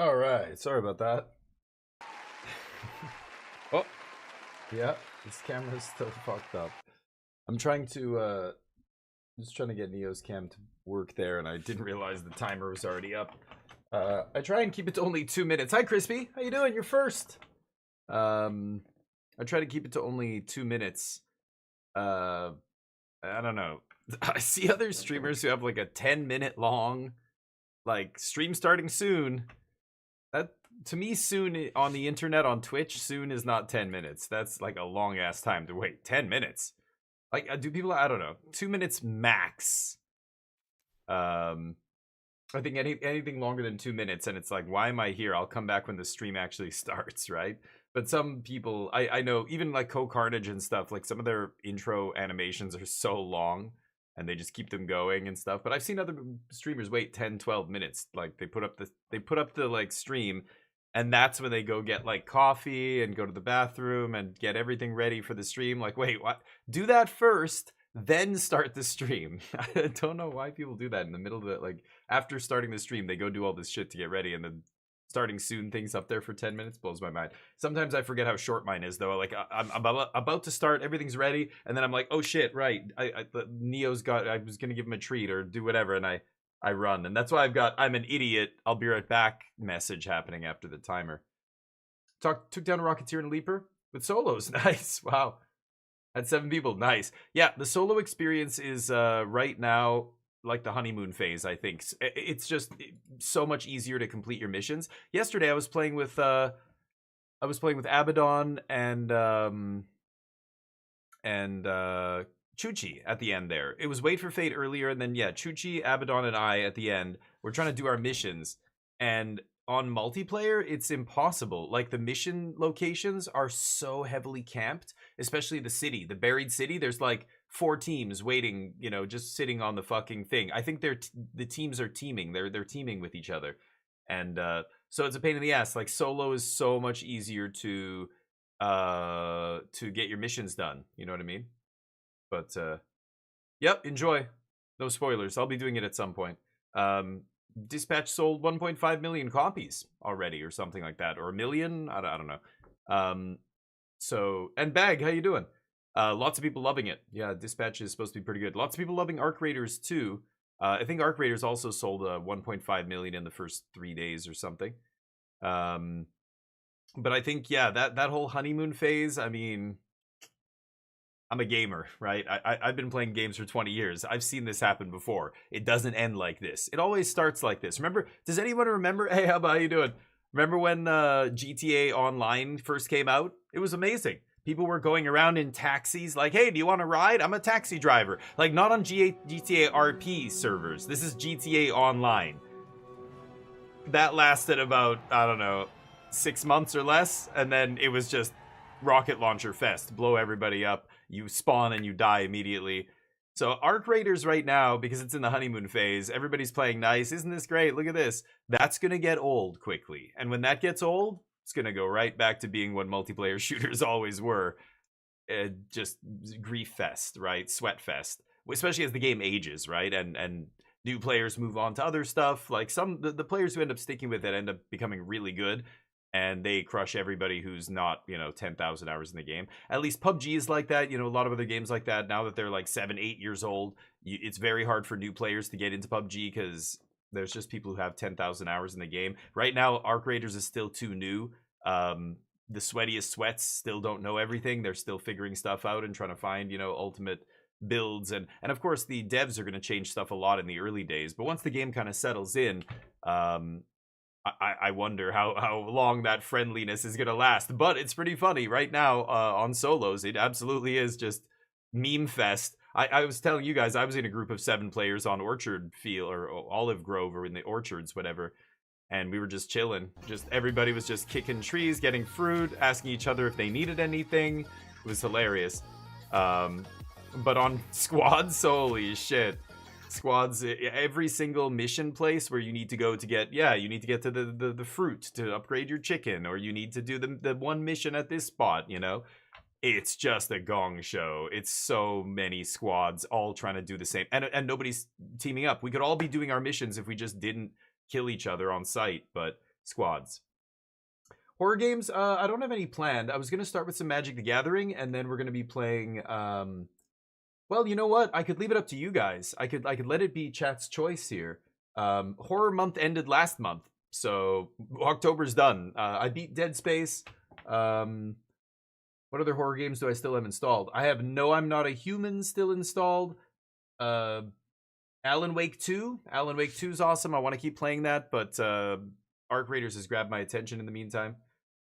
All right, sorry about that. Oh, yeah, this camera's still fucked up. I'm trying to just trying to get Neo's cam to work there, and I didn't realize the timer was already up. I try and keep it to only 2 minutes. Hi, Crispy. How you doing? You're first. I try to keep it to only 2 minutes. I don't know. I see other streamers who have like a 10-minute long, like stream starting soon. That to me, soon on the internet on Twitch, soon is not 10 minutes. That's like a long ass time to wait. 10 minutes. Like, do people? I don't know. 2 minutes max. I think anything longer than 2 minutes, and it's like, why am I here? I'll come back when the stream actually starts, right? But some people, I know, even like Co-Carnage and stuff, like some of their intro animations are so long, and they just keep them going and stuff. But I've seen other streamers wait 10, 12 minutes. Like they put up the like stream, and that's when they go get like coffee and go to the bathroom and get everything ready for the stream. Like, wait, what? Do that first, then start the stream. I don't know why people do that in the middle of it. Like after starting the stream, they go do all this shit to get ready, and then starting soon things up there for 10 minutes blows my mind. Sometimes I forget how short mine is though. Like I'm about to start, everything's ready, and then I'm like, oh shit, right, Neo's got, I was gonna give him a treat or do whatever, and I run. And that's why I've got I'm an idiot, I'll be right back message happening after the timer. Took down a Rocketeer and Leaper with solos. Nice. Wow. Had 7 people. Nice. Yeah, the solo experience is right now like the honeymoon phase. I think it's just so much easier to complete your missions. Yesterday I was playing with Abaddon and Chuchi at the end there. It was Wait for Fate earlier, and then yeah, Chuchi, Abaddon, and I at the end. We're trying to do our missions, and on multiplayer, it's impossible. Like the mission locations are so heavily camped, especially the city, the buried city. There's like 4 teams waiting, you know, just sitting on the fucking thing. I think the teams are teaming. They're teaming with each other, and so it's a pain in the ass. Like solo is so much easier to get your missions done. You know what I mean? But yep, enjoy. No spoilers. I'll be doing it at some point. Dispatch sold 1.5 million copies already, or something like that, or a million. I don't know. So, and Bag, how you doing? Lots of people loving it. Yeah, Dispatch is supposed to be pretty good. Lots of people loving Arc Raiders too. I think Arc Raiders also sold 1.5 million in the first 3 days or something. But I think yeah, that whole honeymoon phase. I mean, I'm a gamer, right? I've been playing games for 20 years. I've seen this happen before. It doesn't end like this. It always starts like this. Remember? Does anyone remember? Hey, how you doing? Remember when GTA Online first came out? It was amazing. People were going around in taxis like, hey, do you want to ride? I'm a taxi driver. Like, not on GTA RP servers. This is GTA Online. That lasted about, I don't know, 6 months or less. And then it was just rocket launcher fest. Blow everybody up. You spawn and you die immediately. So Arc Raiders right now, because it's in the honeymoon phase, everybody's playing nice. Isn't this great? Look at this. That's going to get old quickly. And when that gets old, it's going to go right back to being what multiplayer shooters always were. Just grief fest, right? Sweat fest. Especially as the game ages, right? And new players move on to other stuff. Like the players who end up sticking with it end up becoming really good. And they crush everybody who's not, 10,000 hours in the game. At least PUBG is like that. A lot of other games like that, now that they're like 7, 8 years old, it's very hard for new players to get into PUBG because there's just people who have 10,000 hours in the game. Right now, Arc Raiders is still too new. The sweatiest sweats still don't know everything. They're still figuring stuff out and trying to find, ultimate builds. And of course, the devs are going to change stuff a lot in the early days. But once the game kind of settles in, I wonder how long that friendliness is going to last. But it's pretty funny. Right now, on solos, it absolutely is just meme fest. I was telling you guys, I was in a group of 7 players on Orchard Field, or Olive Grove, or in the orchards, whatever. And we were just chilling. Just everybody was just kicking trees, getting fruit, asking each other if they needed anything. It was hilarious. But on squads, holy shit. Squads, every single mission place where you need to go to get, you need to get to the fruit to upgrade your chicken, or you need to do the one mission at this spot, it's just a gong show. It's so many squads all trying to do the same, and nobody's teaming up. We could all be doing our missions if we just didn't kill each other on sight, but squads. Horror games, I don't have any planned. I was gonna start with some Magic the Gathering, and then we're gonna be playing. Well, you know what? I could leave it up to you guys. I could let it be chat's choice here. Horror month ended last month, so October's done. I beat Dead Space. What other horror games do I still have installed? I have No, I'm Not a Human still installed. Alan Wake 2. Alan Wake 2 is awesome. I want to keep playing that, but Arc Raiders has grabbed my attention in the meantime.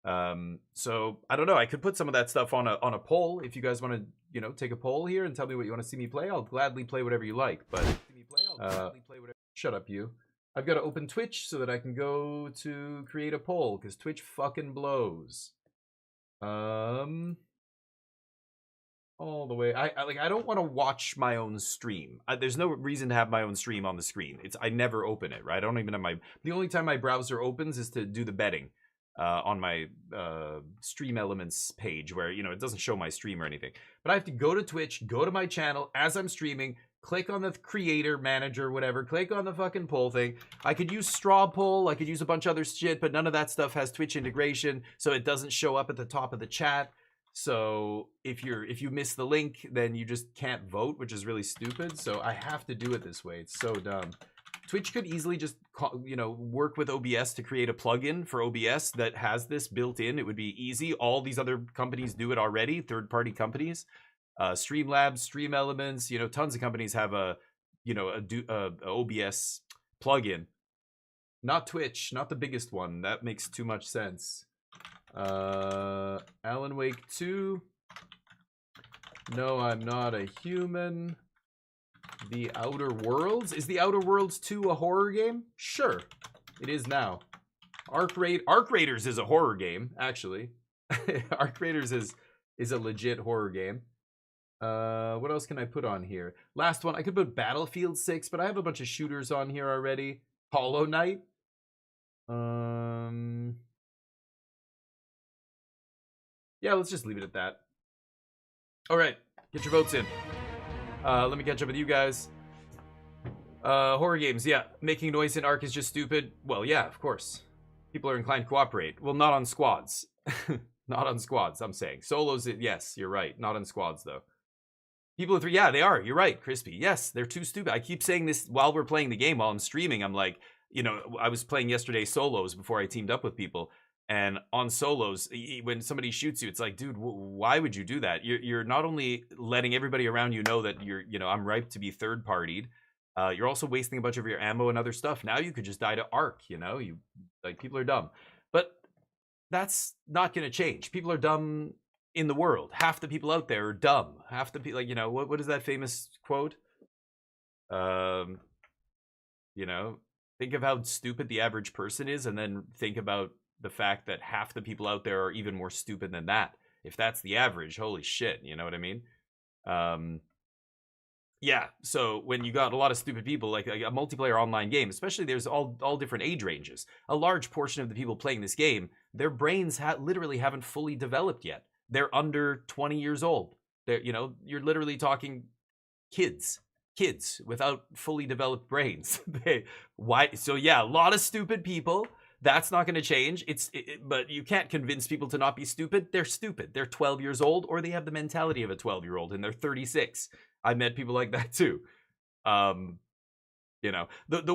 So I don't know. I could put some of that stuff on a poll. If you guys want to, take a poll here and tell me what you want to see me play, I'll gladly play whatever you like. But shut up, you. I've got to open Twitch so that I can go to create a poll because Twitch fucking blows. All the way. I don't want to watch my own stream. There's no reason to have my own stream on the screen. I never open it, right? I don't even have the only time my browser opens is to do the betting on my Stream Elements page where, it doesn't show my stream or anything. But I have to go to Twitch, go to my channel as I'm streaming, click on the creator manager, whatever, click on the fucking poll thing. I could use straw poll, I could use a bunch of other shit, but none of that stuff has Twitch integration, so it doesn't show up at the top of the chat. So if you miss the link, then you just can't vote, which is really stupid. So I have to do it this way. It's so dumb. Twitch could easily just work with OBS to create a plugin for OBS that has this built in. It would be easy. All these other companies do it already, third-party companies. Streamlabs, Stream Elements, tons of companies have a OBS plugin. Not Twitch, not the biggest one. That makes too much sense. Alan Wake 2. No, I'm Not a Human. The Outer Worlds. Is The Outer Worlds 2 a horror game? Sure, it is now. Arc Raiders is a horror game, actually. Arc Raiders is a legit horror game. What else can I put on here? Last one, I could put Battlefield 6, but I have a bunch of shooters on here already. Hollow Knight. Yeah, let's just leave it at that. All right, get your votes in. Let me catch up with you guys. Horror games, yeah. Making noise in Ark is just stupid. Well, yeah, of course. People are inclined to cooperate. Well, not on squads. Not on squads, I'm saying. Solos, yes, you're right. Not on squads, though. People with yeah, they are. You're right, Crispy. Yes, they're too stupid. I keep saying this while we're playing the game, while I'm streaming. I'm like, I was playing yesterday solos before I teamed up with people. And on solos, when somebody shoots you, it's like, dude, why would you do that? You're not only letting everybody around you know that I'm ripe to be third-partied. You're also wasting a bunch of your ammo and other stuff. Now you could just die to Ark, people are dumb. But that's not going to change. People are dumb in the world. Half the people out there are dumb. Half the people, what is that famous quote? Think of how stupid the average person is, and then think about the fact that half the people out there are even more stupid than that. If that's the average, holy shit, you know what I mean? Yeah, so when you got a lot of stupid people, like a multiplayer online game, especially there's all different age ranges. A large portion of the people playing this game, their brains literally haven't fully developed yet. They're under 20 years old. You're literally talking kids without fully developed brains. So yeah, a lot of stupid people. That's not going to change. But you can't convince people to not be stupid. They're stupid. They're 12 years old, or they have the mentality of a 12-year-old, and they're 36. I met people like that too. The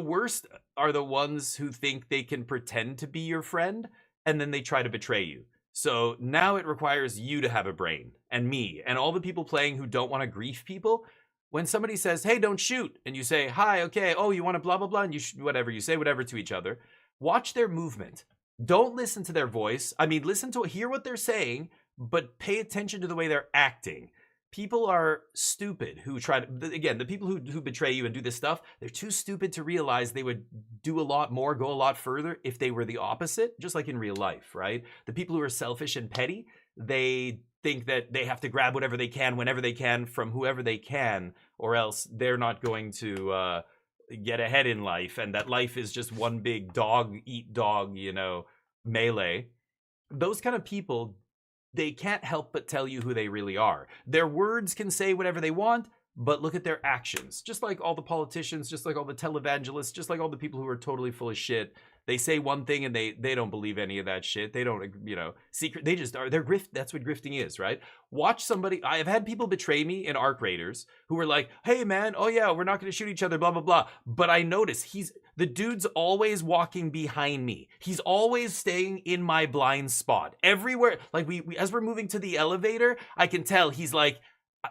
worst are the ones who think they can pretend to be your friend, and then they try to betray you. So now it requires you to have a brain, and me, and all the people playing who don't want to grief people. When somebody says, hey, don't shoot, and you say, hi, okay, oh, you want to blah, blah, blah, and you say whatever to each other. Watch their movement. Don't listen to their voice. I mean, hear what they're saying, but pay attention to the way they're acting. People are stupid who the people who betray you and do this stuff, they're too stupid to realize they would do a lot more, go a lot further if they were the opposite, just like in real life, right? The people who are selfish and petty, they think that they have to grab whatever they can, whenever they can, from whoever they can, or else they're not going to get ahead in life, and that life is just one big dog eat dog, melee. Those kind of people, they can't help but tell you who they really are. Their words can say whatever they want, but look at their actions. Just like all the politicians, just like all the televangelists, just like all the people who are totally full of shit. They say one thing and they don't believe any of that shit. They don't, secret. They just are. They're grift. That's what grifting is, right? Watch somebody. I have had people betray me in Arc Raiders who were like, "Hey man, oh yeah, we're not going to shoot each other, blah blah blah." But I notice the dude's always walking behind me. He's always staying in my blind spot everywhere. Like we as we're moving to the elevator, I can tell he's like.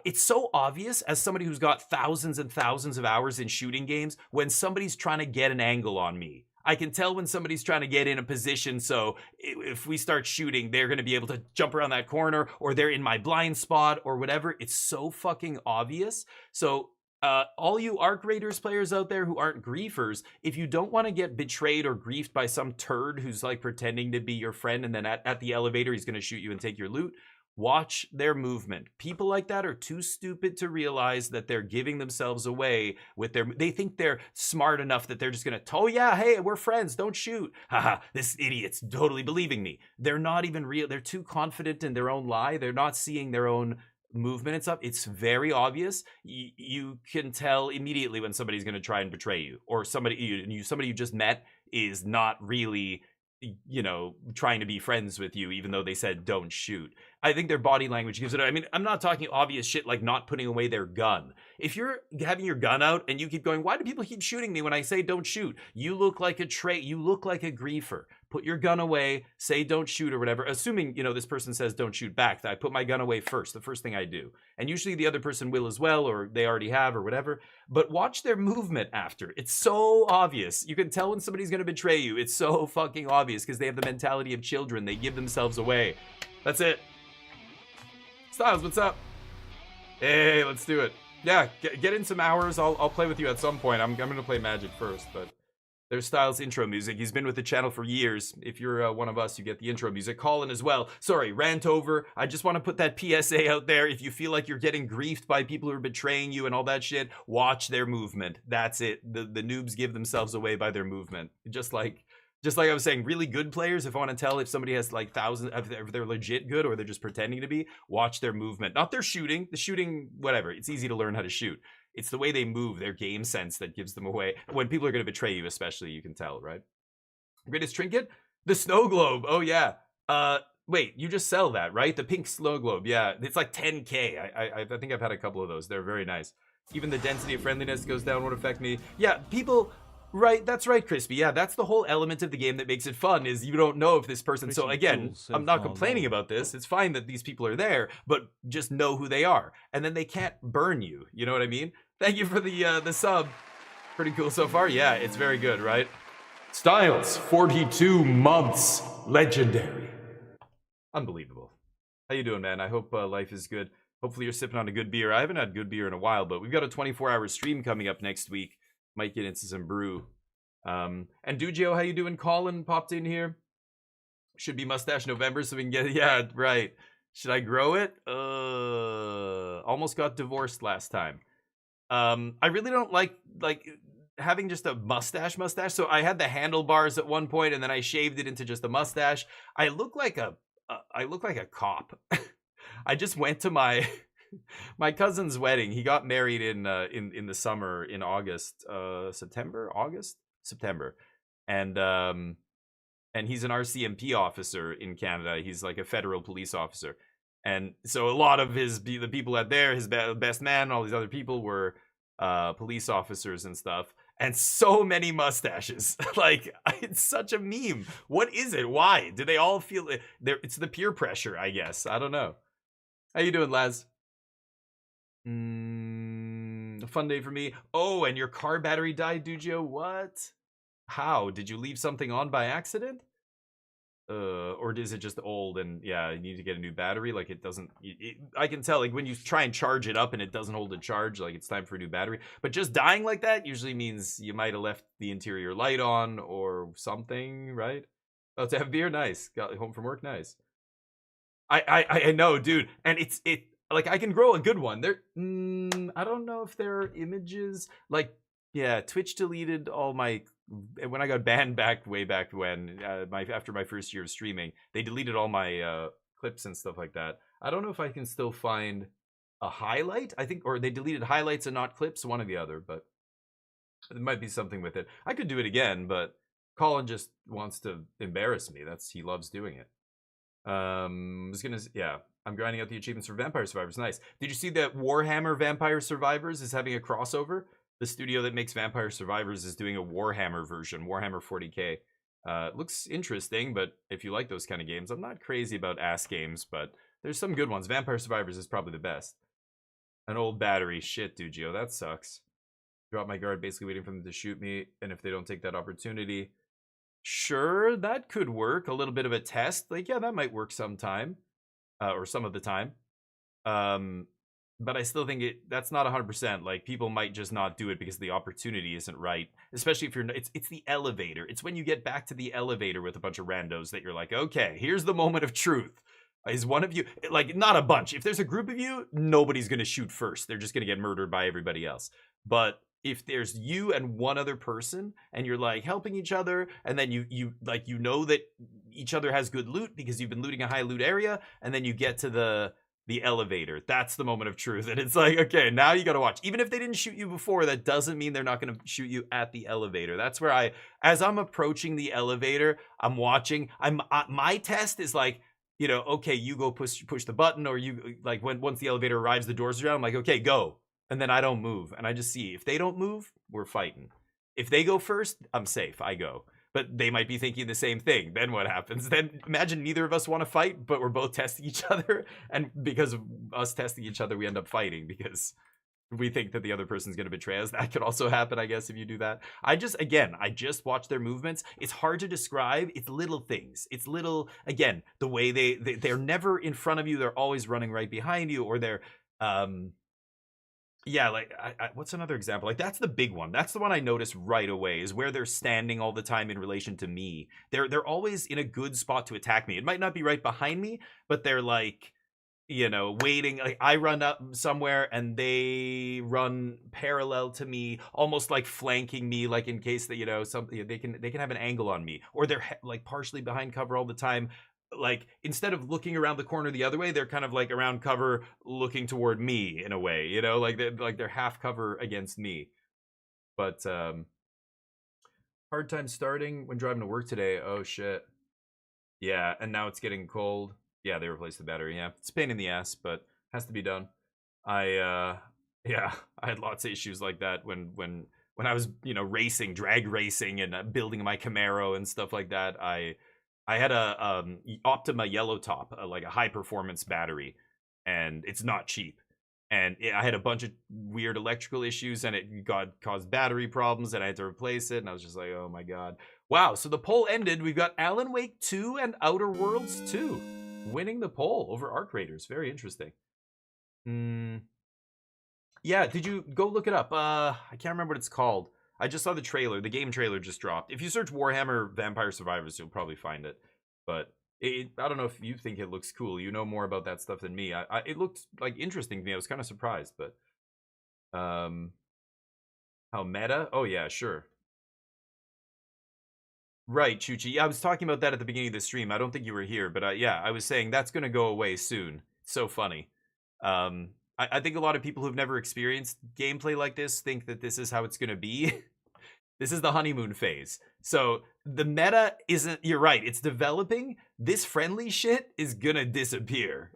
It's so obvious as somebody who's got thousands and thousands of hours in shooting games when somebody's trying to get an angle on me. I can tell when somebody's trying to get in a position, so if we start shooting, they're going to be able to jump around that corner, or they're in my blind spot, or whatever. It's so fucking obvious. So all you Arc Raiders players out there who aren't griefers, if you don't want to get betrayed or griefed by some turd who's like pretending to be your friend, and then at the elevator he's going to shoot you and take your loot, watch their movement. People like that are too stupid to realize that they're giving themselves away with they think they're smart enough that they're just gonna, oh yeah, hey, we're friends, don't shoot. Haha, this idiot's totally believing me. They're not even real. They're too confident in their own lie. They're not seeing their own movement and stuff. It's very obvious. You can tell immediately when somebody's gonna try and betray you, or somebody you just met is not really trying to be friends with you, even though they said don't shoot. I think their body language gives it. I mean, I'm not talking obvious shit like not putting away their gun. If you're having your gun out and you keep going, why do people keep shooting me when I say don't shoot? You look like a you look like a griefer. Put your gun away, say don't shoot or whatever. Assuming, this person says don't shoot back, I put my gun away first, the first thing I do. And usually the other person will as well, or they already have or whatever. But watch their movement after. It's so obvious. You can tell when somebody's going to betray you. It's so fucking obvious because they have the mentality of children. They give themselves away. That's it. Styles, what's up? Hey, let's do it. Yeah, get in some hours. I'll play with you at some point. I'm going to play Magic first, but there's Styles' intro music. He's been with the channel for years. If you're one of us, you get the intro music. Colin as well. Sorry, rant over. I just want to put that PSA out there. If you feel like you're getting griefed by people who are betraying you and all that shit, watch their movement. That's it. The noobs give themselves away by their movement. Just like I was saying, really good players, if I want to tell if somebody has like thousands, if they're legit good or they're just pretending to be, watch their movement. Not their shooting. The shooting, whatever. It's easy to learn how to shoot. It's the way they move, their game sense that gives them away. When people are going to betray you, especially, you can tell, right? Greatest trinket? The snow globe. Oh, yeah. Wait, you just sell that, right? The pink snow globe. Yeah, it's like 10K. I think I've had a couple of those. They're very nice. Even the density of friendliness goes down, won't affect me. Yeah, people... Right, that's right, Crispy. Yeah, that's the whole element of the game that makes it fun, is you don't know if this person... So again, I'm not complaining about this. It's fine that these people are there, but just know who they are. And then they can't burn you. You know what I mean? Thank you for the sub. Pretty cool so far. Yeah, it's very good, right? Styles, 42 months. Legendary. Unbelievable. How you doing, man? I hope life is good. Hopefully you're sipping on a good beer. I haven't had good beer in a while, but we've got a 24-hour stream coming up next week. Might get into some brew. And Dugio, how you doing? Colin popped in here. Should be mustache November so we can get... Yeah, right. Should I grow it? Almost got divorced last time. I really don't like having just a mustache. So I had the handlebars at one point and then I shaved it into just a mustache. I look like a cop. I just went to my cousin's wedding. He got married in the summer in September, and he's an RCMP officer in Canada. He's like a federal police officer, and so a lot of the people out there, his best man, and all these other people were police officers and stuff. And so many mustaches. Like, it's such a meme. What is it? Why do they all feel it? It's the peer pressure, I guess. I don't know. How you doing, Laz? A fun day for me. Oh, and your car battery died, Dugio? What? How? Did you leave something on by accident? Or is it just old and yeah, you need to get a new battery? Like it doesn't, I can tell like when you try and charge it up and it doesn't hold a charge, like it's time for a new battery. But just dying like that usually means you might have left the interior light on or something, right? Oh, to have beer, nice. Got home from work, nice. I know, dude, and it like I can grow a good one. There, I don't know if there are images. Like, yeah, Twitch deleted all my. When I got banned way back when, after my first year of streaming, they deleted all my clips and stuff like that. I don't know if I can still find a highlight, I think, or they deleted highlights and not clips, one or the other, but it might be something with it. I could do it again, but Colin just wants to embarrass me. He loves doing it. Yeah, I'm grinding out the achievements for Vampire Survivors. Nice. Did you see that Warhammer Vampire Survivors is having a crossover? The studio that makes Vampire Survivors is doing a Warhammer version, Warhammer 40k. Looks interesting, but if you like those kind of games, I'm not crazy about ass games, but there's some good ones. Vampire Survivors is probably the best. An old battery. Shit, Dugio, that sucks. Drop my guard, basically waiting for them to shoot me, and if they don't take that opportunity, sure, that could work. A little bit of a test, like, yeah, that might work sometime, or some of the time. But I still think that's not 100%. Like, people might just not do it because the opportunity isn't right. Especially if it's the elevator. It's when you get back to the elevator with a bunch of randos that you're like, okay, here's the moment of truth. Is one of you, like, not a bunch. If there's a group of you, nobody's gonna shoot first. They're just gonna get murdered by everybody else. But if there's you and one other person and you're like helping each other, and then you know that each other has good loot because you've been looting a high loot area, and then you get to the elevator, that's the moment of truth. And it's like, okay, now you got to watch. Even if they didn't shoot you before, that doesn't mean they're not going to shoot you at the elevator. That's where as I'm approaching the elevator, I'm watching. My test is like, you know, okay, you go push the button, or you, like, once the elevator arrives, the doors are down, I'm like, okay, go. And then I don't move, and I just see. If they don't move, we're fighting. If they go first, I'm safe, I go. But they might be thinking the same thing. Then what happens? Then imagine neither of us want to fight, but we're both testing each other, and because of us testing each other, we end up fighting because we think that the other person's going to betray us. That could also happen, I guess, if you do that. I just watch their movements. It's hard to describe. It's little things. It's little, again, the way they're never in front of you. They're always running right behind you, or they're, yeah, like, what's another example? Like, that's the big one. That's the one I notice right away, is where they're standing all the time in relation to me. They're always in a good spot to attack me. It might not be right behind me, but they're like, you know, waiting. Like, I run up somewhere and they run parallel to me, almost like flanking me, like in case that, you know, something, they can have an angle on me, or they're like partially behind cover all the time. Like, instead of looking around the corner the other way, they're kind of like around cover looking toward me in a way, you know, like they're half cover against me. But hard time starting when driving to work today. Oh shit. Yeah, and now it's getting cold. Yeah, they replaced the battery. Yeah, it's a pain in the ass, but has to be done. Yeah, I had lots of issues like that when I was, you know, drag racing, and building my Camaro and stuff like that. I had a Optima Yellow Top, like a high performance battery, and it's not cheap. And I had a bunch of weird electrical issues, and it caused battery problems, and I had to replace it. And I was just like, oh my god. Wow, so the poll ended. We've got Alan Wake 2 and Outer Worlds 2 winning the poll over Arc Raiders. Very interesting. Yeah, did you go look it up? I can't remember what it's called. I just saw the trailer. The game trailer just dropped. If you search Warhammer Vampire Survivors, you'll probably find it. But I don't know if you think it looks cool. You know more about that stuff than me. It looked like interesting to me. I was kind of surprised, but how meta? Oh yeah, sure. Right, Chuchi. Yeah, I was talking about that at the beginning of the stream. I don't think you were here, but yeah, I was saying that's going to go away soon. So funny. I think a lot of people who've never experienced gameplay like this think that this is how it's going to be. This is the honeymoon phase. So the meta isn't, you're right, it's developing. This friendly shit is gonna disappear.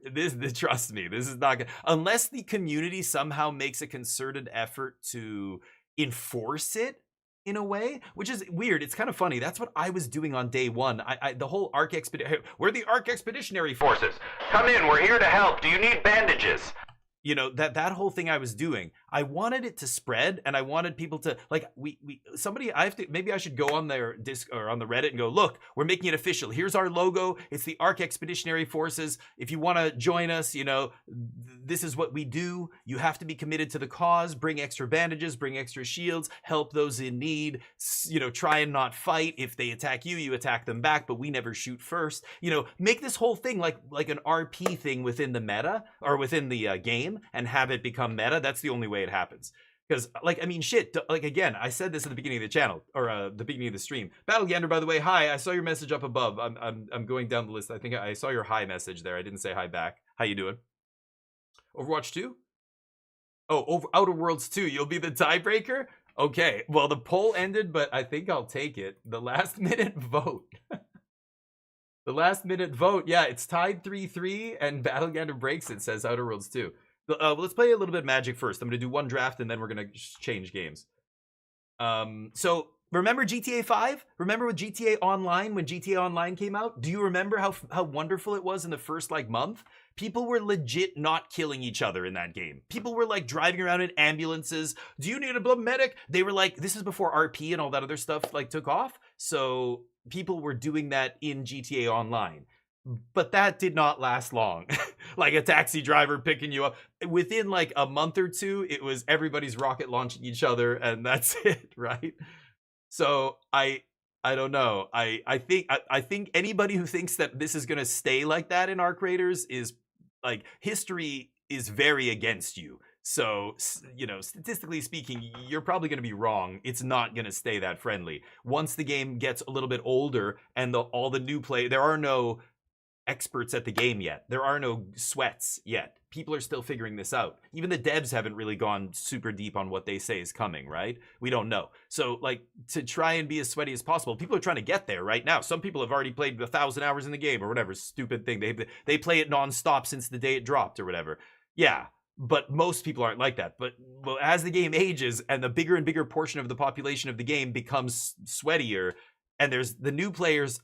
Trust me, this is not gonna, unless the community somehow makes a concerted effort to enforce it in a way, which is weird. It's kind of funny. That's what I was doing on day one. The whole Arc Expedition, we're the Arc Expeditionary Forces. Come in, we're here to help. Do you need bandages? You know, that whole thing I was doing, I wanted it to spread, and I wanted people to, like, maybe I should go on their disc or on the Reddit and go, look, we're making it official. Here's our logo. It's the Arc Expeditionary Forces. If you want to join us, you know, this is what we do. You have to be committed to the cause, bring extra bandages, bring extra shields, help those in need, you know, try and not fight. If they attack you, you attack them back, but we never shoot first. You know, make this whole thing like an RP thing within the meta, or within the game, and have it become meta. That's the only way it happens. Because, like, I mean, shit, like, again, I said this at the beginning of the channel, or the beginning of the stream. Battlegander, by the way, hi, I saw your message up above. I'm going down the list. I think I saw your hi message there. I didn't say hi back. How you doing? Overwatch 2? Oh, over Outer Worlds 2, you'll be the tiebreaker? Okay, well, the poll ended, but I think I'll take it. The last minute vote. The last minute vote, yeah, it's tied 3-3, and Battlegander breaks it, says Outer Worlds 2. Let's play a little bit of Magic first. I'm going to do one draft, and then we're going to change games. So, remember GTA 5? Remember with GTA Online, when GTA Online came out? Do you remember how wonderful it was in the first, like, month? People were legit not killing each other in that game. People were, like, driving around in ambulances. Do you need a blood medic? They were like, this is before RP and all that other stuff, like, took off. So, people were doing that in GTA Online. But that did not last long. Like a taxi driver picking you up. Within like a month or two, it was everybody's rocket launching each other, and that's it, right? So I don't know. I think anybody who thinks that this is gonna stay like that in Arc Raiders is like, history is very against you. So, you know, statistically speaking, you're probably going to be wrong. It's not going to stay that friendly. Once the game gets a little bit older and all the new play, there are no experts at the game yet. There are no sweats yet. People are still figuring this out. Even the devs haven't really gone super deep on what they say is coming, right? We don't know. So, like, to try and be as sweaty as possible, people are trying to get there right now. Some people have already played 1,000 hours in the game or whatever stupid thing. They play it nonstop since the day it dropped or whatever. Yeah, but most people aren't like that. But as the game ages and the bigger and bigger portion of the population of the game becomes sweatier, and there's the new players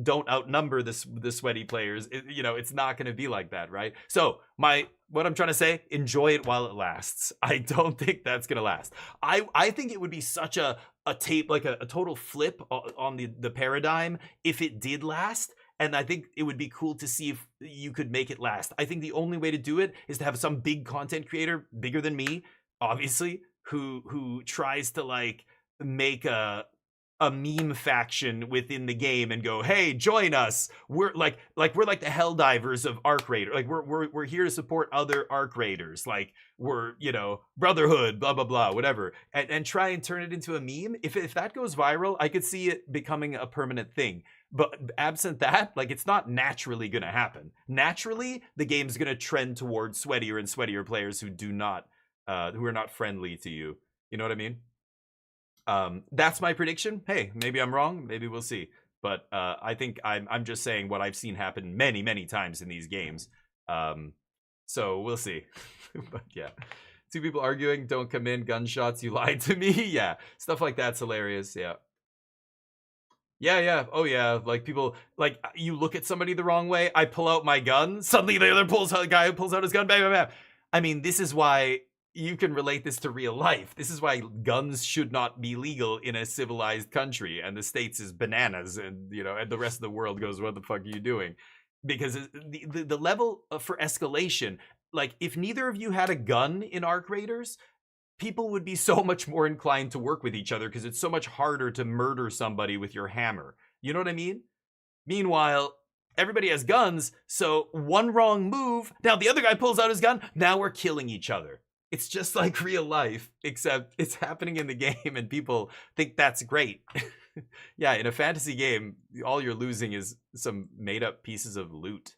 don't outnumber the sweaty players, you know, it's not going to be like that, right? So what I'm trying to say, enjoy it while it lasts. I don't think that's going to last. I think it would be such a tape, like a total flip on the paradigm if it did last. And I think it would be cool to see if you could make it last. I think the only way to do it is to have some big content creator, bigger than me, obviously, who tries to like make a meme faction within the game and go, hey, join us. We're like the Helldivers of Arc Raider. Like we're here to support other Arc Raiders. Like we're, you know, brotherhood, blah blah blah, whatever. And try and turn it into a meme. If that goes viral, I could see it becoming a permanent thing. But absent that, like, it's not naturally gonna happen. Naturally, the game's gonna trend towards sweatier and sweatier players who are not friendly to you. You know what I mean? That's my prediction. Hey, maybe I'm wrong. Maybe we'll see. But I think I'm just saying what I've seen happen many, many times in these games. So we'll see. But yeah, two people arguing, don't come in, gunshots, you lied to me. Yeah, stuff like that's hilarious. Yeah. Yeah. Oh yeah. Like people, like you look at somebody the wrong way. I pull out my gun. Suddenly the other guy pulls out his gun. Bam, bam, bam. I mean, this is why you can relate this to real life. This is why guns should not be legal in a civilized country, and the States is bananas, and you know, and the rest of the world goes, what the fuck are you doing? Because the level for escalation, like if neither of you had a gun in Arc Raiders, people would be so much more inclined to work with each other because it's so much harder to murder somebody with your hammer. You know what I mean? Meanwhile, everybody has guns, so one wrong move, now the other guy pulls out his gun, now we're killing each other. It's just like real life, except it's happening in the game and people think that's great. Yeah, in a fantasy game, all you're losing is some made up pieces of loot.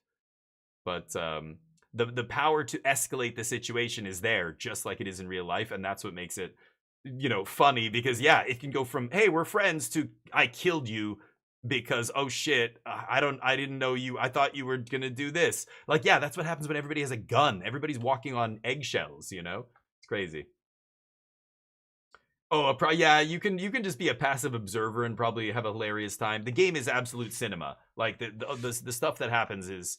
But the power to escalate the situation is there, just like it is in real life, and that's what makes it, you know, funny, because yeah, it can go from, hey, we're friends, to I killed you because, oh shit, I didn't know you, I thought you were gonna do this. Like, yeah, that's what happens when everybody has a gun. Everybody's walking on eggshells, you know? It's crazy. Oh, yeah, you can just be a passive observer and probably have a hilarious time. The game is absolute cinema. Like the stuff that happens is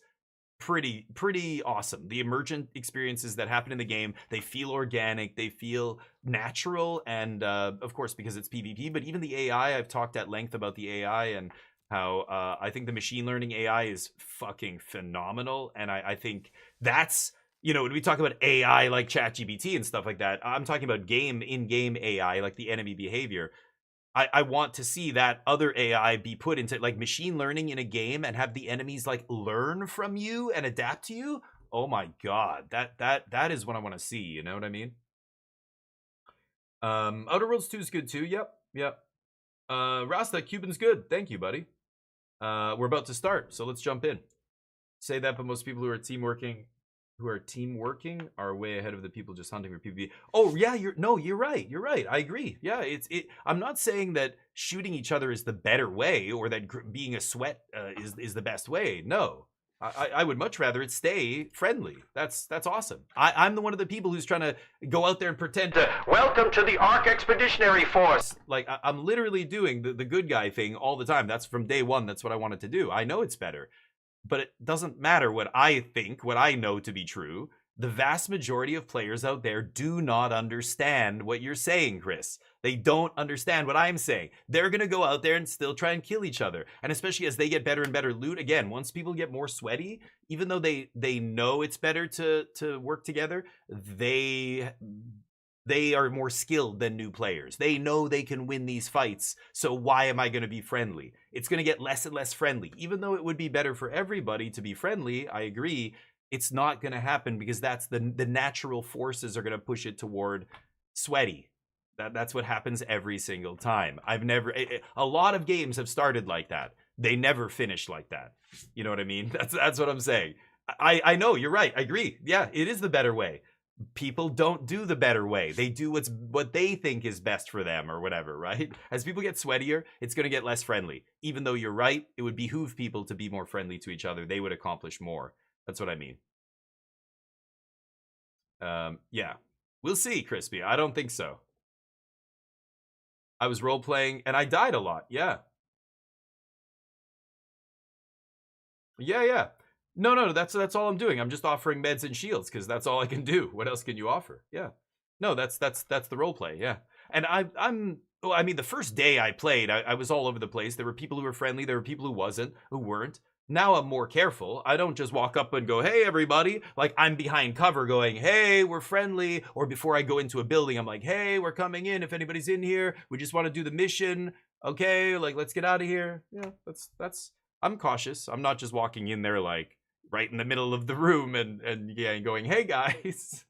pretty awesome. The emergent experiences that happen in the game, they feel organic, they feel natural, and of course, because it's PvP, but even the AI, I've talked at length about the AI and how I think the machine learning AI is fucking phenomenal, and I think that's, you know, when we talk about AI like ChatGPT and stuff like that, I'm talking about in-game AI, like the enemy behavior. I want to see that other AI be put into like machine learning in a game and have the enemies like learn from you and adapt to you. Oh my god, that is what I want to see. You know what I mean? Outer Worlds 2 is good too. Yep. Rasta, Cuban's good. Thank you, buddy. We're about to start, so let's jump in. Say that, but most people who are team working who are team working are way ahead of the people just hunting for PvP. Oh yeah, you're right. You're right. I agree. Yeah, I'm not saying that shooting each other is the better way or that being a sweat is the best way. No. I would much rather it stay friendly. That's awesome. I'm the one of the people who's trying to go out there and pretend to welcome to the Ark Expeditionary Force. Like I'm literally doing the good guy thing all the time. That's from day one. That's what I wanted to do. I know it's better, but it doesn't matter what I think, what I know to be true. The vast majority of players out there do not understand what you're saying, Chris. They don't understand what I'm saying. They're going to go out there and still try and kill each other. And especially as they get better and better loot, again, once people get more sweaty, even though they know it's better to work together, they are more skilled than new players. They know they can win these fights. So why am I going to be friendly? It's going to get less and less friendly. Even though it would be better for everybody to be friendly, I agree. It's not going to happen because that's the natural forces are going to push it toward sweaty. That's what happens every single time. A lot of games have started like that. They never finish like that. You know what I mean? That's what I'm saying. I know, you're right. I agree. Yeah, it is the better way. People don't do the better way. They do what they think is best for them or whatever, right? As people get sweatier, it's going to get less friendly. Even though you're right, it would behoove people to be more friendly to each other. They would accomplish more. That's what I mean. Yeah. We'll see, Crispy. I don't think so. I was role-playing, and I died a lot. Yeah. Yeah. No, that's all I'm doing. I'm just offering meds and shields, because that's all I can do. What else can you offer? Yeah. No, that's the roleplay, yeah. And I mean, the first day I played, I was all over the place. There were people who were friendly, there were people who weren't. Now I'm more careful. I don't just walk up and go, hey, everybody. Like, I'm behind cover going, hey, we're friendly. Or before I go into a building, I'm like, hey, we're coming in. If anybody's in here, we just want to do the mission. Okay, like, let's get out of here. Yeah, I'm cautious. I'm not just walking in there, like, right in the middle of the room and going, hey, guys.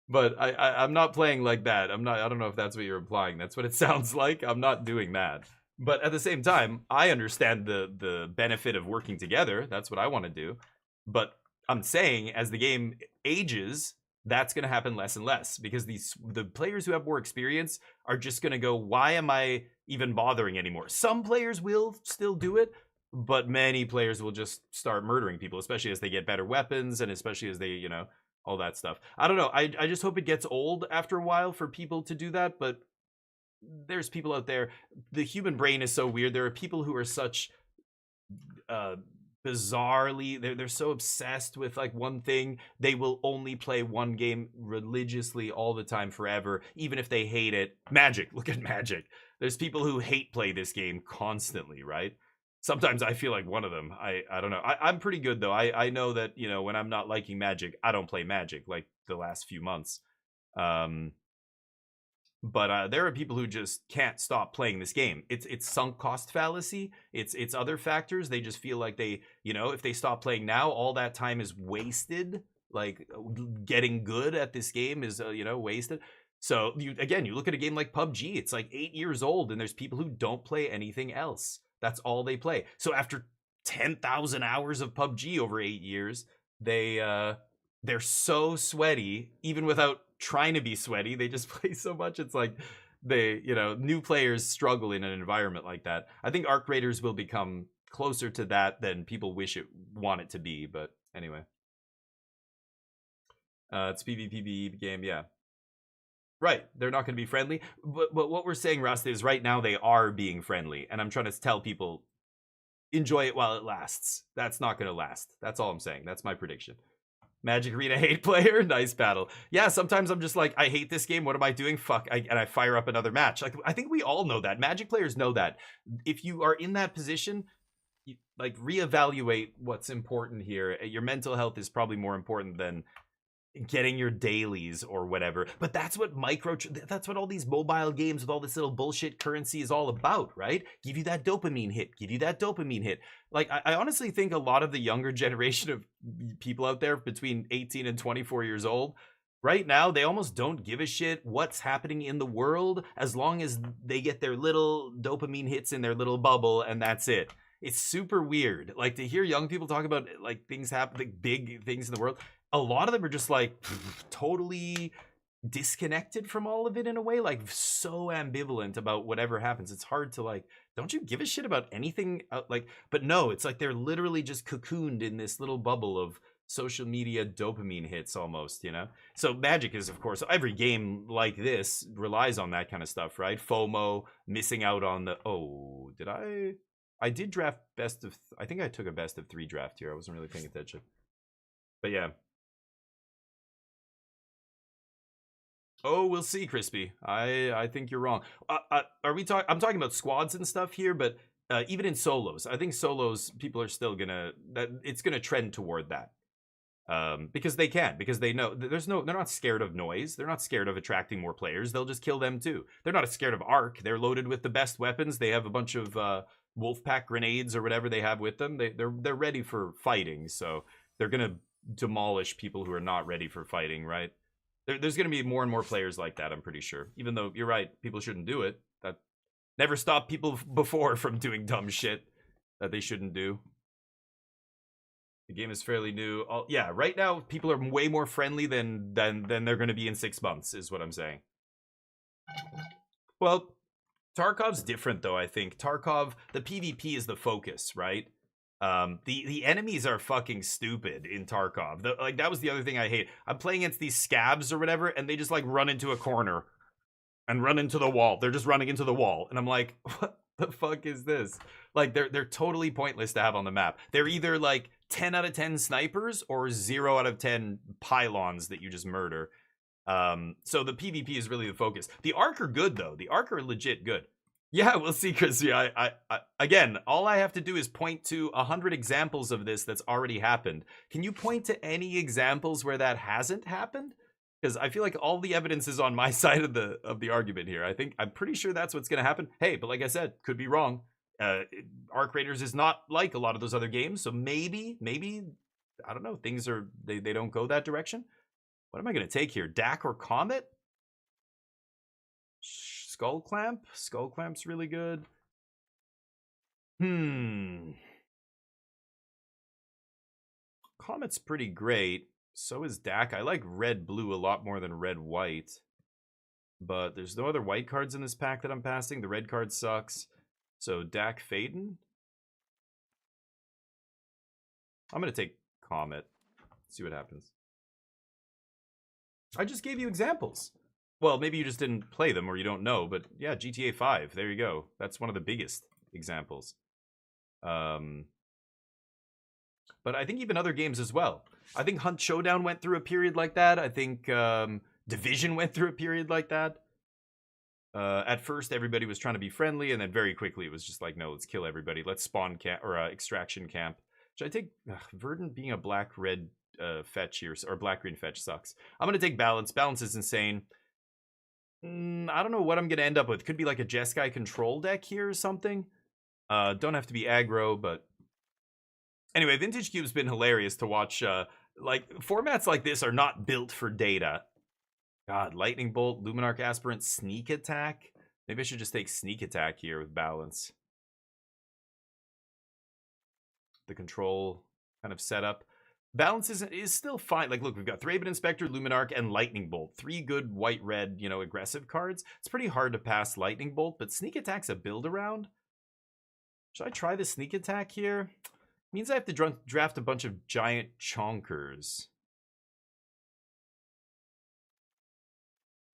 But I'm not playing like that. I don't know if that's what you're implying. That's what it sounds like. I'm not doing that. But at the same time, I understand the benefit of working together. That's what I want to do. But I'm saying as the game ages, that's going to happen less and less because the players who have more experience are just going to go, why am I even bothering anymore? Some players will still do it, but many players will just start murdering people, especially as they get better weapons and especially as they, all that stuff. I don't know. I just hope it gets old after a while for people to do that, but there's people out there. The human brain is so weird. There are people who are such bizarrely, they're so obsessed with like one thing. They will only play one game religiously all the time forever, even if they hate it. Magic, look at Magic. There's people who hate play this game constantly, right? Sometimes I feel like one of them. I don't know. I'm pretty good though. I know that, when I'm not liking Magic, I don't play Magic like the last few months. But there are people who just can't stop playing this game. It's sunk cost fallacy. It's other factors. They just feel like they, if they stop playing now, all that time is wasted. Like getting good at this game is, wasted. So you look at a game like PUBG. It's like 8 years old, and there's people who don't play anything else. That's all they play. So after 10,000 hours of PUBG over 8 years, they're so sweaty, even without trying to be sweaty. They just play so much. It's like new players struggle in an environment like that. I think Arc Raiders will become closer to that than people want it to be. But anyway, it's PvP game. Yeah. Right, they're not going to be friendly, but what we're saying, Rust, is right now they are being friendly, and I'm trying to tell people, enjoy it while it lasts. That's not going to last. That's all I'm saying. That's my prediction. Magic Arena hate player, nice battle. Yeah, sometimes I'm just like, I hate this game. What am I doing? Fuck, and I fire up another match. Like, I think we all know that. Magic players know that. If you are in that position, reevaluate what's important here. Your mental health is probably more important than getting your dailies or whatever. But that's what that's what all these mobile games with all this little bullshit currency is all about, right? Give you that dopamine hit. Like, I honestly think a lot of the younger generation of people out there between 18 and 24 years old right now, they almost don't give a shit what's happening in the world as long as they get their little dopamine hits in their little bubble, and that's it. It's super weird. Like to hear young people talk about like things happen, like big things in the world. A lot of them are just like totally disconnected from all of it in a way, like so ambivalent about whatever happens. It's hard to like, don't you give a shit about anything? Like, but no, it's like they're literally just cocooned in this little bubble of social media dopamine hits almost, you know? So Magic is, of course, every game like this relies on that kind of stuff, right? FOMO, missing out on the, oh, did I did draft best of, I think I took a best of 3 draft here. I wasn't really paying attention. But yeah. Oh, we'll see, Crispy. I think you're wrong. Are we talking? I'm talking about squads and stuff here, but even in solos, I think solos people are still gonna that it's gonna trend toward that. Because they can, because they know they're not scared of noise. They're not scared of attracting more players. They'll just kill them too. They're not scared of arc. They're loaded with the best weapons. They have a bunch of wolf pack grenades or whatever they have with them. They're ready for fighting. So they're gonna demolish people who are not ready for fighting, right? There's gonna be more and more players like that. I'm pretty sure. Even though you're right, people shouldn't do it. That never stopped people before from doing dumb shit that they shouldn't do. The game is fairly new. Yeah, right now people are way more friendly than they're going to be in 6 months, is what I'm saying. Well, Tarkov's different though. I think Tarkov, the PvP is the focus, right? The enemies are fucking stupid in Tarkov. Like that was the other thing I hate. I'm playing against these scabs or whatever, and they just like run into a corner and run into the wall. They're just running into the wall, and I'm like, what the fuck is this? Like they're totally pointless to have on the map. They're either like 10 out of 10 snipers or 0 out of 10 pylons that you just murder. So the PvP is really the focus. The Arc are good though. The Arc are legit good. Yeah, we'll see, Chris. Yeah, I again, all I have to do is point to 100 examples of this that's already happened. Can you point to any examples where that hasn't happened? Because I feel like all the evidence is on my side of the argument here. I'm pretty sure that's what's going to happen. Hey, but like I said, could be wrong. Arc Raiders is not like a lot of those other games, so maybe I don't know. Things are they don't go that direction. What am I going to take here? Dak or Comet? Skull Clamp. Skull Clamp's really good. Comet's pretty great. So is Dak. I like red blue a lot more than red white. But there's no other white cards in this pack that I'm passing. The red card sucks. So Dak Faden. I'm going to take Comet. See what happens. I just gave you examples. Well, maybe you just didn't play them or you don't know, but yeah, GTA 5. There you go. That's one of the biggest examples. But I think even other games as well. I think Hunt Showdown went through a period like that. I think Division went through a period like that. At first, everybody was trying to be friendly, and then very quickly it was just like, no, let's kill everybody. Let's spawn camp or extraction camp. Should I take Verdant being a black-red fetch here, or black-green fetch sucks. I'm going to take Balance. Balance is insane. I don't know what I'm going to end up with. Could be like a Jeskai control deck here or something. Don't have to be aggro, but... Anyway, Vintage Cube's been hilarious to watch. Like, formats like this are not built for data. God, Lightning Bolt, Luminarch Aspirant, Sneak Attack. Maybe I should just take Sneak Attack here with Balance. The control kind of setup. Balance is still fine. Like, look, we've got Thraben Inspector, Luminarch, and Lightning Bolt. 3 good white-red, you know, aggressive cards. It's pretty hard to pass Lightning Bolt, but Sneak Attack's a build-around. Should I try the Sneak Attack here? Means I have to draft a bunch of giant chonkers.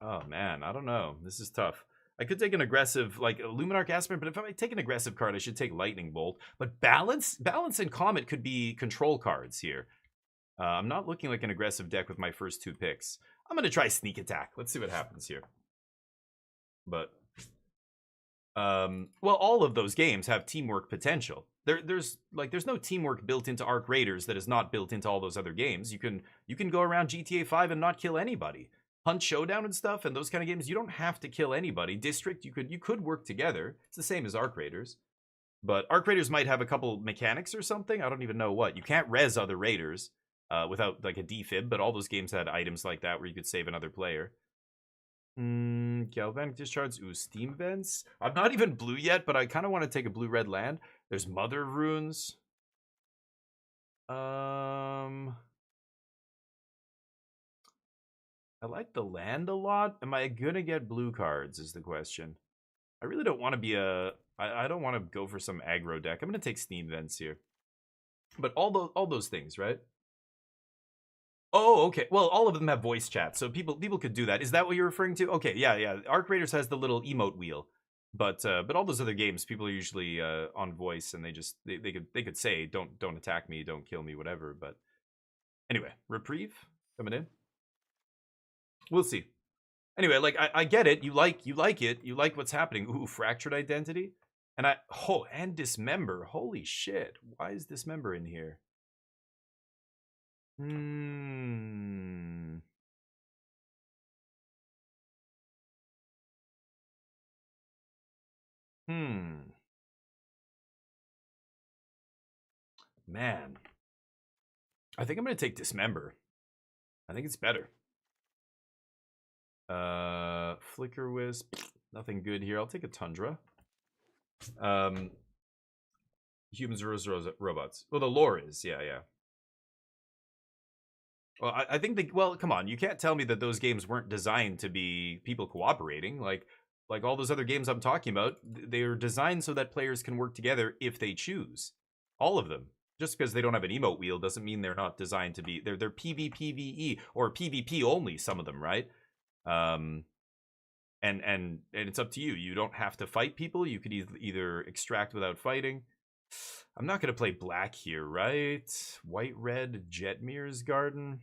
Oh, man, I don't know. This is tough. I could take an aggressive, like, a Luminarch Aspirant, but if I take an aggressive card, I should take Lightning Bolt. But Balance and Comet could be control cards here. I'm not looking like an aggressive deck with my first 2 picks. I'm going to try Sneak Attack. Let's see what happens here. But, well, all of those games have teamwork potential. There's no teamwork built into Arc Raiders that is not built into all those other games. You can go around GTA 5 and not kill anybody. Hunt Showdown and stuff and those kind of games, you don't have to kill anybody. District, you could work together. It's the same as Arc Raiders. But Arc Raiders might have a couple mechanics or something. I don't even know what. You can't res other Raiders without like a defib, but all those games had items like that where you could save another player. Galvanic Discharge. Ooh, Steam Vents. I'm not even blue yet, but I kind of want to take a blue-red land. There's Mother of Runes. I like the land a lot. Am I gonna get blue cards is the question. I really don't want to be I don't want to go for some aggro deck. I'm gonna take Steam Vents here. But all those things, right? Oh, okay. Well, all of them have voice chat, so people could do that. Is that what you're referring to? Okay, yeah. Arc Raiders has the little emote wheel, but all those other games, people are usually on voice, and they could say don't attack me, don't kill me, whatever. But anyway, Reprieve coming in. We'll see. Anyway, like I get it. You like it. You like what's happening. Ooh, Fractured Identity, and Dismember. Holy shit! Why is Dismember in here? Hmm. Hmm. Man. I think I'm gonna take Dismember. I think it's better. Flicker Wisp. Nothing good here. I'll take a Tundra. Humans versus robots. Well, the lore is. Yeah. Well, I think well, come on. You can't tell me that those games weren't designed to be people cooperating. Like all those other games I'm talking about, they are designed so that players can work together if they choose. All of them. Just because they don't have an emote wheel doesn't mean they're not designed to be. They're PvPvE or PvP only. Some of them, right? Um, and it's up to you. You don't have to fight people. You could either extract without fighting. I'm not gonna play black here, right? White, red, Jetmir's Garden.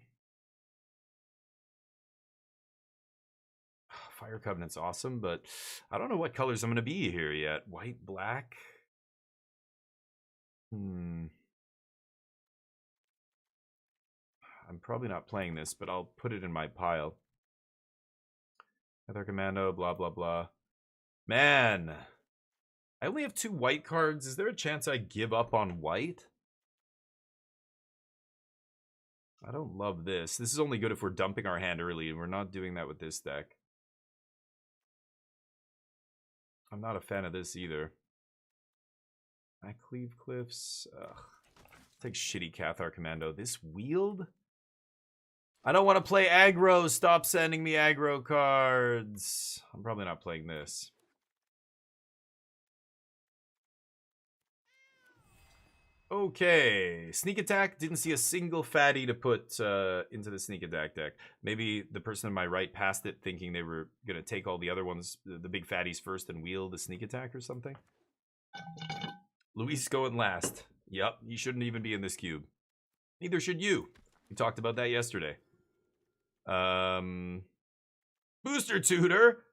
Fire Covenant's awesome, but I don't know what colors I'm gonna be here yet. White, black. I'm probably not playing this, but I'll put it in my pile. Nether Commando, blah blah blah. Man, I only have 2 white cards. Is there a chance I give up on white? I don't love this. This is only good if we're dumping our hand early, and we're not doing that with this deck. I'm not a fan of this either. I Cleave Cliffs. Ugh. Take shitty Cathar Commando. This Wield? I don't want to play aggro. Stop sending me aggro cards. I'm probably not playing this. Okay, Sneak Attack. Didn't see a single fatty to put into the Sneak Attack deck. Maybe the person on my right passed it thinking they were going to take all the other ones, the big fatties first and wheel the Sneak Attack or something. Luis going last. Yep, he shouldn't even be in this cube. Neither should you. We talked about that yesterday. Booster Tutor.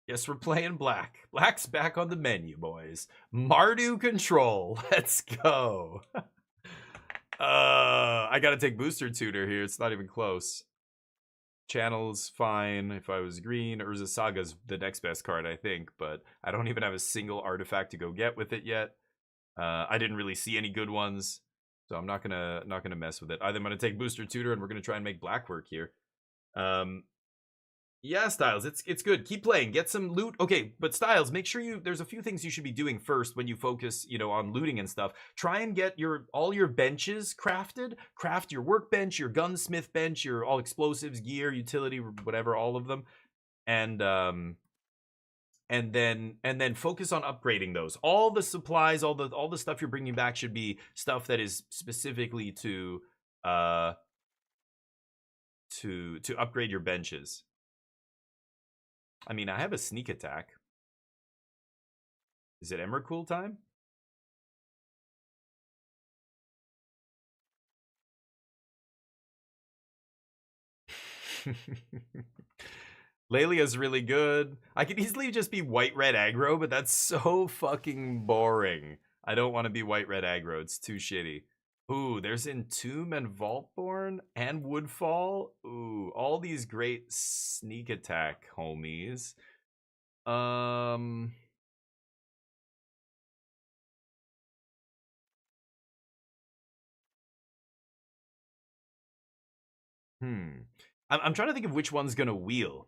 Yes, we're playing black. Black's back on the menu, boys. Mardu Control. Let's go. I gotta take Booster Tutor here. It's not even close. Channel's fine. If I was green, Urza Saga's the next best card, I think, but I don't even have a single artifact to go get with it yet. I didn't really see any good ones, so I'm not gonna mess with it. Either I'm gonna take Booster Tutor and we're gonna try and make black work here. Yeah, Styles, it's good. Keep playing. Get some loot. Okay, but Styles, make sure there's a few things you should be doing first when you focus, on looting and stuff. Try and get all your benches crafted. Craft your workbench, your gunsmith bench, your all explosives, gear, utility, whatever, all of them. And then focus on upgrading those. All the supplies, all the stuff you're bringing back should be stuff that is specifically to upgrade your benches. I mean, I have a Sneak Attack. Is it Emrakul time? Lelia's really good. I could easily just be white-red aggro, but that's so fucking boring. I don't want to be white-red aggro. It's too shitty. Ooh, there's Entomb and Vaultborn and Woodfall. Ooh, all these great Sneak Attack homies. I'm trying to think of which one's gonna wheel.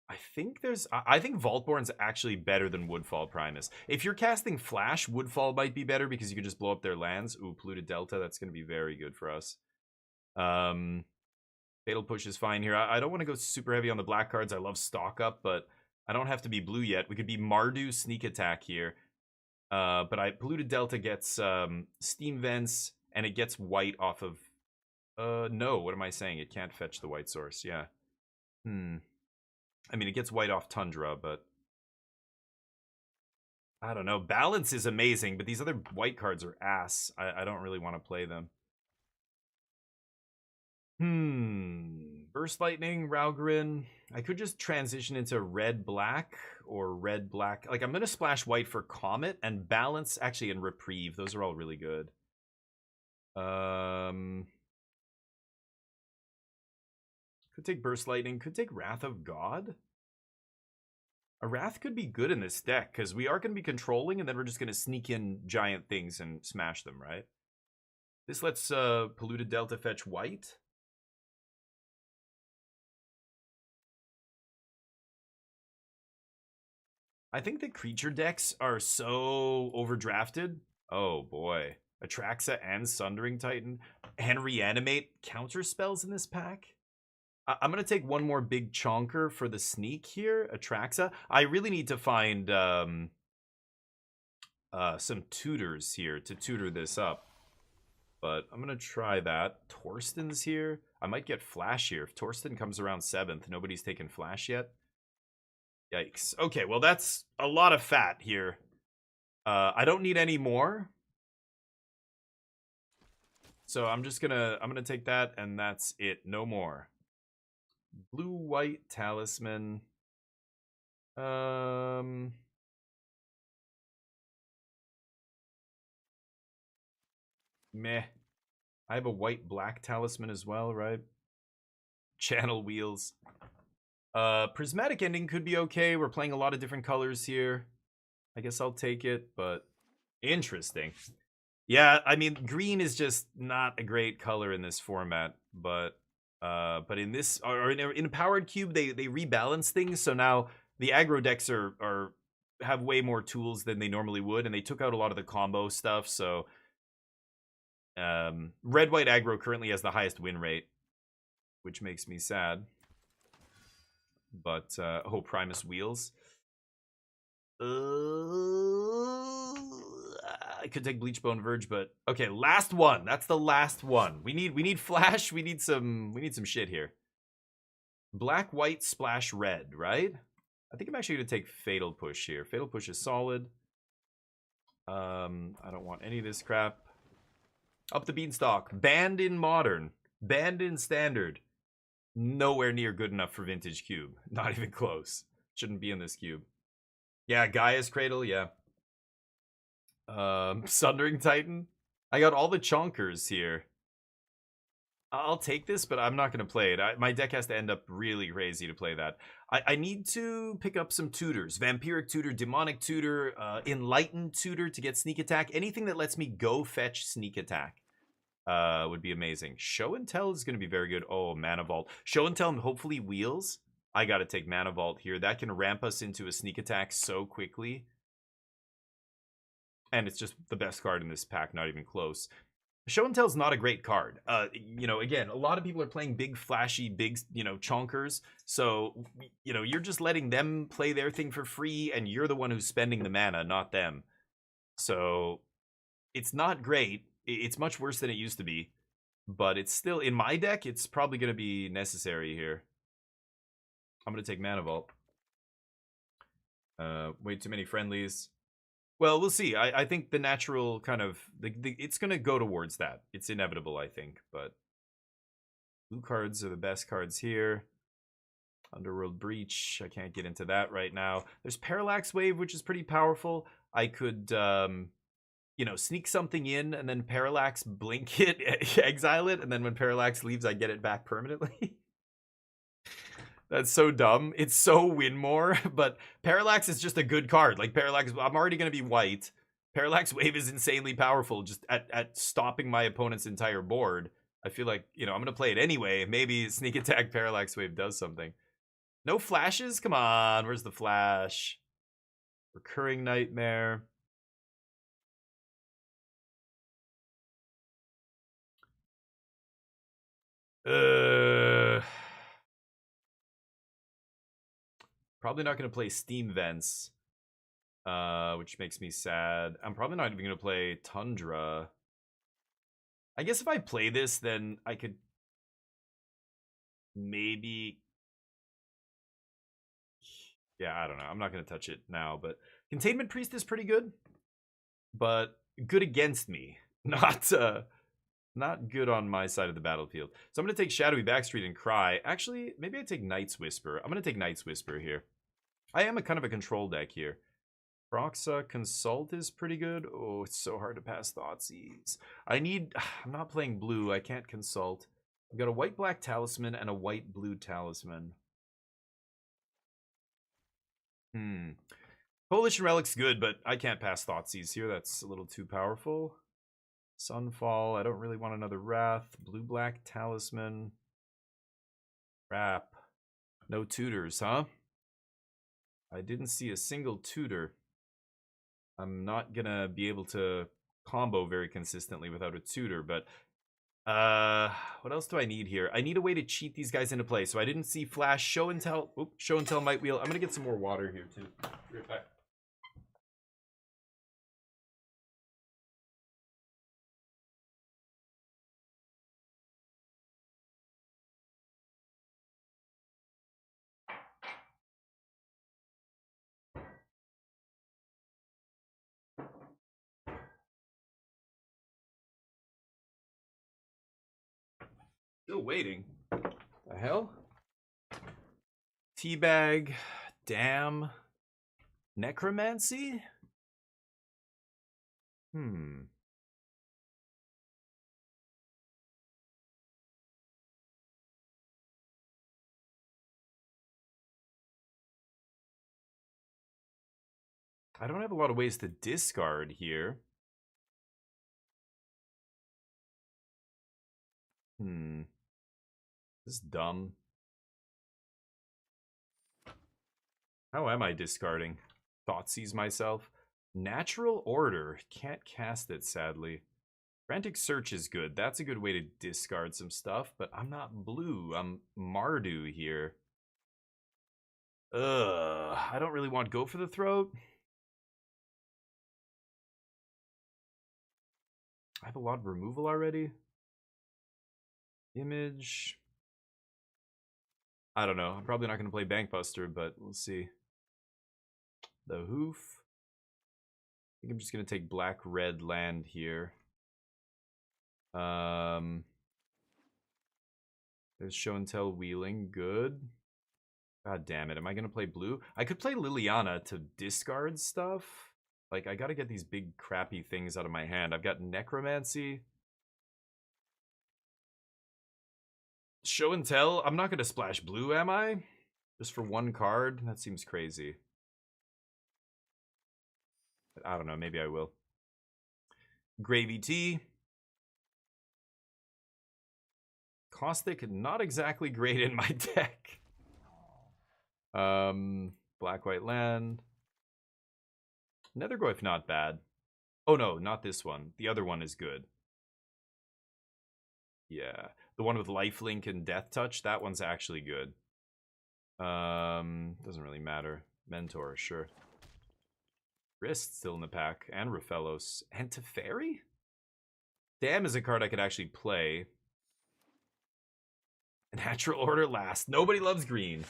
I think Vaultborn's actually better than Woodfall Primus. If you're casting Flash, Woodfall might be better because you can just blow up their lands. Ooh, Polluted Delta, that's gonna be very good for us. Fatal Push is fine here. I don't want to go super heavy on the black cards. I love Stock Up, but I don't have to be blue yet. We could be Mardu Sneak Attack here. But Polluted Delta gets Steam Vents, and it gets white off of... no, what am I saying? It can't fetch the white source, yeah. I mean, it gets white off Tundra, but... I don't know. Balance is amazing, but these other white cards are ass. I don't really want to play them. Burst Lightning, Raugerin. I could just transition into red-black or red-black. Like, I'm going to splash white for Comet and Balance, actually, and Reprieve. Those are all really good. Could take Burst Lightning. Could take Wrath of God. A Wrath could be good in this deck, because we are going to be controlling, and then we're just going to sneak in giant things and smash them, right? This lets Polluted Delta fetch white. I think the creature decks are so overdrafted. Oh boy. Atraxa and Sundering Titan and Reanimate counter spells in this pack. I'm going to take one more big chonker for the sneak here. Atraxa. I really need to find some tutors here to tutor this up. But I'm going to try that. Torsten's here. I might get Flash here. If Torsten comes around 7th, nobody's taken Flash yet. Yikes. Okay, well, that's a lot of fat here. I don't need any more. So I'm gonna take that, and that's it. No more. Blue-white talisman. Meh. I have a white-black talisman as well, right? Channel wheels. Prismatic Ending could be okay. We're playing a lot of different colors here. I guess I'll take it, but interesting. Yeah, I mean, green is just not a great color in this format, but in this, or in a Powered Cube, they rebalance things, so now the aggro decks have way more tools than they normally would, and they took out a lot of the combo stuff, so red-white aggro currently has the highest win rate, which makes me sad. But, oh, Primus Wheels. I could take Bleachbone Verge, but okay, last one. That's the last one. We need Flash. We need some shit here. Black, white, splash, red, right? I think I'm actually gonna take Fatal Push here. Fatal Push is solid. I don't want any of this crap. Up the Beanstalk. Banned in Modern. Banned in Standard. Nowhere near good enough for Vintage Cube. Not even close. Shouldn't be in this cube. Yeah, Gaia's Cradle, yeah. Sundering Titan. I got all the chonkers here. I'll take this, but I'm not going to play it. My deck has to end up really crazy to play that. I need to pick up some tutors. Vampiric Tutor, Demonic Tutor, Enlightened Tutor to get Sneak Attack. Anything that lets me go fetch Sneak Attack would be amazing. Show and Tell is going to be very good. Oh, Mana Vault. Show and Tell hopefully wheels. I got to take Mana Vault here. That can ramp us into a Sneak Attack so quickly. And it's just the best card in this pack, not even close. Show and Tell's not a great card. You know, again, a lot of people are playing big, flashy, big, chonkers. So, you're just letting them play their thing for free, and you're the one who's spending the mana, not them. So, it's not great. It's much worse than it used to be. But it's still, in my deck, it's probably going to be necessary here. I'm going to take Mana Vault. Way too many friendlies. Well, we'll see. I think the natural kind of... it's going to go towards that. It's inevitable, I think. But blue cards are the best cards here. Underworld Breach. I can't get into that right now. There's Parallax Wave, which is pretty powerful. I could, sneak something in and then Parallax blink it, exile it, and then when Parallax leaves, I get it back permanently. That's so dumb. It's so win more, but Parallax is just a good card. Like, Parallax, I'm already going to be white. Parallax Wave is insanely powerful just at stopping my opponent's entire board. I feel like, you know, I'm going to play it anyway. Maybe Sneak Attack Parallax Wave does something. No flashes? Come on. Where's the flash? Recurring Nightmare. Probably not going to play Steam Vents, which makes me sad. I'm probably not even going to play Tundra. I guess if I play this, then I could maybe... Yeah, I don't know. I'm not going to touch it now, but Containment Priest is pretty good, but good against me. Not good on my side of the battlefield. So I'm going to take Shadowy Backstreet and Cry. Actually, maybe I take Night's Whisper. I'm going to take Night's Whisper here. I am a kind of a control deck here. Proxa Consult is pretty good. Oh, it's so hard to pass Thoughtseize. I'm not playing blue. I can't consult. I've got a white-black talisman and a white-blue talisman. Coalition Relic's good, but I can't pass Thoughtseize here. That's a little too powerful. Sunfall. I don't really want another Wrath. Blue-black talisman. Crap. No tutors, huh? I didn't see a single tutor. I'm not gonna be able to combo very consistently without a tutor, but what else do I need here? I need a way to cheat these guys into play. So I didn't see Flash, Show and Tell. Oop, Show and Tell, Might Wheel. I'm gonna get some more water here too. Be right back. Still waiting. The hell? Teabag, Damn, Necromancy? I don't have a lot of ways to discard here. This is dumb. How am I discarding? Thoughtseize myself. Natural Order. Can't cast it, sadly. Frantic Search is good. That's a good way to discard some stuff, but I'm not blue. I'm Mardu here. I don't really want Go for the Throat. I have a lot of removal already. Image. I don't know. I'm probably not going to play Bankbuster, but we'll see. The Hoof. I think I'm just going to take black-red land here. There's Show and Tell Wheeling. Good. God damn it. Am I going to play blue? I could play Liliana to discard stuff. Like, I got to get these big crappy things out of my hand. I've got Necromancy. Show and Tell. I'm not going to splash blue, am I? Just for one card? That seems crazy. I don't know. Maybe I will. Gravy Tea. Caustic, not exactly great in my deck. Black-white land. Nethergoyf, not bad. Oh no, not this one. The other one is good. Yeah. The one with Lifelink and Death Touch, that one's actually good. Doesn't really matter. Mentor, sure. Wrist still in the pack. And Raphelos. And Teferi? Damn is a card I could actually play. Natural Order last. Nobody loves green.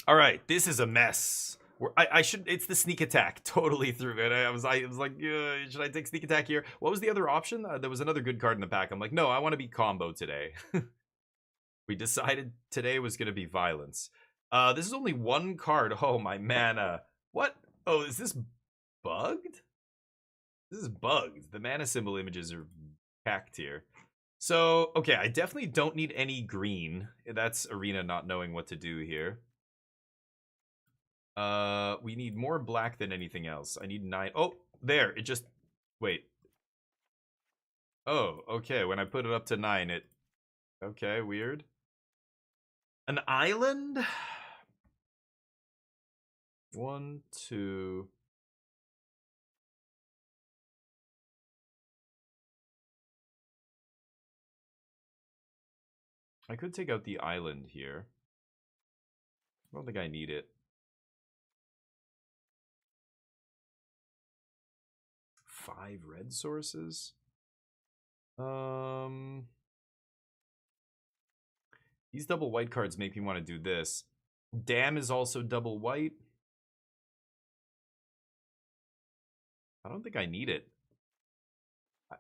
All right, this is a mess. I should. It's the Sneak Attack. Totally through it. I was like, should I take Sneak Attack here? What was the other option? There was another good card in the pack. I'm like, no, I want to be combo today. We decided today was going to be Violence. This is only one card. Oh, my mana. What? Oh, is this bugged? This is bugged. The mana symbol images are packed here. So, okay, I definitely don't need any green. That's Arena not knowing what to do here. We need more black than anything else. I need 9. Oh, there. It just... Wait. Oh, okay. When I put it up to 9, it... Okay, weird. An island? 1, 2... I could take out the island here. I don't think I need it. 5 red sources? These double white cards make me want to do this. Dam is also double white. I don't think I need it.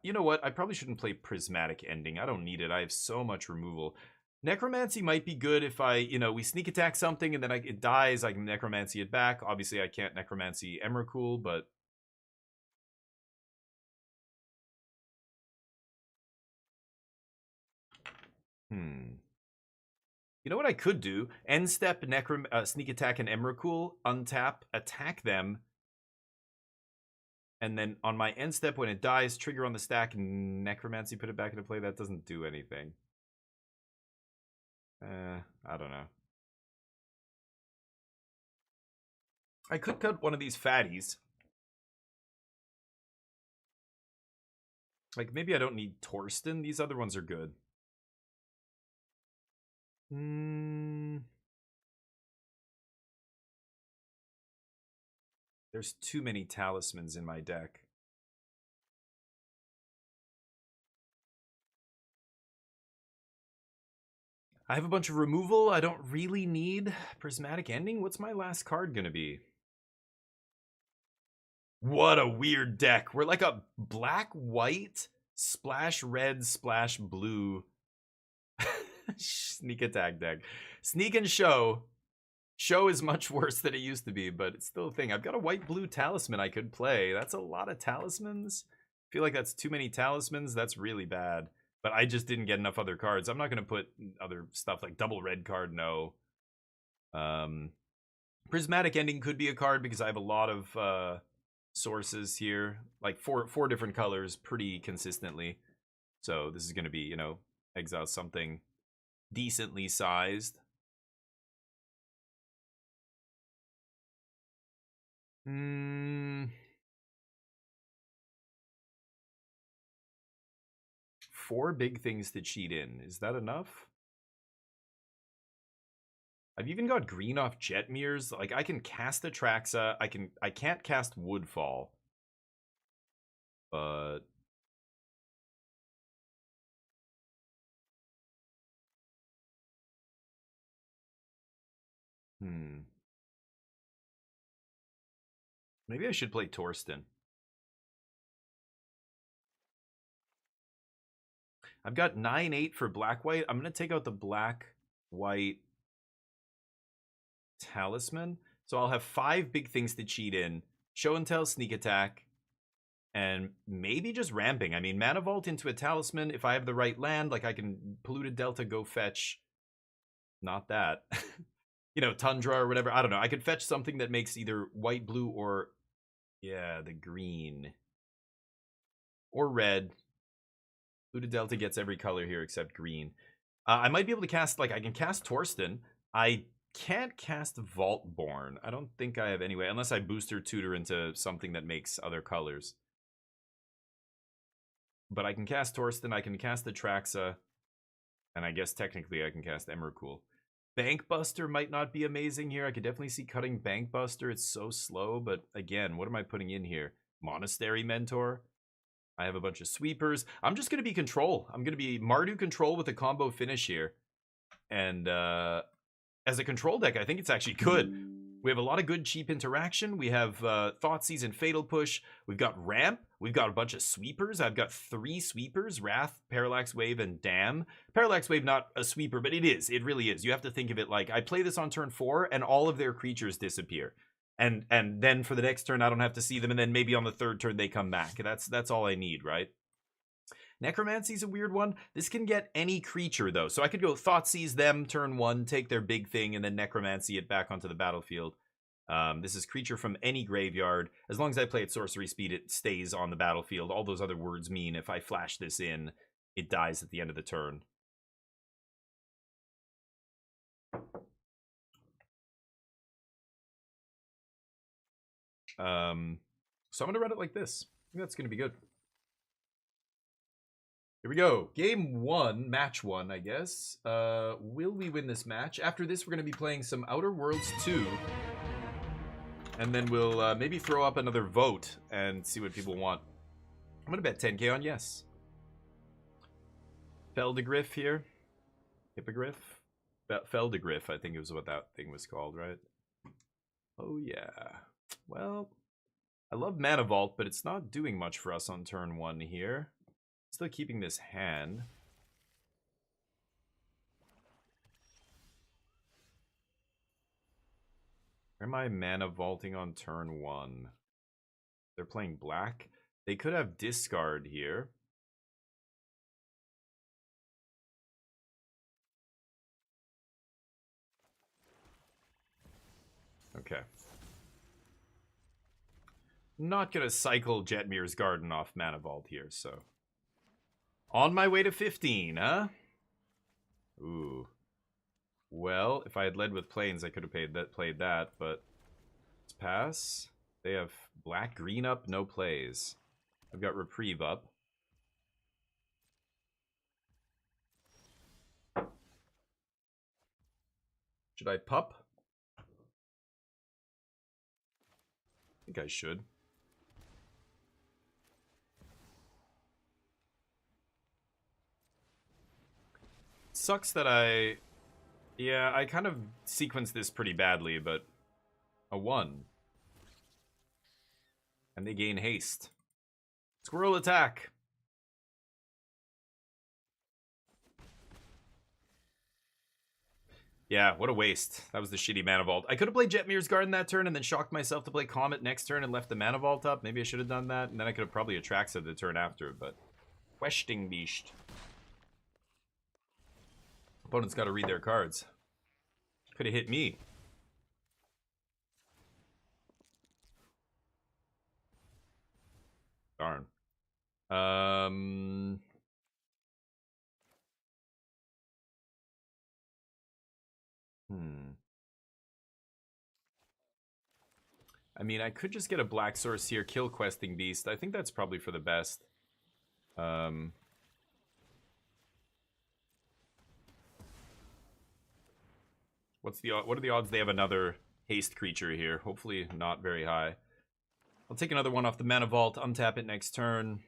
You know what? I probably shouldn't play Prismatic Ending. I don't need it. I have so much removal. Necromancy might be good if I, we sneak attack something and then it dies. I can Necromancy it back. Obviously, I can't Necromancy Emrakul, but... You know what I could do? End step, sneak attack, and Emrakul. Untap, attack them. And then on my end step, when it dies, trigger on the stack, Necromancy, put it back into play. That doesn't do anything. I don't know. I could cut one of these fatties. Like, maybe I don't need Torsten. These other ones are good. There's too many talismans in my deck. I have a bunch of removal. I don't really need Prismatic Ending. What's my last card gonna be? What a weird deck. We're like a black-white, splash red, splash blue sneak attack deck. Sneak and show. Show is much worse than it used to be, but it's still a thing. I've got a white-blue talisman I could play. That's a lot of talismans. I feel like that's too many talismans. That's really bad. But I just didn't get enough other cards. I'm not going to put other stuff like double red card, no. Prismatic Ending could be a card because I have a lot of sources here. Like four different colors pretty consistently. So this is going to be, exile something decently sized. Four big things to cheat in. Is that enough? I've even got green off Jetmir's. Like, I can cast Atraxa. I can't cast Woodfall. But... Maybe I should play Torsten. I've got 9-8 for black-white. I'm going to take out the black-white talisman. So I'll have 5 big things to cheat in. Show and tell, sneak attack, and maybe just ramping. I mean, Mana Vault into a talisman. If I have the right land, like I can Polluted Delta, go fetch. Not that. Tundra or whatever. I don't know. I could fetch something that makes either white, blue, or... Yeah, the green. Or red. Polluted Delta gets every color here except green. I might be able to cast, I can cast Torsten. I can't cast Vaultborn. I don't think I have anyway, unless I booster tutor into something that makes other colors. But I can cast Torsten, I can cast Atraxa, and I guess technically I can cast Emrakul. Bankbuster might not be amazing here. I could definitely see cutting Bankbuster. It's so slow, but again, what am I putting in here? Monastery Mentor? I have a bunch of sweepers. I'm just going to be control. I'm going to be Mardu control with a combo finish here. And as a control deck, I think it's actually good. We have a lot of good cheap interaction. We have Thoughtseize and Fatal Push. We've got Ramp. We've got a bunch of sweepers. I've got 3 sweepers, Wrath, Parallax Wave, and Dam. Parallax Wave, not a sweeper, but it is. It really is. You have to think of it like, I play this on turn 4, and all of their creatures disappear. And then for the next turn, I don't have to see them, and then maybe on the 3rd turn, they come back. That's all I need, right? Necromancy's a weird one. This can get any creature, though. So I could go Thoughtseize them, turn 1, take their big thing, and then Necromancy it back onto the battlefield. This is creature from any graveyard. As long as I play at sorcery speed, it stays on the battlefield. All those other words mean if I flash this in, it dies at the end of the turn. So I'm going to run it like this. I think that's going to be good. Here we go. Game 1, match 1, I guess. Will we win this match? After this, we're going to be playing some Outer Worlds 2. And then we'll maybe throw up another vote and see what people want. I'm going to bet 10k on yes. Feldegriff here. Hippogriff? Feldegriff, I think it was what that thing was called, right? Oh, yeah. Well, I love Mana Vault, but it's not doing much for us on turn 1 here. Still keeping this hand. Where am I mana vaulting on turn 1? They're playing black. They could have discard here. Okay. Not gonna cycle Jetmir's Garden off Mana Vault here, so. On my way to 15, huh? Ooh. Well, if I had led with Plains, I could have played that, but let's pass. They have black-green up, no plays. I've got Reprieve up. Should I pup? I think I should. Sucks that yeah, I kind of sequenced this pretty badly, but a 1. And they gain haste. Squirrel attack. Yeah, what a waste. That was the shitty Mana Vault. I could have played Jetmir's Garden that turn and then shocked myself to play Comet next turn and left the Mana Vault up. Maybe I should have done that, and then I could have probably Atraxa the turn after, but... Questing Beast. Opponent's got to read their cards. Could have hit me. Darn. I mean, I could just get a black source here, kill Questing Beast. I think that's probably for the best. What are the odds they have another haste creature here? Hopefully not very high. I'll take another one off the Mana Vault, untap it next turn.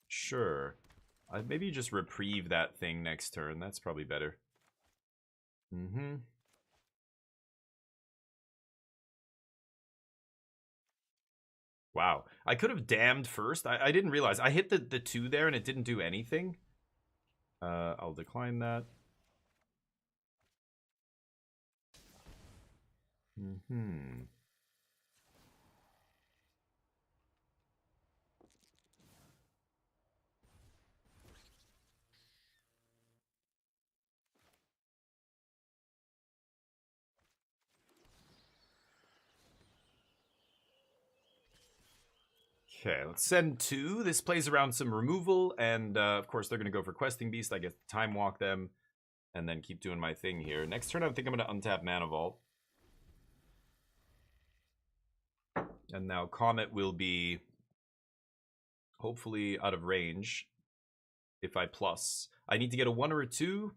Sure. Maybe just Reprieve that thing next turn. That's probably better. Wow. I could have damned first. I didn't realize. I hit the 2 there and it didn't do anything. I'll decline that. Okay, let's send 2. This plays around some removal, and of course they're going to go for Questing Beast. I get to Time Walk them, and then keep doing my thing here. Next turn, I think I'm going to untap Mana Vault. And now Comet will be hopefully out of range if I plus. I need to get a 1 or a 2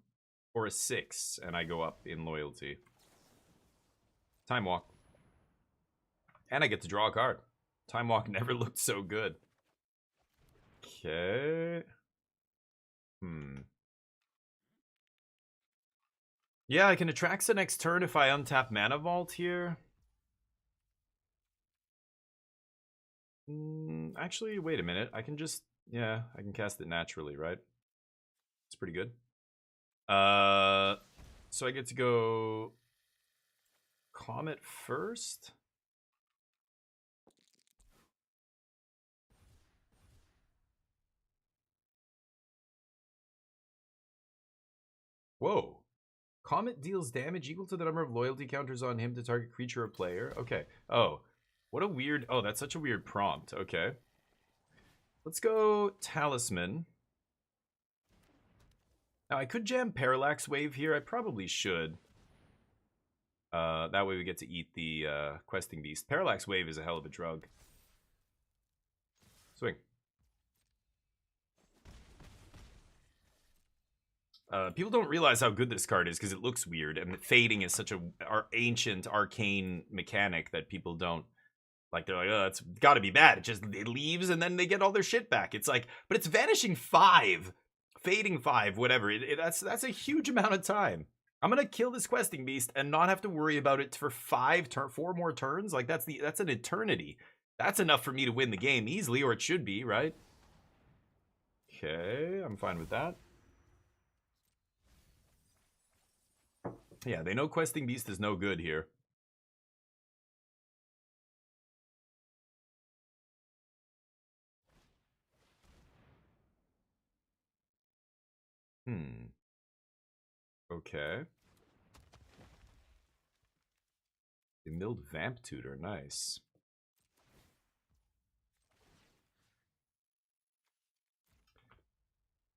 or a 6, and I go up in loyalty. Time Walk. And I get to draw a card. Time Walk never looked so good. Okay. Yeah, I can Atraxa next turn if I untap Mana Vault here. Actually, wait a minute. I can just... Yeah, I can cast it naturally, right? It's pretty good. So I get to go... Comet first? Whoa. Comet deals damage equal to the number of loyalty counters on him to target creature or player. Okay. Oh, what a weird... Oh, that's such a weird prompt. Okay. Let's go Talisman. Now, I could jam Parallax Wave here. I probably should. That way we get to eat the Questing Beast. Parallax Wave is a hell of a drug. Swing. People don't realize how good this card is because it looks weird, and fading is such a ancient, arcane mechanic that people don't like. They're like, oh, it's got to be bad. It leaves and then they get all their shit back. It's like, but it's vanishing 5, fading 5, whatever. That's a huge amount of time. I'm gonna kill this Questing Beast and not have to worry about it for 4 more turns. Like that's an eternity. That's enough for me to win the game easily, or it should be, right? Okay, I'm fine with that. Yeah, they know Questing Beast is no good here. Okay. The milled Vamp Tutor, nice.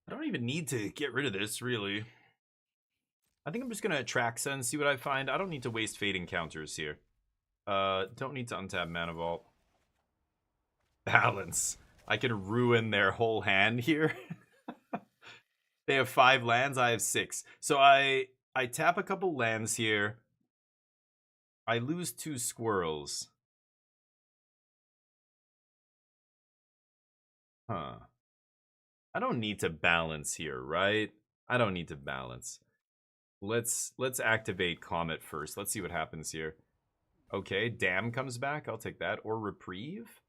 I don't even need to get rid of this, really. I think I'm just gonna Atraxa and see what I find. I don't need to waste fate encounters here. Don't need to untap Mana Vault. Balance. I can ruin their whole hand here. They have 5 lands, I have 6. So I tap a couple lands here. I lose 2 squirrels. Huh. I don't need to balance here, right? I don't need to balance. Let's activate Comet first. Let's see what happens here. Okay, Dam comes back. I'll take that. Or Reprieve.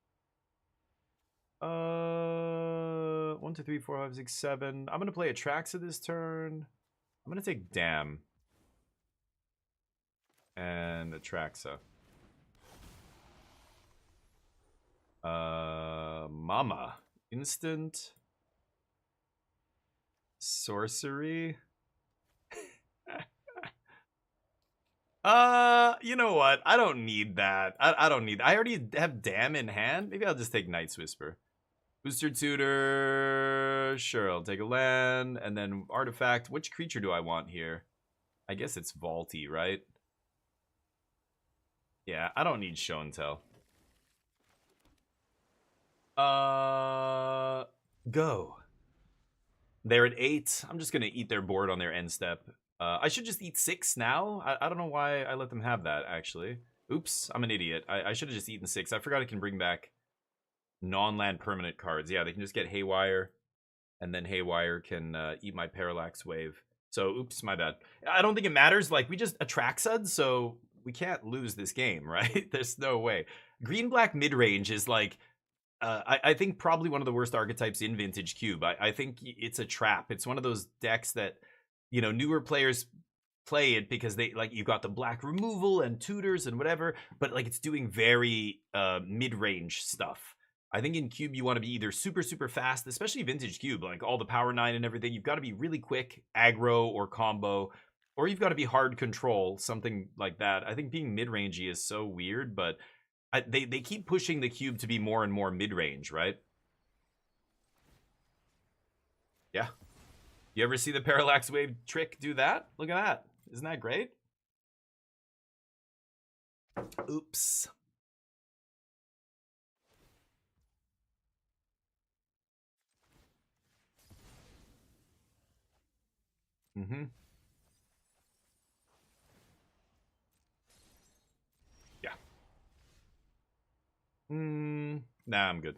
1, 2, 3, 4, 5, 6, 7. I'm gonna play Atraxa this turn. I'm gonna take Dam. And Atraxa. Mama. Instant. Sorcery. You know what? I don't need that. I don't need... I already have Dam in hand. Maybe I'll just take Night's Whisper. Booster Tutor. Sure, I'll take a land. And then Artifact. Which creature do I want here? I guess it's Vaulty, right? Yeah, I don't need Show and Tell. Go. They're at 8. I'm just gonna eat their board on their end step. I should just eat 6 now. I don't know why I let them have that, actually. Oops, I'm an idiot. I should have just eaten 6. I forgot I can bring back non-land permanent cards. Yeah, they can just get Haywire, and then Haywire can eat my Parallax Wave. So, oops, my bad. I don't think it matters. Like, we just Atraxa, so we can't lose this game, right? There's no way. Green-black midrange is like... I think probably one of the worst archetypes in Vintage Cube. I think it's a trap. It's one of those decks that, you know, newer players play it because they like you've got the black removal and tutors and whatever, but like it's doing very mid-range stuff. I think in Cube you want to be either super fast, especially Vintage Cube, like all the Power 9 and everything. You've got to be really quick, aggro or combo, or you've got to be hard control, something like that. I think being mid-rangey is so weird, but they keep pushing the Cube to be more and more mid-range, right? Yeah. You ever see the Parallax Wave trick do that? Look at that. Isn't that great? Oops. Mm-hmm. Yeah. Nah, I'm good.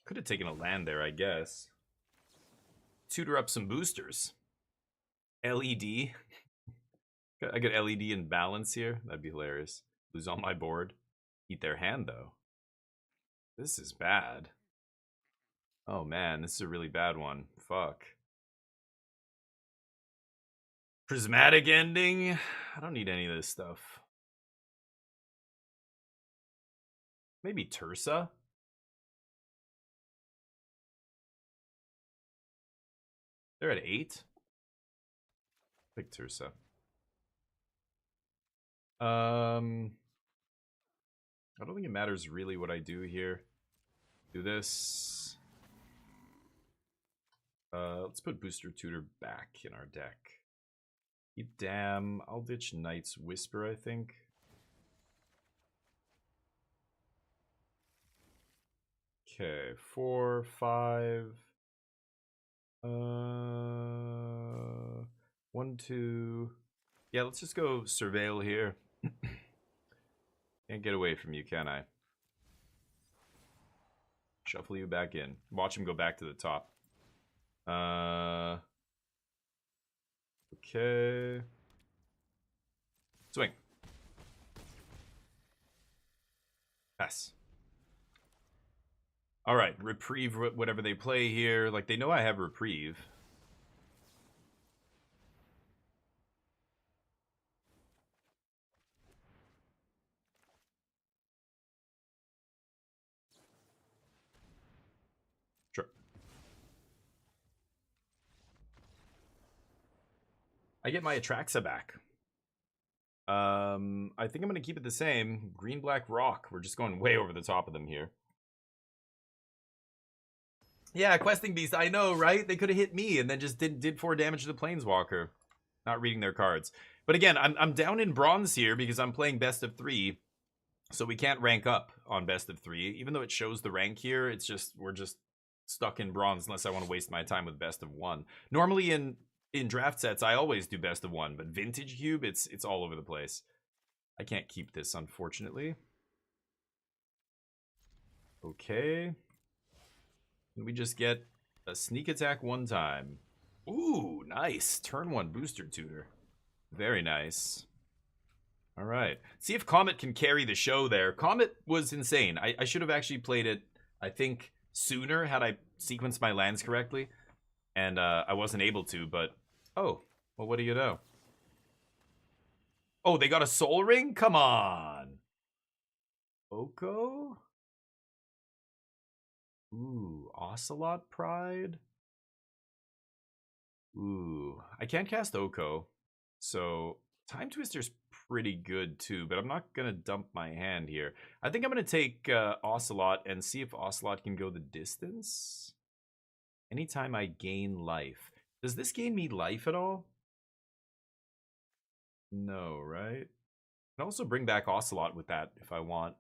Could have taken a land there, I guess. Tutor up some boosters. LED. I got LED and balance here. That'd be hilarious. Lose on my board. Eat their hand, though. This is bad. Oh, man. This is a really bad one. Fuck. Prismatic Ending. I don't need any of this stuff. Maybe Tursa? They're at 8. Pick Tursa. I don't think it matters really what I do here. Do this. Let's put Booster Tutor back in our deck. Keep Dam. I'll ditch Knight's Whisper, I think. Okay, 4, 5. 1, 2. Yeah, let's just go Surveil here. Can't get away from you, can I? Shuffle you back in. Watch him go back to the top. Okay. Swing. Pass. All right, Reprieve, whatever they play here. Like, they know I have Reprieve. Sure. I get my Atraxa back. I think I'm going to keep it the same. Green, black, rock. We're just going way over the top of them here. Yeah, Questing Beast, I know, right? They could have hit me and then just did 4 damage to the Planeswalker. Not reading their cards. But again, I'm down in bronze here because I'm playing best of 3. So we can't rank up on best of 3. Even though it shows the rank here, it's just we're just stuck in bronze unless I want to waste my time with best of 1. Normally in draft sets, I always do best of 1, but Vintage Cube, it's all over the place. I can't keep this, unfortunately. Okay. We just get a sneak attack 1 time. Ooh, nice. Turn 1 Booster Tutor. Very nice. All right. See if Comet can carry the show there. Comet was insane. I should have actually played it, I think, sooner had I sequenced my lands correctly. And I wasn't able to, but... Oh, well, what do you know? Oh, they got a Soul Ring? Come on. Oko? Ooh, Ocelot Pride? Ooh, I can't cast Oko. So, Time Twister's pretty good too, but I'm not going to dump my hand here. I think I'm going to take Ocelot and see if Ocelot can go the distance. Anytime I gain life. Does this gain me life at all? No, right? I can also bring back Ocelot with that if I want.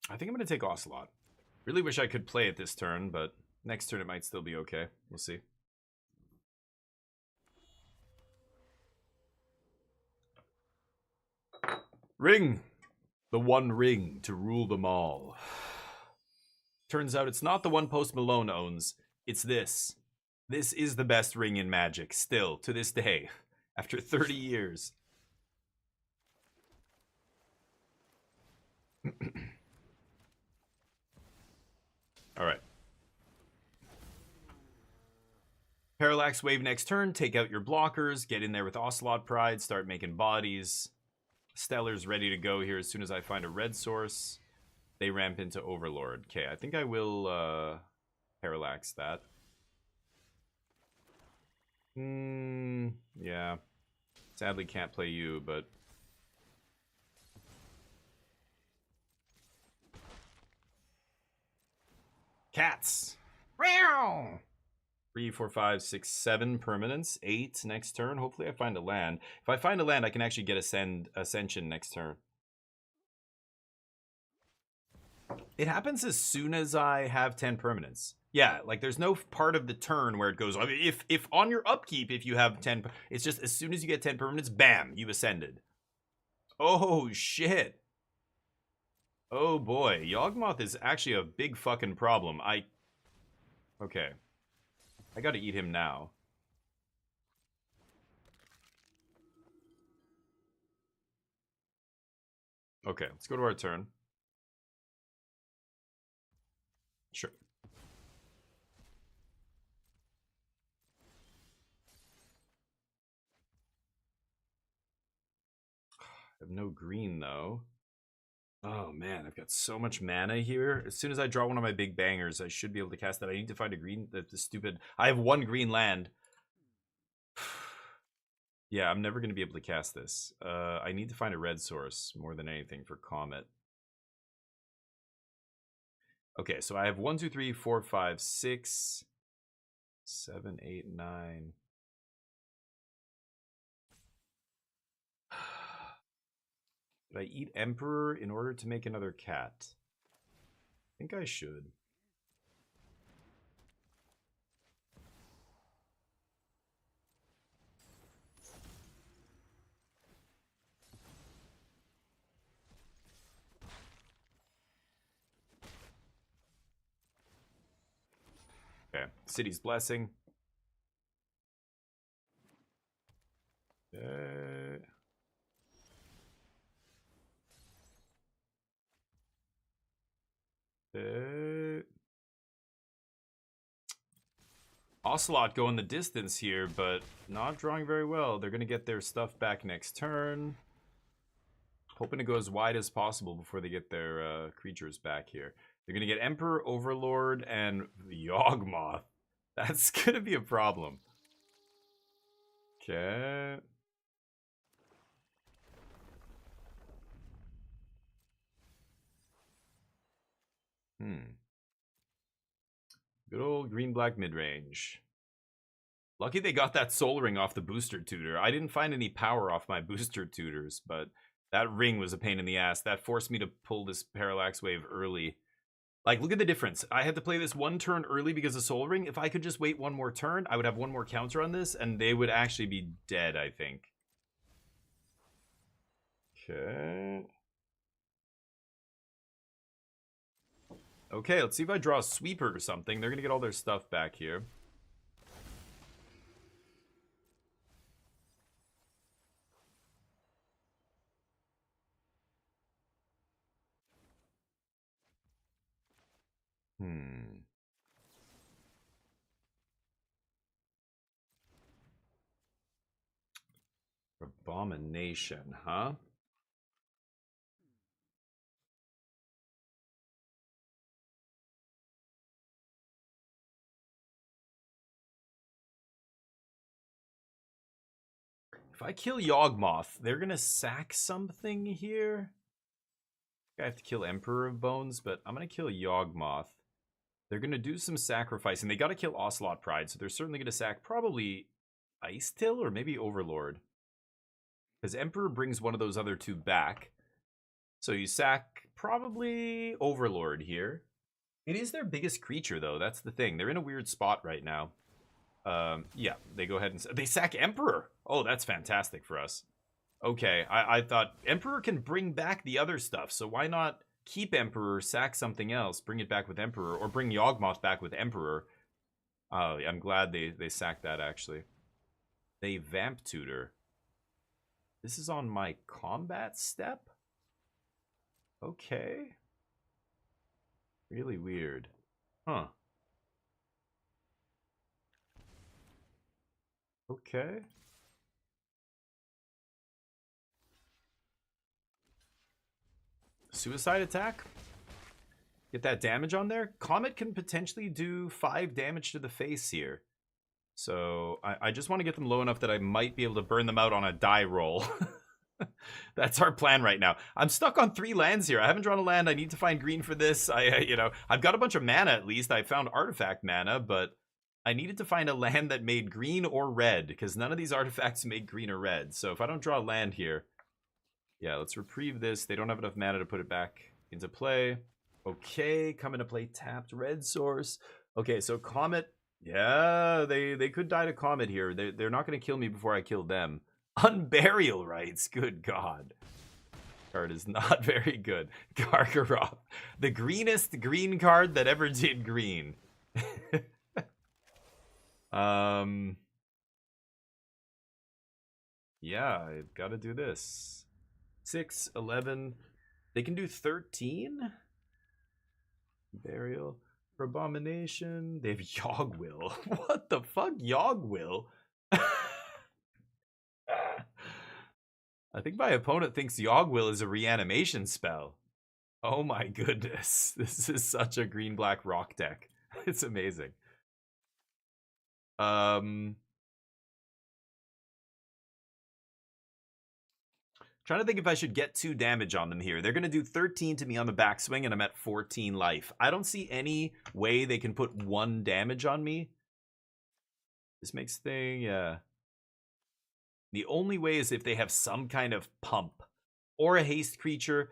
I think I'm going to take Ocelot. Really wish I could play it this turn, but next turn it might still be okay. We'll see. Ring! The one ring to rule them all. Turns out it's not the one Post Malone owns. It's this. This is the best ring in Magic, still, to this day. After 30 years. Alright. Parallax Wave next turn, take out your blockers, get in there with Ocelot Pride, start making bodies. Stellar's ready to go here as soon as I find a red source. They ramp into Overlord. Okay, I think I will Parallax that. Yeah. Sadly can't play you, but... Cats! Meow! 3, 4, 5, 6, 7 permanents. 8 next turn. Hopefully I find a land. If I find a land, I can actually get Ascension next turn. It happens as soon as I have 10 permanents. Yeah, like there's no part of the turn where it goes. I mean, if on your upkeep, if you have 10, it's just as soon as you get 10 permanents, bam, you've ascended. Oh shit. Oh boy, Yawgmoth is actually a big fucking problem. Okay. I gotta eat him now. Okay, let's go to our turn. Sure. have no green, though. Oh, man, I've got so much mana here. As soon as I draw one of my big bangers, I should be able to cast that. I need to find a green... The stupid... I have one green land. Yeah, I'm never going to be able to cast this. I need to find a red source more than anything for Comet. Okay, so I have 1, 2, 3, 4, 5, 6, 7, 8, 9. Did I eat Emperor in order to make another cat? I think I should. Okay, City's Blessing. Ocelot going the distance here, but not drawing very well. They're going to get their stuff back next turn. Hoping to go as wide as possible before they get their creatures back here. They're going to get Emperor, Overlord, and Yawgmoth. That's going to be a problem. Okay. Good old green-black mid-range. Lucky they got that Soul Ring off the booster tutor. I didn't find any power off my booster tutors, but that ring was a pain in the ass. That forced me to pull this Parallax Wave early. Like, look at the difference. I had to play this one turn early because of Soul Ring. If I could just wait one more turn, I would have one more counter on this, and they would actually be dead, I think. Okay. Okay, let's see if I draw a Sweeper or something. They're going to get all their stuff back here. Abomination, huh? If I kill Yawgmoth, they're gonna sack something here. I have to kill Emperor of Bones, but I'm gonna kill Yawgmoth. They're gonna do some sacrificing. They gotta kill Ocelot Pride, so they're certainly gonna sack probably Ice Till or maybe Overlord. Because Emperor brings one of those other two back. So you sack probably Overlord here. It is their biggest creature, though. That's the thing. They're in a weird spot right now. Yeah, they go ahead and... They sack Emperor! Oh, that's fantastic for us. Okay, I thought Emperor can bring back the other stuff, so why not keep Emperor, sack something else, bring it back with Emperor, or bring Yawgmoth back with Emperor? I'm glad they sacked that, actually. They Vamp Tutor. This is on my combat step? Okay. Really weird. Huh. Okay. Suicide attack? Get that damage on there? Comet can potentially do 5 damage to the face here. So I just want to get them low enough that I might be able to burn them out on a die roll. That's our plan right now. I'm stuck on 3 lands here. I haven't drawn a land. I need to find green for this. I've got a bunch of mana at least. I found artifact mana, but I needed to find a land that made green or red because none of these artifacts make green or red. So if I don't draw a land here, yeah, let's reprieve this. They don't have enough mana to put it back into play. Okay, come into play tapped red source. Okay, so Comet, yeah, they could die to Comet here. They're not going to kill me before I kill them. Unburial Rites, good God. Card is not very good. Karkaroth, the greenest green card that ever did green. Yeah, I've got to do this. 6, 11. They can do 13. Burial. For Abomination. They have Yogwill. What the fuck? Yogwill? I think my opponent thinks Yogg-Will is a reanimation spell. Oh my goodness. This is such a green-black rock deck. It's amazing. Trying to think if I should get 2 damage on them here. They're going to do 13 to me on the backswing, and I'm at 14 life. I don't see any way they can put 1 damage on me. This makes thing, yeah. The only way is if they have some kind of pump or a haste creature.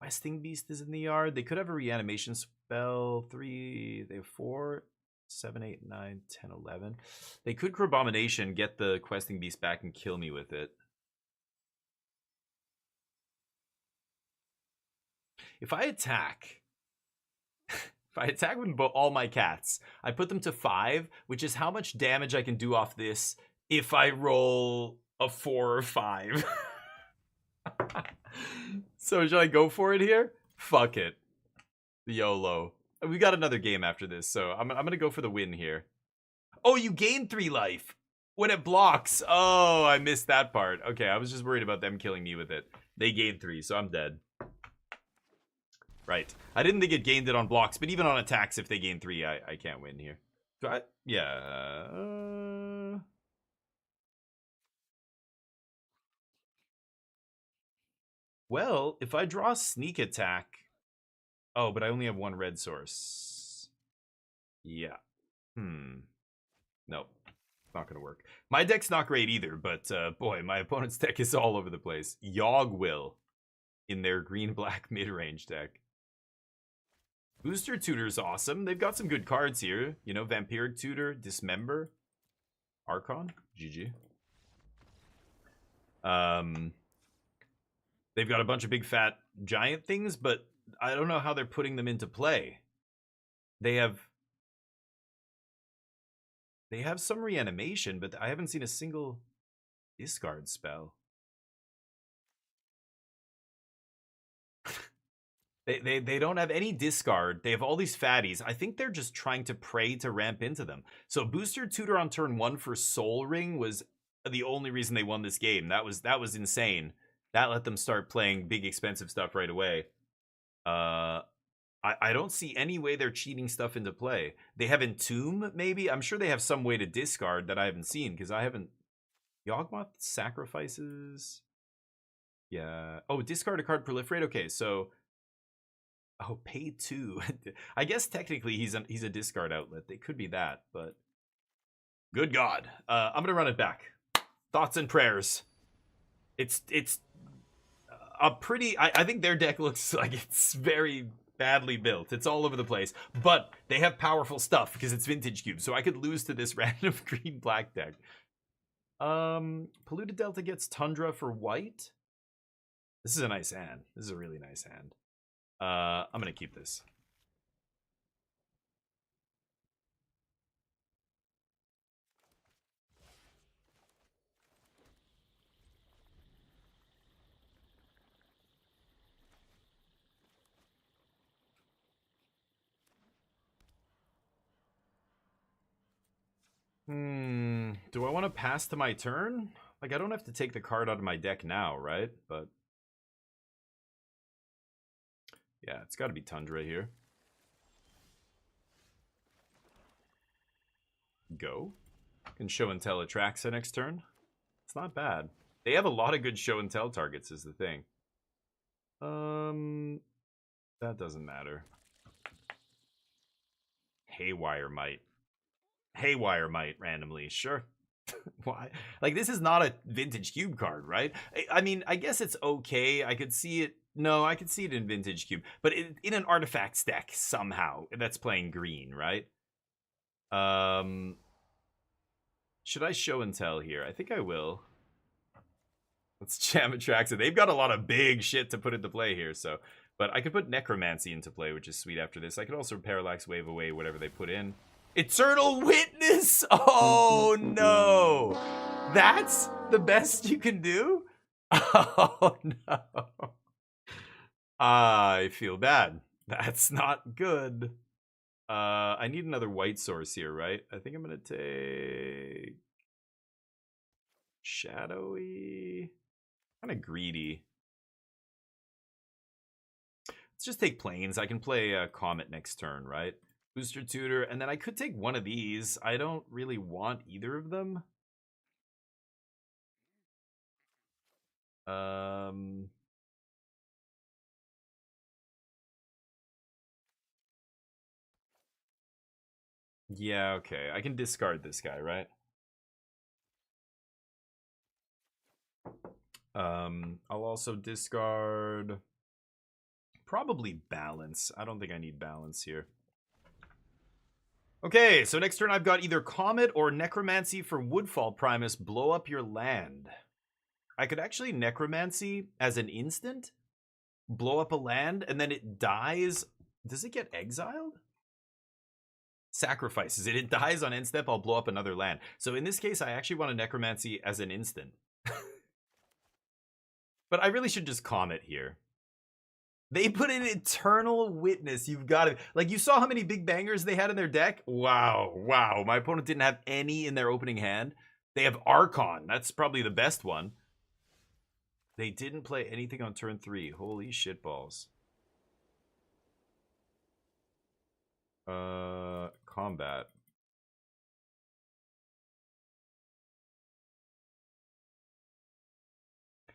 Questing Beast is in the yard. They could have a reanimation spell. 3, they have 4, 7, 8, 9, 10, 11. They could Crabomination, get the Questing Beast back, and kill me with it. If I attack with all my cats, I put them to 5, which is how much damage I can do off this if I roll a 4 or 5. So should I go for it here? Fuck it. YOLO. We got another game after this, so I'm going to go for the win here. Oh, you gain 3 life when it blocks. Oh, I missed that part. Okay, I was just worried about them killing me with it. They gained 3, so I'm dead. Right. I didn't think it gained it on blocks, but even on attacks, if they gain 3, I can't win here. Do I? Yeah. Well, if I draw Sneak Attack... Oh, but I only have 1 red source. Yeah. Nope. Not going to work. My deck's not great either, but boy, my opponent's deck is all over the place. Yogg-Will in their green-black mid-range deck. Booster Tutor's awesome. They've got some good cards here. You know, Vampiric Tutor, Dismember, Archon, GG. They've got a bunch of big fat giant things, but I don't know how they're putting them into play. They have some reanimation, but I haven't seen a single discard spell. They don't have any discard. They have all these fatties. I think they're just trying to pray to ramp into them. So Booster Tutor on turn 1 for Soul Ring was the only reason they won this game. That was insane. That let them start playing big expensive stuff right away. I don't see any way they're cheating stuff into play. They have Entomb, maybe? I'm sure they have some way to discard that I haven't seen, because I haven't... Yawgmoth sacrifices... Yeah. Oh, discard a card, proliferate? Okay, so... Oh, pay 2. I guess technically he's a discard outlet. They could be that, but... Good God. I'm going to run it back. Thoughts and prayers. It's a pretty... I think their deck looks like it's very badly built. It's all over the place. But they have powerful stuff because it's Vintage Cube. So I could lose to this random green-black deck. Polluted Delta gets Tundra for white. This is a nice hand. This is a really nice hand. I'm going to keep this. Do I want to pass to my turn? Like, I don't have to take the card out of my deck now, right? But yeah, it's got to be Tundra here. Go. Can Show and Tell Atraxa next turn. It's not bad. They have a lot of good Show and Tell targets is the thing. That doesn't matter. Haywire Might. Haywire Might randomly, sure. Why? Like, this is not a Vintage Cube card, right? I mean, I guess it's okay. I could see it. No, I could see it in Vintage Cube, but in an Artifacts deck somehow that's playing green, right? Should I Show and Tell here? I think I will. Let's jam Atraxa. They've got a lot of big shit to put into play here, so... But I could put Necromancy into play, which is sweet after this. I could also Parallax Wave away whatever they put in. Eternal Witness! Oh, no! That's the best you can do? Oh, no. I feel bad. That's not good. I need another white source here, right? I think I'm going to take... Shadowy... Kind of greedy. Let's just take planes. I can play Comet next turn, right? Booster Tutor, and then I could take one of these. I don't really want either of them. Yeah, okay. I can discard this guy, right? I'll also discard probably Balance. I don't think I need Balance here. Okay, so next turn I've got either Comet or Necromancy for Woodfall Primus. Blow up your land. I could actually Necromancy as an instant, blow up a land, and then it dies. Does it get exiled? Sacrifices it. It dies on end step. I'll blow up another land. So in this case, I actually want a Necromancy as an instant. But I really should just Comet here. They put in Eternal Witness. You've got it. Like, you saw how many big bangers they had in their deck? Wow. Wow. My opponent didn't have any in their opening hand. They have Archon. That's probably the best one. They didn't play anything on turn 3. Holy shitballs. Combat.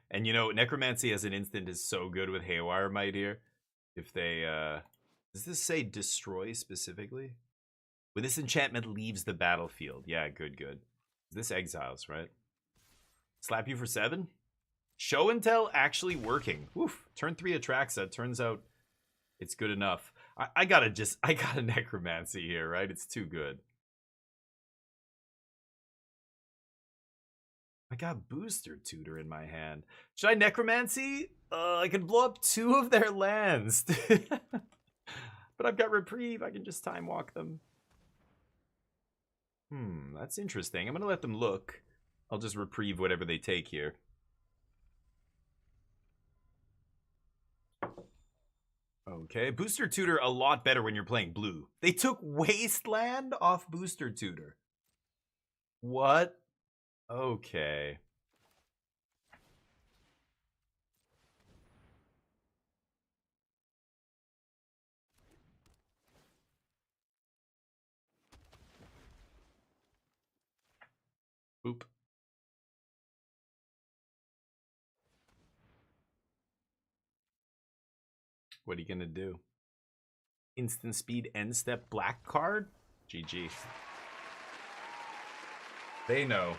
And you know, Necromancy as an instant is so good with Haywire Might here. If they, does this say destroy specifically? When this enchantment leaves the battlefield. Yeah, good, good. This exiles, right? Slap you for 7? Show and Tell actually working. Oof. Turn 3 Atraxa. Turns out it's good enough. I gotta Necromancy here, right? It's too good. I got Booster Tutor in my hand. Should I Necromancy? I can blow up 2 of their lands. But I've got Reprieve. I can just Time Walk them. That's interesting. I'm going to let them look. I'll just Reprieve whatever they take here. Okay, Booster Tutor a lot better when you're playing blue. They took Wasteland off Booster Tutor. What? Okay. Oop. What are you gonna do? Instant speed end step black card? GG. They know.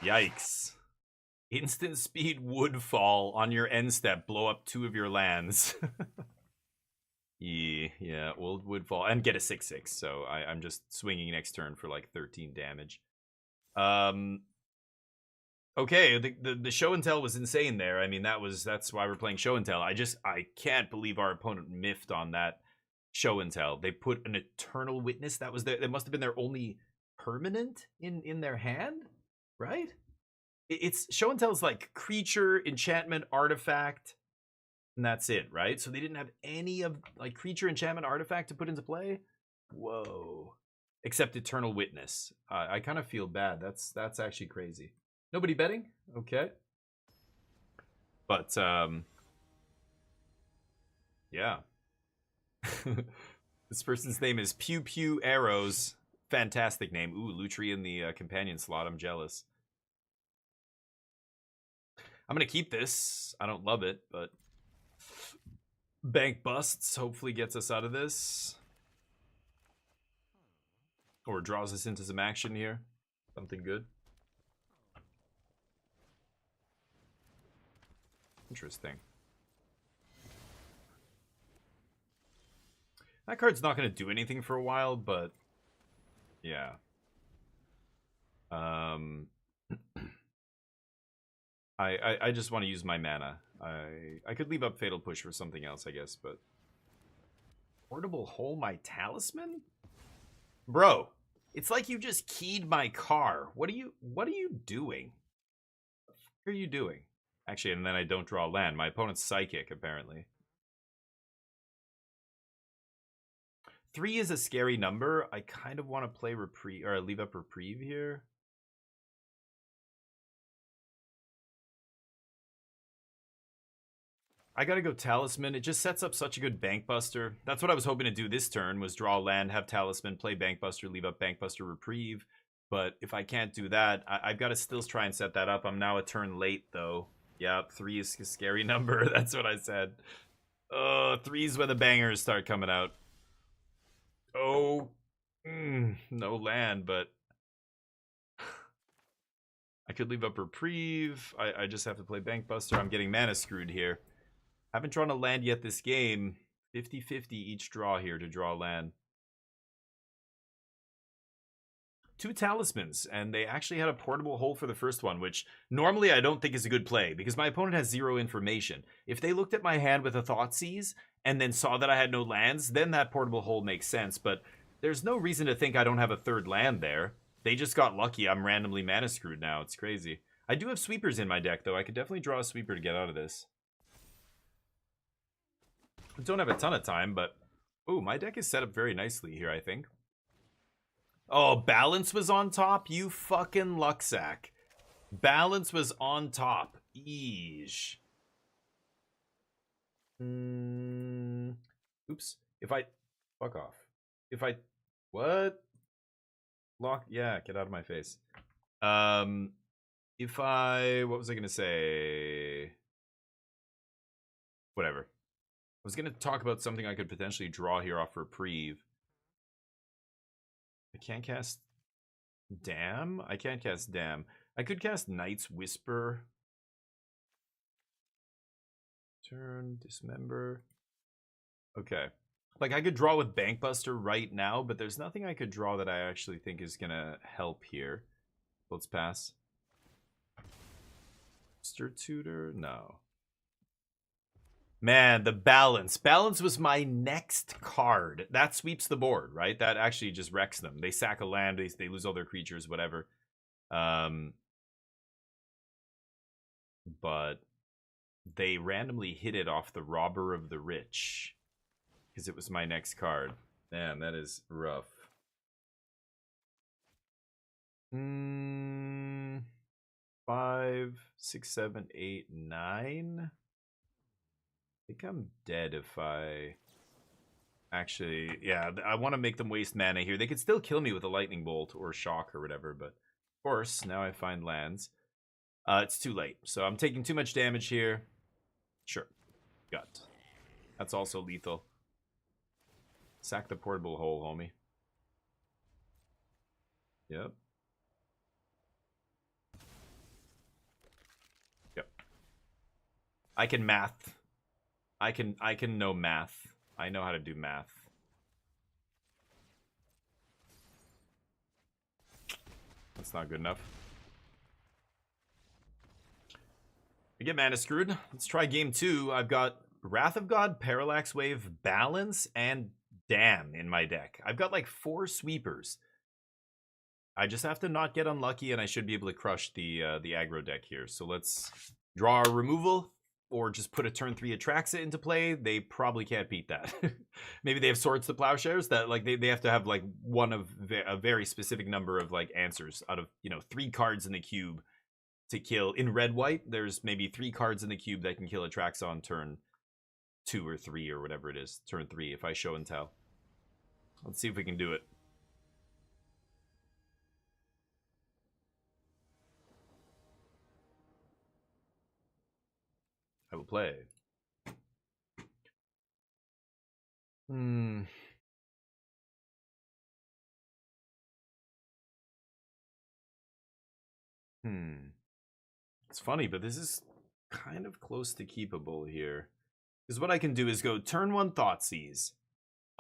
Yikes. Instant speed Woodfall on your end step. Blow up 2 of your lands. Yeah, Woodfall. And get a 6/6. So I'm just swinging next turn for like 13 damage. Okay, the Show and Tell was insane there. I mean, that's why we're playing Show and Tell. I can't believe our opponent miffed on that Show and Tell. They put an Eternal Witness. That must have been their only permanent in their hand, right? It's Show and Tell is like creature, enchantment, artifact, and that's it, right? So they didn't have any of like creature, enchantment, artifact to put into play. Whoa! Except Eternal Witness. I kind of feel bad. That's actually crazy. Nobody betting? Okay. But yeah. This person's name is Pew Pew Arrows. Fantastic name. Ooh, Lutri in the companion slot. I'm jealous. I'm gonna keep this. I don't love it, but Bank Busts hopefully gets us out of this. Or draws us into some action here. Something good. Interesting. That card's not going to do anything for a while, but yeah. I just want to use my mana. I could leave up Fatal Push for something else, I guess, but Portable Hole my Talisman? Bro, it's like you just keyed my car. What are you doing? What are you doing? Actually, and then I don't draw land. My opponent's Psychic, apparently. 3 is a scary number. I kind of want to play Reprieve, or leave up Reprieve here. I gotta go Talisman. It just sets up such a good Bankbuster. That's what I was hoping to do this turn, was draw land, have Talisman, play Bankbuster, leave up Bankbuster Reprieve. But if I can't do that, I've got to still try and set that up. I'm now a turn late, though. Yeah, 3 is a scary number. That's what I said. 3 is when the bangers start coming out. Oh, no land, but I could leave up Reprieve. I just have to play Bankbuster. I'm getting mana screwed here. Haven't drawn a land yet this game. 50-50 each draw here to draw land. 2 talismans, and they actually had a portable hole for the first one, which normally I don't think is a good play because my opponent has 0 information. If they looked at my hand with a Thoughtseize and then saw that I had no lands, then that portable hole makes sense, but there's no reason to think I don't have a third land there. They just got lucky. I'm randomly mana screwed now. It's crazy. I do have sweepers in my deck, though. I could definitely draw a sweeper to get out of this. I don't have a ton of time, but... Ooh, my deck is set up very nicely here, I think. Oh, Balance was on top? You fucking lucksack. Balance was on top. Eesh. Oops. If I... Fuck off. If I... What? Lock... Yeah, get out of my face. If I... What was I going to say? Whatever. I was going to talk about something I could potentially draw here off Reprieve. I can't cast Dam? I can't cast Dam. I could cast Night's Whisper. Turn, Dismember. Okay. Like, I could draw with Bankbuster right now, but there's nothing I could draw that I actually think is going to help here. Let's pass. Stir Tutor? No. Man, the Balance. Balance was my next card. That sweeps the board, right? That actually just wrecks them. They sack a land, they lose all their creatures, whatever. But they randomly hit it off the Robber of the Rich. Because it was my next card. Man, that is rough. 5, 6, 7, 8, 9... I think I'm dead if I... Actually, yeah, I want to make them waste mana here. They could still kill me with a lightning bolt or shock or whatever, but of course, now I find lands. It's too late, so I'm taking too much damage here. Sure. Gut. That's also lethal. Sack the portable hole, homie. Yep. Yep. I can math. I can know math. I know how to do math. That's not good enough. I get mana screwed. Let's try game 2. I've got Wrath of God, Parallax Wave, Balance, and Dam in my deck. I've got like 4 sweepers. I just have to not get unlucky, and I should be able to crush the aggro deck here. So let's draw a removal. Or just put a turn 3 Atraxa into play. They probably can't beat that. Maybe they have Swords to Plowshares that like they have to have like one of a very specific number of like answers out of 3 cards in the cube to kill. In red white, there's maybe 3 cards in the cube that can kill Atraxa on turn 2 or 3 or whatever it is. Turn 3 if I show and tell. Let's see if we can do it. I will play. It's funny, but this is kind of close to keepable here. Because what I can do is go turn 1 Thoughtseize,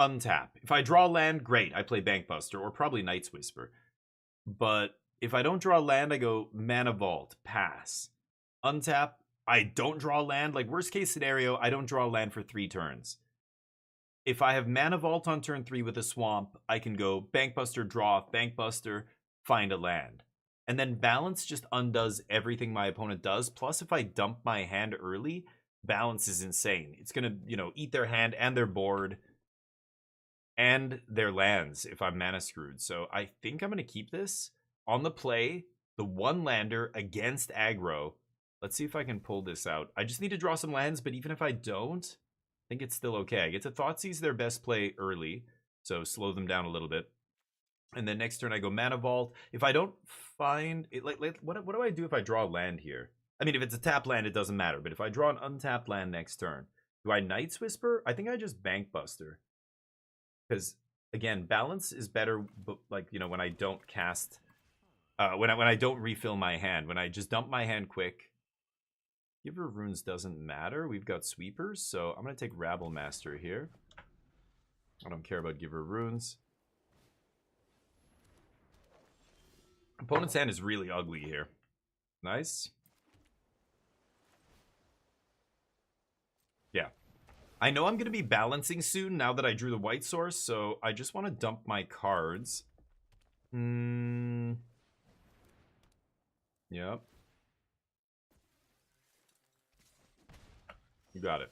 untap. If I draw land, great. I play Bankbuster or probably Night's Whisper. But if I don't draw land, I go Mana Vault, pass. Untap, I don't draw land. Like, worst case scenario, I don't draw land for 3 turns. If I have Mana Vault on turn 3 with a Swamp, I can go Bankbuster, draw off Bankbuster, find a land. And then Balance just undoes everything my opponent does. Plus, if I dump my hand early, Balance is insane. It's going to, eat their hand and their board and their lands if I'm mana screwed. So I think I'm going to keep this on the play, the 1 lander against aggro. Let's see if I can pull this out. I just need to draw some lands, but even if I don't, I think it's still okay. I get to Thoughtseize their best play early, so slow them down a little bit. And then next turn I go Mana Vault. If I don't find it, what do I do if I draw a land here? I mean, if it's a tap land, it doesn't matter. But if I draw an untapped land next turn, do I Night's Whisper? I think I just Bank Buster. Because again, balance is better. But like, you know, when I don't cast, when I don't refill my hand, when I just dump my hand quick. Giver of Runes doesn't matter. We've got sweepers, so I'm gonna take Rabble Master here. I don't care about Giver of Runes. Opponent's hand is really ugly here. Nice. Yeah. I know I'm going to be balancing soon now that I drew the white source, so I just want to dump my cards. Yep. You got it.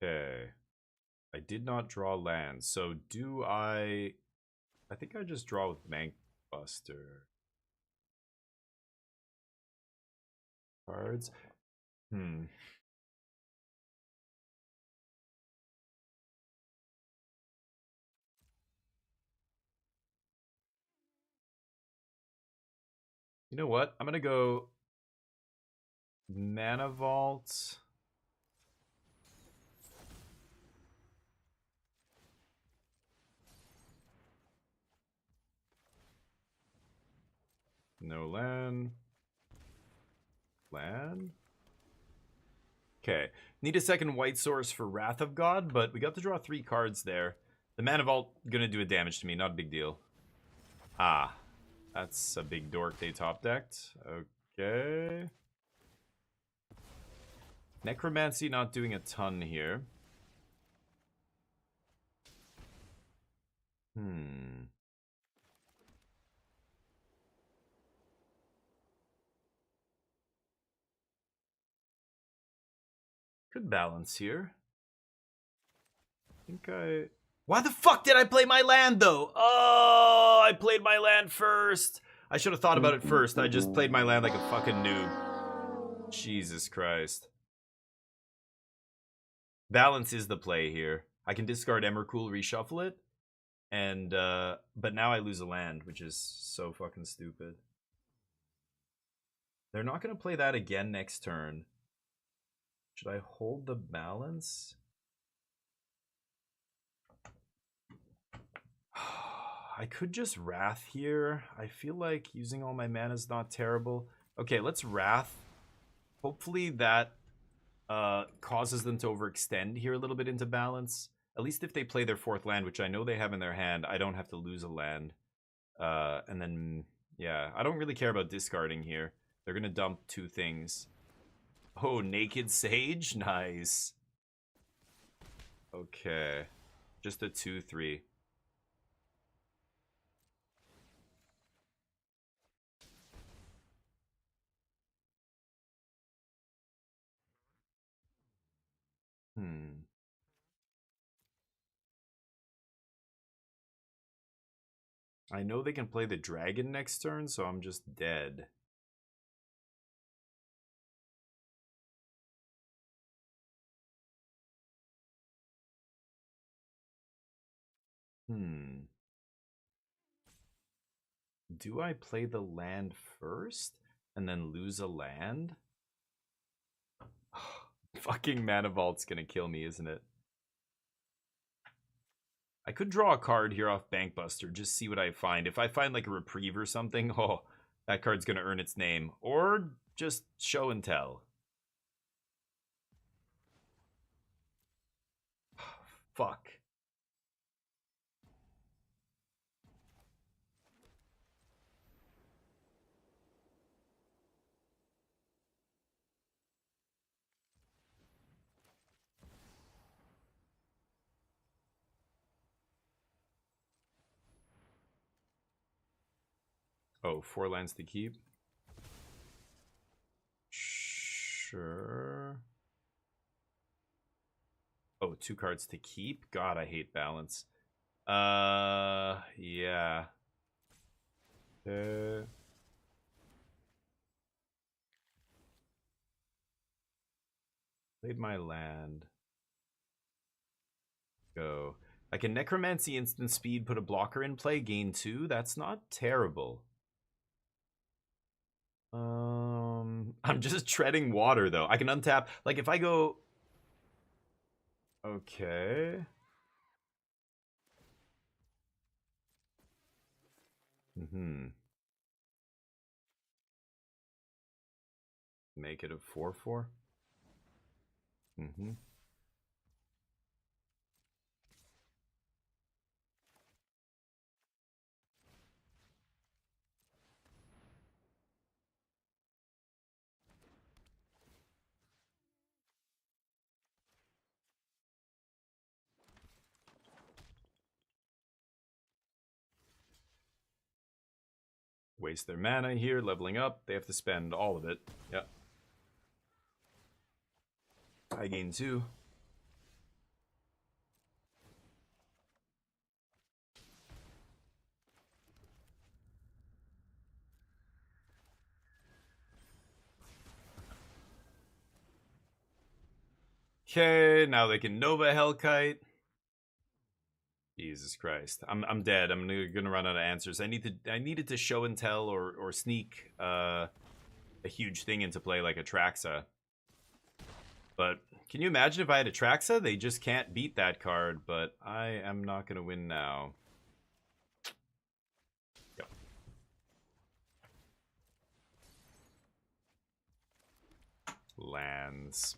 Okay. I did not draw lands, so do I... I think I just draw with Bank Buster. Cards. You know what? I'm gonna go Mana Vault. No land. Land? Okay. Need a second white source for Wrath of God, but we got to draw 3 cards there. The Mana Vault gonna do a damage to me, not a big deal. Ah. That's a big dork they top decked. Okay. Necromancy not doing a ton here. Good balance here. I think I... Why the fuck did I play my land, though? Oh, I played my land first. I should have thought about it first. I just played my land like a fucking noob. Jesus Christ. Balance is the play here. I can discard Emrakul, reshuffle it. And, but now I lose a land, which is so fucking stupid. They're not going to play that again next turn. Should I hold the balance? I could just Wrath here. I feel like using all my mana is not terrible. Okay, let's Wrath. Hopefully that causes them to overextend here a little bit into balance. At least if they play their 4th land, which I know they have in their hand, I don't have to lose a land. And then, yeah, I don't really care about discarding here. They're going to dump 2 things. Oh, Naked Sage? Nice. Okay. Just a 2/3. I know they can play the dragon next turn, so I'm just dead. Do I play the land first and then lose a land? Fucking Mana Vault's gonna kill me, isn't it? I could draw a card here off Bank Buster, just see what I find. If I find like a Reprieve or something, oh, that card's gonna earn its name. Or just Show and Tell. Fuck. Oh, 4 lands to keep. Sure. Oh, 2 cards to keep? God, I hate balance. Yeah. Played my land. Go. I can Necromancy instant speed, put a blocker in play, gain 2. That's not terrible. I'm just treading water though. I can untap. Like if I go. Okay. Make it a 4/4. Waste their mana here, leveling up. They have to spend all of it. Yep. I gain 2. Okay, now they can Nova Hellkite. Jesus Christ, I'm dead. I'm gonna run out of answers. I needed to show and tell or sneak a huge thing into play like Atraxa. But can you imagine if I had Atraxa? They just can't beat that card. But I am not gonna win now. Yep. Lands.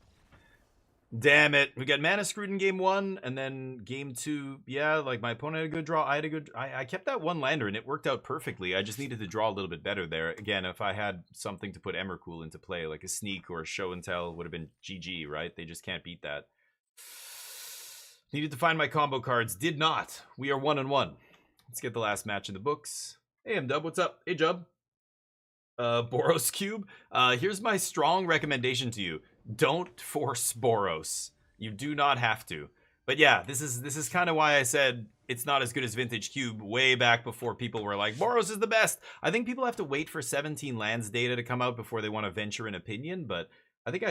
Damn it. We got mana screwed in game 1, and then game 2, yeah, like my opponent had a good draw. I kept that one lander, and it worked out perfectly. I just needed to draw a little bit better there. Again, if I had something to put Emrakul into play, like a sneak or a show and tell, would have been GG, right? They just can't beat that. Needed to find my combo cards. Did not. We are 1-1. Let's get the last match in the books. Hey, M-Dub, what's up? Hey, Jub. Boros Cube. Here's my strong recommendation to you. Don't force Boros. You do not have to. But yeah, this is kind of why I said it's not as good as Vintage Cube way back before people were like, Boros is the best. I think people have to wait for 17 lands data to come out before they want to venture an opinion, but I think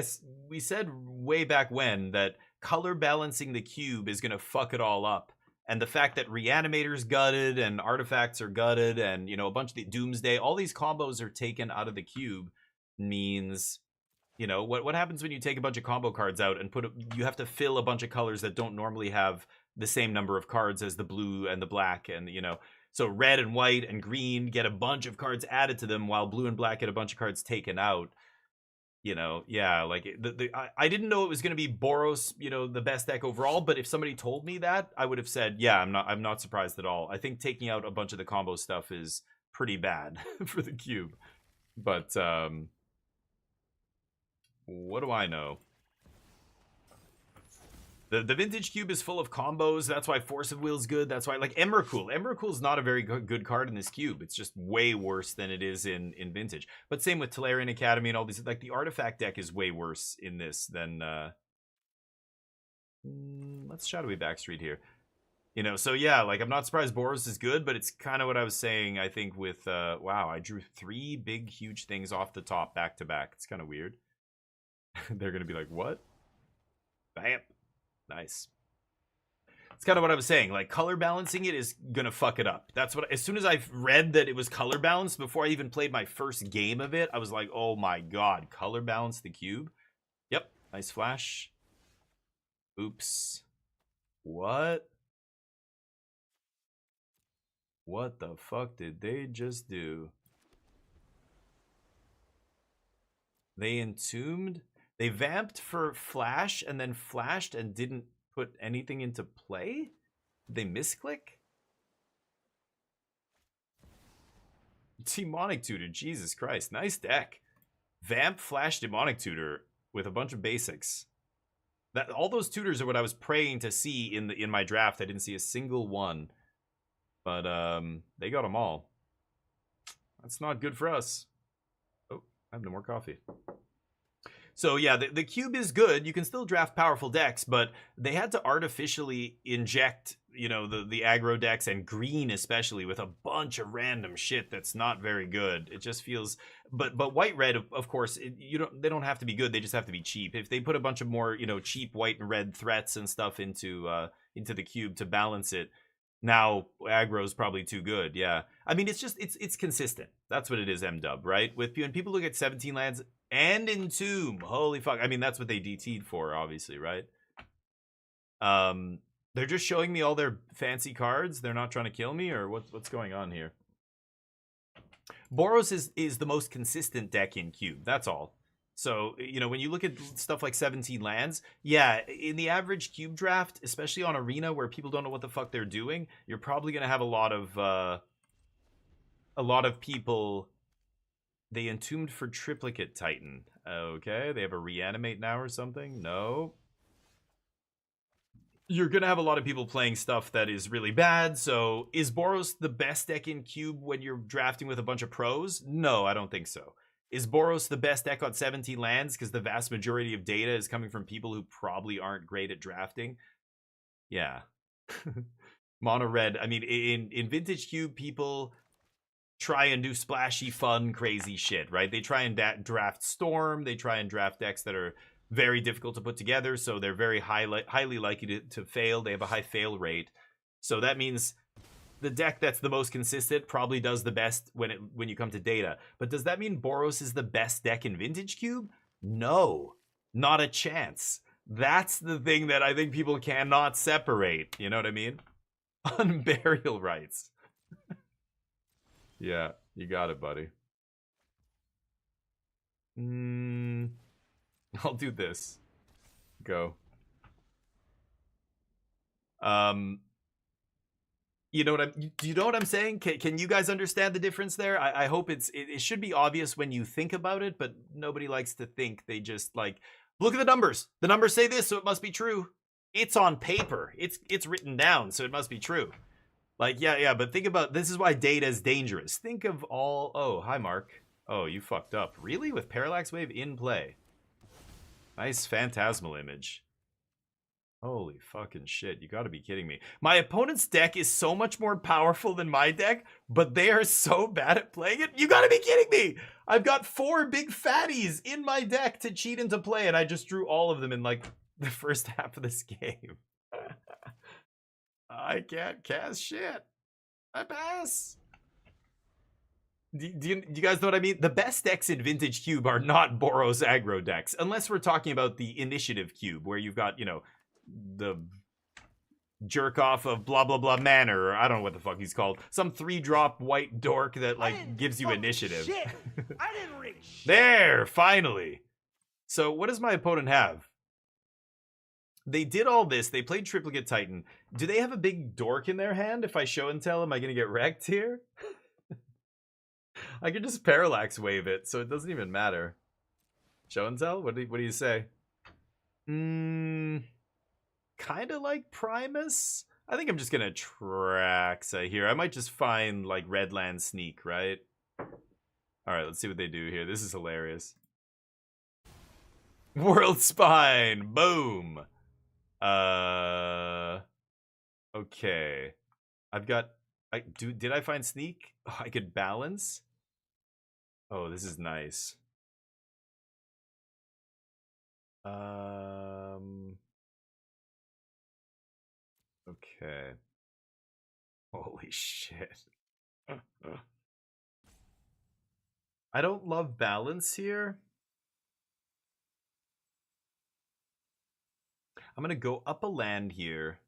we said way back when that color balancing the cube is going to fuck it all up. And the fact that Reanimator's gutted and Artifacts are gutted and, you know, a bunch of the Doomsday, all these combos are taken out of the cube means... You know, what happens when you take a bunch of combo cards out and you have to fill a bunch of colors that don't normally have the same number of cards as the blue and the black, and, you know, so red and white and green get a bunch of cards added to them while blue and black get a bunch of cards taken out. You know, yeah, like I didn't know it was going to be Boros, you know, the best deck overall, but if somebody told me that, I would have said, yeah, I'm not surprised at all. I think taking out a bunch of the combo stuff is pretty bad for the cube. But what do I know? The Vintage Cube is full of combos. That's why Force of Will's good. That's why, like, Emrakul. Emrakul's not a very good card in this cube. It's just way worse than it is in Vintage. But same with Tolarian Academy and all these. Like, the Artifact deck is way worse in this than... let's Shadowy Backstreet here. You know, so yeah, like, I'm not surprised Boros is good, but it's kind of what I was saying, I think, with... wow, I drew 3 big, huge things off the top back-to-back. It's kind of weird. They're going to be like, what? Bam. Nice. It's kind of what I was saying. Like, color balancing it is going to fuck it up. That's what... As soon as I read that it was color balanced, before I even played my first game of it, I was like, oh my god, color balance the cube? Yep. Nice flash. Oops. What? What the fuck did they just do? They entombed... They vamped for flash and then flashed and didn't put anything into play? Did they misclick? Demonic Tutor, Jesus Christ. Nice deck. Vamp, flash, Demonic Tutor with a bunch of basics. All those tutors are what I was praying to see in my draft. I didn't see a single one. But they got them all. That's not good for us. Oh, I have no more coffee. So yeah, the cube is good. You can still draft powerful decks, but they had to artificially inject, you know, the aggro decks and green especially with a bunch of random shit that's not very good. It just feels, but white red, of course, they don't have to be good. They just have to be cheap. If they put a bunch of more, you know, cheap white and red threats and stuff into the cube to balance it, now aggro is probably too good. Yeah, I mean, it's consistent. That's what it is. M-dub, right? With when people look at 17 lands and Entomb, holy fuck! I mean, that's what they DT'd for, obviously, right? They're just showing me all their fancy cards. They're not trying to kill me, or what's going on here? Boros is the most consistent deck in cube. That's all. So, you know, when you look at stuff like 17 lands, yeah, in the average cube draft, especially on Arena where people don't know what the fuck they're doing, you're probably going to have a lot of people. They entombed for Triplicate Titan. Okay, they have a reanimate now or something? No. You're going to have a lot of people playing stuff that is really bad. So is Boros the best deck in cube when you're drafting with a bunch of pros? No, I don't think so. Is Boros the best deck on 17 lands because the vast majority of data is coming from people who probably aren't great at drafting? Yeah. Mono red. I mean, in Vintage Cube, people try and do splashy, fun, crazy shit, right? They try and draft Storm. They try and draft decks that are very difficult to put together, so they're very highly likely to fail. They have a high fail rate. So that means the deck that's the most consistent probably does the best when you come to data. But does that mean Boros is the best deck in Vintage Cube? No, not a chance. That's the thing that I think people cannot separate. You know what I mean? Unburial rights. Yeah, you got it, buddy. I'll do this. Go. You know what do you know what I'm saying? Can you guys understand the difference there? I hope it should be obvious when you think about it, but nobody likes to think. They just like, look at the numbers. The numbers say this, so it must be true. It's on paper. It's written down, so it must be true. Like, yeah, but think about, this is why data is dangerous. Think of all, oh, hi, Mark. Oh, you fucked up. Really? With Parallax Wave in play? Nice phantasmal image. Holy fucking shit, you gotta be kidding me. My opponent's deck is so much more powerful than my deck, but they are so bad at playing it. You gotta be kidding me! I've got 4 big fatties in my deck to cheat into play, and I just drew all of them in, like, the first half of this game. I can't cast shit. I pass. Do you guys know what I mean? The best decks in Vintage Cube are not Boros aggro decks, unless we're talking about the Initiative Cube, where you've got, you know, the jerk off of blah blah blah manor, or I don't know what the fuck he's called, some 3-drop white dork that like gives you initiative. Shit. I didn't rig shit. There, finally. So what does my opponent have? They did all this. They played Triplicate Titan. Do they have a big dork in their hand? If I show and tell, am I gonna get wrecked here? I can just Parallax Wave it, so it doesn't even matter. Show and tell? What do you say? Kind of like Primus. I think I'm just gonna Traxa here. I might just find like Redland Sneak, right? All right, let's see what they do here. This is hilarious. World Spine, boom. Okay. I've got. Did I find Sneak? Oh, I could balance. Oh, this is nice. Okay. Holy shit. I don't love balance here. I'm gonna go up a land here.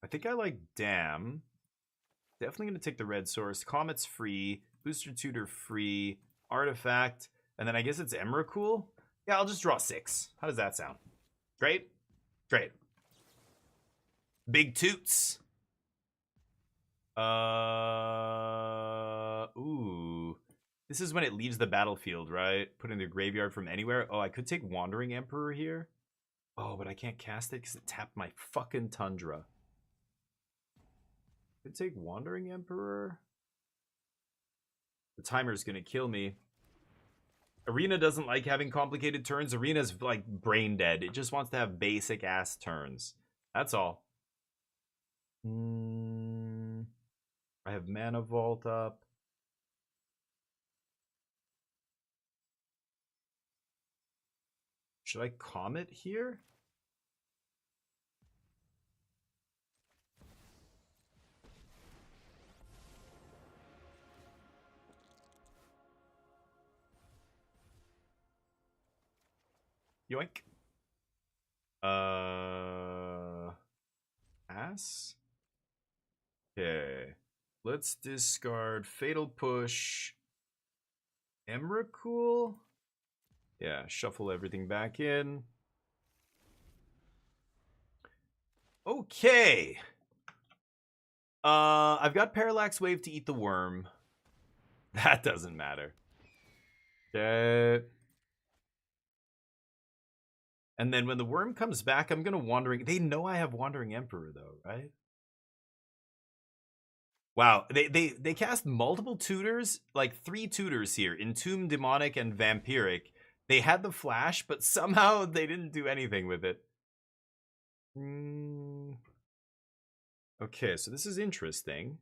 I think I like Dam. Definitely gonna take the red source. Comet's free. Booster Tutor free. Artifact. And then I guess it's Emrakul. Yeah, I'll just draw 6. How does that sound? Great? Great. Big toots. Ooh. This is when it leaves the battlefield, right? Put in the graveyard from anywhere. Oh, I could take Wandering Emperor here. Oh, but I can't cast it because it tapped my fucking Tundra. Could take Wandering Emperor. The timer's gonna kill me. Arena doesn't like having complicated turns. Arena's like brain dead. It just wants to have basic ass turns. That's all. I have Mana Vault up. Should I Comet here? Yoink. Pass. Okay. Let's discard Fatal Push. Emrakul. Yeah, shuffle everything back in. Okay. I've got Parallax Wave to eat the worm. That doesn't matter. Okay. And then when the worm comes back, I'm gonna Wandering. They know I have Wandering Emperor though, right? Wow, they cast multiple tutors, like 3 tutors here, Entomb, Demonic, and Vampiric. They had the flash, but somehow they didn't do anything with it. Okay, so this is interesting.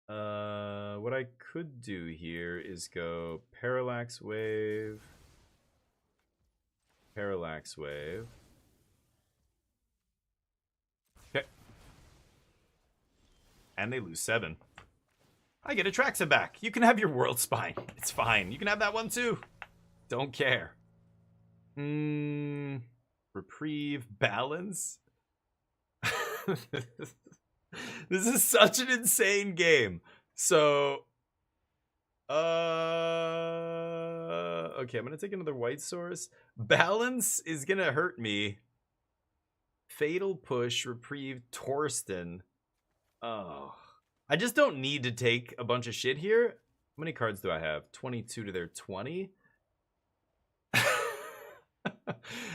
What I could do here is go Parallax Wave. Parallax Wave. Okay. And they lose 7. I get Atraxa back. You can have your World Spine. It's fine. You can have that one too. Don't care. Reprieve. Balance. This is such an insane game. So, okay, I'm gonna take another white source. Balance is gonna hurt me. Fatal Push, Reprieve, Torsten. Oh, I just don't need to take a bunch of shit here. How many cards do I have? 22 to their 20.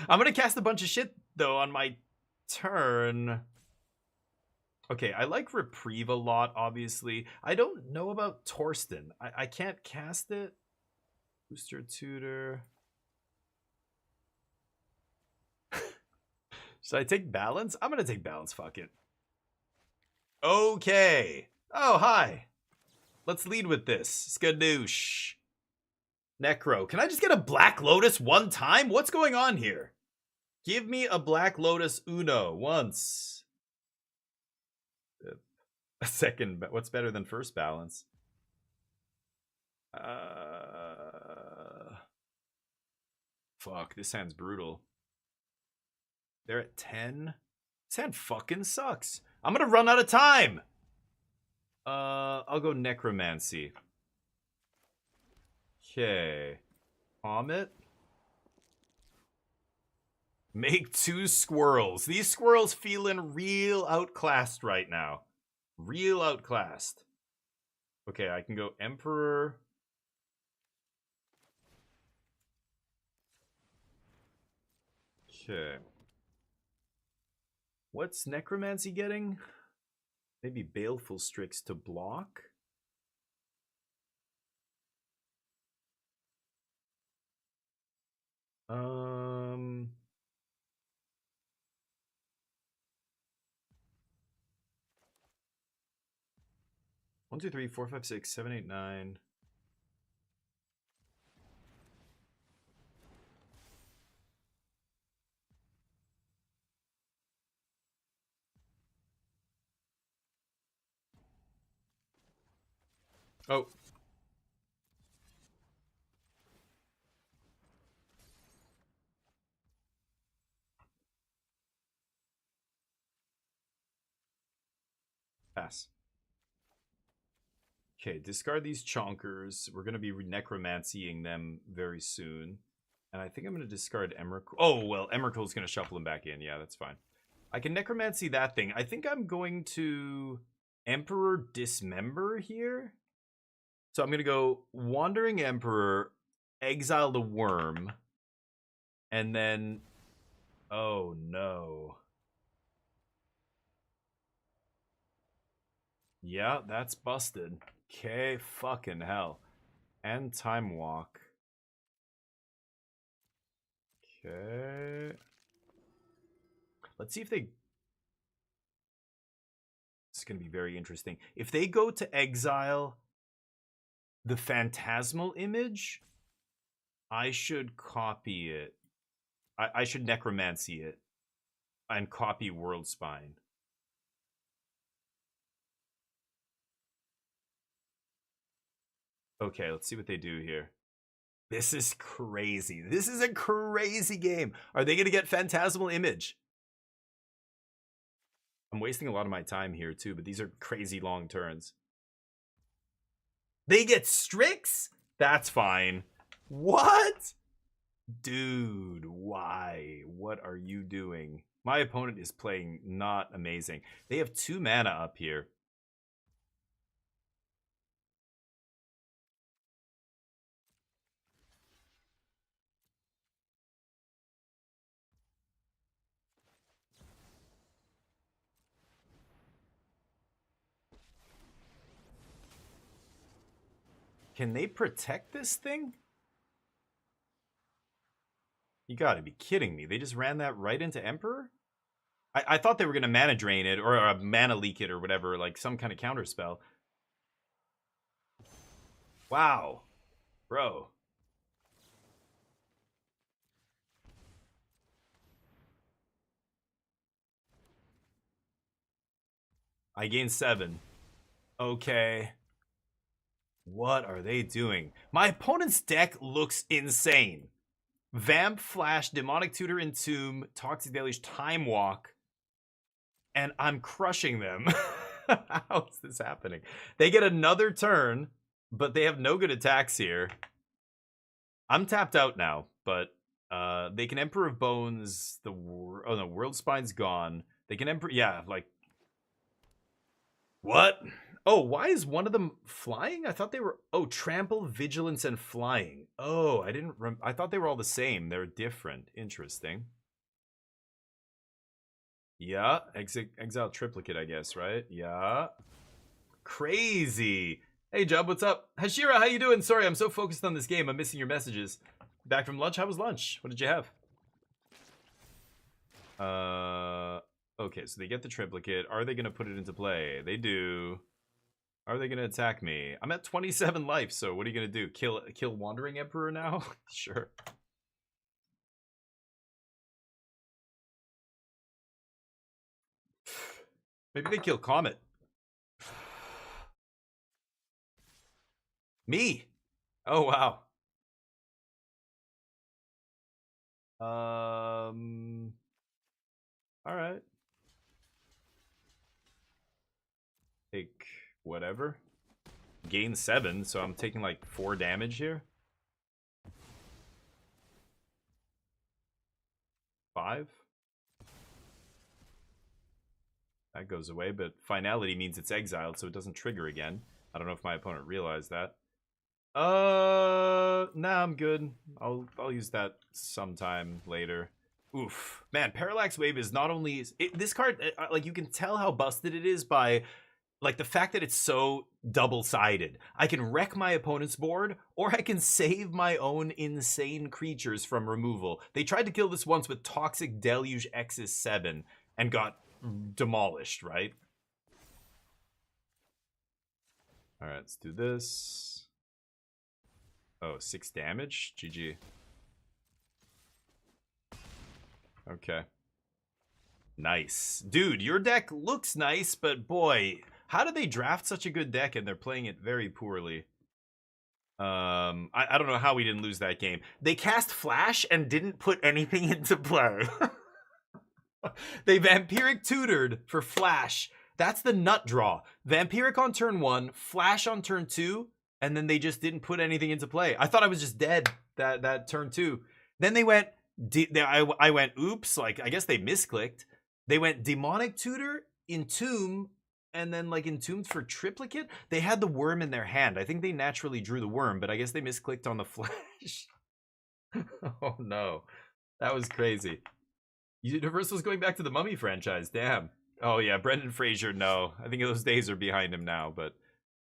I'm gonna cast a bunch of shit though on my turn. Okay, I like Reprieve a lot, obviously. I don't know about Torsten. I can't cast it. Booster Tutor. Should I take Balance? I'm gonna take Balance, fuck it. Okay. Oh, hi. Let's lead with this. Skadoosh. Necro. Can I just get a Black Lotus one time? What's going on here? Give me a Black Lotus Uno once. A second. What's better than first balance? Fuck, this hand's brutal. They're at 10. This hand fucking sucks. I'm gonna run out of time. I'll go Necromancy. Okay. Comet. Make 2 squirrels. These squirrels feeling real outclassed right now. Real outclassed. Okay, I can go Emperor. Okay. What's Necromancy getting? Maybe Baleful Strix to block? One, two, three, four, five, six, seven, eight, nine. Oh. Pass. Okay, discard these chonkers. We're going to be necromancying them very soon. And I think I'm going to discard Emrakul. Oh, well, Emrakul's going to shuffle them back in. Yeah, that's fine. I can necromancy that thing. I think I'm going to Emperor Dismember here. So I'm going to go Wandering Emperor, exile the worm, and then... Oh, no. Yeah, that's busted. Okay, fucking hell. And time walk. Okay. Let's see if they... It's going to be very interesting. If they go to exile the phantasmal image, I should copy it. I should necromancy it and copy World Spine. Okay, let's see what they do here. This is crazy. This is a crazy game. Are they going to get Phantasmal Image? I'm wasting a lot of my time here too, but these are crazy long turns. They get Strix? That's fine. What? Dude, why? What are you doing? My opponent is playing not amazing. They have 2 mana up here. Can they protect this thing? You gotta be kidding me. They just ran that right into Emperor? I thought they were gonna mana drain it or mana leak it or whatever, like some kind of counter spell. Wow. Bro. I gained 7. Okay. What are they doing? My opponent's deck looks insane. Vamp, Flash, Demonic Tutor, Entomb, Toxic Deluge, Time Walk, and I'm crushing them. How is this happening? They get another turn, but they have no good attacks here. I'm tapped out now, but they can Emperor of Bones. Oh no, World Spine's gone. They can Emperor. Yeah, like what? Oh, why is one of them flying? I thought they were... Oh, Trample, Vigilance, and Flying. Oh, I thought they were all the same. They're different. Interesting. Yeah, Exile Triplicate, I guess, right? Yeah. Crazy. Hey, Jub, what's up? Hashira, how you doing? Sorry, I'm so focused on this game. I'm missing your messages. Back from lunch? How was lunch? What did you have? Okay, so they get the Triplicate. Are they going to put it into play? They do. Are they going to attack me? I'm at 27 life, so what are you going to do? Kill Wandering Emperor now? Sure. Maybe they kill Comet. Me? Oh, wow. Alright. Take whatever. Gain 7, so I'm taking like 4 damage here. 5. That goes away, but finality means it's exiled, so it doesn't trigger again. I don't know if my opponent realized that. Nah, I'm good. I'll use that sometime later. Oof. Man, Parallax Wave is not only... this card, like, you can tell how busted it is by... Like, the fact that it's so double-sided. I can wreck my opponent's board, or I can save my own insane creatures from removal. They tried to kill this once with Toxic Deluge X's 7 and got demolished, right? Alright, let's do this. Oh, 6 damage? GG. Okay. Nice. Dude, your deck looks nice, but boy... How did they draft such a good deck and they're playing it very poorly? I don't know how we didn't lose that game. They cast Flash and didn't put anything into play. They Vampiric Tutored for Flash. That's the nut draw. Vampiric on turn 1, Flash on turn 2, and then they just didn't put anything into play. I thought I was just dead that turn 2. Then they went... I went, oops, like, I guess they misclicked. They went Demonic Tutor, Entomb, and then like Entombed for Triplicate. They had the worm in their hand. I think they naturally drew the worm, but I guess they misclicked on the Flash. Oh no, that was crazy. Universal's going back to the Mummy franchise. Damn. Oh yeah, Brendan Fraser. No, I think those days are behind him now. But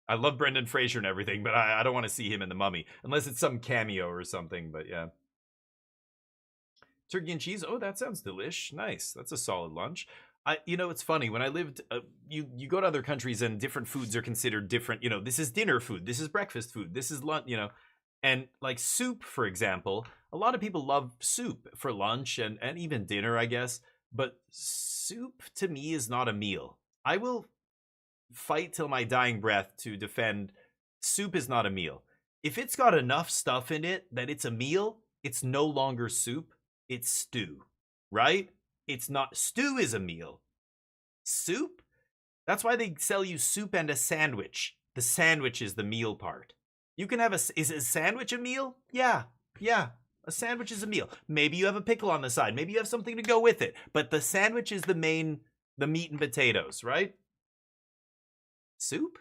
I love Brendan Fraser and everything, but I don't want to see him in The Mummy unless it's some cameo or something. But yeah, turkey and cheese. Oh, that sounds delish. Nice. That's a solid lunch. It's funny when I lived. You go to other countries and different foods are considered different. This is dinner food. This is breakfast food. This is lunch. And like soup, for example, a lot of people love soup for lunch and even dinner, I guess. But soup to me is not a meal. I will fight till my dying breath to defend soup is not a meal. If it's got enough stuff in it that it's a meal, it's no longer soup, it's stew, right? It's not, stew is a meal. Soup? That's why they sell you soup and a sandwich. The sandwich is the meal part. You can have is a sandwich a meal? Yeah. A sandwich is a meal. Maybe you have a pickle on the side. Maybe you have something to go with it. But the sandwich is the meat and potatoes, right? Soup?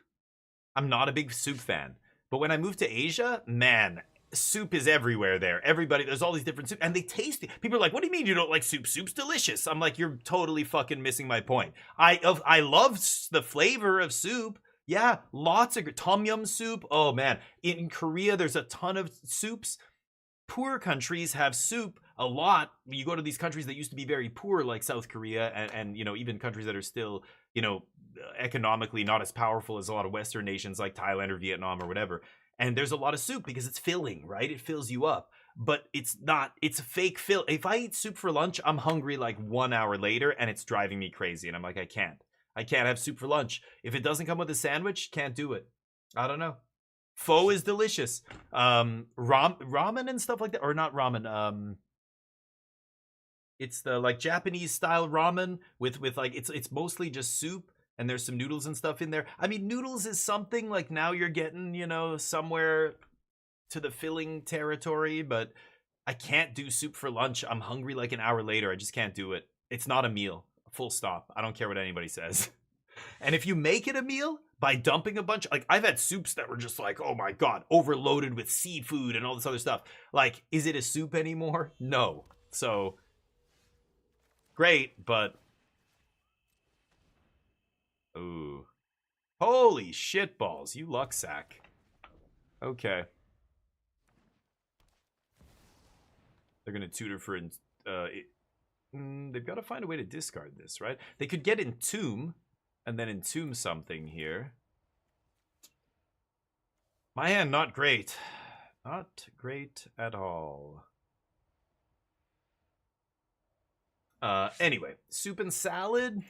I'm not a big soup fan. But when I moved to Asia, man, soup is everywhere there. There's all these different soups, and they taste it. People are like, what do you mean you don't like soup? Soup's delicious. I'm like, you're totally fucking missing my point. I love the flavor of soup. Yeah, lots of tom yum soup. Oh man, in Korea, there's a ton of soups. Poor countries have soup a lot. You go to these countries that used to be very poor, like South Korea, and even countries that are still, economically not as powerful as a lot of Western nations like Thailand or Vietnam or whatever. And there's a lot of soup because it's filling, right? It fills you up. But it's a fake fill. If I eat soup for lunch, I'm hungry like 1 hour later and it's driving me crazy. And I'm like, I can't have soup for lunch. If it doesn't come with a sandwich, can't do it. I don't know. Pho is delicious. Ramen and stuff like that, or not ramen. It's the like Japanese style ramen with like it's mostly just soup and there's some noodles and stuff in there. I mean, noodles is something like now you're getting somewhere to the filling territory, but I can't do soup for lunch. I'm hungry like an hour later. I just can't do it. It's not a meal. Full stop. I don't care what anybody says. And if you make it a meal by dumping a bunch, like I've had soups that were just like, oh my God, overloaded with seafood and all this other stuff. Like, is it a soup anymore? No. So great, but ooh. Holy shit balls, you luck sack. Okay. They're gonna tutor for they've got to find a way to discard this, right? They could get Entomb and then Entomb something here. My hand, not great. Not great at all. Anyway, soup and salad.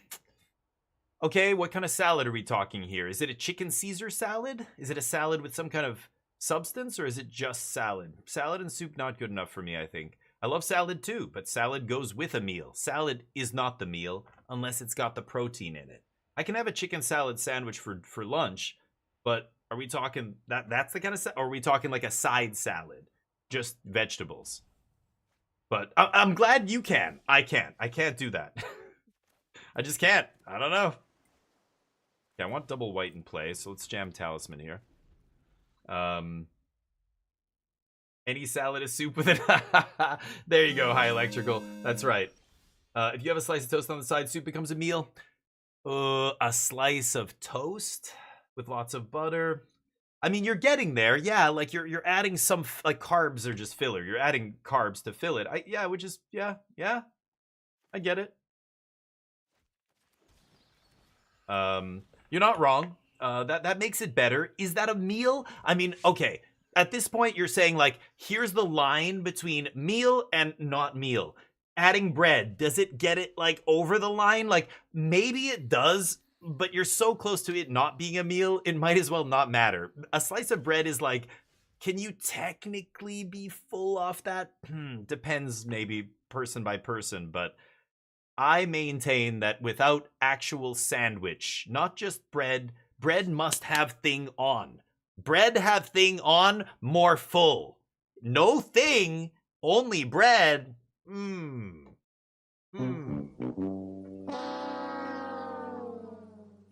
Okay, what kind of salad are we talking here? Is it a chicken Caesar salad? Is it a salad with some kind of substance, or is it just salad? Salad and soup not good enough for me, I think. I love salad too, but salad goes with a meal. Salad is not the meal unless it's got the protein in it. I can have a chicken salad sandwich for lunch, but are we talking that's the kind of or are we talking like a side salad? Just vegetables. But I'm glad you can. I can't. I can't do that. I just can't. I don't know. Yeah, I want double white in play, so let's jam Talisman here. Any salad is soup with it. There you go, High Electrical. That's right. If you have a slice of toast on the side, soup becomes a meal. A slice of toast with lots of butter. I mean, you're getting there. Yeah, like you're adding some like carbs are just filler. You're adding carbs to fill it. Which is yeah. I get it. You're not wrong. That makes it better. Is that a meal? I mean, okay. At this point, you're saying like, here's the line between meal and not meal. Adding bread, does it get it like over the line? Like maybe it does, but you're so close to it not being a meal, it might as well not matter. A slice of bread is like, can you technically be full off that? Depends maybe person by person, but I maintain that without actual sandwich, not just bread must have thing on. Bread have thing on, more full. No thing, only bread.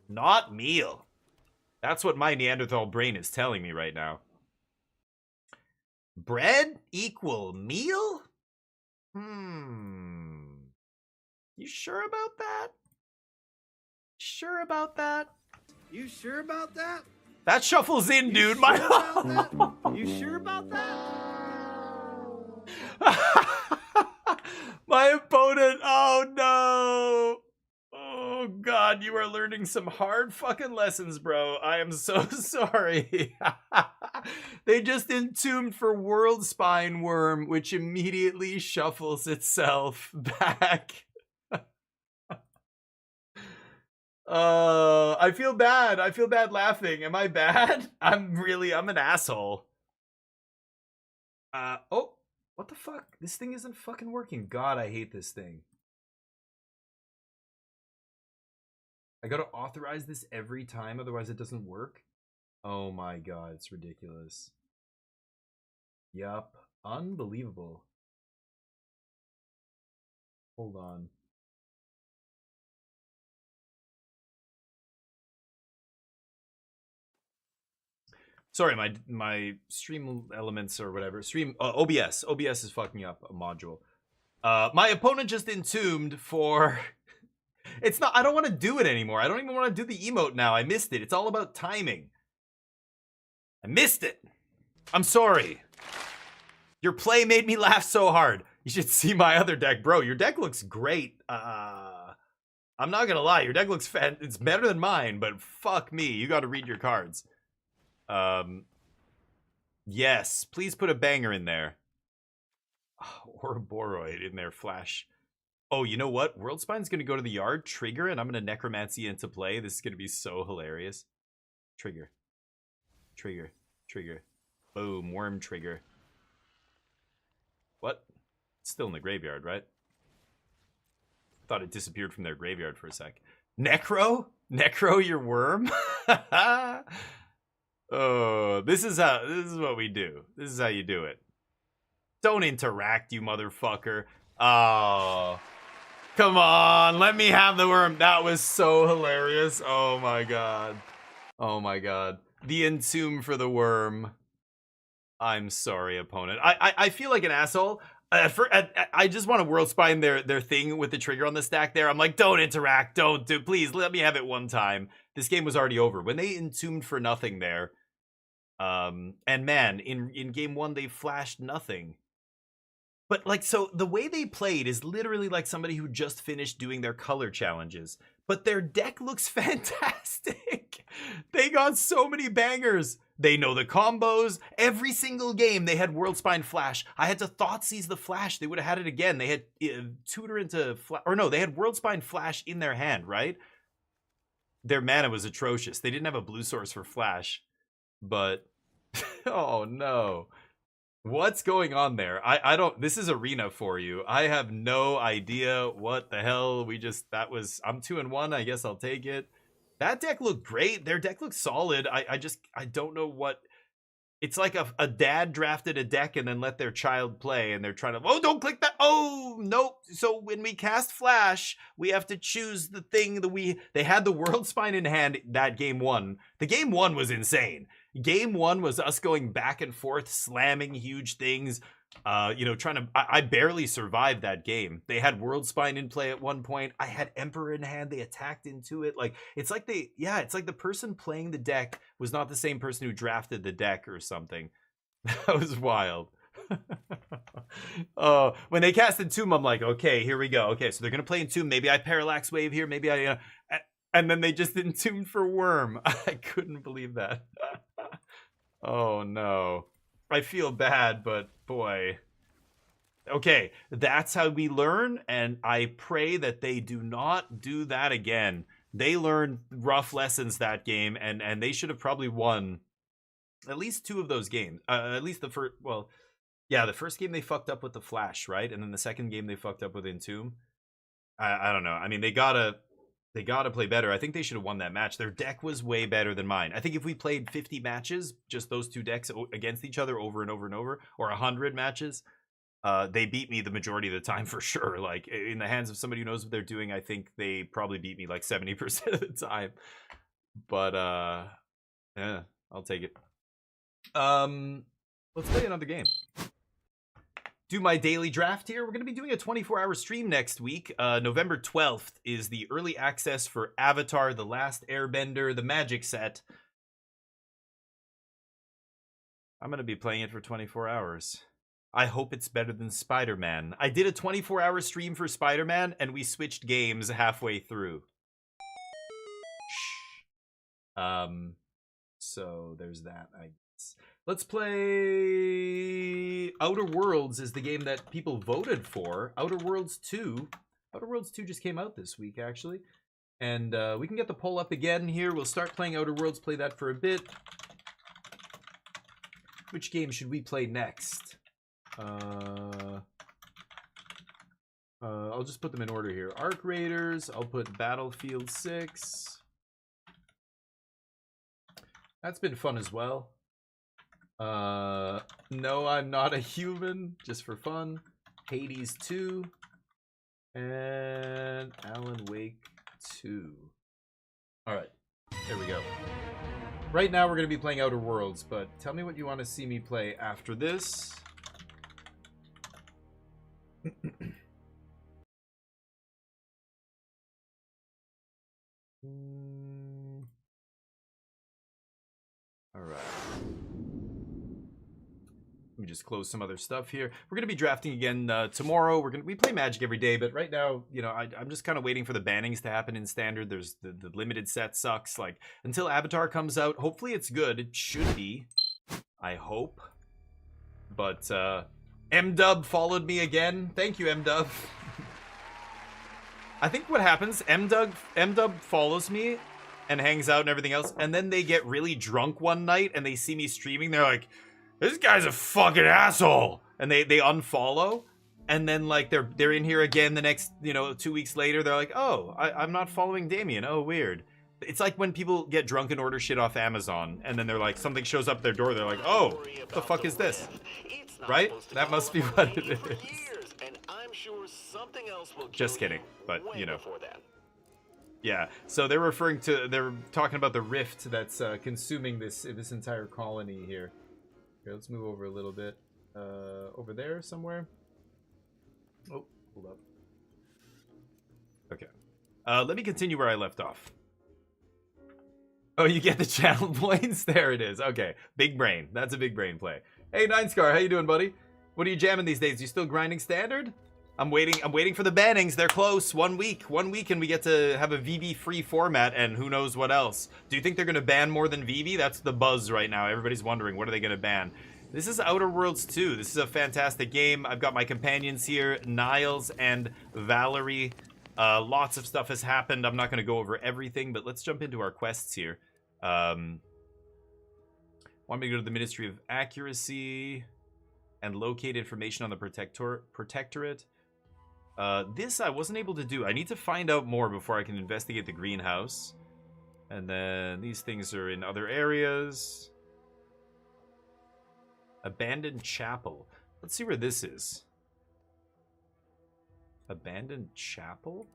Not meal. That's what my Neanderthal brain is telling me right now. Bread equal meal? You sure about that? Sure about that? You sure about that? That shuffles in, dude. Sure about that? You sure about that? My opponent. Oh no. Oh god, you are learning some hard fucking lessons, bro. I am so sorry. They just entombed for World Spine Worm, which immediately shuffles itself back. I feel bad. I feel bad laughing. Am I bad? I'm an asshole. Oh, what the fuck? This thing isn't fucking working. God, I hate this thing. I gotta authorize this every time, otherwise it doesn't work. Oh my god, it's ridiculous. Yup. Unbelievable. Hold on. Sorry, my stream elements or whatever. OBS. OBS is fucking up a module. My opponent just entombed for... It's not... I don't want to do it anymore. I don't even want to do the emote now. I missed it. It's all about timing. I missed it. I'm sorry. Your play made me laugh so hard. You should see my other deck. Bro, your deck looks great. I'm not gonna lie. Your deck looks it's better than mine, but fuck me. You gotta read your cards. Yes. Please put a banger in there. Or a Boroid in there, Flash. Oh, you know what? World Spine's gonna go to the yard, trigger, and I'm gonna Necromancy into play. This is gonna be so hilarious. Trigger. Trigger. Trigger. Boom. Worm trigger. What? It's still in the graveyard, right? Thought it disappeared from their graveyard for a sec. Necro? Necro your worm? Oh, this is what we do. This is how you do it. Don't interact, you motherfucker. Oh. Come on, let me have the worm. That was so hilarious. Oh my god. Oh my god. The entomb for the worm. I'm sorry, opponent. I feel like an asshole. I just want to World Spine their thing with the trigger on the stack there. I'm like, don't interact, don't do, please let me have it one time. This game was already over when they entombed for nothing there. And man, in game one they flashed nothing. But like, so the way they played is literally like somebody who just finished doing their color challenges. But their deck looks fantastic. They got so many bangers. They know the combos. Every single game they had World Spine Flash. I had to Thoughtseize the Flash. They would have had it again. They had Tutor into Flash. Or no, they had World Spine Flash in their hand, right? Their mana was atrocious. They didn't have a blue source for Flash. But, oh no. What's going on there? I don't, this is Arena for you. I have no idea what the hell I'm 2-1. I guess I'll take it. That deck looked great. Their deck looked solid. I don't know what, it's like a dad drafted a deck and then let their child play and they're trying to, oh, don't click that. Oh, nope. So when we cast Flash, we have to choose the thing that they had the World Spine in hand that game one. The game one was insane. Game one was us going back and forth, slamming huge things, trying to, I barely survived that game. They had World Spine in play at one point. I had Emperor in hand. They attacked into it. Like, it's like it's like the person playing the deck was not the same person who drafted the deck or something. That was wild. Oh, when they cast Entomb, I'm like, okay, here we go. Okay, so they're going to play Entomb. Maybe I Parallax Wave here. Maybe I, and then they just Entombed for Worm. I couldn't believe that. Oh no. I feel bad, but boy. Okay, that's how we learn, and I pray that they do not do that again. They learned rough lessons that game, and they should have probably won at least 2 of those games. At least the first, well, yeah, the first game they fucked up with the Flash, right? And then the second game they fucked up with Entomb. I don't know. I mean, they gotta play better. I think they should have won that match. Their deck was way better than mine. I think if we played 50 matches, just those 2 decks against each other over and over and over, or 100 matches, they beat me the majority of the time for sure. Like, in the hands of somebody who knows what they're doing, I think they probably beat me like 70% of the time. But, yeah, I'll take it. Let's play another game. Do my daily draft here. We're going to be doing a 24-hour stream next week. November 12th is the early access for Avatar: The Last Airbender, the Magic set. I'm going to be playing it for 24 hours. I hope it's better than Spider-Man. I did a 24-hour stream for Spider-Man, and we switched games halfway through. So there's that, I guess. Let's play Outer Worlds is the game that people voted for. Outer Worlds 2. Outer Worlds 2 just came out this week, actually. And we can get the poll up again here. We'll start playing Outer Worlds, play that for a bit. Which game should we play next? I'll just put them in order here. Arc Raiders. I'll put Battlefield 6. That's been fun as well. No, I'm Not a Human. Just for fun. Hades 2. And Alan Wake 2. Alright. There we go. Right now we're going to be playing Outer Worlds, but tell me what you want to see me play after this. Alright. Let me just close some other stuff here. We're going to be drafting again tomorrow. We play Magic every day, but right now, you know, I'm just kind of waiting for the bannings to happen in Standard. There's the limited set sucks. Like, until Avatar comes out, hopefully it's good. It should be. I hope. But, M-Dub followed me again. Thank you, M-Dub. I think what happens, M-Dub follows me and hangs out and everything else, and then they get really drunk one night and they see me streaming. They're like, this guy's a fucking asshole, and they unfollow, and then like they're in here again the next 2 weeks later. They're like, oh, I'm not following Damien. Oh, weird. It's like when people get drunk and order shit off Amazon, and then they're like, something shows up at their door. They're like, oh, what the fuck is this? Right? That must be what it is. Just kidding, but you know. Yeah, so they're talking about the rift that's consuming this entire colony here. Here, let's move over a little bit. Over there somewhere. Oh, hold up. Okay. Let me continue where I left off. Oh, you get the channel points? There it is. Okay. Big brain. That's a big brain play. Hey, Nine Scar, how you doing, buddy? What are you jamming these days? You still grinding Standard? I'm waiting for the bannings. They're close. 1 week. 1 week and we get to have a VV-free format and who knows what else. Do you think they're going to ban more than VV? That's the buzz right now. Everybody's wondering, what are they going to ban? This is Outer Worlds 2. This is a fantastic game. I've got my companions here, Niles and Valerie. Lots of stuff has happened. I'm not going to go over everything, but let's jump into our quests here. Want me to go to the Ministry of Accuracy and locate information on the Protectorate. This I wasn't able to do. I need to find out more before I can investigate the greenhouse. And then these things are in other areas. Abandoned Chapel. Let's see where this is. Abandoned Chapel?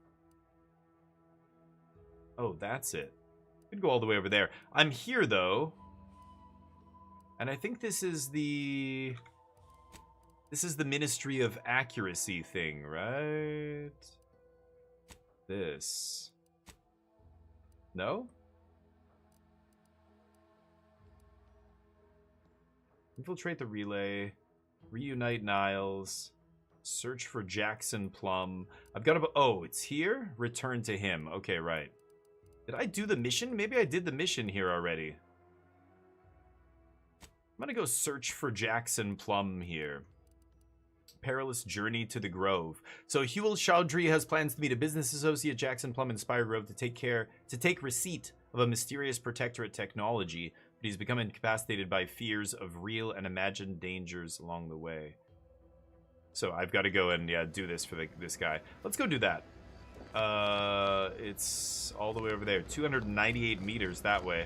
Oh, that's it. Could go all the way over there. I'm here, though. And I think this is the Ministry of Accuracy thing, right? This. No? Infiltrate the relay. Reunite Niles. Search for Jackson Plum. I've got a... Oh, it's here? Return to him. Okay, right. Did I do the mission? Maybe I did the mission here already. I'm gonna go search for Jackson Plum here. Perilous Journey to the Grove. So Huel Chaudhry has plans to meet a business associate, Jackson Plum, in Spire Grove to take receipt of a mysterious Protectorate technology, but he's become incapacitated by fears of real and imagined dangers along the way. So I've got to go and do this for this guy. Let's go do that. It's all the way over there, 298 meters that way.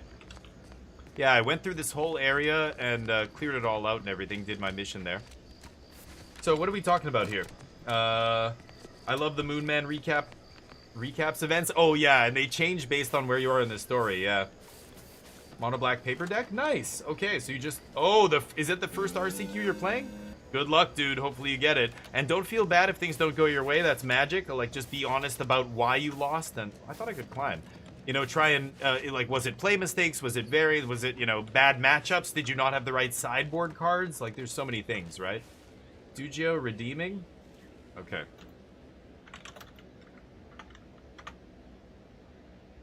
Yeah, I went through this whole area and cleared it all out and everything. Did my mission there. So what are we talking about here? I love the Moonman recaps events. Oh yeah, and they change based on where you are in the story. Yeah. Mono black paper deck. Nice. Okay, so you just is it the first RCQ you're playing? Good luck, dude. Hopefully you get it. And don't feel bad if things don't go your way. That's magic. Like, just be honest about why you lost. And I thought I could climb. You know, try and, like, was it play mistakes? Was it varied? Was it, you know, bad matchups? Did you not have the right sideboard cards? Like, there's so many things, right? Dugio redeeming? Okay.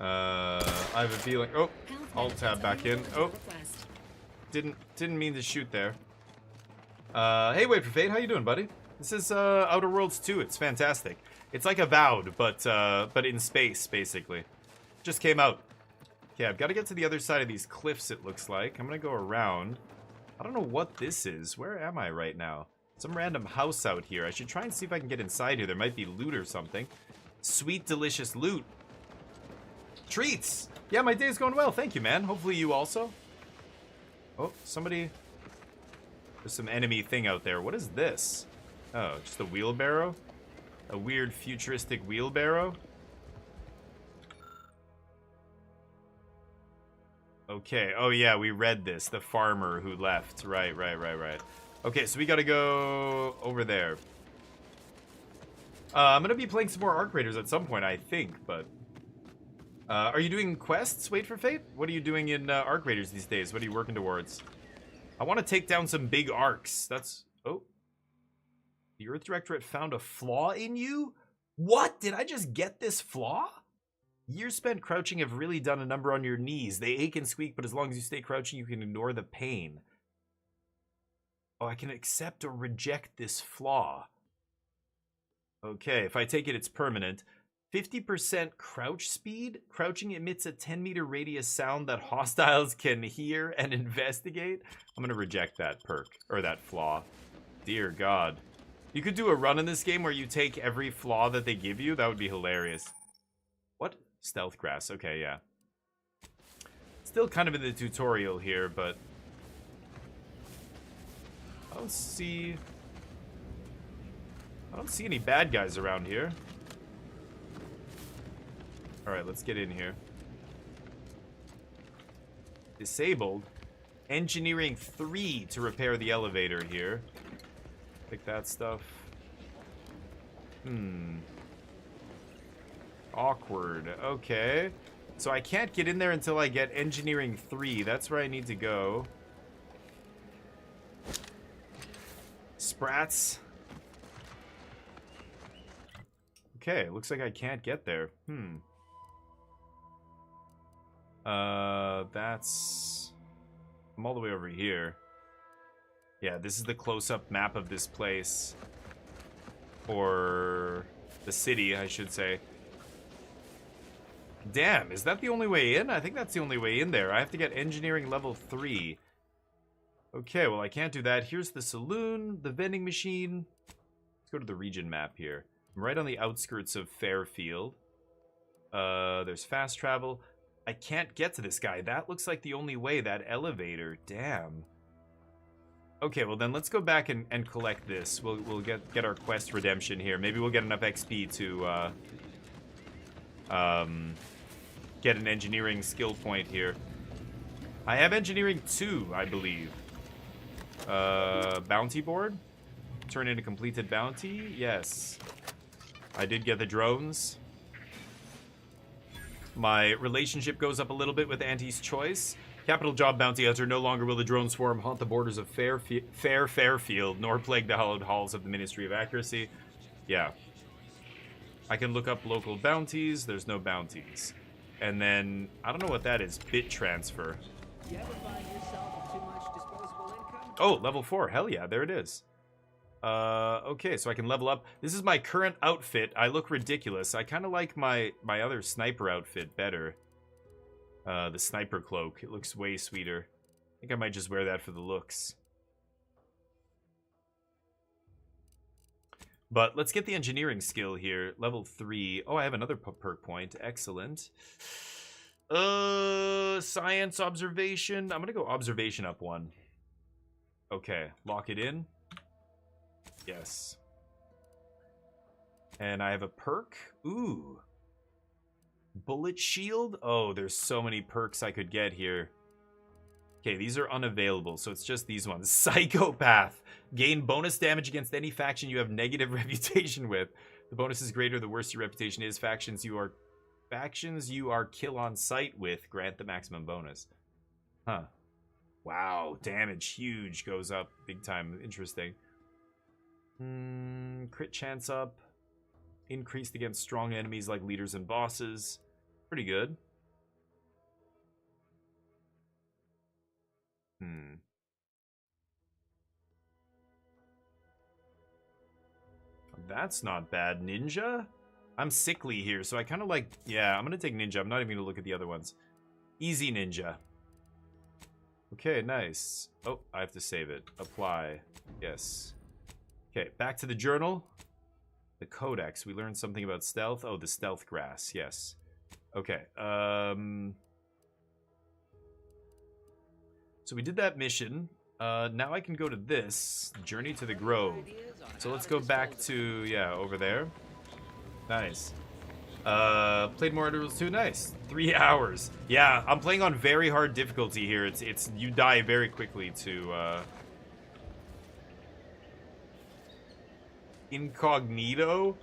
I have a feeling... Oh, Alt tab back in. Oh, didn't mean to shoot there. Hey, Wait for Fate, how you doing, buddy? This is Outer Worlds 2. It's fantastic. It's like Avowed, but in space, basically. Just came out. Okay, I've got to get to the other side of these cliffs, it looks like. I'm gonna go around. I don't know what this is. Where am I right now? Some random house out here. I should try and see if I can get inside here. There might be loot or something. Sweet, delicious loot. Treats! Yeah, my day's going well. Thank you, man. Hopefully you also. Oh, somebody... There's some enemy thing out there. What is this? Oh, just a wheelbarrow? A weird futuristic wheelbarrow? Okay. Oh, yeah, we read this. The farmer who left. Right. Okay, so we gotta go over there. I'm gonna be playing some more Arc Raiders at some point, I think, but... are you doing quests, Wait for Fate? What are you doing in Arc Raiders these days? What are you working towards? I want to take down some big arcs. That's... Oh. The Earth Directorate found a flaw in you? What? Did I just get this flaw? Years spent crouching have really done a number on your knees. They ache and squeak, but as long as you stay crouching, you can ignore the pain. Oh, I can accept or reject this flaw. Okay, if I take it, it's permanent. 50% crouch speed. Crouching emits a 10-meter radius sound that hostiles can hear and investigate. I'm gonna reject that perk, or that flaw. Dear God. You could do a run in this game where you take every flaw that they give you. That would be hilarious. What? Stealth grass. Okay, yeah. Still kind of in the tutorial here, but... I don't see any bad guys around here. Alright, let's get in here. Disabled. Engineering 3 to repair the elevator here. Pick that stuff. Awkward. Okay. So I can't get in there until I get Engineering 3. That's where I need to go. Sprats. Okay, looks like I can't get there. That's... I'm all the way over here. Yeah, this is the close-up map of this place. Or... the city, I should say. Damn, is that the only way in? I think that's the only way in there. I have to get engineering level 3. Okay, well, I can't do that. Here's the saloon, the vending machine. Let's go to the region map here. I'm right on the outskirts of Fairfield. There's fast travel. I can't get to this guy. That looks like the only way, that elevator. Damn. Okay, well then let's go back and collect this. We'll get our quest redemption here. Maybe we'll get enough XP to get an engineering skill point here. I have engineering 2, I believe. Bounty board? Turn in a completed bounty? Yes. I did get the drones. My relationship goes up a little bit with Auntie's choice. Capital job bounty hunter. No longer will the drone swarm haunt the borders of Fairfield, nor plague the hallowed halls of the Ministry of Accuracy. Yeah. I can look up local bounties. There's no bounties. And then, I don't know what that is. Bit transfer. You ever find yourself with too much disposable income? Oh, level 4. Hell yeah, there it is. Okay, so I can level up. This is my current outfit. I look ridiculous. I kind of like my other sniper outfit better. The sniper cloak. It looks way sweeter. I think I might just wear that for the looks. But let's get the engineering skill here. Level 3. Oh, I have another perk point. Excellent. Science observation. I'm gonna go observation up 1. Okay, lock it in. Yes. And I have a perk. Ooh. Bullet shield. Oh, there's so many perks I could get here. Okay, these are unavailable, so it's just these ones. Psychopath. Gain bonus damage against any faction you have negative reputation with. The bonus is greater the worse your reputation is. Factions you are Factions you are kill on sight with grant the maximum bonus. Huh. Wow, damage huge, goes up big time. Interesting. Crit chance up. Increased against strong enemies like leaders and bosses. Pretty good. That's not bad. Ninja? I'm sickly here, so I kind of like... Yeah, I'm going to take Ninja. I'm not even going to look at the other ones. Easy Ninja. Okay, nice. Oh, I have to save it. Apply. Yes. Okay, back to the journal. The Codex. We learned something about stealth. Oh, the stealth grass. Yes. Okay. So we did that mission. Now I can go to this. Journey to the Grove. So let's go back to, yeah, over there. Nice. Played more Elder Scrolls 2. Nice. 3 hours. Yeah, I'm playing on very hard difficulty here. It's you die very quickly to Incognito.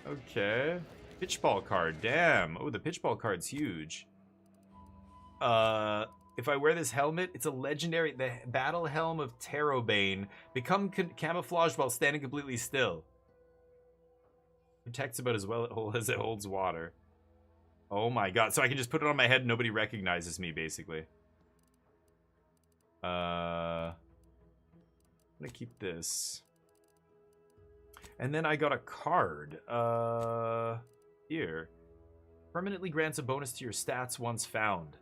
Okay. Pitchball card. Damn. Oh, the pitchball card's huge. If I wear this helmet, it's a legendary, the Battle Helm of Terrobane. Become camouflaged while standing completely still. Protects about as well as it holds water. Oh my god. So I can just put it on my head and nobody recognizes me, basically. I'm gonna keep this. And then I got a card. Here. Permanently grants a bonus to your stats once found.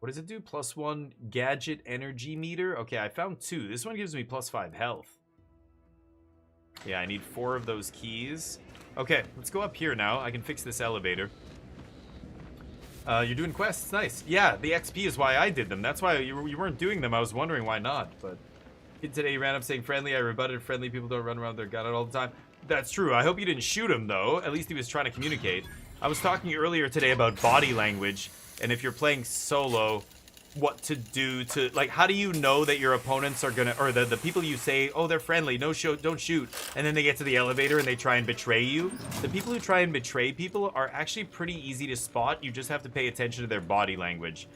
What does it do? +1 gadget energy meter. Okay, I found 2. This one gives me +5 health. Yeah, I need 4 of those keys. Okay, let's go up here now. I can fix this elevator. You're doing quests. Nice. Yeah, the XP is why I did them. That's why you weren't doing them. I was wondering why not. But kid today ran up saying friendly. I rebutted friendly. People don't run around their gun all the time. That's true. I hope you didn't shoot him, though. At least he was trying to communicate. I was talking earlier today about body language. And if you're playing solo, what to do to, like, how do you know that your opponents are gonna, or the people you say, oh, they're friendly, no shoot, don't shoot, and then they get to the elevator and they try and betray you? The people who try and betray people are actually pretty easy to spot. You just have to pay attention to their body language.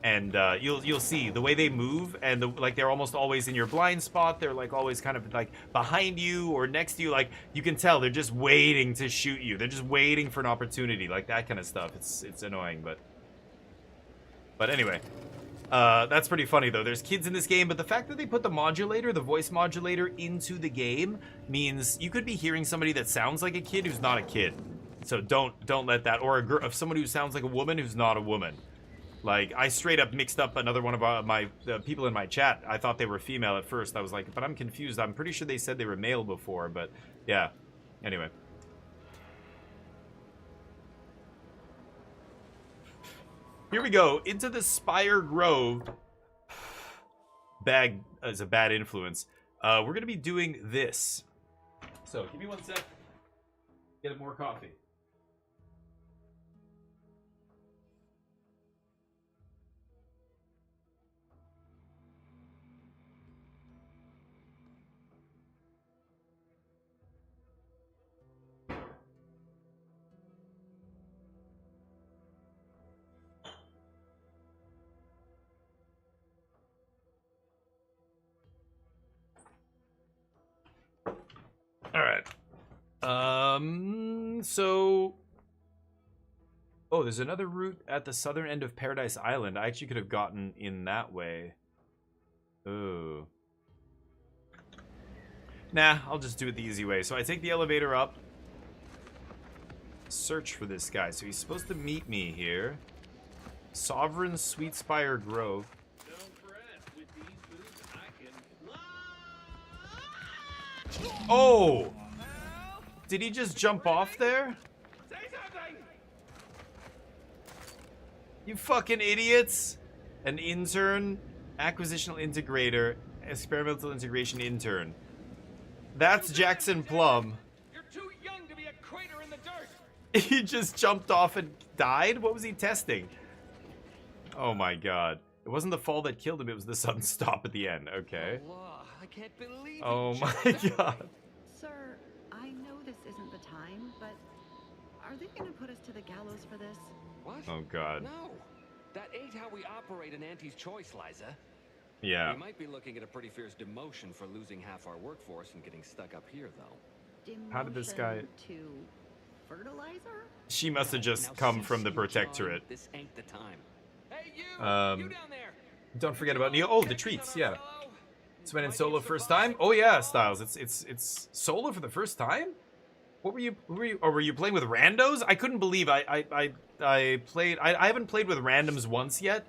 And you'll see the way they move, and like they're almost always in your blind spot. They're like always kind of like behind you or next to you. Like you can tell they're just waiting to shoot you. They're just waiting for an opportunity, like that kind of stuff. It's annoying, but anyway, that's pretty funny though. There's kids in this game, but the fact that they put the modulator, the voice modulator, into the game means you could be hearing somebody that sounds like a kid who's not a kid. So don't let that, or of someone who sounds like a woman who's not a woman. Like I straight up mixed up another one of my people in my chat. I thought they were female at first. I was like, but I'm confused. I'm pretty sure they said they were male before, but yeah. Anyway. Here we go, into the Spire Grove. Bag is a bad influence. We're gonna be doing this. So give me 1 sec. Get more coffee. Alright. So... Oh, there's another route at the southern end of Paradise Island. I actually could have gotten in that way. Ooh. Nah, I'll just do it the easy way. So I take the elevator up. Search for this guy. So he's supposed to meet me here. Sovereign Sweet Spire Grove. Oh! Did he just jump off there? You fucking idiots! An intern, acquisitional integrator, experimental integration intern. That's Jackson Plum. You're too young to be a crater in the dirt. He just jumped off and died? What was he testing? Oh my god. It wasn't the fall that killed him, it was the sudden stop at the end. Okay. Allah, I can't believe Oh you my jumped out. god. Sir, I know this isn't the fine, but are they gonna put us to the gallows for this? What? Oh God. No. That ain't how we operate in Auntie's Choice, Liza. Yeah. We might be looking at a pretty fierce demotion for losing half our workforce and getting stuck up here, though. How did this guy- Demotion to fertilizer? She must have Now just come from the seriously, Protectorate. John, this ain't the time. Hey, you! You down there! Don't forget about Neo. Oh, the treats. Yeah. Sven and Solo first time. Oh yeah, Styles. It's Solo for the first time. What were you? Or were you playing with randos? I couldn't believe I played. I haven't played with randoms once yet,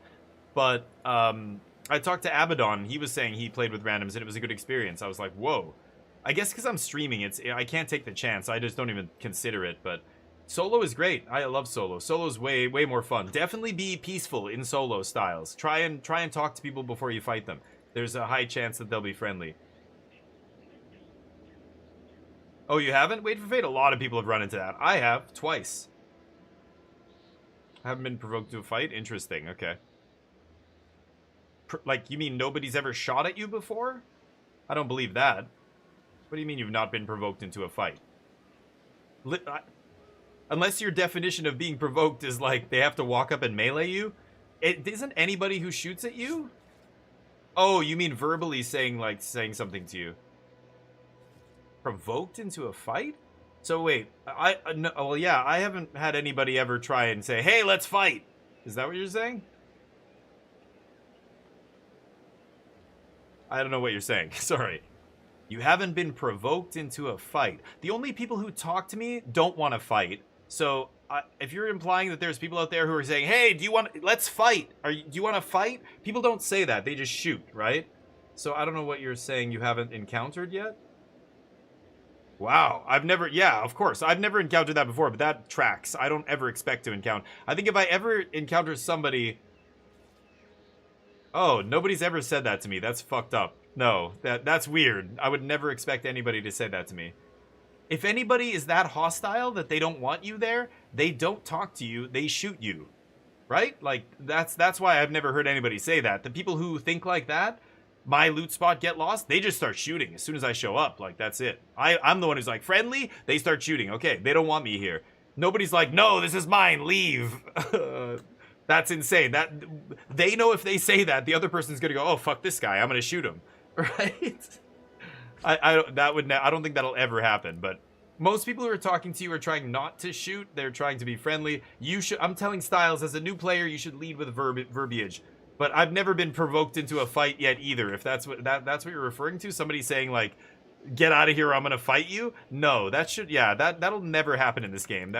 but I talked to Abaddon. He was saying he played with randoms and it was a good experience. I was like, whoa. I guess because I'm streaming, I can't take the chance. I just don't even consider it. But Solo is great. I love Solo. Solo's way more fun. Definitely be peaceful in Solo, Styles. Try and talk to people before you fight them. There's a high chance that they'll be friendly. Oh, you haven't? Wait for Fate? A lot of people have run into that. I have, twice. I haven't been provoked to a fight? Interesting, okay. Like, you mean nobody's ever shot at you before? I don't believe that. What do you mean you've not been provoked into a fight? Unless your definition of being provoked is like, they have to walk up and melee you? Isn't anybody who shoots at you? Oh, you mean verbally saying something to you. Provoked into a fight? So wait, no, well yeah, I haven't had anybody ever try and say, hey, let's fight. Is that what you're saying? I don't know what you're saying. Sorry. You haven't been provoked into a fight. The only people who talk to me don't want to fight. So if you're implying that there's people out there who are saying, hey, let's fight. Do you want to fight? People don't say that. They just shoot, right? So I don't know what you're saying you haven't encountered yet. Wow. Yeah, of course. I've never encountered that before, but that tracks. I don't ever expect to encounter. I think if I ever encounter somebody... Oh, nobody's ever said that to me. That's fucked up. No, that's weird. I would never expect anybody to say that to me. If anybody is that hostile that they don't want you there, they don't talk to you, they shoot you. Right? Like, that's why I've never heard anybody say that. The people who think like that, my loot spot get lost, they just start shooting as soon as I show up. Like, that's it. I'm the one who's like, friendly, they start shooting. Okay, they don't want me here. Nobody's like, no, this is mine, leave. That's insane. That they know if they say that, the other person's gonna go, oh, fuck this guy, I'm gonna shoot him. Right? I don't think that'll ever happen, but most people who are talking to you are trying not to shoot. They're trying to be friendly. I'm telling Styles, as a new player, you should lead with verbiage. But I've never been provoked into a fight yet either. If that's what you're referring to, somebody saying like, get out of here, I'm gonna fight you. No, that'll never happen in this game.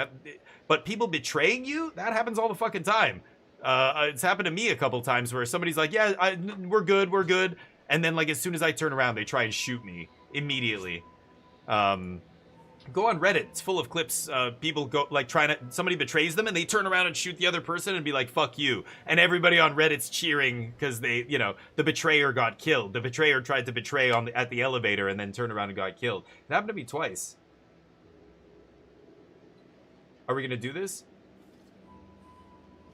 But people betraying you, that happens all the fucking time. It's happened to me a couple times where somebody's like, yeah, we're good. And then, like, as soon as I turn around, they try and shoot me immediately. Go on Reddit. It's full of clips. People go, like, somebody betrays them, and they turn around and shoot the other person and be like, fuck you. And everybody on Reddit's cheering because they, the betrayer got killed. The betrayer tried to betray at the elevator and then turned around and got killed. It happened to me twice. Are we going to do this?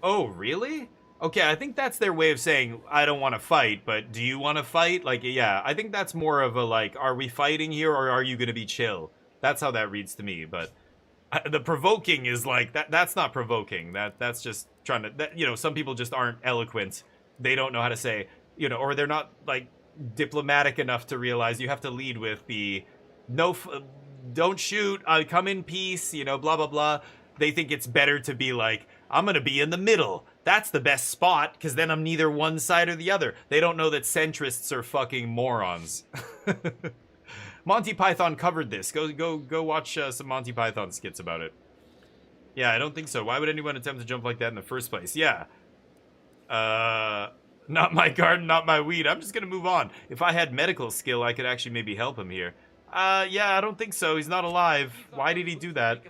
Oh, really? Okay, I think that's their way of saying, I don't want to fight, but do you want to fight? Like, yeah, I think that's more of a, like, are we fighting here or are you going to be chill? That's how that reads to me, but the provoking is like, that's not provoking. That's just trying to, some people just aren't eloquent. They don't know how to say, or they're not, like, diplomatic enough to realize you have to lead with the, don't shoot, come in peace, blah, blah, blah. They think it's better to be like, I'm going to be in the middle. That's the best spot, because then I'm neither one side or the other. They don't know that centrists are fucking morons. Monty Python covered this. Go watch some Monty Python skits about it. Yeah, I don't think so. Why would anyone attempt to jump like that in the first place? Yeah. Not my garden, not my weed. I'm just going to move on. If I had medical skill, I could actually maybe help him here. Yeah, I don't think so. He's not alive. Why did he do that?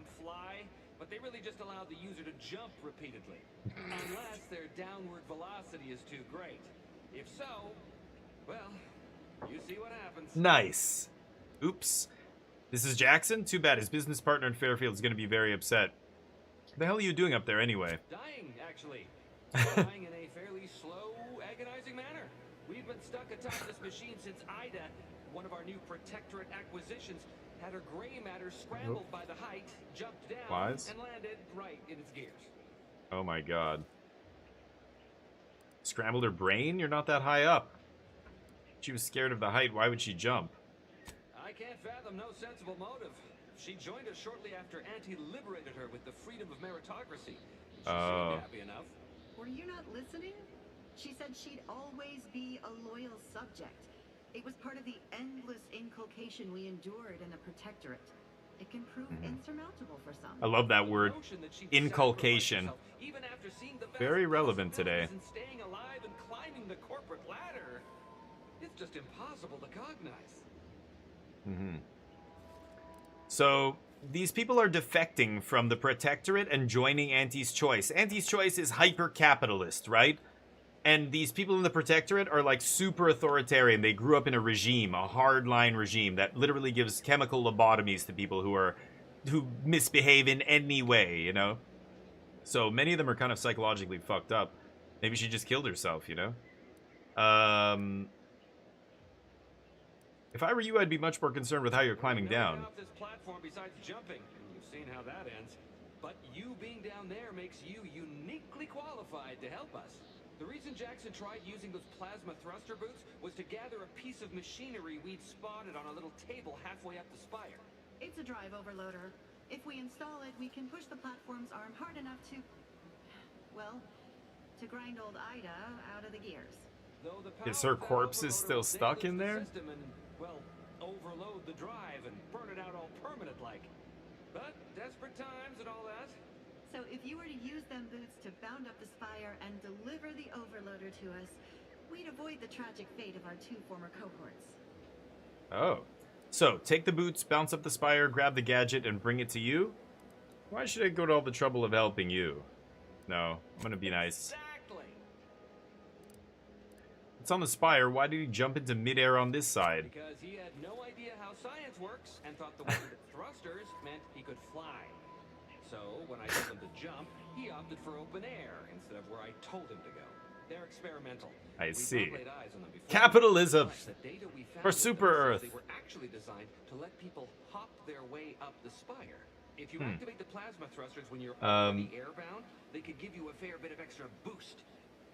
But they really just allow the user to jump repeatedly. Unless their downward velocity is too great. If so, well, you see what happens. Nice. Oops. This is Jackson? Too bad. His business partner in Fairfield is going to be very upset. What the hell are you doing up there anyway? Dying, actually. Dying in a fairly slow, agonizing manner. We've been stuck atop this machine since Ida, one of our new Protectorate acquisitions, had her gray matter scrambled by the height, jumped down, Wise? and landed right in its gears. Oh my god. Scrambled her brain? You're not that high up. She was scared of the height. Why would she jump? I can't fathom no sensible motive. She joined us shortly after Auntie liberated her with the freedom of meritocracy. She seemed happy enough. Were you not listening? She said she'd always be a loyal subject. It was part of the endless inculcation we endured in the Protectorate. It can prove insurmountable for some. I love that word. Notion that she'd Inculcation. sacrifice herself, even after seeing the Very vast relevant today. possibilities in staying alive and climbing the corporate ladder. It's just impossible to cognize. So, these people are defecting from the Protectorate and joining Auntie's Choice. Auntie's Choice is hyper-capitalist, right? And these people in the Protectorate are like super authoritarian. They grew up in a regime, a hardline regime that literally gives chemical lobotomies to people who misbehave in any way, you know? So many of them are kind of psychologically fucked up. Maybe she just killed herself, you know? If I were you, I'd be much more concerned with how you're climbing down. Off this platform besides jumping, and you've seen how that ends. But you being down there makes you uniquely qualified to help us. The reason Jackson tried using those plasma thruster boots was to gather a piece of machinery we'd spotted on a little table halfway up the spire. It's a drive overloader. If we install it, we can push the platform's arm hard enough to... well, to grind old Ida out of the gears. Though the Is power her of that corpse is overloader still will stuck damage in the there? system and, well, overload the drive and burn it out all permanent-like. But desperate times and all that. So if you were to use them boots to bound up the spire and deliver the overloader to us, we'd avoid the tragic fate of our two former cohorts. Oh. So, take the boots, bounce up the spire, grab the gadget, and bring it to you? Why should I go to all the trouble of helping you? No, I'm gonna be nice. Exactly. It's on the spire. Why did he jump into midair on this side? Because he had no idea how science works and thought the word thrusters meant he could fly. So, when I told him to jump, he opted for open air instead of where I told him to go. They're experimental. I We've see. not laid eyes on them before. Capitalism But the data we found for with Super them Earth. says They were actually designed to let people hop their way up the spire. If you activate the plasma thrusters when you're already airbound, they could give you a fair bit of extra boost.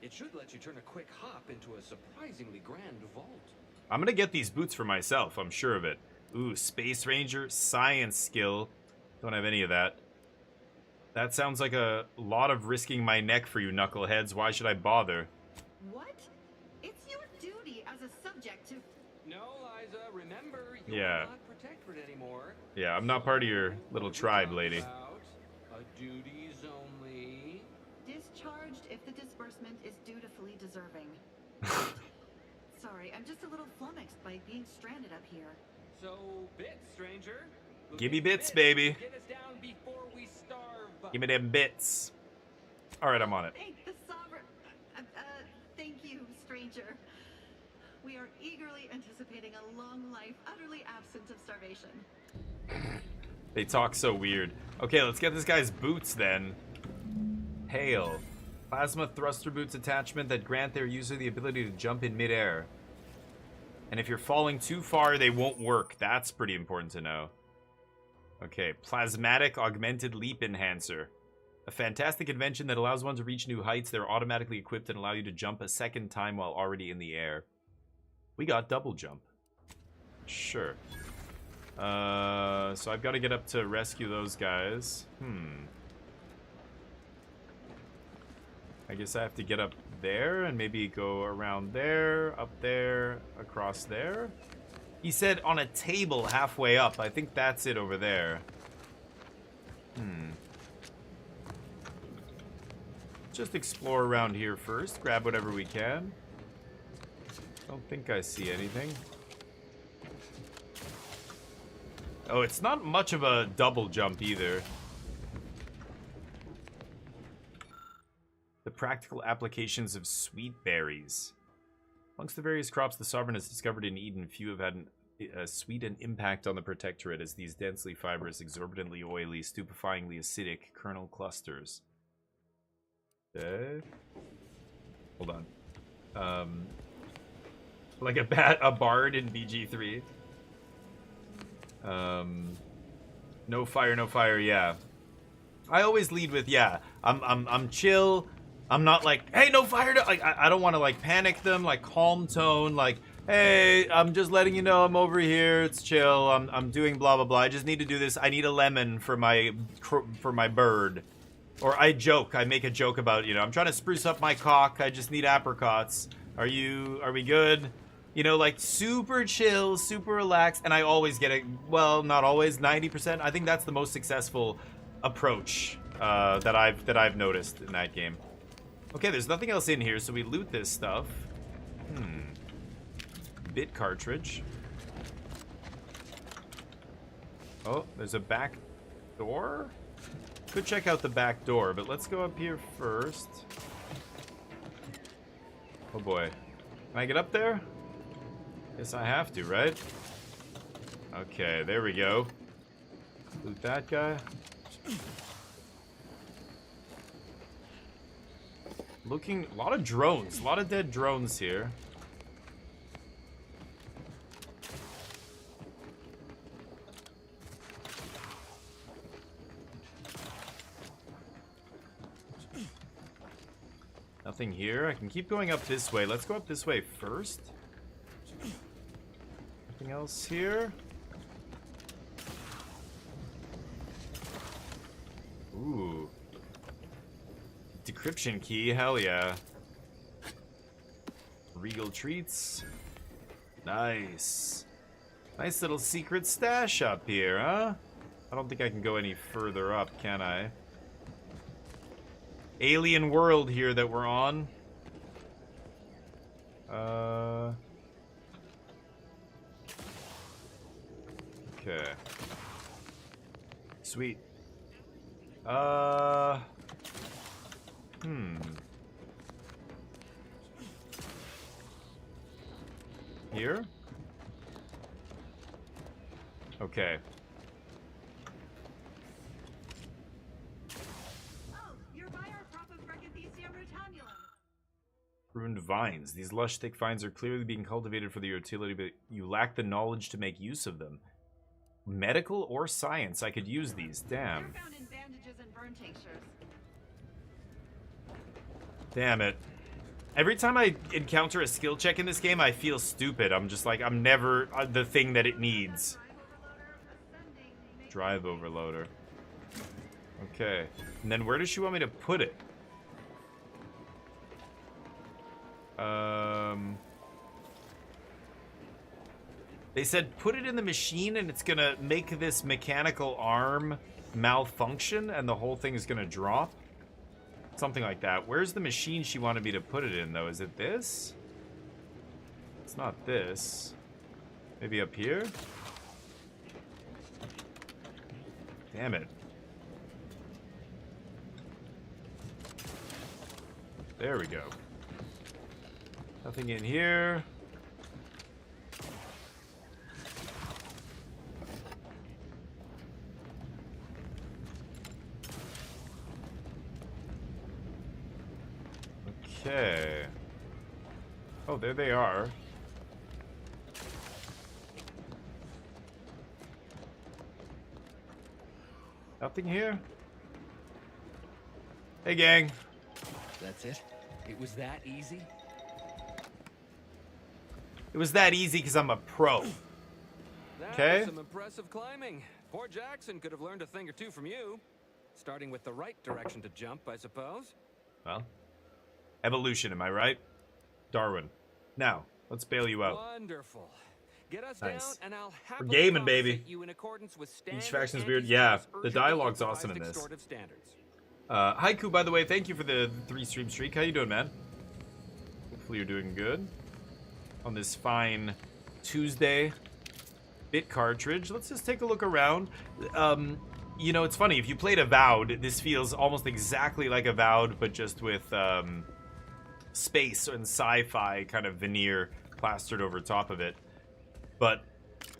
It should let you turn a quick hop into a surprisingly grand vault. I'm gonna get these boots for myself, I'm sure of it. Ooh, Space Ranger, Science Skill. Don't have any of that. That sounds like a lot of risking my neck for you knuckleheads. Why should I bother? What? It's your duty as a subject to... No, Liza, remember, you're Yeah. not protectorate anymore. Yeah, I'm not part of your little tribe, lady. A duties only. Discharged if the disbursement is dutifully deserving. Sorry, I'm just a little flummoxed by being stranded up here. So, bits, stranger. We'll Give me get bits, baby. Get us down before we starve. Give me them bits. Alright, I'm on it. Thank the sovereign... thank you, stranger. We are eagerly anticipating a long life, utterly absent of starvation. They talk so weird. Okay, let's get this guy's boots then. Hail. Plasma thruster boots attachment that grant their user the ability to jump in midair. And if you're falling too far, they won't work. That's pretty important to know. Okay, Plasmatic Augmented Leap Enhancer. A fantastic invention that allows one to reach new heights. They're automatically equipped and allow you to jump a second time while already in the air. We got double jump. Sure. So I've got to get up to rescue those guys. I guess I have to get up there and maybe go around there, up there, across there. He said on a table halfway up. I think that's it over there. Just explore around here first. Grab whatever we can. Don't think I see anything. Oh, it's not much of a double jump either. The practical applications of sweet berries. Amongst the various crops the Sovereign has discovered in Eden, few have had a sweet an impact on the Protectorate as these densely fibrous, exorbitantly oily, stupefyingly acidic kernel clusters. Hold on. Like a bard in BG3. No fire, no fire. Yeah, I always lead with yeah. I'm chill. I'm not like, hey, no fire. No. Like I don't want to like panic them. Like calm tone. Like, hey, I'm just letting you know I'm over here. It's chill. I'm doing blah blah blah. I just need to do this. I need a lemon for my bird. Or I joke. I make a joke about, you know, I'm trying to spruce up my cock. I just need apricots. Are we good? You know, like super chill, super relaxed, and I always get it. Well, not always, 90%. I think that's the most successful approach that I've noticed in that game. Okay, there's nothing else in here, so we loot this stuff. Bit cartridge. Oh, there's a back door? Could check out the back door, but let's go up here first. Oh boy. Can I get up there? Guess I have to, right? Okay, there we go. Loot that guy. Looking, a lot of drones, a lot of dead drones here. Nothing here. I can keep going up this way. Let's go up this way first. Nothing else here. Ooh. Decryption key. Hell yeah. Regal treats. Nice. Nice little secret stash up here, huh? I don't think I can go any further up, can I? Alien world here that we're on. Okay. Sweet. Here? Okay. Pruned vines. These lush, thick vines are clearly being cultivated for their utility, but you lack the knowledge to make use of them. Medical or science? I could use these. Damn. They're found in bandages and burn tinctures. Damn it. Every time I encounter a skill check in this game, I feel stupid. I'm just like, I'm never the thing that it needs. Drive overloader. Okay. And then where does she want me to put it? They said put it in the machine and it's gonna make this mechanical arm malfunction and the whole thing is gonna drop. Something like that. Where's the machine she wanted me to put it in, though? Is it this? It's not this. Maybe up here? Damn it. There we go. Nothing in here. Okay. Oh, there they are. Nothing here? Hey, gang. That's it? It was that easy? It was that easy because I'm a pro. That Okay. was some impressive climbing. Poor Jackson could have learned a thing or two from you. Starting with the right direction to jump, I suppose. Well, evolution, am I right? Darwin. Now, let's bail you out. Wonderful. Get us Nice. down, and I'll We're happily gaming, baby. compensate you in accordance with standard Each faction's weird. Yeah, anti-Star's the urgently dialogue's awesome in improvised this. extortive standards. Haiku, by the way, thank you for the 3-stream streak. How you doing, man? Hopefully you're doing good. On this fine Tuesday. Bit cartridge. Let's just take a look around. You know, it's funny. If you played Avowed, this feels almost exactly like Avowed, but just with space and sci-fi kind of veneer plastered over top of it. But,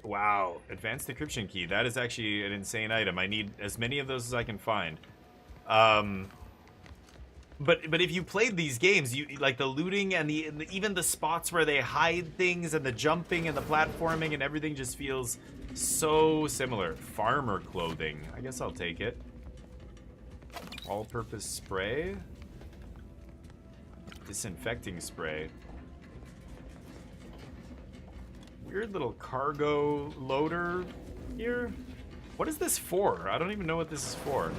wow. Advanced decryption key. That is actually an insane item. I need as many of those as I can find. But if you played these games, you like the looting and the even the spots where they hide things and the jumping and the platforming and everything just feels So similar. Farmer clothing. I guess I'll take it. All-purpose spray. Disinfecting spray. Weird little cargo loader here. What is this for? I don't even know what this is for.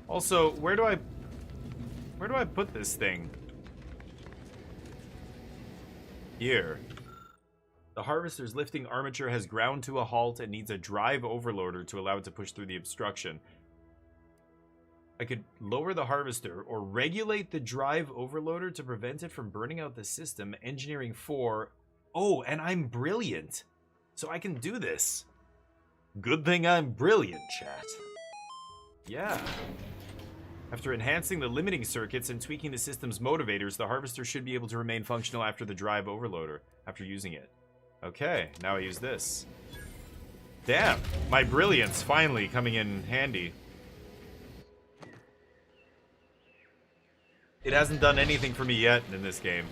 Also, where do I put this thing? Here. The harvester's lifting armature has ground to a halt and needs a drive overloader to allow it to push through the obstruction. I could lower the harvester or regulate the drive overloader to prevent it from burning out the system. Engineering 4. Oh, and I'm brilliant. So I can do this. Good thing I'm brilliant, chat. Yeah. After enhancing the limiting circuits and tweaking the system's motivators, the harvester should be able to remain functional after the drive overloader, after using it. Okay, now I use this. Damn, my brilliance finally coming in handy. It hasn't done anything for me yet in this game.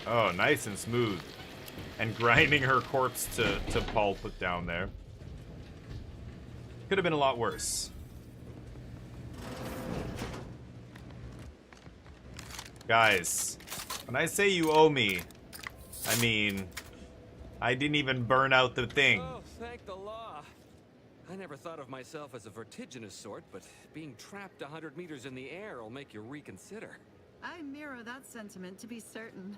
Oh, nice and smooth. And grinding her corpse to pulp down there. Could have been a lot worse. Guys, when I say you owe me, I mean, I didn't even burn out the thing. Oh, thank the law. I never thought of myself as a vertiginous sort, but being trapped 100 meters in the air will make you reconsider. I mirror that sentiment, to be certain.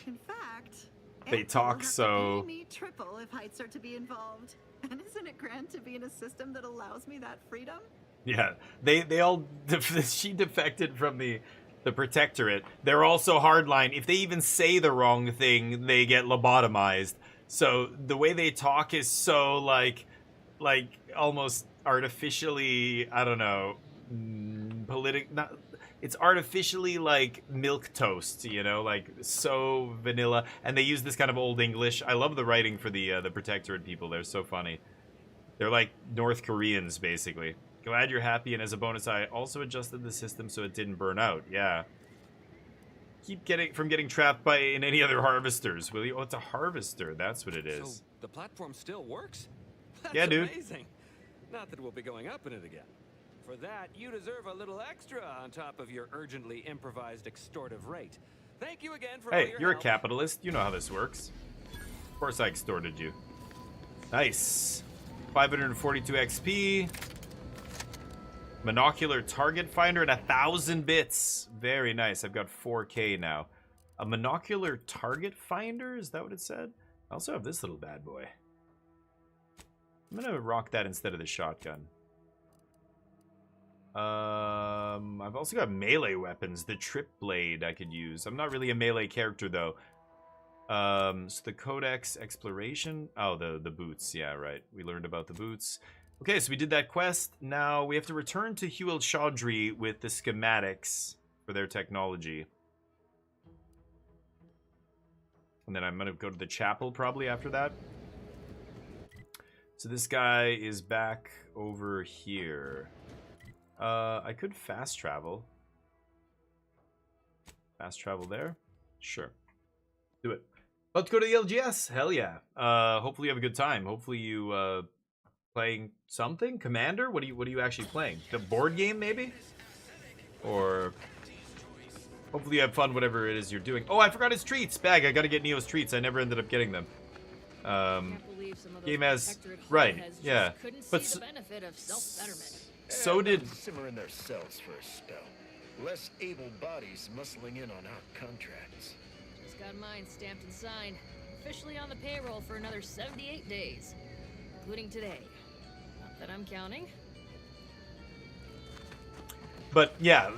In fact, They Ansel talk will have to so- pay me triple if heights are to be involved. And isn't it grand to be in a system that allows me that freedom? Yeah, they all she defected from the protectorate. They're also hardline. If they even say the wrong thing, they get lobotomized. So the way they talk is so like almost artificially, I don't know, it's artificially like milk toast, you know, like so vanilla. And they use this kind of old English. I love the writing for the protectorate people. They're so funny. They're like North Koreans, basically. Glad you're happy, and as a bonus, I also adjusted the system so it didn't burn out. Yeah. Keep getting trapped by in any other harvesters, will you? Oh, it's a harvester. That's what it is. So the platform still works? That's Yeah, dude. amazing. Not that we'll be going up in it again. For that, you deserve a little extra on top of your urgently improvised extortive rate. Thank you again for all Hey, your you're a help. capitalist. You know how this works. Of course I extorted you. Nice. 542 XP. Monocular target finder and 1,000 bits. Very nice. I've got 4K now. A monocular target finder? Is that what it said? I also have this little bad boy. I'm gonna rock that instead of the shotgun. I've also got melee weapons. The trip blade I could use. I'm not really a melee character though. So the Codex Exploration. Oh, the boots. Yeah, right. We learned about the boots. Okay, so we did that quest. Now we have to return to Hewel Chaudhry with the schematics for their technology. And then I'm going to go to the chapel probably after that. So this guy is back over here. I could fast travel. Fast travel there? Sure. Do it. Let's go to the LGS. Hell yeah. Hopefully you have a good time. Hopefully you playing something? Commander? What are you actually playing? The board game maybe? Or hopefully you have fun whatever it is you're doing. Oh, I forgot his treats. Bag. I got to get Neo's treats. I never ended up getting them. Game has right. Yeah. But the benefit of self-betterment. so did Simmer in their cells for a spell. Less able bodies muscling in on our contracts. Just got mine stamped and signed. Officially on the payroll for another 78 days. Including today. Not that I'm counting. But yeah,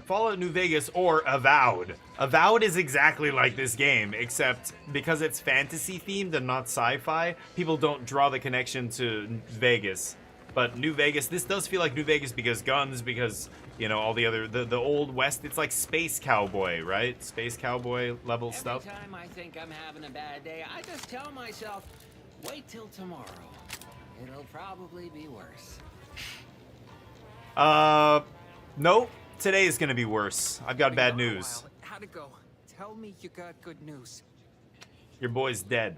Fallout New Vegas or Avowed. Avowed is exactly like this game, except because it's fantasy themed and not sci-fi, people don't draw the connection to Vegas. But New Vegas, this does feel like New Vegas because guns, because, you know, all the other, the old West, it's like Space Cowboy, right? Space Cowboy level stuff. Every time I think I'm having a bad day, I just tell myself, wait till tomorrow. It'll probably be worse. Nope. Today is gonna be worse. I've got bad news. How'd it go? Tell me you got good news. Your boy's dead.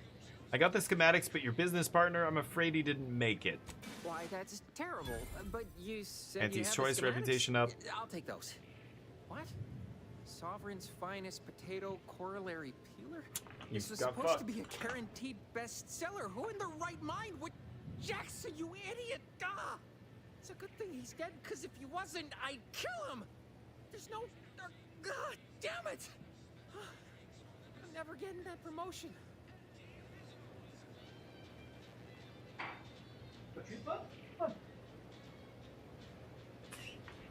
I got the schematics, but your business partner, I'm afraid he didn't make it. Why, that's terrible. But you said Auntie's you have choice, the schematics? reputation up. I'll take those. What? Sovereign's finest potato corollary peeler? You This was got supposed to fucked. be a guaranteed bestseller. Who in their right mind would... Jackson, you idiot! Ah! It's a good thing he's dead, because if he wasn't, I'd kill him! There's no... God damn it! I'm never getting that promotion.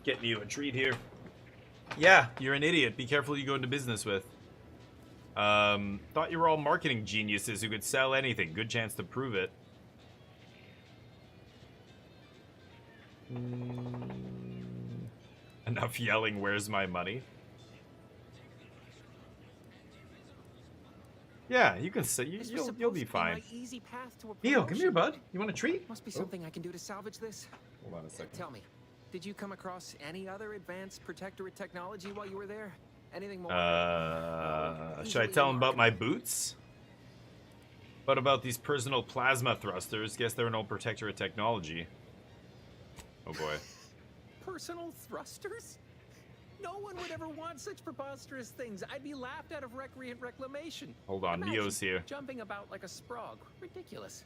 Getting you a treat here. Yeah, you're an idiot. Be careful who you go into business with. Thought you were all marketing geniuses who could sell anything. Good chance to prove it. Enough yelling, where's my money? Yeah, you can say This was you'll supposed be to fine. my easy path to a Neo, come here, promotion. bud. You want a treat? Must be something I can do to salvage this. Hold on a second. Tell me, did you come across any other advanced protectorate technology while you were there? Anything more? Should I tell him about my boots? What about these personal plasma thrusters? Guess they're an old protectorate technology. Oh boy. Personal thrusters? No one would ever want such preposterous things. I'd be laughed out of recreant reclamation. Hold on, Imagine Neo's here. jumping about like a sprog. Ridiculous.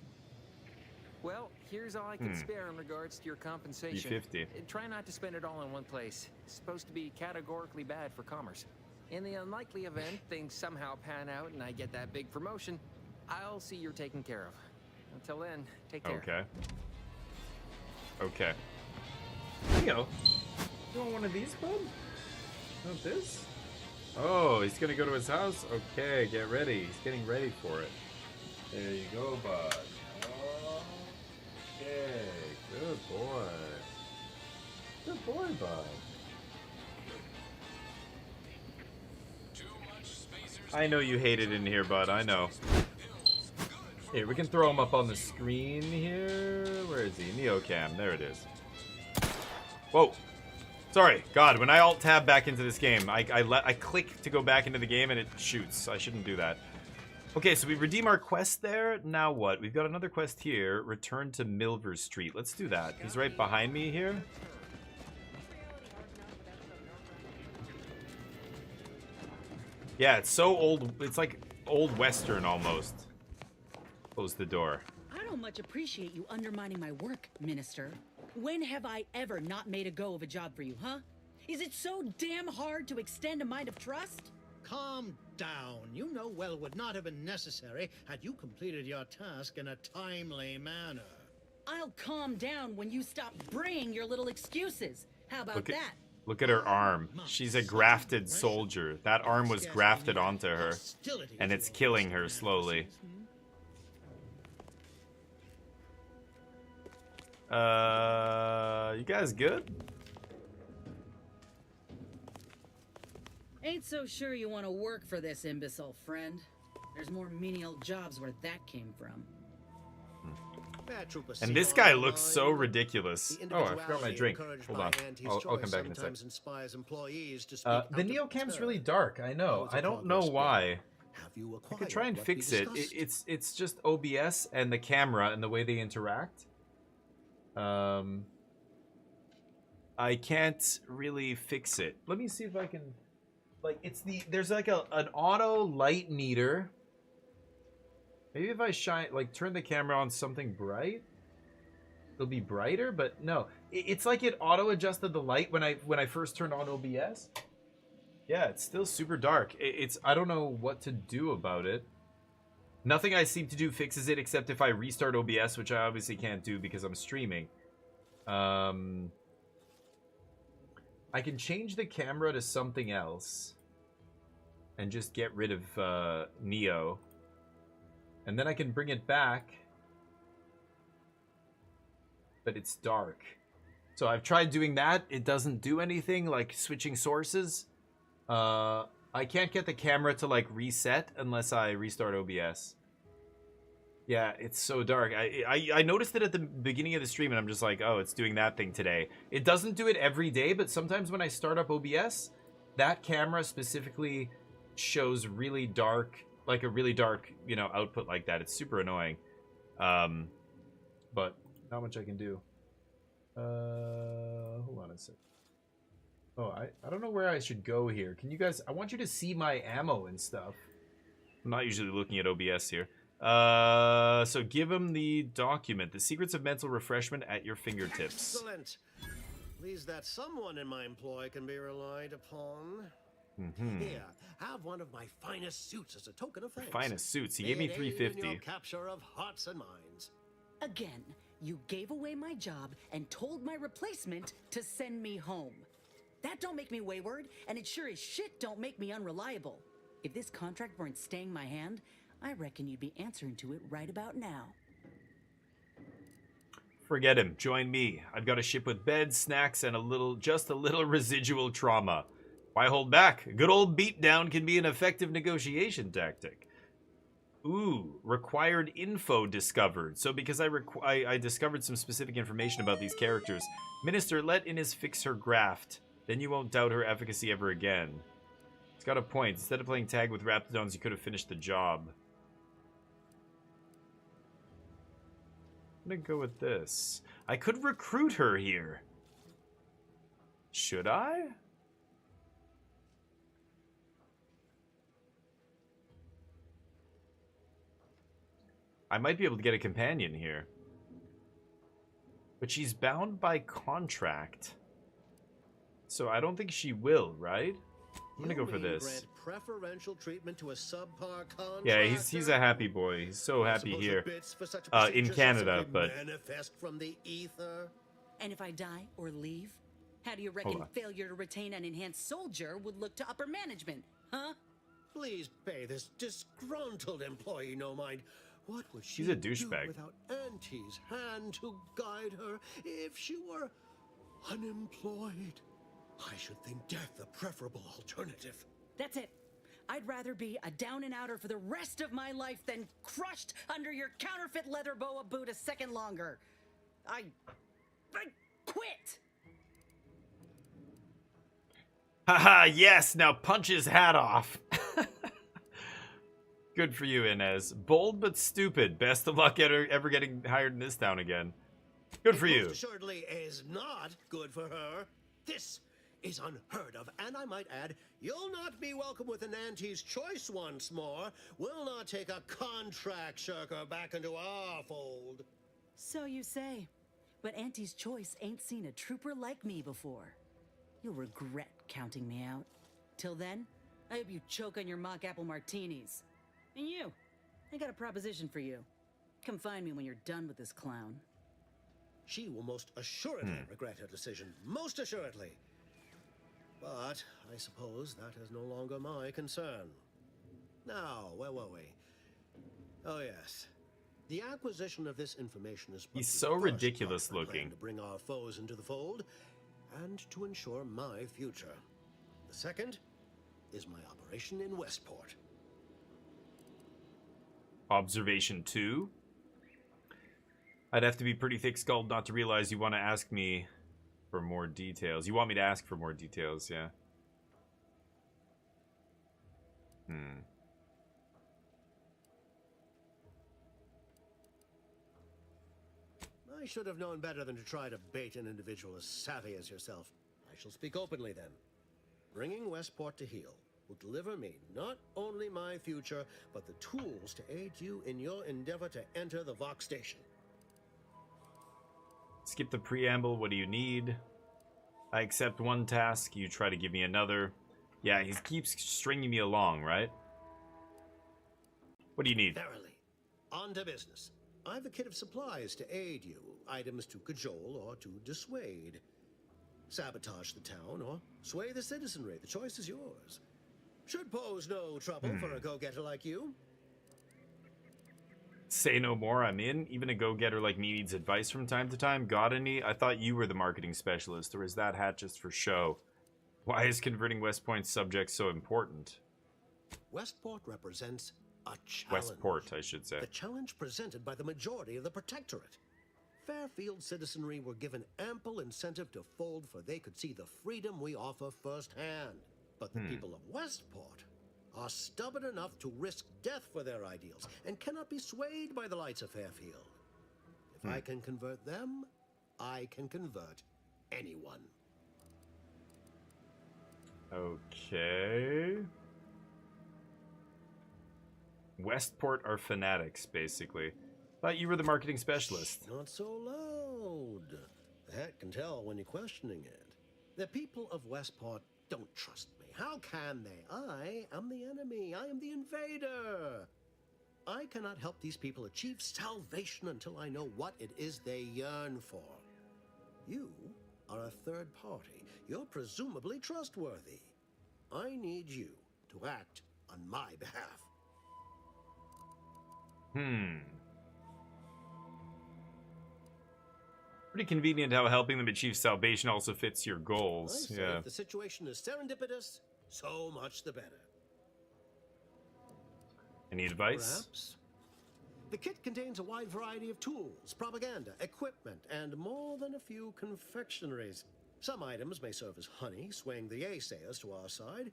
Well, here's all I can spare in regards to your compensation. B50. Try not to spend it all in one place. It's supposed to be categorically bad for commerce. In the unlikely event things somehow pan out and I get that big promotion, I'll see you're taken care of. Until then, take care. Okay. Okay. Neo, you want one of these, bud? Want this? Oh, he's gonna go to his house? Okay, get ready. He's getting ready for it. There you go, bud. Okay, good boy. Good boy, bud. I know you hate it in here, bud. I know. Here, we can throw him up on the screen here. Where is he? Neocam. There it is. Whoa. Sorry. God, when I alt-tab back into this game, I click to go back into the game and it shoots. I shouldn't do that. Okay, so we redeem our quest there. Now what? We've got another quest here. Return to Milver Street. Let's do that. He's right behind me here. Yeah, it's so old. It's like old Western almost. Close the door. I don't much appreciate you undermining my work, Minister. When have I ever not made a go of a job for you, huh? Is it so damn hard to extend a mind of trust? Calm down. You know well would not have been necessary had you completed your task in a timely manner. I'll calm down when you stop bringing your little excuses. How about that? Look at her arm. She's a grafted soldier. That arm was grafted onto her, and it's killing her slowly. You guys good? Ain't so sure you want to work for this imbecile, friend. There's more menial jobs where that came from. And this guy looks so ridiculous. Oh, I forgot my drink. Hold on. I'll come back in a sec. The Neocam's really dark. I know. I don't know why. I could try and fix it. It's just OBS and the camera and the way they interact. I can't really fix it. Let me see if I can. Like, there's like an auto light meter. Maybe if I turn the camera on something bright, it'll be brighter. But no, it's like it auto adjusted the light when I first turned on OBS. Yeah, it's still super dark. I don't know what to do about it. Nothing I seem to do fixes it except if I restart OBS, which I obviously can't do because I'm streaming. I can change the camera to something else and just get rid of Neo. And then I can bring it back. But it's dark. So I've tried doing that. It doesn't do anything, like switching sources. I can't get the camera to like reset unless I restart OBS. Yeah, it's so dark. I noticed it at the beginning of the stream and I'm just like, oh, it's doing that thing today. It doesn't do it every day, but sometimes when I start up OBS, that camera specifically shows really dark, like a really dark, you know, output like that. It's super annoying. But not much I can do. Hold on a sec. Oh, I don't know where I should go here. Can you guys... I want you to see my ammo and stuff. I'm not usually looking at OBS here. So give him the document. The secrets of mental refreshment at your fingertips. Excellent. Please that someone in my employ can be relied upon. Here, have one of my finest suits as a token of thanks. Finest suits. He gave me May it aid in $350. your capture of hearts and minds. Again, you gave away my job and told my replacement to send me home. That don't make me wayward, and it sure as shit don't make me unreliable. If this contract weren't staying my hand, I reckon you'd be answering to it right about now. Forget him. Join me. I've got a ship with beds, snacks, and just a little residual trauma. Why hold back? A good old beatdown can be an effective negotiation tactic. Ooh, required info discovered. So because I discovered some specific information about these characters. Minister, let Innes fix her graft. Then you won't doubt her efficacy ever again. It's got a point. Instead of playing tag with Raptidons, you could have finished the job. I'm gonna go with this. I could recruit her here. Should I? I might be able to get a companion here. But she's bound by contract. So I don't think she will, right? I'm gonna go for this. Grant preferential treatment to a subpar contractor? Yeah, he's a happy boy. He's so happy here. In Canada, but manifest from the ether. And if I die or leave, how do you reckon failure to retain an enhanced soldier would look to upper management, huh? Please pay this disgruntled employee no mind. What would she She's a do douchebag. without Auntie's hand to guide her if she were unemployed? I should think death the preferable alternative. That's it. I'd rather be a down and outer for the rest of my life than crushed under your counterfeit leather boa boot a second longer. I quit. Haha, yes, now punch his hat off. Good for you, Inez. Bold but stupid. Best of luck ever getting hired in this town again. Good for you. Most assuredly is not good for her. This is unheard of, and I might add, you'll not be welcome with an Auntie's choice once more. We'll not take a contract shirker back into our fold. So you say. But Auntie's choice ain't seen a trooper like me before. You'll regret counting me out. Till then, I hope you choke on your mock apple martinis. And you, I got a proposition for you. Come find me when you're done with this clown. She will most assuredly regret her decision. Most assuredly. But I suppose that is no longer my concern. Now, where were we? Oh, yes. The acquisition of this information is He's the so first ridiculous part of my plan looking. to bring our foes into the fold and to ensure my future. The second is my operation in Westport. Observation 2. I'd have to be pretty thick-skulled not to realize you want to ask me for more details. You want me to ask for more details, yeah. I should have known better than to try to bait an individual as savvy as yourself. I shall speak openly then. Bringing Westport to heel will deliver me not only my future, but the tools to aid you in your endeavor to enter the Vox station. Skip the preamble. What do you need? I accept one task. You try to give me another. Yeah, he keeps stringing me along, right? What do you need? Verily. On to business. I've a kit of supplies to aid you. Items to cajole or to dissuade. Sabotage the town or sway the citizenry. The choice is yours. Should pose no trouble for a go-getter like you. Say no more, I'm in. Even a go-getter like me needs advice from time to time. Got any? I thought you were the marketing specialist, or is that hat just for show? Why is converting West Point's subject so important? Westport represents a challenge. Westport, I should say. The challenge presented by the majority of the Protectorate. Fairfield citizenry were given ample incentive to fold, for they could see the freedom we offer firsthand. But the people of Westport are stubborn enough to risk death for their ideals and cannot be swayed by the lights of Fairfield. If I can convert them, I can convert anyone. Okay. Westport are fanatics, basically. Thought you were the marketing specialist. Not so loud. The hat can tell when you're questioning it. The people of Westport don't trust me. How can they? I am the enemy. I am the invader. I cannot help these people achieve salvation until I know what it is they yearn for. You are a third party. You're presumably trustworthy. I need you to act on my behalf. Pretty convenient how helping them achieve salvation also fits your goals. I say Yeah. if the situation is serendipitous, so much the better. Any advice? Perhaps. The kit contains a wide variety of tools, propaganda, equipment, and more than a few confectionaries. Some items may serve as honey, swaying the naysayers to our side.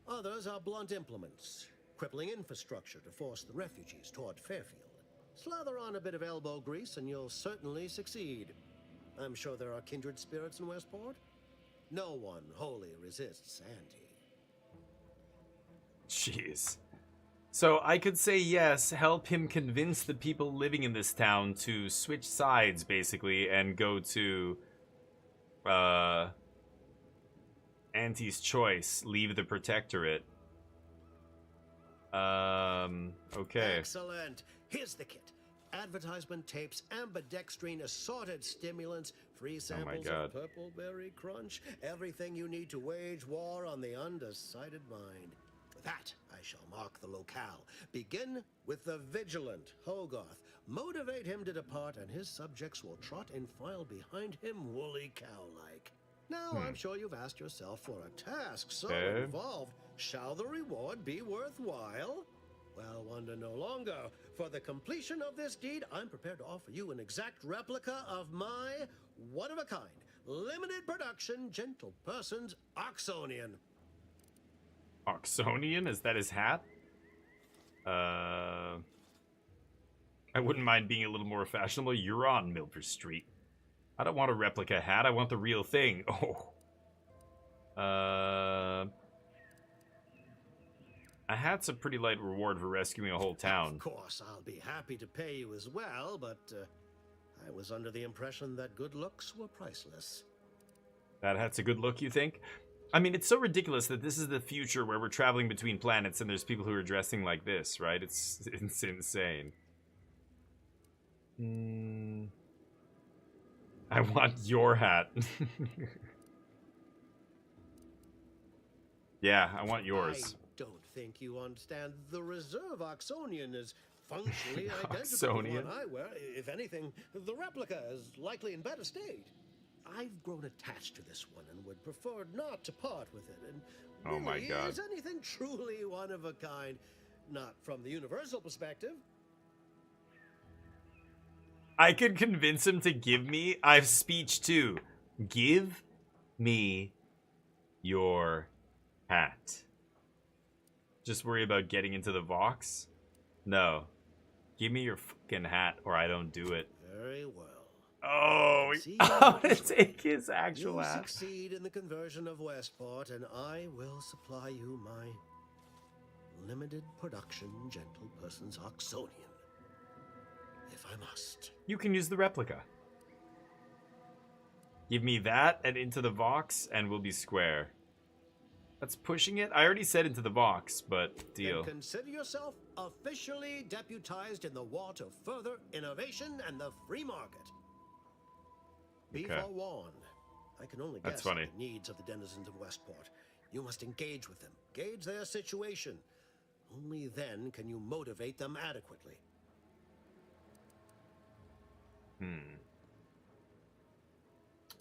Others are blunt implements, crippling infrastructure to force the refugees toward Fairfield. Slather on a bit of elbow grease and you'll certainly succeed. I'm sure there are kindred spirits in Westport. No one wholly resists Auntie. Jeez. So I could say yes, help him convince the people living in this town to switch sides, basically, and go to Auntie's choice, leave the Protectorate. Okay. Excellent. Here's the kit. Advertisement tapes, ambidextrine, assorted stimulants, free samples of Purple Berry Crunch, everything you need to wage war on the undecided mind. With that, I shall mark the locale. Begin with the vigilant Hogarth. Motivate him to depart, and his subjects will trot and file behind him woolly cow-like. Now, I'm sure you've asked yourself for a task so involved. Shall the reward be worthwhile? Well, wonder no longer. For the completion of this deed, I'm prepared to offer you an exact replica of my one-of-a-kind, limited production, gentle person's Oxonian. Oxonian? Is that his hat? I wouldn't mind being a little more fashionable. You're on Milford Street. I don't want a replica hat. I want the real thing. Oh. A hat's a pretty light reward for rescuing a whole town. Of course, I'll be happy to pay you as well, but I was under the impression that good looks were priceless. That hat's a good look, you think? I mean, it's so ridiculous that this is the future where we're traveling between planets and there's people who are dressing like this, right? It's insane. I want your hat. Yeah, I want yours. I don't think you understand. The reserve Oxonian is functionally identical to the one I wear. If anything, the replica is likely in better state. I've grown attached to this one and would prefer not to part with it. And oh my God. Is anything truly one of a kind? Not from the universal perspective. I could convince him to give me. I have speech too. Give me your hat. Just worry about getting into the Vox? No. Give me your fucking hat or I don't do it. Very well. Oh, I'm gonna take his actual you hat. Succeed in the conversion of Westport, and I will supply you my limited production gentle person's Oxonian. If I must. You can use the replica. Give me that and Into the Vox, and we'll be square. That's pushing it? I already said Into the Vox, but deal. Then consider yourself officially deputized in the war to further innovation and the free market. Be forewarned. I can only guess at the needs of the denizens of Westport. You must engage with them, gauge their situation. Only then can you motivate them adequately.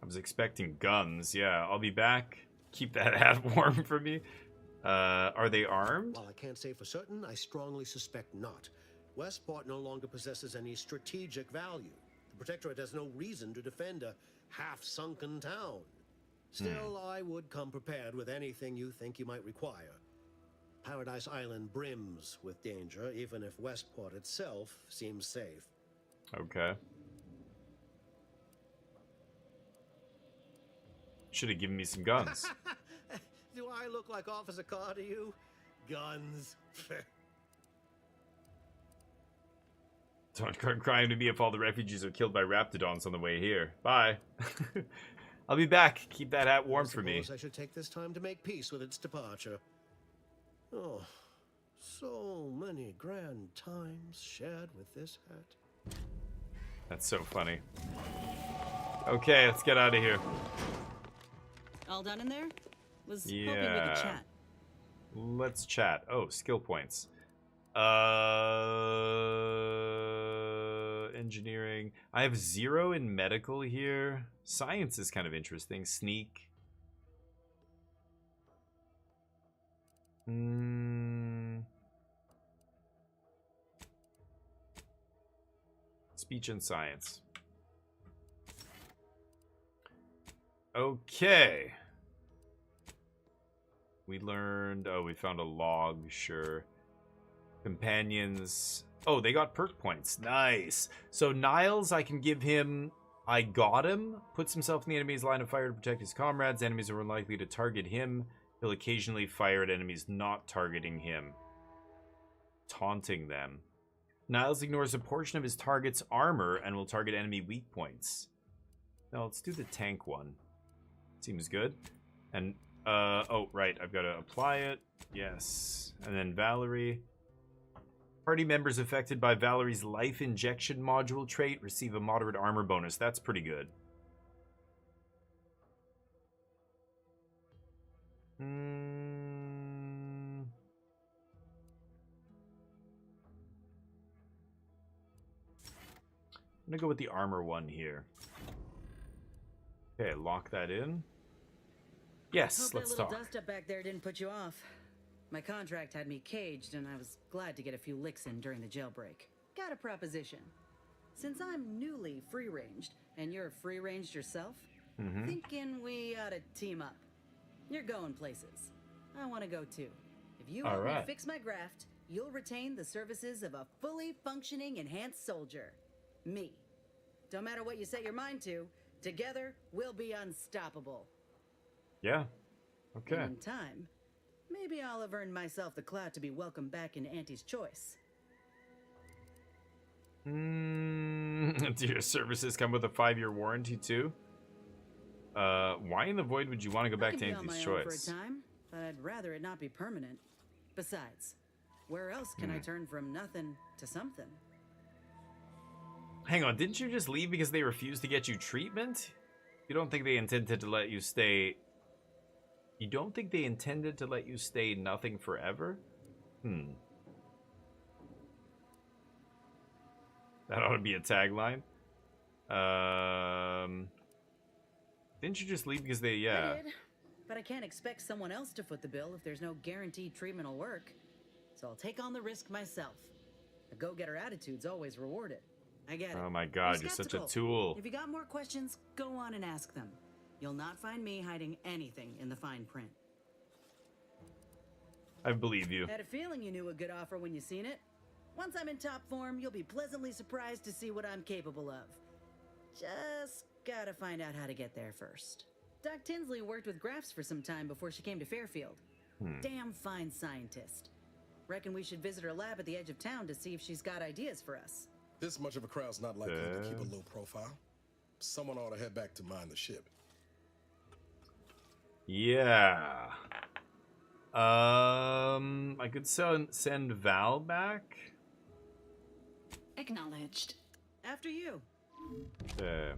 I was expecting guns. Yeah, I'll be back. Keep that hat warm for me. Are they armed? While I can't say for certain, I strongly suspect not. Westport no longer possesses any strategic value. The Protectorate has no reason to defend a half-sunken town. Still, I would come prepared with anything you think you might require. Paradise Island brims with danger, even if Westport itself seems safe. Okay. Should have given me some guns. Do I look like Officer Carr to you? Guns. Don't start crying to me if all the refugees are killed by raptidons on the way here. Bye. I'll be back. Keep that hat warm for me. I should take this time to make peace with its departure. Oh, so many grand times shared with this hat. That's so funny. Okay, let's get out of here. All done in there? Was hoping we Yeah. could chat. Let's chat. Oh, skill points. Engineering. I have 0 in medical here. Science is kind of interesting. Sneak. Speech and science. Okay. We learned... Oh, we found a log, sure. Companions. Oh, they got perk points. Nice. So Niles, I can give him... I got him. Puts himself in the enemy's line of fire to protect his comrades. Enemies are unlikely to target him. He'll occasionally fire at enemies not targeting him, taunting them. Niles ignores a portion of his target's armor and will target enemy weak points. Now, let's do the tank one. Seems good. And, oh, right, I've got to apply it. Yes. And then Valerie. Party members affected by Valerie's life injection module trait receive a moderate armor bonus. That's pretty good. I'm gonna go with the armor one here. Okay, lock that in. Yes, Hope let's that little talk. dust up back there didn't put you off. My contract had me caged, and I was glad to get a few licks in during the jailbreak. Got a proposition. Since I'm newly free-ranged, and you're free-ranged yourself, thinking we ought to team up. You're going places. I want to go too. If you help me Alright. fix my graft, you'll retain the services of a fully functioning enhanced soldier. Me. Don't matter what you set your mind to, together we'll be unstoppable. Yeah. Okay. And in time, maybe I'll have earned myself the clout to be welcomed back in Auntie's Choice. Do your services come with a 5-year warranty too? Why in the void would you want to go back I to can be on Auntie's my own Choice? for a time, but I'd rather it not be permanent. Besides, where else can I turn from nothing to something? Hang on, didn't you just leave because they refused to get you treatment? You don't think they intended to let you stay... You don't think they intended to let you stay nothing forever? That ought to be a tagline. Didn't you just leave because they... Yeah. I did, but I can't expect someone else to foot the bill if there's no guaranteed treatment will work. So I'll take on the risk myself. A go-getter attitude's always rewarded. I get it. Oh my god, you're such a skeptical. tool. If you got more questions, go on and ask them. You'll not find me hiding anything in the fine print. I believe you. Had a feeling you knew a good offer when you seen it. Once I'm in top form, you'll be pleasantly surprised to see what I'm capable of. Just gotta find out how to get there first. Doc Tinsley worked with Grafts for some time before she came to Fairfield. Damn fine scientist. Reckon we should visit her lab at the edge of town to see if she's got ideas for us. This much of a crowd's not likely to keep a low profile. Someone ought to head back to mine the ship. Yeah. I could send Val back. Acknowledged. After you. Okay.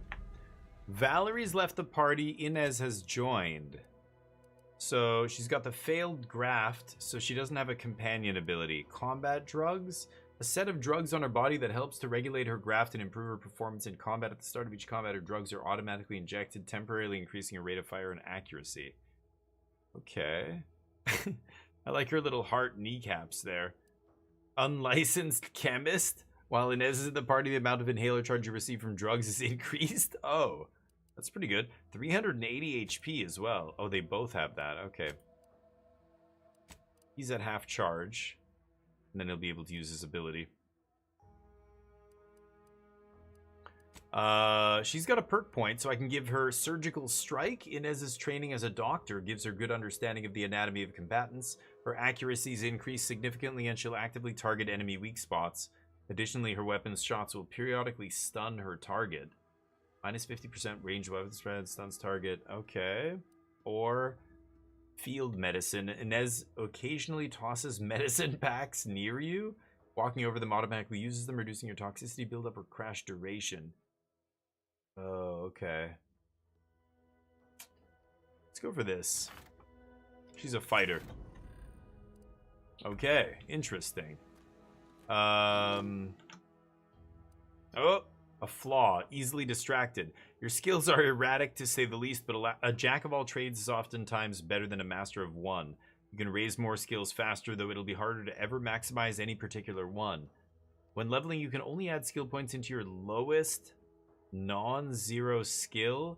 Valerie's left the party. Inez has joined. So she's got the failed graft, so she doesn't have a companion ability. Combat drugs. A set of drugs on her body that helps to regulate her graft and improve her performance in combat. At the start of each combat, her drugs are automatically injected, temporarily increasing her rate of fire and accuracy. Okay. I like her little heart kneecaps there. Unlicensed chemist. While Inez is in the party, the amount of inhaler charge you receive from drugs is increased. Oh, that's pretty good. 380 HP as well. Oh, they both have that. Okay. He's at half charge. And then he'll be able to use his ability. She's got a perk point, so I can give her Surgical Strike. Inez's training as a doctor gives her good understanding of the anatomy of combatants. Her accuracy is increased significantly, and she'll actively target enemy weak spots. Additionally, her weapons shots will periodically stun her target. Minus 50% range weapon spread, stuns target. Okay. Or Field Medicine. Inez occasionally tosses medicine packs near you. Walking over them automatically uses them, reducing your toxicity buildup or crash duration. Oh, okay. Let's go for this. She's a fighter. Okay, interesting. Oh, a flaw. Easily distracted. Your skills are erratic to say the least, but a jack of all trades is oftentimes better than a master of one. You can raise more skills faster, though it'll be harder to ever maximize any particular one. When leveling, you can only add skill points into your lowest non-zero skill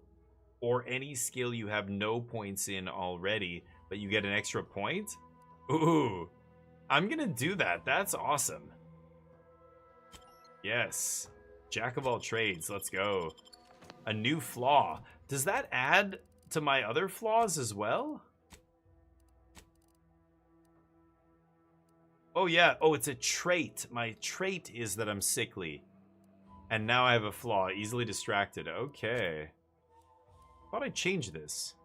or any skill you have no points in already, but you get an extra point? Ooh, I'm gonna do that. That's awesome. Yes. Jack of all trades. Let's go. A new flaw. Does that add to my other flaws as well? Oh, yeah. Oh, it's a trait. My trait is that I'm sickly. And now I have a flaw. Easily distracted. Okay. Thought I'd change this.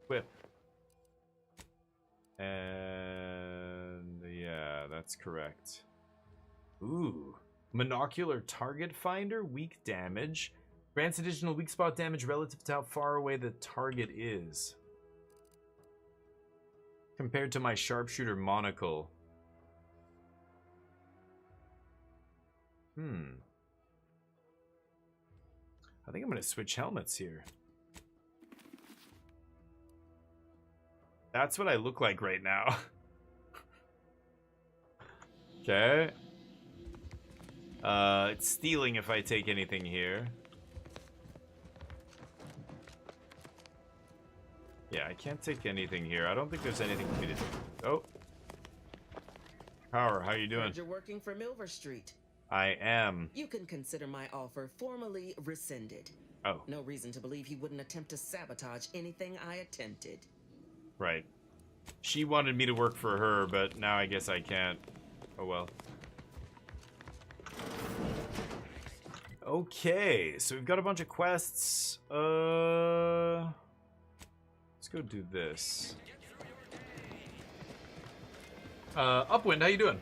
Whip. And yeah, that's correct. Ooh. Monocular target finder. Weak damage. Grants additional weak spot damage relative to how far away the target is. Compared to my sharpshooter monocle. I think I'm going to switch helmets here. That's what I look like right now. Okay. It's stealing if I take anything here. Yeah, I can't take anything here. I don't think there's anything for me to take. Oh. Power, how you doing? Heard you're working for Milver Street. I am. You can consider my offer formally rescinded. Oh. No reason to believe he wouldn't attempt to sabotage anything I attempted. Right. She wanted me to work for her, but now I guess I can't. Oh well. Okay, so we've got a bunch of quests. Let's go do this. Upwind, how you doing?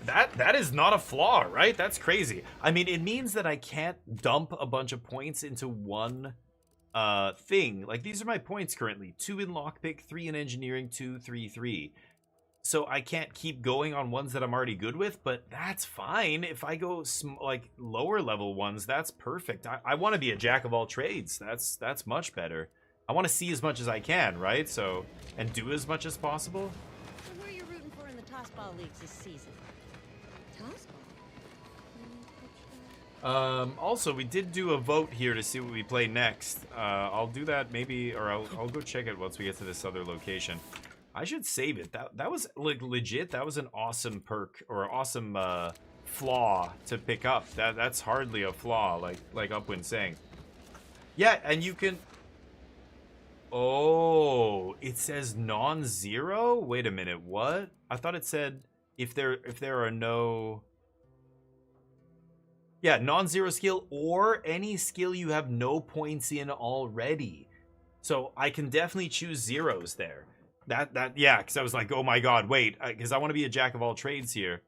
That is not a flaw, right? That's crazy. I mean, it means that I can't dump a bunch of points into one thing. Like, these are my points currently. 2 in lockpick, 3 in engineering, 2, 3, 3. So I can't keep going on ones that I'm already good with, but that's fine. If I go like lower level ones, that's perfect. I want to be a jack of all trades. That's much better. I want to see as much as I can, right? So, and do as much as possible. So who are you rooting for in the Tossball Leagues this season? Tossball? Also, we did do a vote here to see what we play next. I'll do that maybe, or I'll go check it once we get to this other location. I should save it. That was like legit. That was an awesome perk or awesome flaw to pick up. That's hardly a flaw, like Upwind saying. Yeah, and you can. Oh, it says non-zero. Wait a minute. What? I thought it said if there are no. Yeah, non-zero skill or any skill you have no points in already. So I can definitely choose zeros there. Yeah, because I was like, oh my god, wait, because I want to be a jack of all trades here.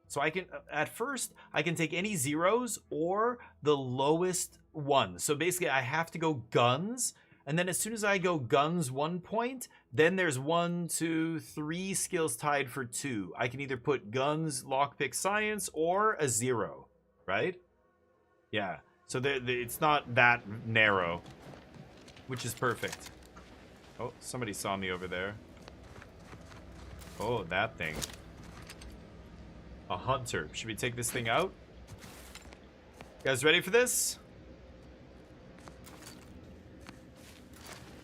So I can, at first, I can take any zeros or the lowest one. So basically, I have to go guns, and then as soon as I go guns 1 point, then there's 1, 2, 3 skills tied for 2. I can either put guns, lockpick, science, or a 0, right? Yeah, so it's not that narrow, which is perfect. Oh, somebody saw me over there. Oh, that thing. A hunter. Should we take this thing out? You guys ready for this?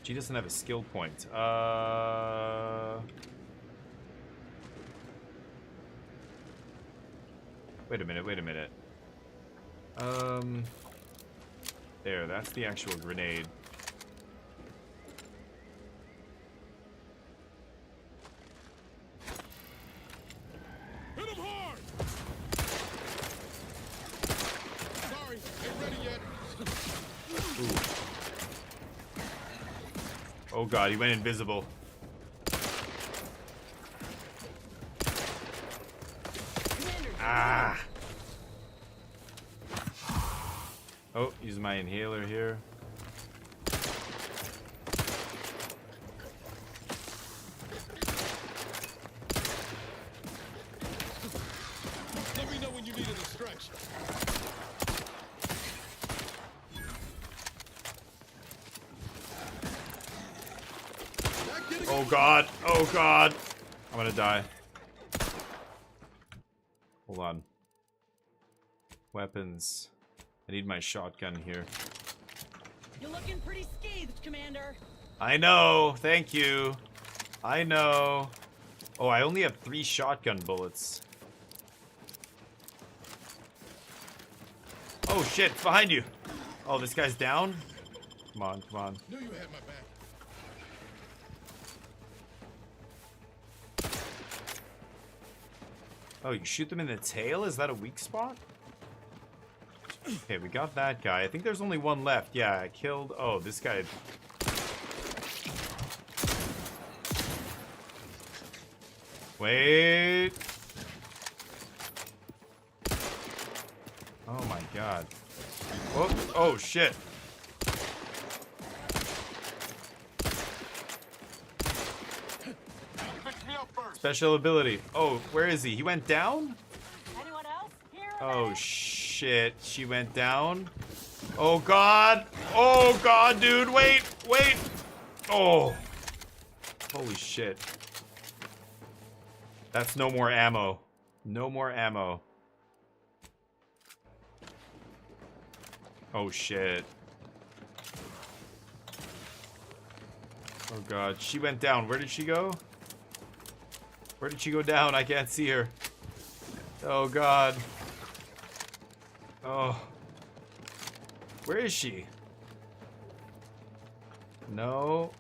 She doesn't have a skill point. Wait a minute, wait a minute. There, that's the actual grenade. Hit him hard! Sorry, ain't ready yet. Oh god, he went invisible. Ah! Oh, use my inhaler here. Let me know when you need a distraction. Oh god, oh god. I'm gonna die. Hold on. Weapons. I need my shotgun here. You're looking pretty skeeved, Commander. I know, thank you. I know. Oh, I only have 3 shotgun bullets. Oh shit, behind you. Oh, this guy's down? Come on, come on. Knew you had my back. Oh, you shoot them in the tail? Is that a weak spot? Okay, we got that guy. I think there's only one left. Yeah, I killed... Oh, this guy... Wait... Oh my god. Oh, oh shit. Special ability. Oh, where is he? He went down? Anyone else? Here Oh shit, she went down. Oh god. Oh god, dude. Wait, wait. Oh. Holy shit. That's no more ammo. No more ammo. Oh shit. Oh god, she went down. Where did she go? Where did she go down? I can't see her. Oh god. Oh. Where is she? No.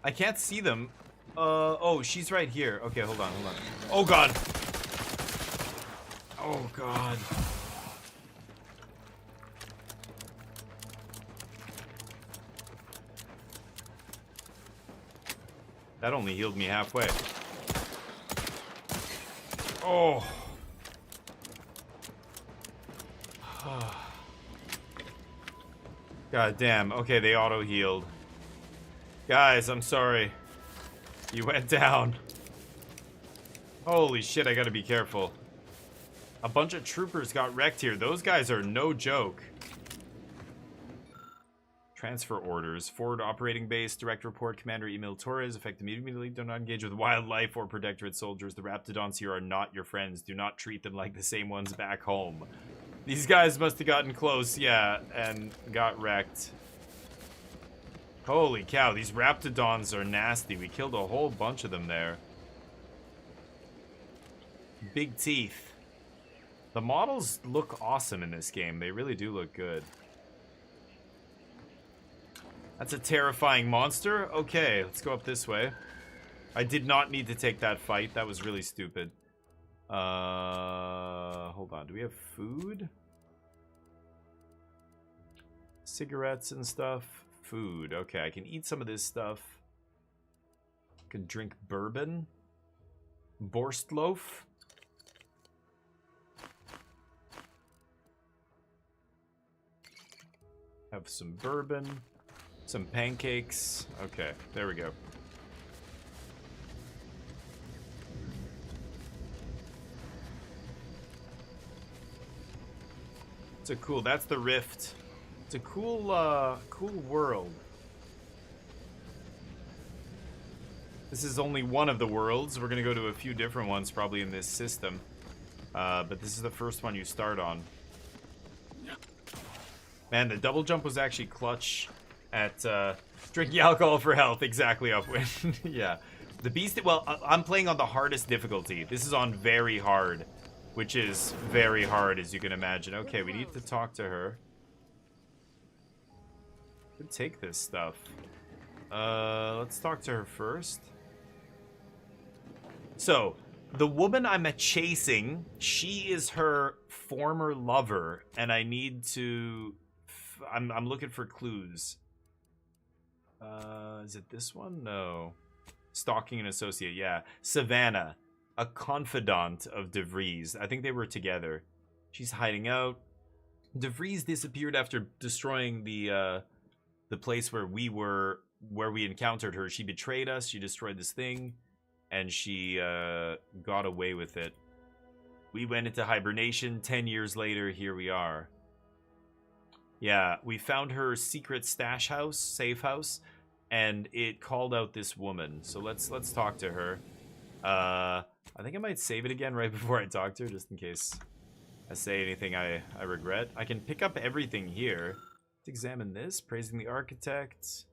I can't see them. Oh, she's right here. Okay, hold on, hold on. Oh god. Oh god. That only healed me halfway. Oh. God damn. Okay, they auto-healed. Guys, I'm sorry. You went down. Holy shit, I gotta be careful. A bunch of troopers got wrecked here. Those guys are no joke. Transfer orders. Forward operating base. Direct report. Commander Emil Torres. Effect immediately. Do not engage with wildlife or Protectorate soldiers. The Raptidons here are not your friends. Do not treat them like the same ones back home. These guys must have gotten close, yeah, and got wrecked. Holy cow, these Raptidons are nasty. We killed a whole bunch of them there. Big teeth. The models look awesome in this game. They really do look good. That's a terrifying monster. Okay, let's go up this way. I did not need to take that fight. That was really stupid. Hold on. Do we have food? Cigarettes and stuff. Food. Okay, I can eat some of this stuff. I can drink bourbon. Borstloaf. Have some bourbon. Some pancakes. Okay, there we go. It's a cool, that's the Rift. It's a cool, cool world. This is only one of the worlds. We're gonna go to a few different ones probably in this system. But this is the first one you start on. Man, the double jump was actually clutch at drinking alcohol for health. Exactly, Upwind. Yeah. The beast, well, I'm playing on the hardest difficulty. This is on very hard, which is very hard, as you can imagine. Okay, we need to talk to her. Could take this stuff. Let's talk to her first. So, the woman I'm chasing, she is her former lover, and I need to... I'm looking for clues. Is it this one? No. Stalking an associate, yeah. Savannah, a confidant of DeVries. I think they were together. She's hiding out. DeVries disappeared after destroying the place where we encountered her. She betrayed us. She destroyed this thing, and she got away with it. We went into hibernation. 10 years later, here we are. Yeah, we found her secret stash house, safe house, and it called out this woman. So let's talk to her. I think I might save it again right before I talk to her, just in case I say anything I regret. I can pick up everything here. Let's examine this. Praising the architect.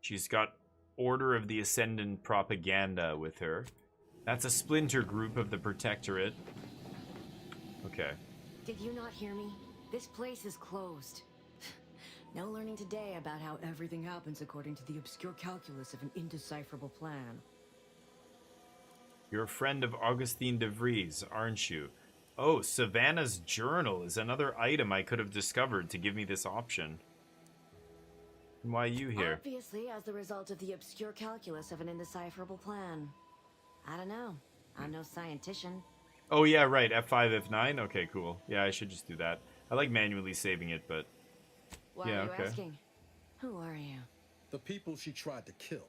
She's got Order of the Ascendant propaganda with her. That's a splinter group of the Protectorate. Okay. Did you not hear me? This place is closed. No learning today about how everything happens according to the obscure calculus of an indecipherable plan. You're a friend of Augustine DeVries, aren't you? Oh, Savannah's journal is another item I could have discovered to give me this option. And why are you here? Obviously, as the result of the obscure calculus of an indecipherable plan. I don't know. I'm no scientician. Oh yeah, right. F5, F9? Okay, cool. Yeah, I should just do that. I like manually saving it, but... Why yeah, are you okay. asking? Who are you? The people she tried to kill.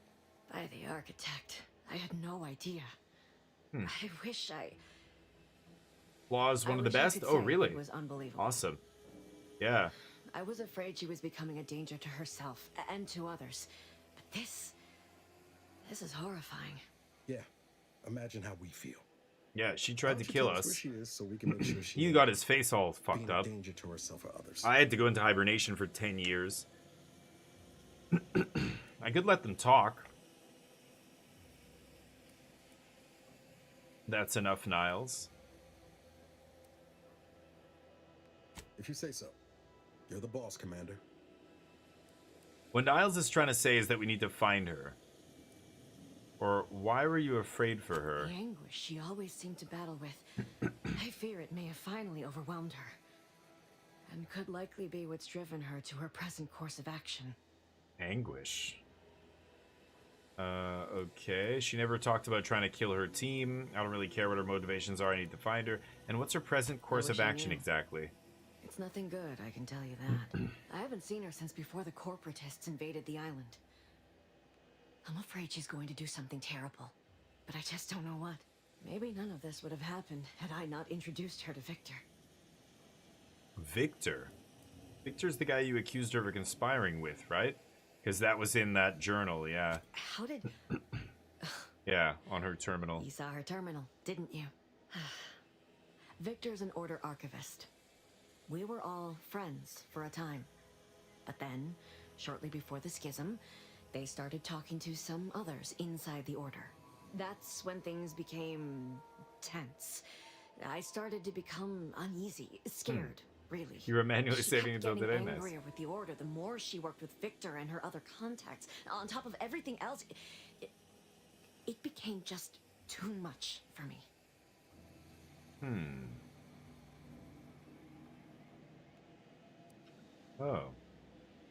By the architect. I had no idea. I wish I... Laws one I of the wish I best? could Oh, say really? It was unbelievable. Awesome. Yeah. I was afraid she was becoming a danger to herself and to others. But this is horrifying. Yeah. Imagine how we feel. Yeah, she tried to Why don't you kill tell us. where she is so we can make sure she He got his face all being fucked a up. danger to herself or others. I had to go into hibernation for 10 years. I could let them talk. That's enough, Niles. If you say so. You're the boss, Commander. What Niles is trying to say is that we need to find her. Or why were you afraid for her? The anguish she always seemed to battle with. I fear it may have finally overwhelmed her. And could likely be what's driven her to her present course of action. Anguish. Okay. She never talked about trying to kill her team. I don't really care what her motivations are. I need to find her. And what's her present course of wish I action knew. exactly? It's nothing good, I can tell you that. I haven't seen her since before the corporatists invaded the island. I'm afraid she's going to do something terrible. But I just don't know what. Maybe none of this would have happened had I not introduced her to Victor. Victor? Victor's the guy you accused her of conspiring with, right? Because that was in that journal, yeah. How did... Yeah, on her terminal. You saw her terminal, didn't you? Victor's an Order archivist. We were all friends for a time. But then, shortly before the schism, they started talking to some others inside the Order. That's when things became tense. I started to become uneasy, scared, really. You were manually She saving kept until getting today, nice. angrier with the Order the more she worked with Victor and her other contacts. On top of everything else, it became just too much for me. Oh.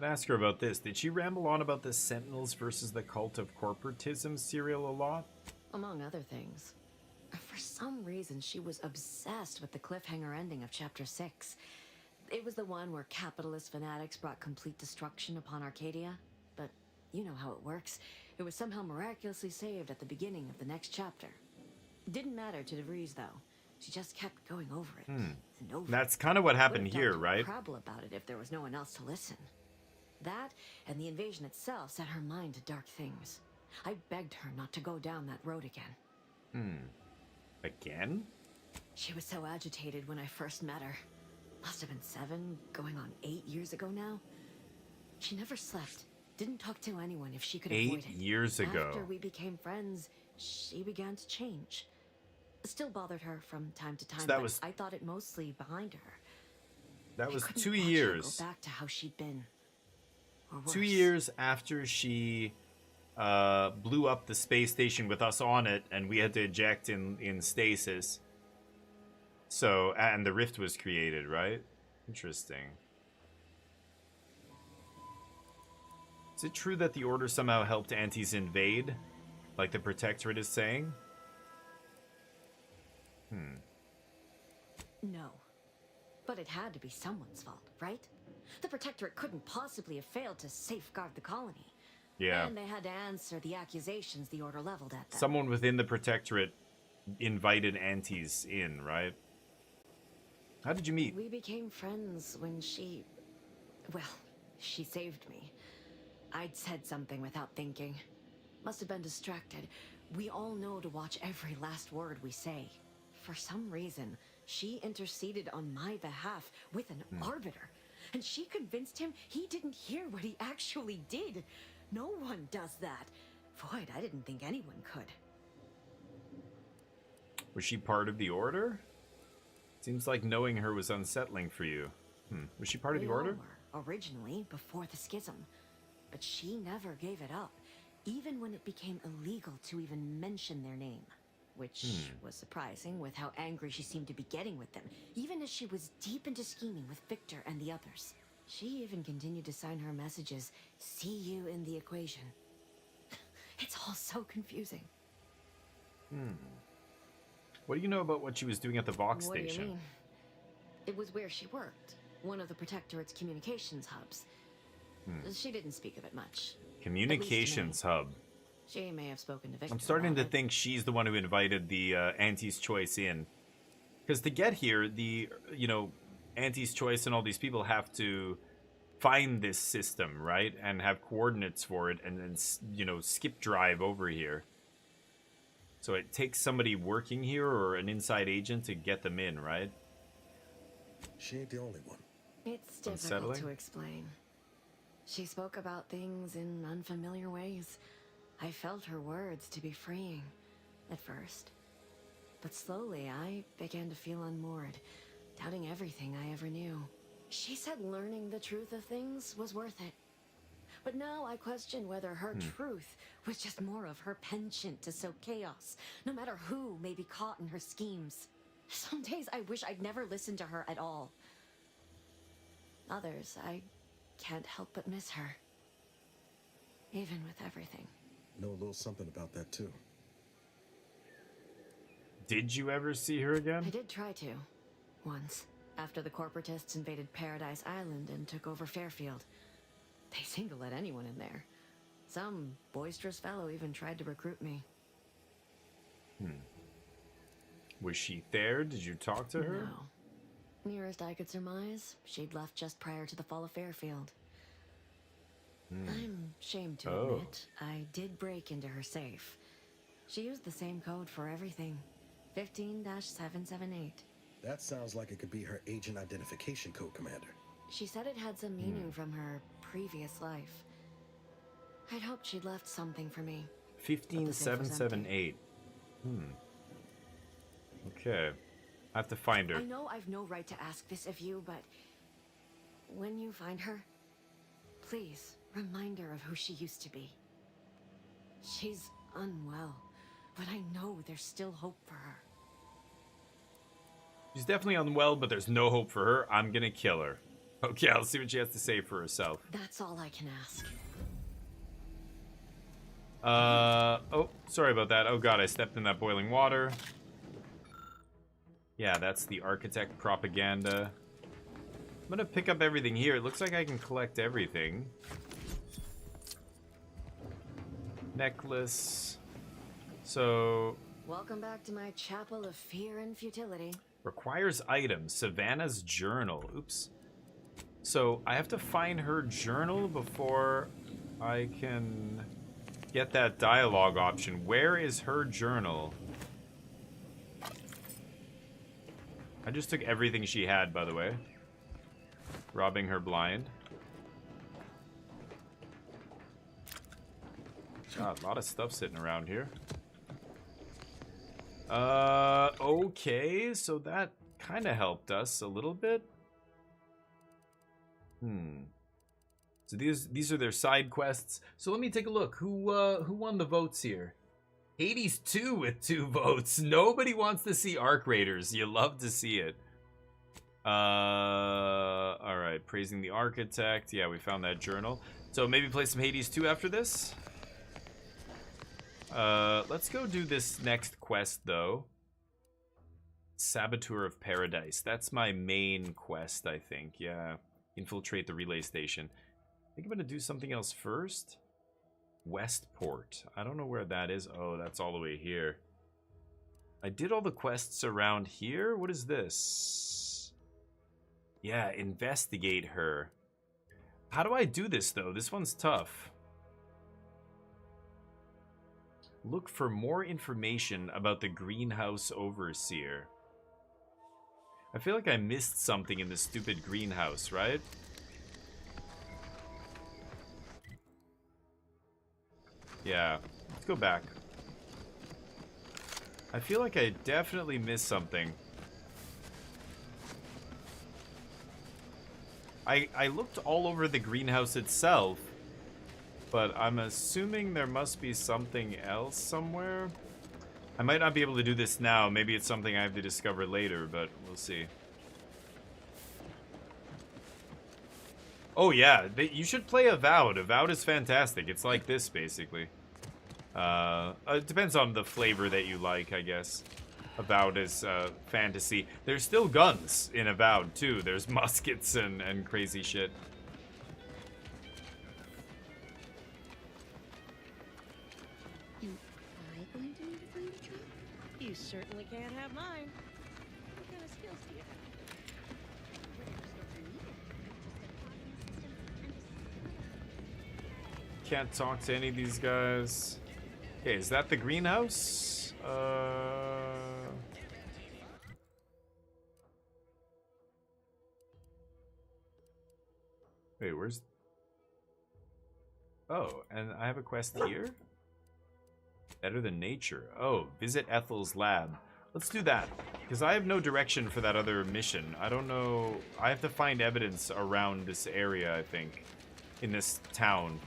I'd ask her about this. Did she ramble on about the Sentinels versus the Cult of Corporatism serial a lot? Among other things. For some reason, she was obsessed with the cliffhanger ending of Chapter 6. It was the one where capitalist fanatics brought complete destruction upon Arcadia. But you know how it works. It was somehow miraculously saved at the beginning of the next chapter. Didn't matter to DeVries, though. She just kept going over it and over. That's kind of what happened Would've here, done to right? Prattle about it if there was no one else to listen. That and the invasion itself set her mind to dark things. I begged her not to go down that road again. Again? She was so agitated when I first met her. Must have been 7, going on 8 years ago now. She never slept. Didn't talk to anyone if she could 8 avoid it. years ago. After we became friends, she began to change. Still bothered her from time to time, that but was- I thought it mostly behind her. That was I couldn't 2 watch her years. Go back to how she'd been. Or 2 worse. years after she blew up the space station with us on it, and we had to eject in stasis. So, and the rift was created, right? Interesting. Is it true that the Order somehow helped Antes invade? Like the Protectorate is saying? No. But it had to be someone's fault, right? The Protectorate couldn't possibly have failed to safeguard the colony. Yeah. And they had to answer the accusations the Order leveled at them. Someone within the Protectorate invited Antes in, right? How did you meet? We became friends when she... Well, she saved me. I'd said something without thinking. Must have been distracted. We all know to watch every last word we say. For some reason, she interceded on my behalf with an arbiter. And she convinced him he didn't hear what he actually did. No one does that. Void, I didn't think anyone could. Was she part of the Order? Seems like knowing her was unsettling for you. Was she part of the We all Order? were, originally, before the schism. But she never gave it up, even when it became illegal to even mention their name. Which was surprising with how angry she seemed to be getting with them, even as she was deep into scheming with Victor and the others. She even continued to sign her messages, "See you in the equation." It's all so confusing. What do you know about what she was doing at the Vox What do you station? mean? It was where she worked, one of the Protectorate's communications hubs. She didn't speak of it much. Communications hub. She may have spoken to Victor. I'm starting to about it. think she's the one who invited the Auntie's Choice in. Because to get here, the, Auntie's Choice and all these people have to find this system, right? And have coordinates for it and then, skip drive over here. So it takes somebody working here or an inside agent to get them in, right? She ain't the only one. It's difficult Unsettling? to explain. She spoke about things in unfamiliar ways. I felt her words to be freeing at first. But slowly I began to feel unmoored, doubting everything I ever knew. She said learning the truth of things was worth it. But now I question whether her truth was just more of her penchant to sow chaos, no matter who may be caught in her schemes. Some days I wish I'd never listened to her at all. Others, I can't help but miss her. Even with everything. Know a little something about that, too. Did you ever see her I again? did try to. Once. After the corporatists invaded Paradise Island and took over Fairfield. They seemed to let anyone in there. Some boisterous fellow even tried to recruit me. Was she there? Did you talk to her? No. Nearest I could surmise, she'd left just prior to the fall of Fairfield. I'm ashamed to Oh. admit, I did break into her safe. She used the same code for everything. 15-778. That sounds like it could be her agent identification code, Commander. She said it had some meaning from her previous life. I'd hoped she'd left something for me. 15778. Okay. I have to find her. I know I've no right to ask this of you, but when you find her, please remind her of who she used to be. She's unwell, but I know there's still hope for her. She's definitely unwell, but there's no hope for her. I'm gonna kill her. Okay, I'll see what she has to say for herself. That's all I can ask. Oh, sorry about that. Oh god, I stepped in that boiling water. Yeah, that's the architect propaganda. I'm gonna pick up everything here. It looks like I can collect everything. Necklace. So, Welcome back to my chapel of fear and futility. requires items. Savannah's journal. Oops. So, I have to find her journal before I can get that dialogue option. Where is her journal? I just took everything she had, by the way. Robbing her blind. God, a lot of stuff sitting around here. Okay, so that kind of helped us a little bit. So these are their side quests. So let me take a look. Who won the votes here? Hades 2 with 2 votes. Nobody wants to see Arc Raiders. You love to see it. Alright, praising the architect. Yeah, we found that journal. So maybe play some Hades 2 after this. Let's go do this next quest, though. Saboteur of Paradise. That's my main quest, I think. Yeah. Infiltrate the relay station. I think I'm going to do something else first. Westport. I don't know where that is. Oh, that's all the way here. I did all the quests around here. What is this? Yeah, investigate her. How do I do this, though? This one's tough. Look for more information about the greenhouse overseer. I feel like I missed something in this stupid greenhouse, right? Yeah, let's go back. I feel like I definitely missed something. I looked all over the greenhouse itself, but I'm assuming there must be something else somewhere. I might not be able to do this now. Maybe it's something I have to discover later, but we'll see. Oh yeah, you should play Avowed. Avowed is fantastic. It's like this, basically. It depends on the flavor that you like, I guess. Avowed is fantasy. There's still guns in Avowed, too. There's muskets and crazy shit. Am I going to need to find a trap? You certainly can't have mine. What kind of skills do you have? Can't talk to any of these guys. Okay, is that the greenhouse? Wait, where's... Oh, and I have a quest here? Better than nature. Oh, visit Ethel's lab. Let's do that, because I have no direction for that other mission. I don't know... I have to find evidence around this area, I think. In this town.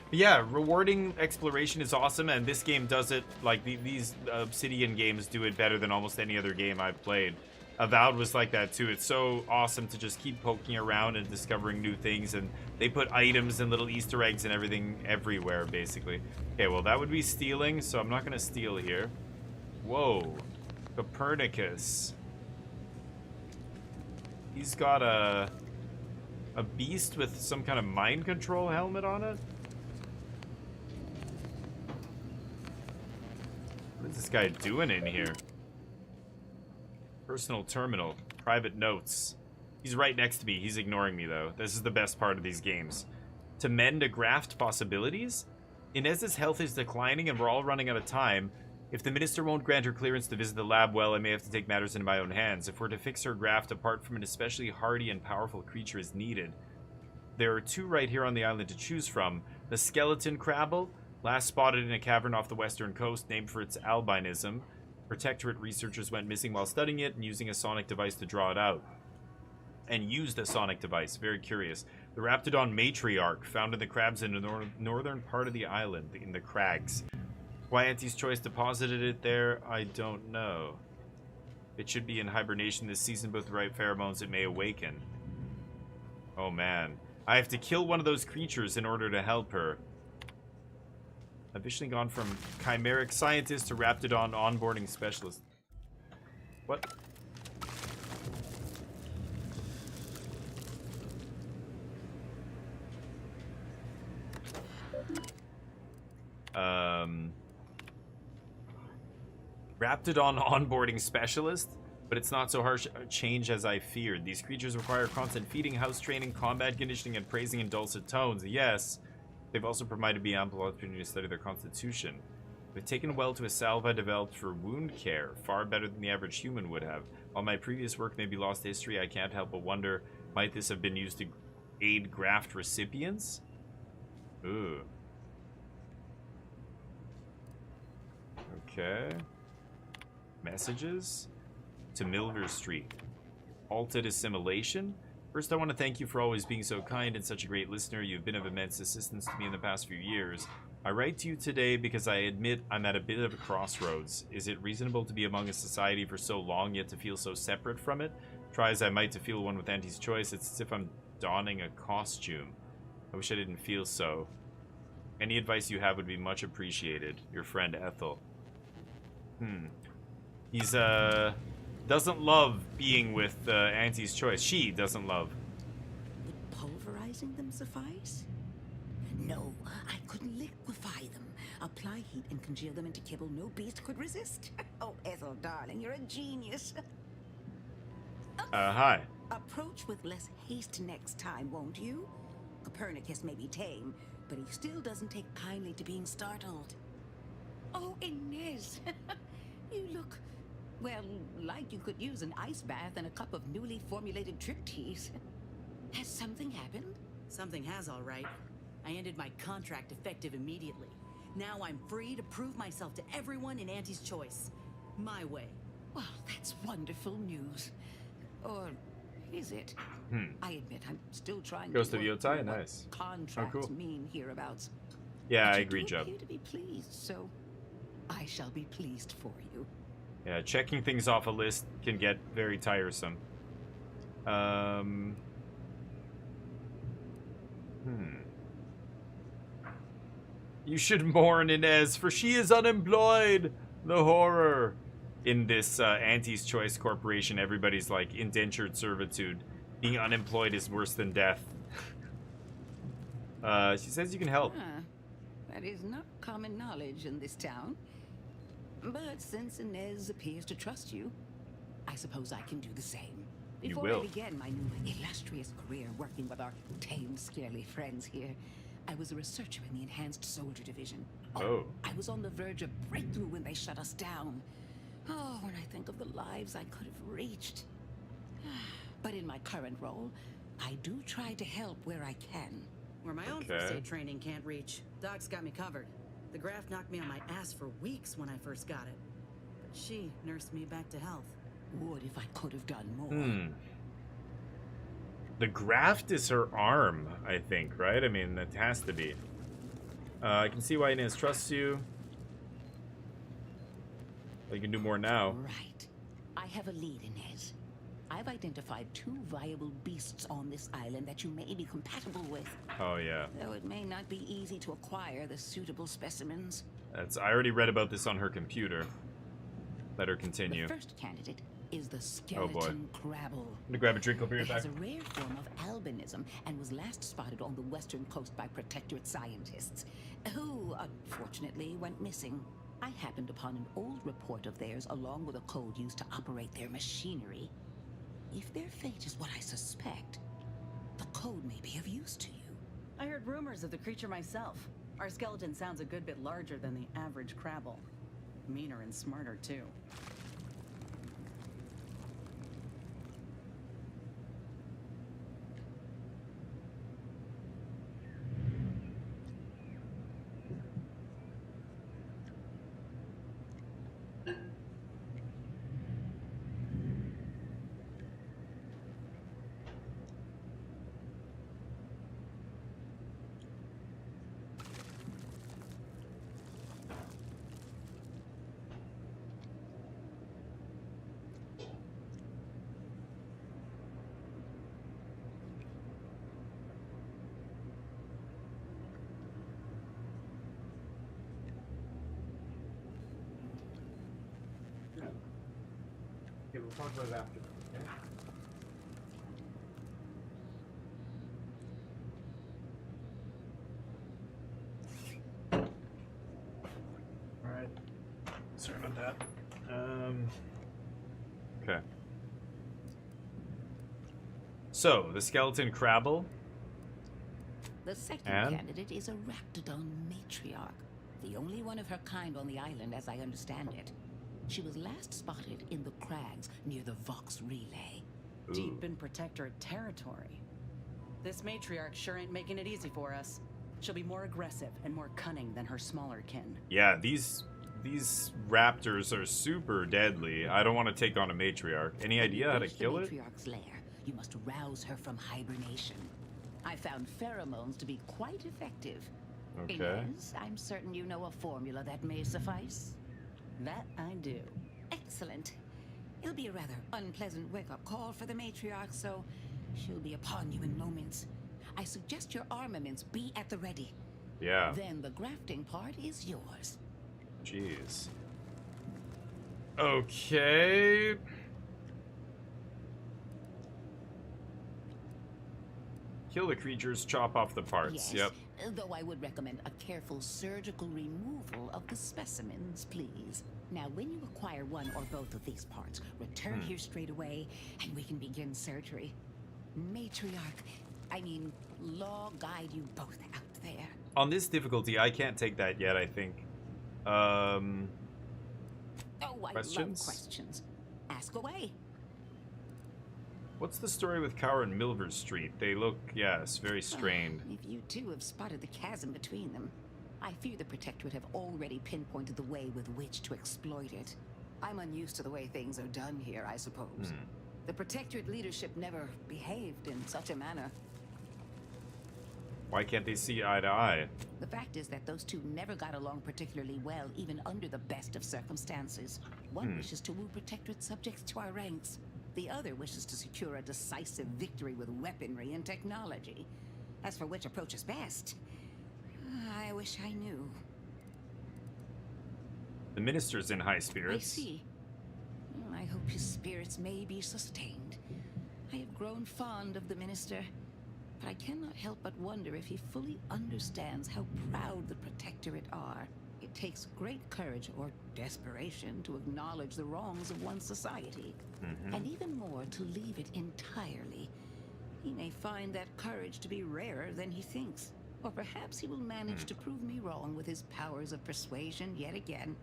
But yeah, rewarding exploration is awesome, and this game does it, like, these Obsidian games do it better than almost any other game I've played. Avowed was like that too. It's so awesome to just keep poking around and discovering new things, and they put items and little Easter eggs and everything everywhere, basically. Okay, well, that would be stealing, so I'm not going to steal here. Whoa. Copernicus. He's got a beast with some kind of mind control helmet on it. What is this guy doing in here? Personal terminal. Private notes. He's right next to me. He's ignoring me, though. This is the best part of these games. To mend a graft possibilities? Inez's health is declining and we're all running out of time. If the minister won't grant her clearance to visit the lab, well, I may have to take matters into my own hands. If we're to fix her graft, apart from an especially hardy and powerful creature is needed. There are 2 right here on the island to choose from. The skeleton crabble, last spotted in a cavern off the western coast, named for its albinism. Protectorate researchers went missing while studying it and using a sonic device to draw it out. And used a sonic device. Very curious. The Raptidon matriarch, found in the crabs in the northern part of the island, in the crags. Why Auntie's Choice deposited it there, I don't know. It should be in hibernation this season, but with the right pheromones it may awaken. Oh man. I have to kill one of those creatures in order to help her. I've officially gone from chimeric scientist to Raptidon onboarding specialist. What? Raptidon onboarding specialist? But it's not so harsh a change as I feared. These creatures require constant feeding, house training, combat conditioning, and praising in dulcet tones. Yes. They've also provided me ample opportunity to study their constitution. They've taken well to a salve I developed for wound care, far better than the average human would have. While my previous work may be lost history, I can't help but wonder, might this have been used to aid graft recipients? Ooh. Okay. Messages to Milver Street. Halted assimilation. First, I want to thank you for always being so kind and such a great listener. You've been of immense assistance to me in the past few years. I write to you today because I admit I'm at a bit of a crossroads. Is it reasonable to be among a society for so long yet to feel so separate from it? Try as I might to feel one with Auntie's choice, it's as if I'm donning a costume. I wish I didn't feel so. Any advice you have would be much appreciated. Your friend Ethel. He's doesn't love being with Auntie's choice. She doesn't love. Would pulverizing them suffice? No, I couldn't liquefy them. Apply heat and congeal them into kibble no beast could resist. Oh, Ethel, darling, you're a genius. Hi. Approach with less haste next time, won't you? Copernicus may be tame, but he still doesn't take kindly to being startled. Oh, Inez, you look, well, like you could use an ice bath and a cup of newly formulated trip teas. Has something happened? Something has, all right. I ended my contract effective immediately. Now I'm free to prove myself to everyone in Auntie's choice. My way. Well, that's wonderful news. Or is it? I admit I'm still trying Ghost to of work Yotai, through what nice. contracts Oh, cool. mean hereabouts. Yeah, But I you agree, do Jeb. appear to be pleased, so I shall be pleased for you. Yeah, checking things off a list can get very tiresome. You should mourn Inez, for she is unemployed. The horror. In this Auntie's Choice Corporation, everybody's like indentured servitude. Being unemployed is worse than death. She says you can help. That is not common knowledge in this town. But since Inez appears to trust you, I suppose I can do the same. You Before will. I began my new illustrious career working with our tame, scaly friends here, I was a researcher in the Enhanced Soldier Division. Oh. I was on the verge of breakthrough when they shut us down. Oh, when I think of the lives I could have reached. But in my current role, I do try to help where I can. Where my own first aid training can't reach. Doc's got me covered. The graft knocked me on my ass for weeks when I first got it. But she nursed me back to health. Would if I could have done more. The graft is her arm, I think, right? I mean, that has to be. I can see why Inez trusts you. You can do more now. Right. I have a lead, Inez. I've identified 2 viable beasts on this island that you may be compatible with. Oh, yeah. Though it may not be easy to acquire the suitable specimens. I already read about this on her computer. Let her continue. The first candidate is the Oh, boy. skeleton crabble. I'm gonna grab a drink, I'll be right It back. has a rare form of albinism and was last spotted on the western coast by protectorate scientists, who, unfortunately, went missing. I happened upon an old report of theirs along with a code used to operate their machinery. If their fate is what I suspect, the code may be of use to you. I heard rumors of the creature myself. Our skeleton sounds a good bit larger than the average crabble. Meaner and smarter, too. Okay, we'll talk about it after. Okay? Alright. Sorry about that. Okay. So, the skeleton crabble. The second And? candidate is a Raptidon matriarch, the only one of her kind on the island as I understand it. She was last spotted in the crags near the Vox Relay. Deep in protectorate territory. This matriarch sure ain't making it easy for us. She'll be more aggressive and more cunning than her smaller kin. Yeah, these raptors are super deadly. I don't want to take on a matriarch. Any idea how to kill it? The matriarch's lair, you must rouse her from hibernation. I found pheromones to be quite effective. Okay. Inez, I'm certain you know a formula that may suffice. That I do. Excellent. It'll be a rather unpleasant wake-up call for the matriarch, so she'll be upon you in moments. I suggest your armaments be at the ready. Yeah. Then the grafting part is yours. Jeez. Okay. Kill the creatures, chop off the parts. Yes, Yep. though I would recommend a careful surgical removal of the specimens, please. Now, when you acquire one or both of these parts, return here straight away, and we can begin surgery. Matriarch, Law guide you both out there. On this difficulty, I can't take that yet, I think. Oh, I questions? love questions. Ask away. What's the story with Cower and Milver Street? They look, yes, very strained. If you two have spotted the chasm between them, I fear the Protectorate have already pinpointed the way with which to exploit it. I'm unused to the way things are done here, I suppose. The Protectorate leadership never behaved in such a manner. Why can't they see eye to eye? The fact is that those two never got along particularly well, even under the best of circumstances. One wishes to woo Protectorate subjects to our ranks. The other wishes to secure a decisive victory with weaponry and technology. As for which approach is best, I wish I knew. The minister's in high spirits. I see. I hope his spirits may be sustained. I have grown fond of the minister, but I cannot help but wonder if he fully understands how proud the Protectorate are. It takes great courage or desperation to acknowledge the wrongs of one's society, and even more to leave it entirely. He may find that courage to be rarer than he thinks, or perhaps he will manage to prove me wrong with his powers of persuasion yet again.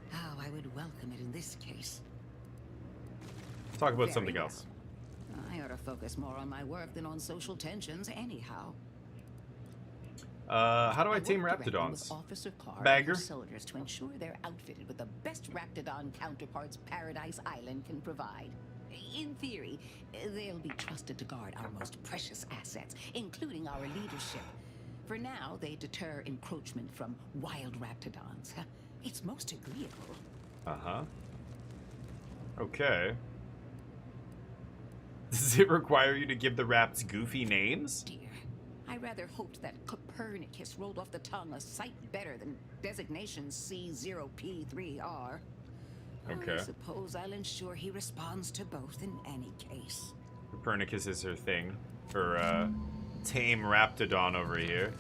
How I would welcome it in this case. Talk about Very something well. else. I ought to focus more on my work than on social tensions anyhow. How do I tame work directly Raptidons? with Officer Carr Bagger? and her soldiers to ensure they're outfitted with the best Raptidon counterparts Paradise Island can provide. In theory, they'll be trusted to guard our most precious assets, including our leadership. For now, they deter encroachment from wild Raptidons. It's most agreeable. Uh-huh. Okay. Does it require you to give the raps goofy names? Dear, I rather hoped that Copernicus rolled off the tongue a sight better than designation C0P3R. Okay. I suppose I'll ensure he responds to both in any case. Copernicus is her thing. Her, tame Raptidon over here.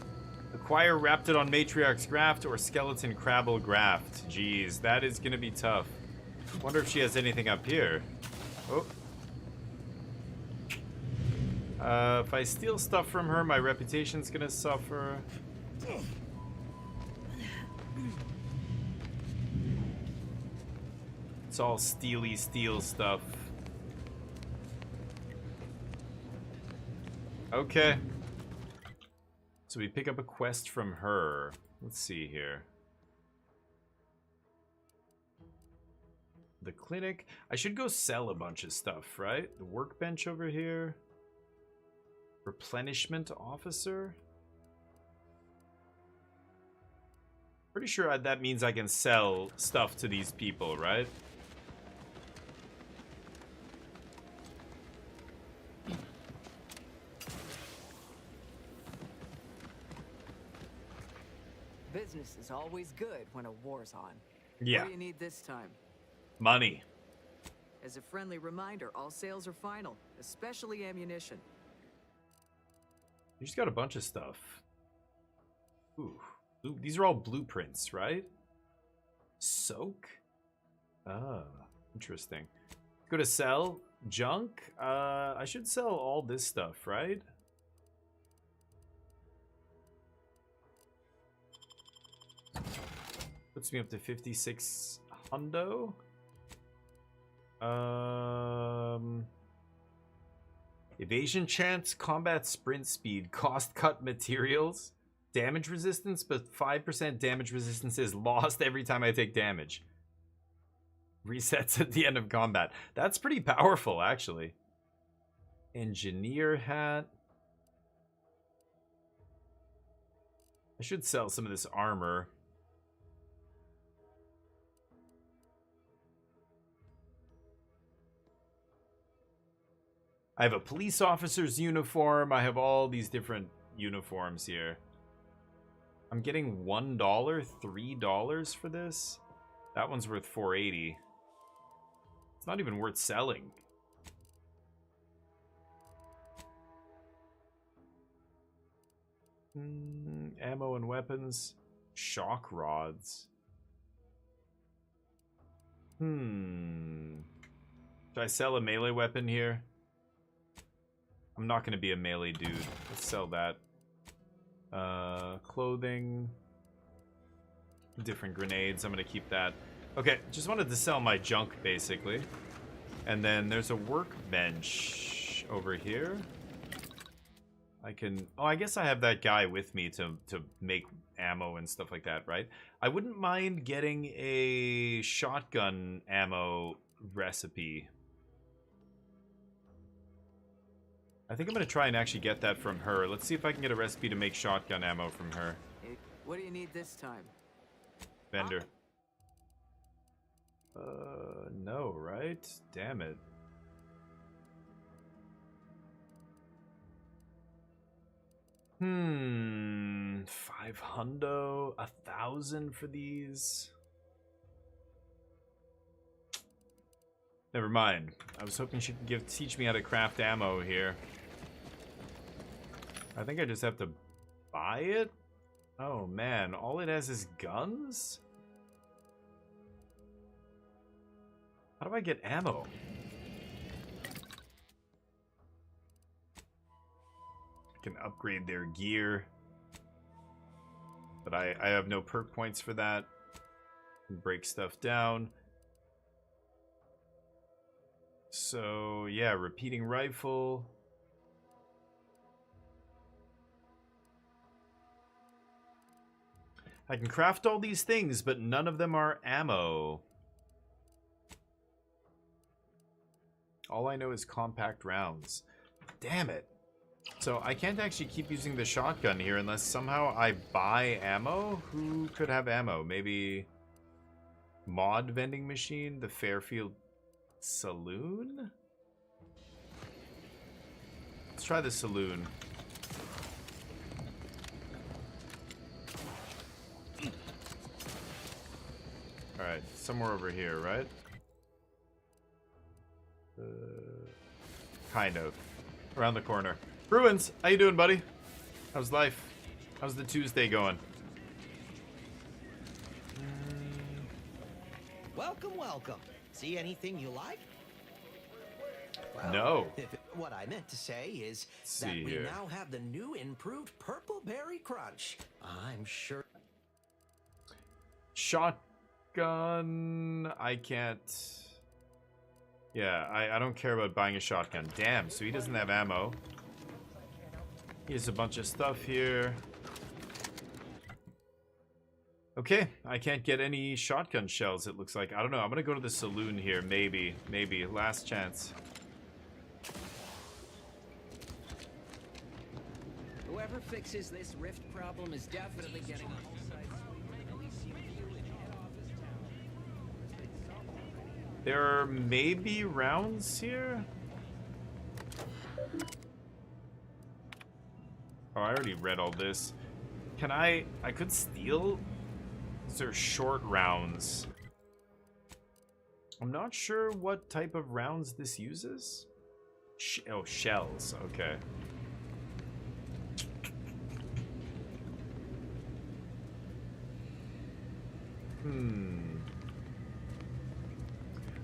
Acquire Raptidon Matriarch's Graft or Skeleton Crabble Graft. Jeez, that is gonna be tough. Wonder if she has anything up here. Oh. If I steal stuff from her, my reputation's gonna suffer. It's all steely steel stuff. Okay. So we pick up a quest from her. Let's see here. The clinic. I should go sell a bunch of stuff, right? The workbench over here. Replenishment officer. Pretty sure that means I can sell stuff to these people, right? Business is always good when a war's on. Yeah. What do you need this time? Money. As a friendly reminder, all sales are final, especially ammunition. You just got a bunch of stuff. Ooh. These are all blueprints, right? Soak? Ah, interesting. Go to sell junk. I should sell all this stuff, right? Puts me up to 56 hundo. Evasion chance, combat sprint speed, cost cut materials. damage resistance, but 5% damage resistance is lost every time I take damage. Resets at the end of combat. That's pretty powerful, actually. Engineer hat. I should sell some of this armor. I have a police officer's uniform. I have all these different uniforms here. I'm getting $1, $3 for this. That one's worth $4.80. It's not even worth selling. Ammo and weapons. Shock rods. Should I sell a melee weapon here? I'm not going to be a melee dude. Let's sell that. Clothing. Different grenades. I'm going to keep that. Okay, just wanted to sell my junk, basically. And then there's a workbench over here. I can... Oh, I guess I have that guy with me to make ammo and stuff like that, right? I wouldn't mind getting a shotgun ammo recipe. I think I'm going to try and actually get that from her. Let's see if I can get a recipe to make shotgun ammo from her. What do you need this time? Vendor. No, right? Damn it. $500, 1,000 for these. Never mind. I was hoping she could teach me how to craft ammo here. I think I just have to buy it? Oh man, all it has is guns? How do I get ammo? I can upgrade their gear. But I have no perk points for that. Can break stuff down. So, yeah, repeating rifle. I can craft all these things, but none of them are ammo. All I know is compact rounds. Damn it. So I can't actually keep using the shotgun here unless somehow I buy ammo? Who could have ammo? Maybe mod vending machine? The Fairfield Saloon? Let's try the saloon. Alright, somewhere over here, right? Kind of. Around the corner. Bruins, how you doing, buddy? How's life? How's the Tuesday going? Welcome, welcome. See anything you like? Well, No. What I meant to say is that see we here. now have the new improved Purple Berry Crunch. I'm sure. Shotgun. I can't. Yeah, I don't care about buying a shotgun. Damn, so he doesn't have ammo. He has a bunch of stuff here. Okay, I can't get any shotgun shells, it looks like. I don't know, I'm gonna go to the saloon here, maybe. Maybe, last chance. Whoever fixes this rift problem is definitely getting a whole side There are maybe rounds here? Oh, I already read all this. Can I could steal? These are short rounds. I'm not sure what type of rounds this uses. Oh, shells, okay.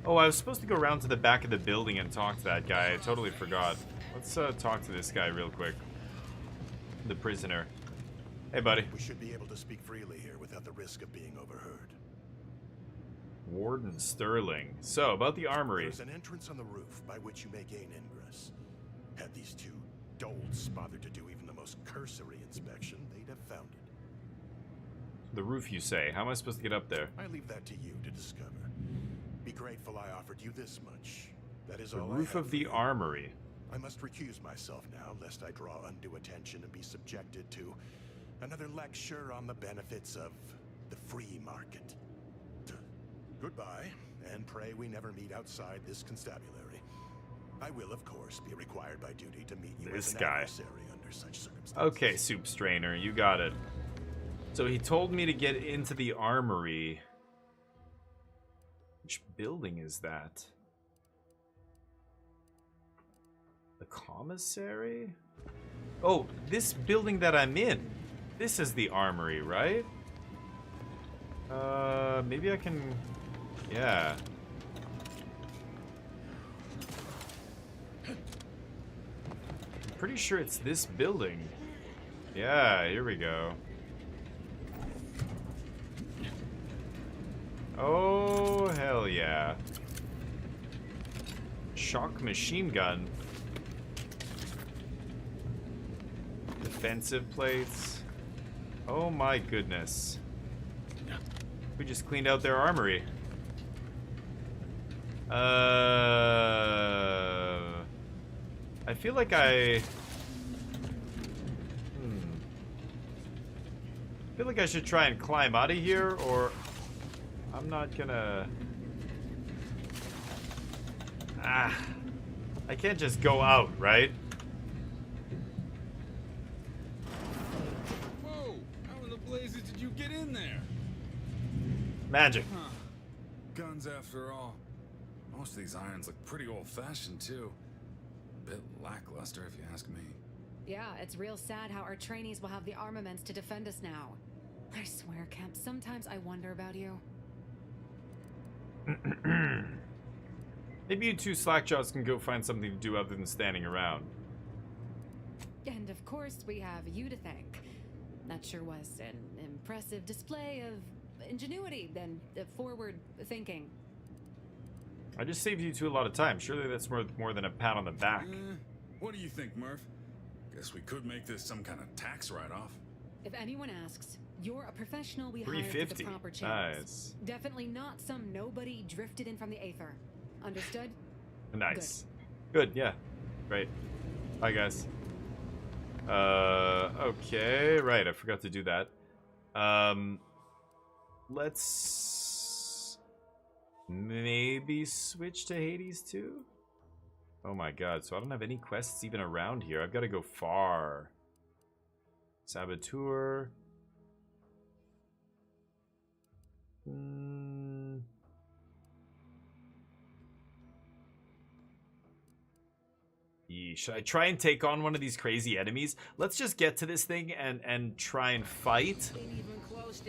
Oh, I was supposed to go around to the back of the building and talk to that guy. I totally forgot. Let's talk to this guy real quick. The prisoner. Hey, buddy. We should be able to speak freely here without the risk of being overheard. Warden Sterling. So, about the armory. There's an entrance on the roof by which you may gain ingress. Had these two dolts bothered to do even the most cursory inspection, they'd have found it. The roof, you say. How am I supposed to get up there? I leave that to you to discover. Be grateful I offered you this much. That is The all roof I have of for the you. armory. I must recuse myself now, lest I draw undue attention and be subjected to another lecture on the benefits of the free market. Goodbye, and pray we never meet outside this constabulary. I will, of course, be required by duty to meet you This as an guy. adversary under such circumstances. Okay, Soup Strainer, you got it. So he told me to get into the armory. Which building is that? The commissary? Oh, this building that I'm in. This is the armory, right? Maybe I can... Yeah. I'm pretty sure it's this building. Yeah, here we go. Oh, hell yeah. Shock machine gun. Defensive plates. Oh my goodness. We just cleaned out their armory. I feel like I feel like I should try and climb out of here, or I'm not gonna... I can't just go out, right? Whoa! How in the blazes did you get in there? Magic. Huh. Guns after all. Most of these irons look pretty old-fashioned too. A bit lackluster if you ask me. Yeah, it's real sad how our trainees will have the armaments to defend us now. I swear, Kemp, sometimes I wonder about you. Maybe you two slackjaws can go find something to do other than standing around. And of course, we have you to thank. That sure was an impressive display of ingenuity and forward thinking. I just saved you two a lot of time. Surely that's more than a pat on the back. What do you think, Murph? Guess we could make this some kind of tax write-off. If anyone asks, you're a professional we hired for the proper channels. Nice. Definitely not some nobody drifted in from the aether. Understood? Nice. Good, yeah. Great. Bye, guys. Okay. Right, I forgot to do that. Let's maybe switch to Hades too? Oh my god, so I don't have any quests even around here. I've got to go far. Saboteur. Should I try and take on one of these crazy enemies? Let's just get to this thing and try and fight.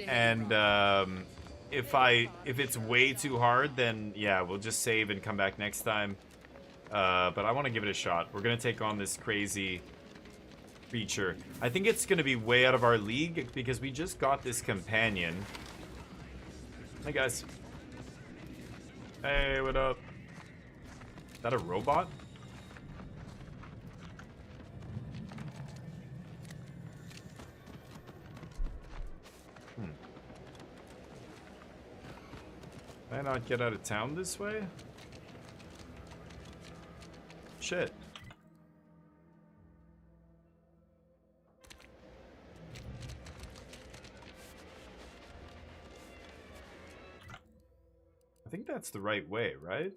And if it's way too hard, then yeah, we'll just save and come back next time. But I want to give it a shot. We're gonna take on this crazy creature. I think it's gonna be way out of our league because we just got this companion. Hey guys. Hey, what up? Is that a robot? Can I not get out of town this way? Shit. I think that's the right way, right?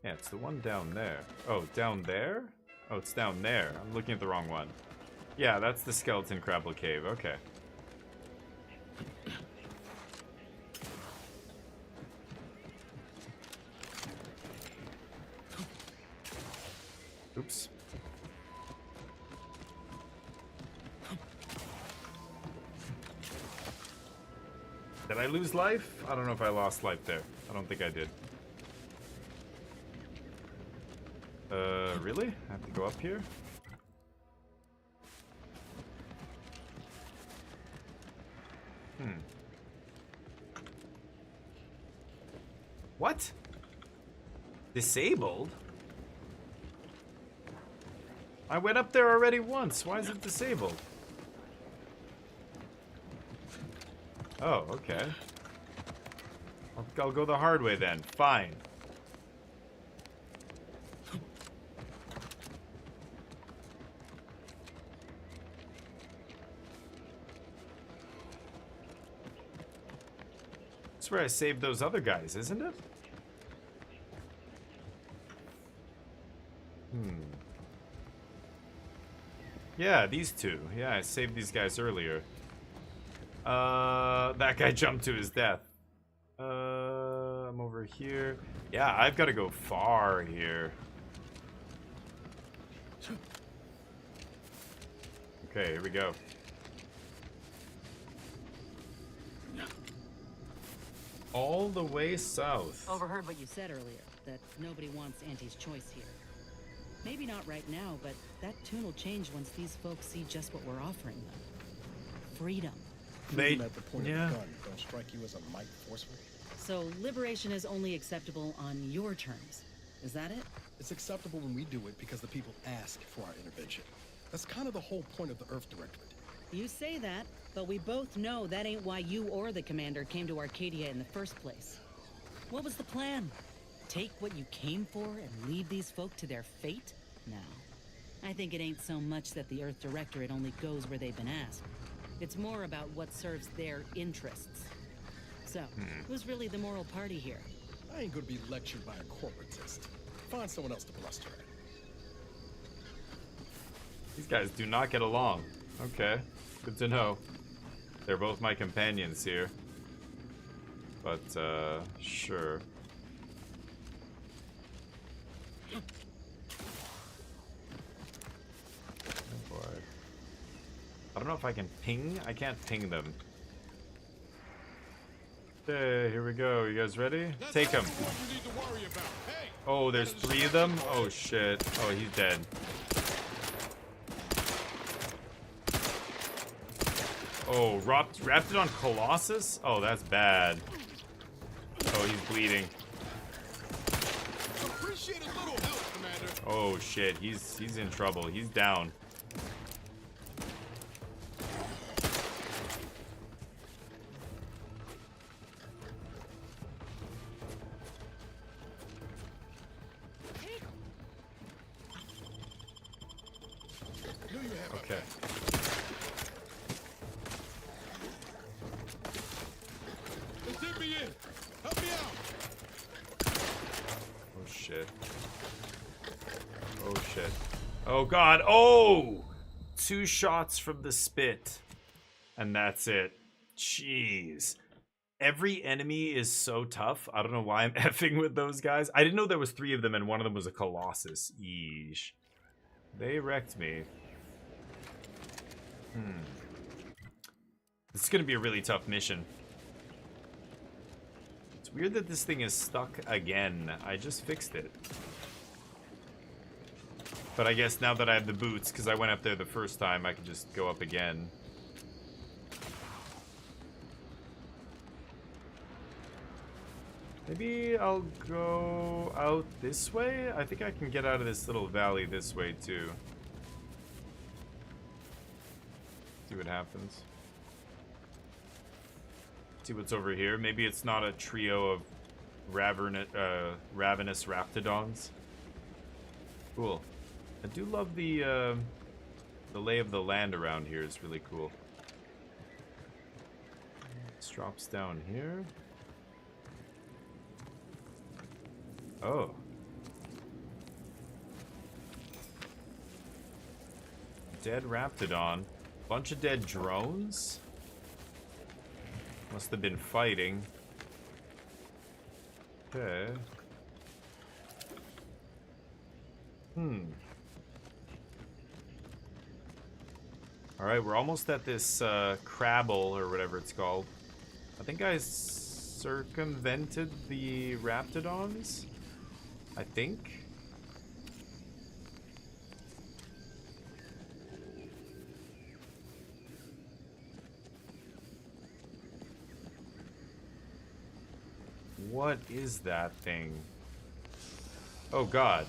Yeah, it's the one down there. Oh, down there? Oh, it's down there. I'm looking at the wrong one. Yeah, that's the Skeleton Crabble Cave. Okay. Oops. Did I lose life? I don't know if I lost life there. I don't think I did. Really? I have to go up here? What? Disabled? I went up there already once. Why is it disabled? Oh, okay. I'll go the hard way then. Fine. That's where I saved those other guys, isn't it? Yeah, these two. Yeah, I saved these guys earlier. That guy jumped to his death. I'm over here. Yeah, I've got to go far here. Okay, here we go. All the way south. Overheard what you said earlier, that nobody wants Auntie's choice here. Maybe not right now, but that tune will change once these folks see just what we're offering them. Freedom. Freedom at the point of the gun don't strike you as a mite forceful? So liberation is only acceptable on your terms. Is that it? It's acceptable when we do it because the people ask for our intervention. That's kind of the whole point of the Earth Directorate. You say that, but we both know that ain't why you or the commander came to Arcadia in the first place. What was the plan? Take what you came for and leave these folk to their fate? No. I think it ain't so much that the Earth Directorate only goes where they've been asked. It's more about what serves their interests. So, who's really the moral party here? I ain't gonna be lectured by a corporatist. Find someone else to bluster at. These guys do not get along. Okay, good to know. They're both my companions here. But, sure. Oh boy. I don't know if I can ping. I can't ping them. Okay, here we go. You guys ready? Take him. Oh, there's 3 of them? Oh, shit. Oh, he's dead. Oh, Raptidon Colossus? Oh, that's bad. Oh, he's bleeding. Oh, shit. He's in trouble. He's down. Okay. Oh shit. Oh shit. Oh god. Oh! 2 shots from the spit. And that's it. Jeez. Every enemy is so tough. I don't know why I'm effing with those guys. I didn't know there was 3 of them and one of them was a Colossus. Yeesh. They wrecked me. This is gonna be a really tough mission. It's weird that this thing is stuck again. I just fixed it. But I guess now that I have the boots, because I went up there the first time, I can just go up again. Maybe I'll go out this way? I think I can get out of this little valley this way too. See what happens. See what's over here. Maybe it's not a trio of ravenous Raptidons. Cool. I do love the lay of the land around here. It's really cool. This drops down here. Oh. Dead Raptidon. Bunch of dead drones? Must have been fighting. Okay. Alright, we're almost at this Crabble, or whatever it's called. I think I circumvented the Raptidons? I think? What is that thing? Oh god.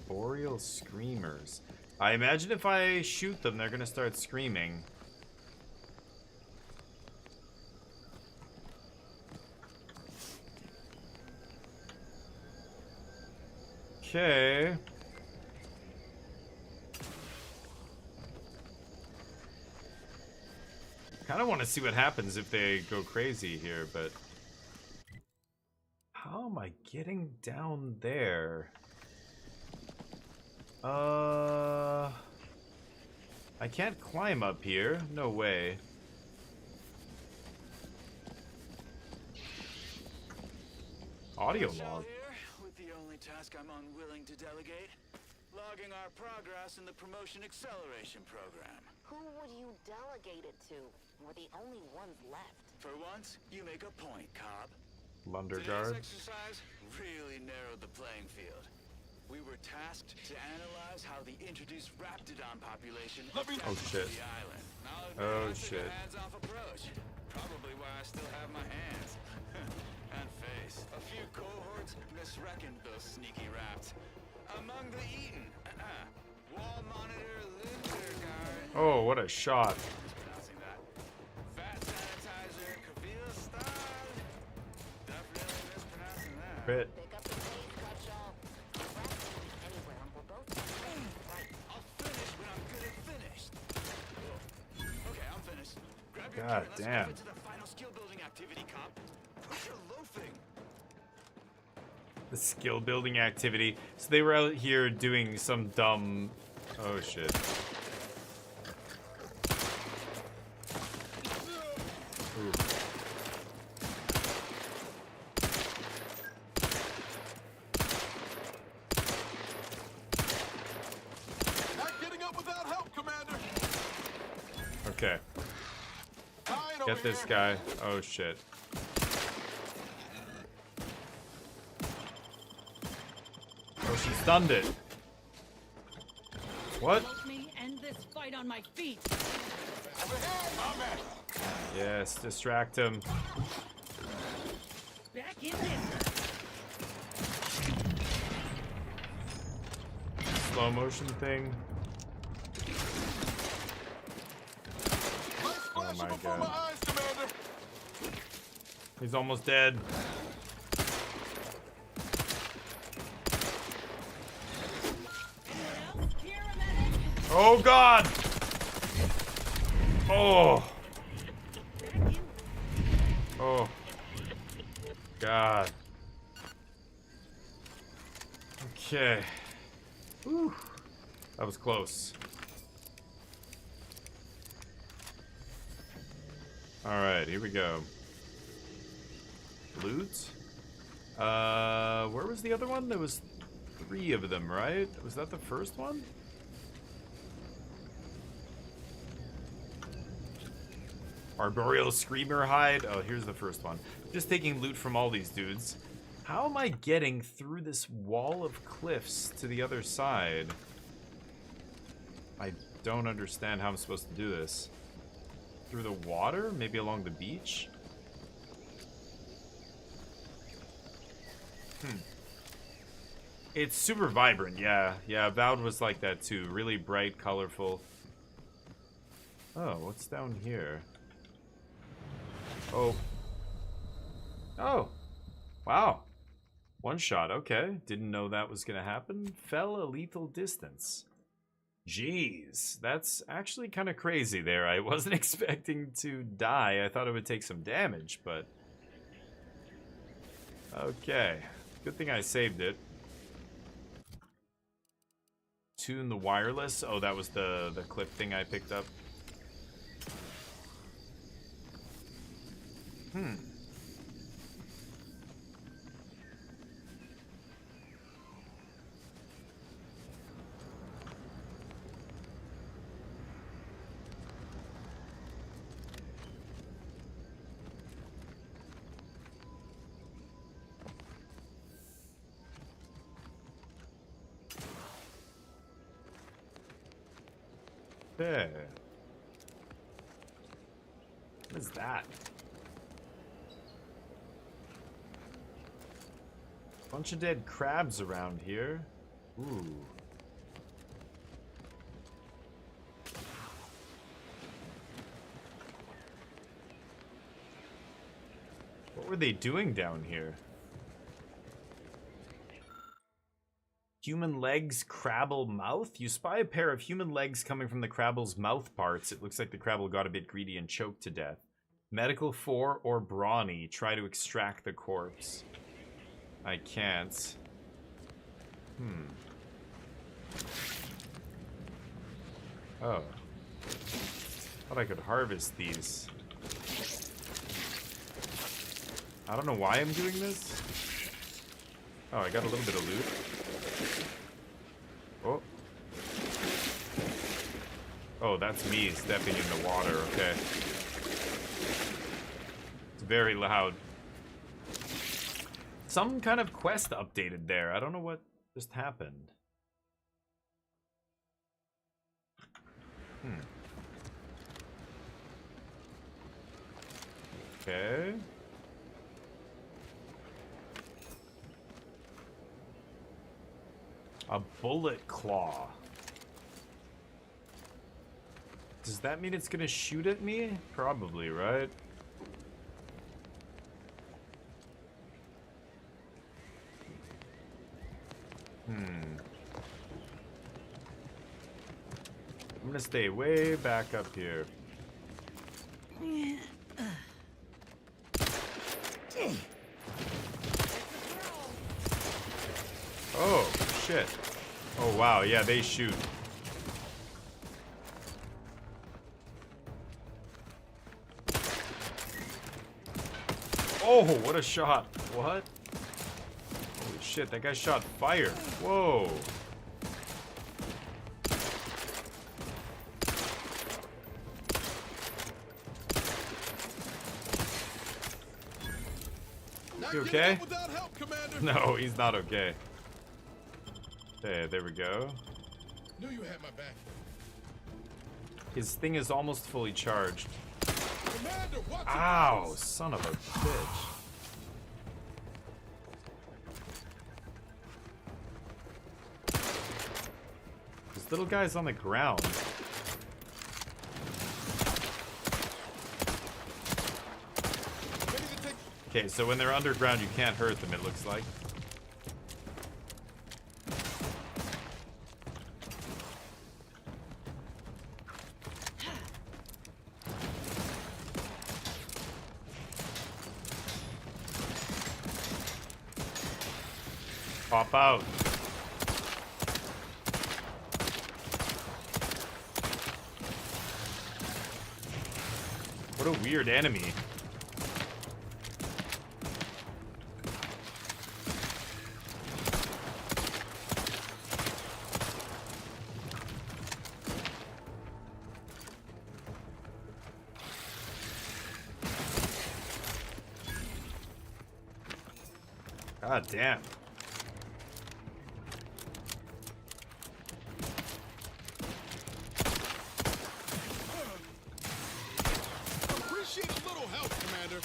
Arboreal screamers. I imagine if I shoot them, they're gonna start screaming. Okay. Kind of want to see what happens if they go crazy here, but how am I getting down there? I can't climb up here. No way. Audio log. With the only task I'm unwilling to delegate, logging our progress in the promotion acceleration program. Who would you delegate it to? We're the only ones left. For once, you make a point, Cobb. Lundergaard. Today's exercise really narrowed the playing field. We were tasked to analyze how the introduced Raptidon population adapted Oh shit. to the island. Oh shit. Hands-off approach. Probably why I still have my hands. And face. A few cohorts misreckoned those sneaky rats. Among the eaten. Wall monitor Lindergaard. Oh, what a shot. Mispronouncing that. Fat sanitizer Kavil style. Definitely mispronouncing that. Crit. Pick up the pace, Cutshaw. Anywhere, and we're both right. I'll finish when I'm good and finished. Okay, I'm finished. Grab your God gear and let's damn. move into the final skill building activity, Cop. Push your loafing. The skill building activity. So they were out here doing some dumb. Oh shit. Ooh. Not getting up without help, Commander. Okay. Get this guy. Oh shit. Oh, she stunned it. What? Help me end this fight on my feet. Yes, distract him. Back in this. Slow motion thing. Oh my god. He's almost dead. Oh god! Oh! Oh. God. Okay. Whew. That was close. Alright, here we go. Loot? Where was the other one? There was 3 of them, right? Was that the first one? Arboreal Screamer hide. Oh, here's the first one. Just taking loot from all these dudes. How am I getting through this wall of cliffs to the other side? I don't understand how I'm supposed to do this. Through the water? Maybe along the beach? It's super vibrant, yeah. Yeah, Avowed was like that too. Really bright, colorful. Oh, what's down here? Oh. Oh. Wow. One shot, okay. Didn't know that was gonna happen. Fell a lethal distance. Jeez, that's actually kind of crazy there. I wasn't expecting to die. I thought it would take some damage, but... Okay. Good thing I saved it. Tune the wireless. Oh, that was the clip thing I picked up. There. What is that? Bunch of dead crabs around here. Ooh. What were they doing down here? Human legs, Crabble mouth? You spy a pair of human legs coming from the Crabble's mouth parts. It looks like the Crabble got a bit greedy and choked to death. Medical 4 or Brawny. Try to extract the corpse. I can't. Oh. Thought I could harvest these. I don't know why I'm doing this. Oh, I got a little bit of loot. Oh. Oh, that's me stepping in the water. Okay. It's very loud. Some kind of quest updated there. I don't know what just happened. Okay. A bullet claw. Does that mean it's gonna shoot at me? Probably, right? I'm gonna stay way back up here. Oh, shit. Oh, wow. Yeah, they shoot. Oh, what a shot. What? Holy shit, that guy shot fire. Whoa. You okay? No, he's not okay. Okay, there we go. Knew you had my back. His thing is almost fully charged. Commander, watch it. Ow, son of a bitch. This little guy's on the ground. Okay, so when they're underground, you can't hurt them, it looks like. Pop out. What a weird enemy. God damn. Appreciate a little help, Commander.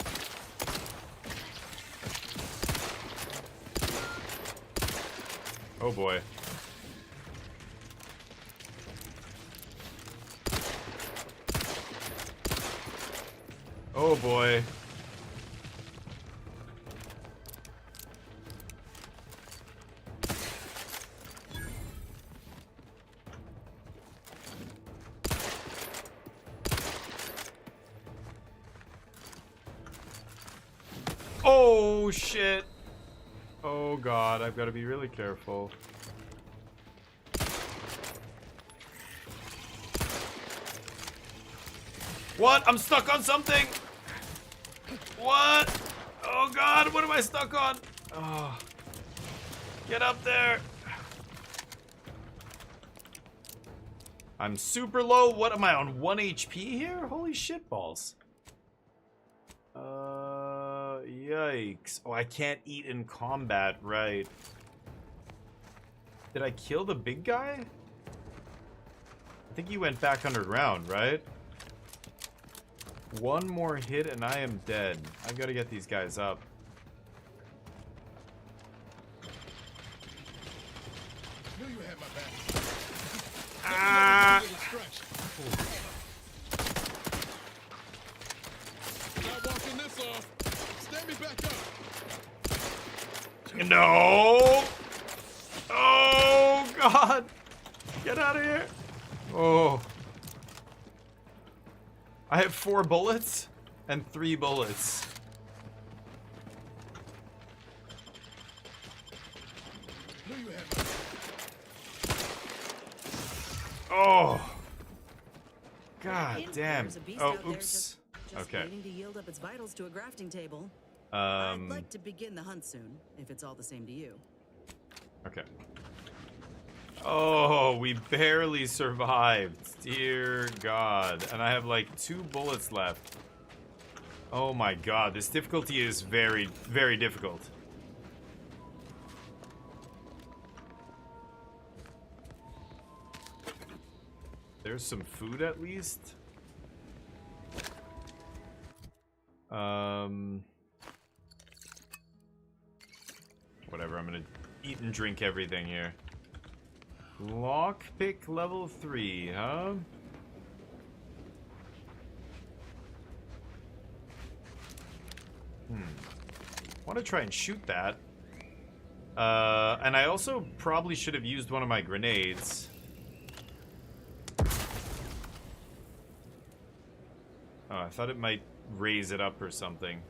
Oh boy. Oh boy. Oh shit. Oh god, I've got to be really careful. What? I'm stuck on something. What? Oh god, what am I stuck on? Oh. Get up there. I'm super low. What am I on? 1 HP here? Holy shit balls. Yikes. Oh, I can't eat in combat, right. Did I kill the big guy? I think he went back underground, right? One more hit and I am dead. I've got to get these guys up. Knew you had my back. Ah! Not walking this off. Stand me back Oh. I have 4 bullets and 3 bullets. Oh. God damn. There's a beast Oh, out there oops. just Okay. waiting to yield up its vitals to a grafting table. I'd Um. like to begin the hunt soon, if it's all the same to you. Okay. Oh, we barely survived. Dear God. And I have like 2 bullets left. Oh my God. This difficulty is very, very difficult. There's some food at least. Whatever, I'm gonna eat and drink everything here. Lockpick level 3, huh? Want to try and shoot that. And I also probably should have used one of my grenades. Oh, I thought it might raise it up or something.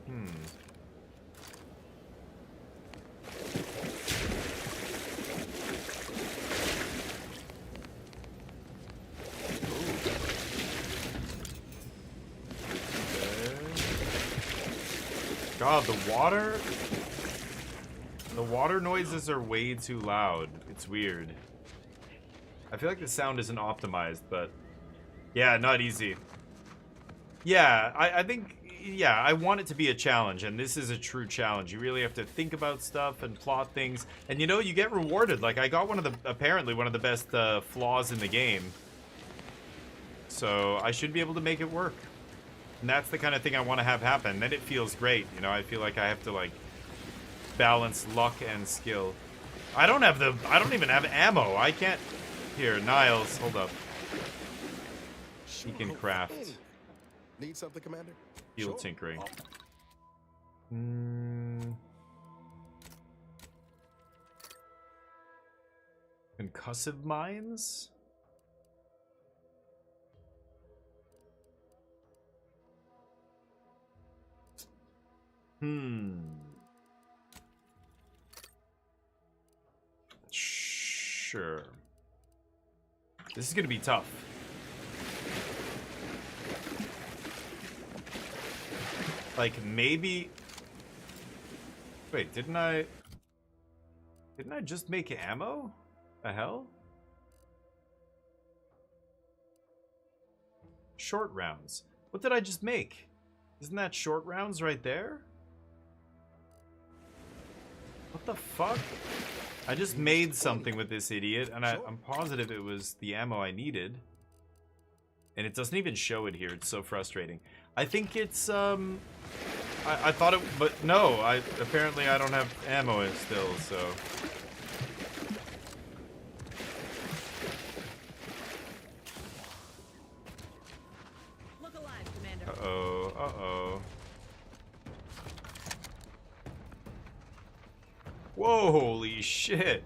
God, the water noises are way too loud. It's weird. I feel like the sound isn't optimized, but yeah, not easy. Yeah, I think, yeah, I want it to be a challenge, and this is a true challenge. You really have to think about stuff and plot things, and you know, you get rewarded. Like, I got apparently one of the best flaws in the game. So I should be able to make it work. And that's the kind of thing I want to have happen. Then it feels great, you know. I feel like I have to like balance luck and skill. I don't even have ammo. I can't. Here, Niles, hold up. He can craft. Need something, Commander? Field tinkering. Concussive mines? Sure. This is gonna be tough. Like, maybe... Wait, didn't I just make ammo? The hell? Short rounds. What did I just make? Isn't that short rounds right there? What the fuck? I just made something with this idiot, and I'm positive it was the ammo I needed. And it doesn't even show it here. It's so frustrating. I think it's, I thought it, but no, apparently I don't have ammo still, so. Look alive, Commander. Uh-oh, uh-oh. Whoa, holy shit.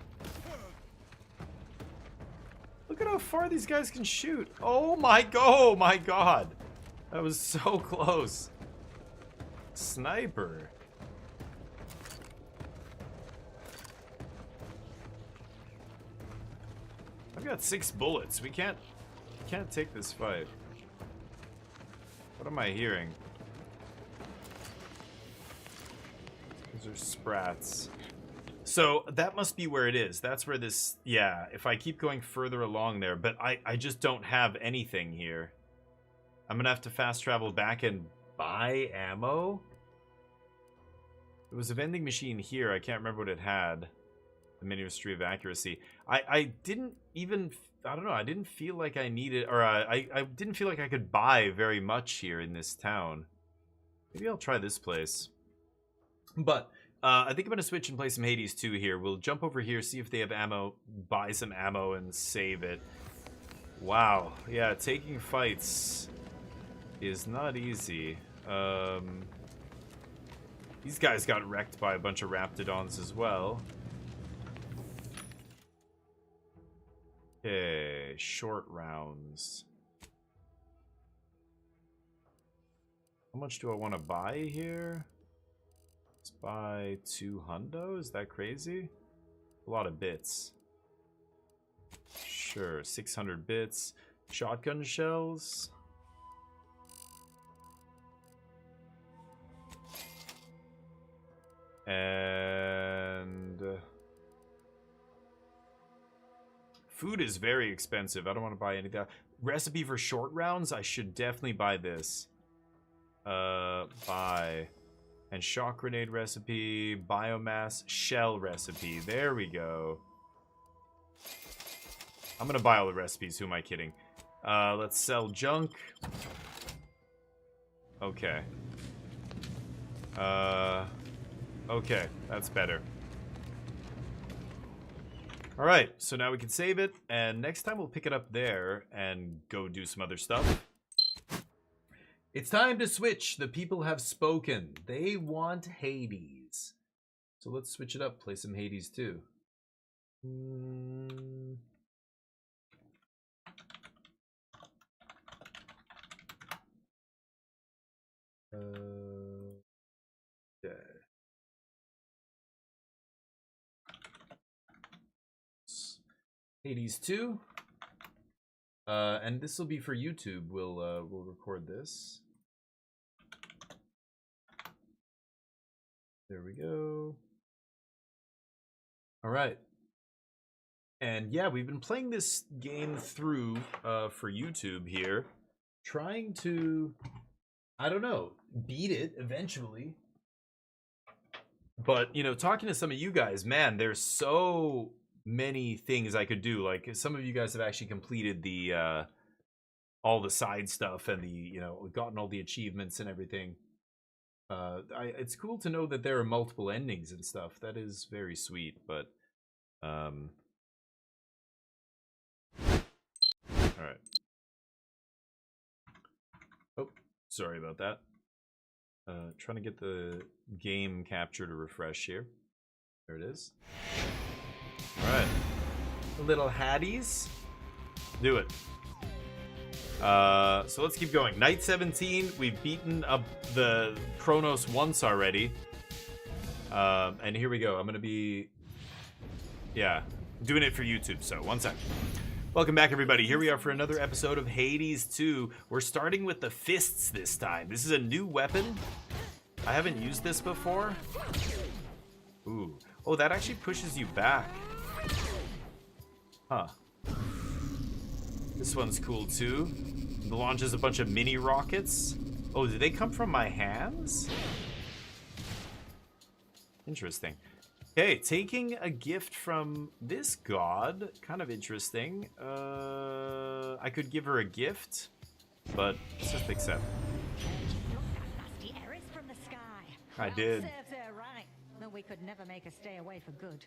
Look at how far these guys can shoot. Oh my god. That was so close. Sniper. I've got 6 bullets. We can't take this fight. What am I hearing? Those are sprats. So that must be where it is. That's where this, yeah, if I keep going further along there, but I just don't have anything here. I'm gonna have to fast travel back and buy ammo? There was a vending machine here. I can't remember what it had. The Ministry of Accuracy. I didn't even, I don't know, I didn't feel like I needed, or I didn't feel like I could buy very much here in this town. Maybe I'll try this place. But I think I'm going to switch and play some Hades 2 here. We'll jump over here, see if they have ammo, buy some ammo, and save it. Wow. Yeah, taking fights is not easy. These guys got wrecked by a bunch of Raptidons as well. Okay, short rounds. How much do I want to buy here? Let's buy 2 hundo. Is that crazy? A lot of bits. Sure, 600 bits. Shotgun shells. And food is very expensive. I don't want to buy any of that. Recipe for short rounds. I should definitely buy this. Buy. And shock grenade recipe. Biomass shell recipe. There we go. I'm gonna buy all the recipes. Who am I kidding? Let's sell junk. Okay. Okay, that's better. Alright, so now we can save it, and next time we'll pick it up there and go do some other stuff. It's time to switch. The people have spoken. They want Hades. So let's switch it up. Play some Hades too. Yeah. Hades 2. And this will be for YouTube. We'll record this. There we go. All right. And yeah, we've been playing this game through for YouTube here, trying to, I don't know, beat it eventually. But, you know, talking to some of you guys, man, there's so many things I could do. Like, some of you guys have actually completed the all the side stuff and the, you know, gotten all the achievements and everything. It's cool to know that there are multiple endings and stuff. That is very sweet, but all right. Oh, sorry about that. Trying to get the game capture to refresh here. There it is. All right. A little Hades. Do it. So let's keep going. Night 17. We've beaten up the Chronos once already. And here we go. I'm going to be, yeah, doing it for YouTube. So one sec. Welcome back, everybody. Here we are for another episode of Hades 2. We're starting with the fists this time. This is a new weapon. I haven't used this before. Ooh. Oh, that actually pushes you back. Huh. This one's cool too. It launches a bunch of mini rockets. Oh, did they come from my hands? Interesting. Okay, taking a gift from this god. Kind of interesting. I could give her a gift, but let's just accept. I did. Serves her right, though we could never make her stay away for good.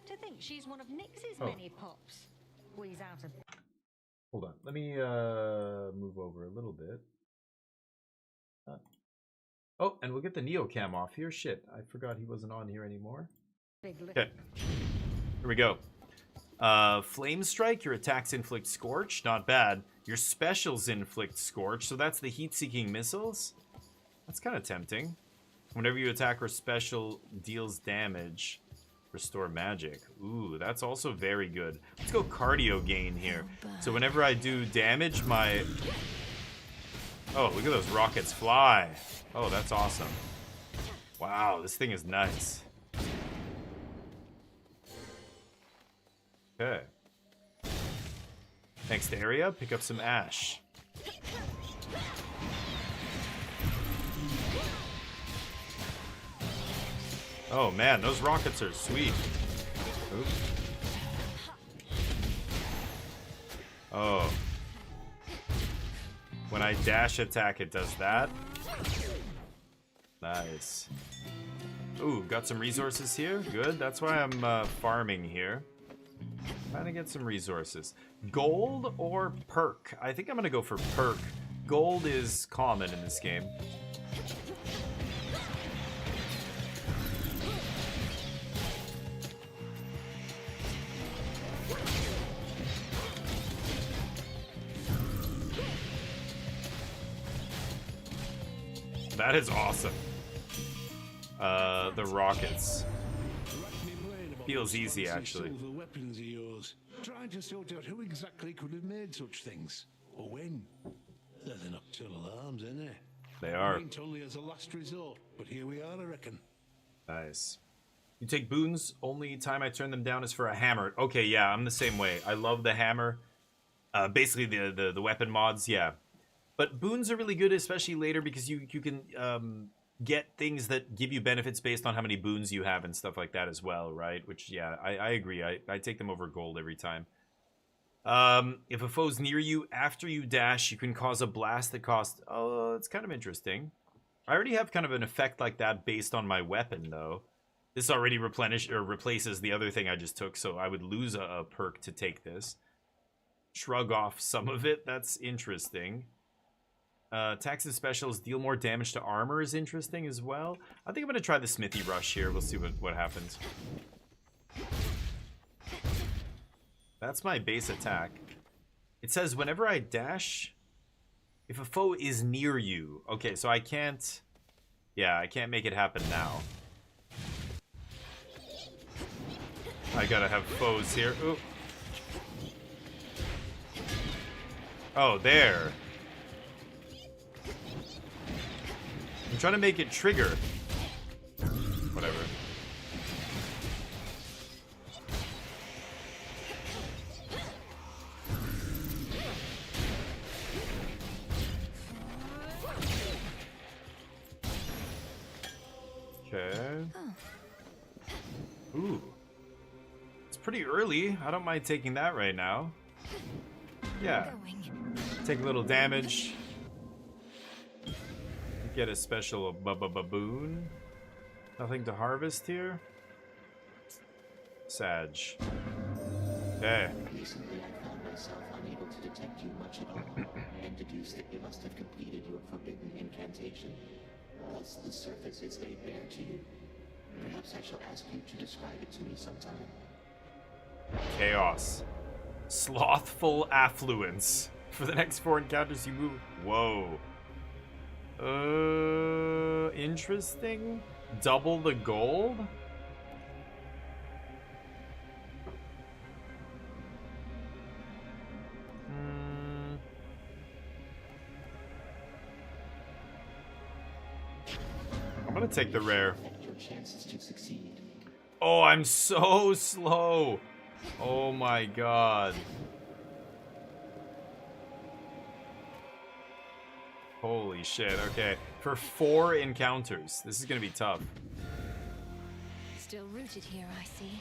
To think she's one of Nyx's many pups. Squeeze out a... Hold on. Let me move over a little bit. Oh, and we'll get the Neocam off here. Shit, I forgot he wasn't on here anymore. Okay. Here we go. Flame Strike. Your attacks inflict Scorch. Not bad. Your specials inflict Scorch. So that's the heat-seeking missiles. That's kind of tempting. Whenever you attack or special deals damage, restore magic. Ooh, that's also very good. Let's go cardio gain here. So whenever I do damage, my... Oh, look at those rockets fly. Oh, that's awesome. Wow, this thing is nice. Okay. Next area, pick up some ash. Oh man, those rockets are sweet. Oops. Oh. When I dash attack, it does that. Nice. Ooh, got some resources here. Good, that's why I'm farming here. Trying to get some resources. Gold or perk? I think I'm gonna go for perk. Gold is common in this game. That is awesome. The rockets. Feels easy, actually. The weapons of yours, trying to sort out who exactly could have made such things, or when. They're the nocturnal arms, ain't they? They are. Meant only as a last resort, but here we are, I reckon. Nice. You take boons, only time I turn them down is for a hammer. Okay, yeah, I'm the same way. I love the hammer. Basically, the weapon mods, yeah. But boons are really good, especially later, because you can get things that give you benefits based on how many boons you have and stuff like that as well, right? Which, yeah, I agree. I take them over gold every time. If a foe's near you, after you dash, you can cause a blast that costs... Oh, it's kind of interesting. I already have kind of an effect like that based on my weapon, though. This already replaces the other thing I just took, so I would lose a perk to take this. Shrug off some of it. That's interesting. Attacks and specials deal more damage to armor is interesting as well. I think I'm going to try the Smithy Rush here. We'll see what happens. That's my base attack. It says whenever I dash, if a foe is near you. Okay, so I can't... Yeah, I can't make it happen now. I gotta have foes here. Ooh. Oh, there. I'm trying to make it trigger. Whatever. Okay. Ooh. It's pretty early. I don't mind taking that right now. Yeah. Take a little damage. Get a special boon. Nothing to harvest here. Sag. Okay. Recently, I found myself unable to detect you much at all, and deduced that you must have completed your forbidden incantation. Thus, the surface is laid bare to you. Perhaps I shall ask you to describe it to me sometime. Chaos. Slothful affluence. For the next 4 encounters you move... Whoa. Interesting. Double the gold? I'm gonna take the rare. Your chances to succeed. Oh, I'm so slow. Oh my god. Holy shit, okay. For 4 encounters. This is gonna be tough. Still rooted here, I see.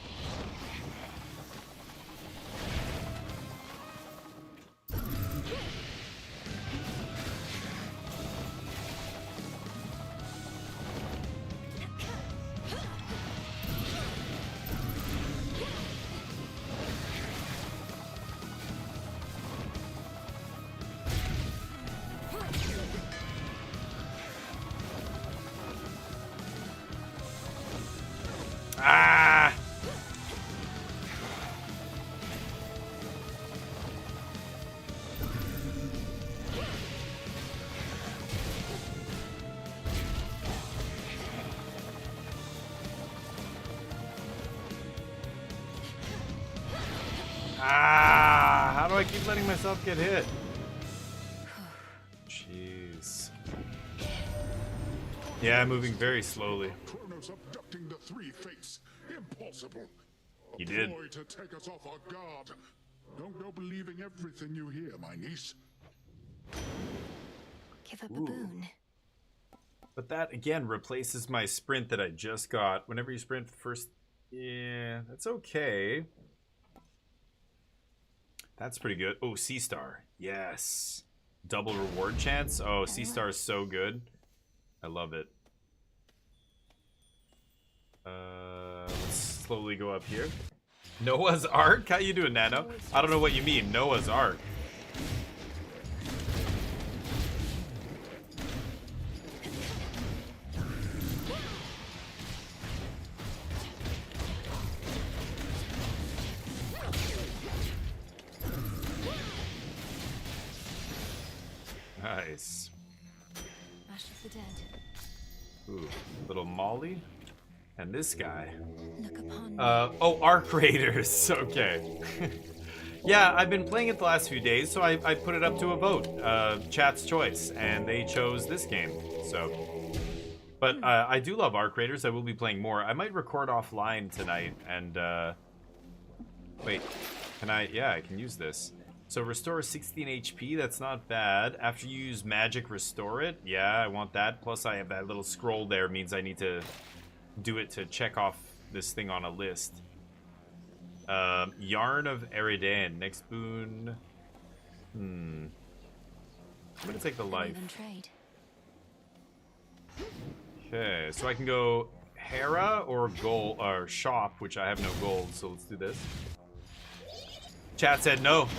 Ah! Ah! How do I keep letting myself get hit? Jeez. Yeah, I'm moving very slowly. Kronos abducting the 3 fates. Impossible. You did. A ploy to take us off our guard. Don't go believing everything you hear, my niece. Give up a boon. But that, again, replaces my sprint that I just got. Whenever you sprint first... Yeah, that's okay. That's pretty good. Oh, C-Star. Yes. Double reward chance. Oh, C-Star is so good. I love it. Let's slowly go up here. Noah's Ark? How you doing, Nano? I don't know what you mean. Noah's Ark. Nice. Ash of the Dead. Ooh, little Molly. And this guy. Look upon Oh, Arc Raiders. Okay. Yeah, I've been playing it the last few days, so I put it up to a vote. Chat's choice. And they chose this game. So. But I do love Arc Raiders. I will be playing more. I might record offline tonight and wait, can I? Yeah, I can use this. So restore 16 HP, that's not bad. After you use magic, restore it. Yeah, I want that. Plus I have that little scroll there, means I need to do it to check off this thing on a list. Yarn of Eridan, next boon. I'm gonna take the life. Okay, so I can go Hera or gold or shop, which I have no gold, so let's do this. Chat said no.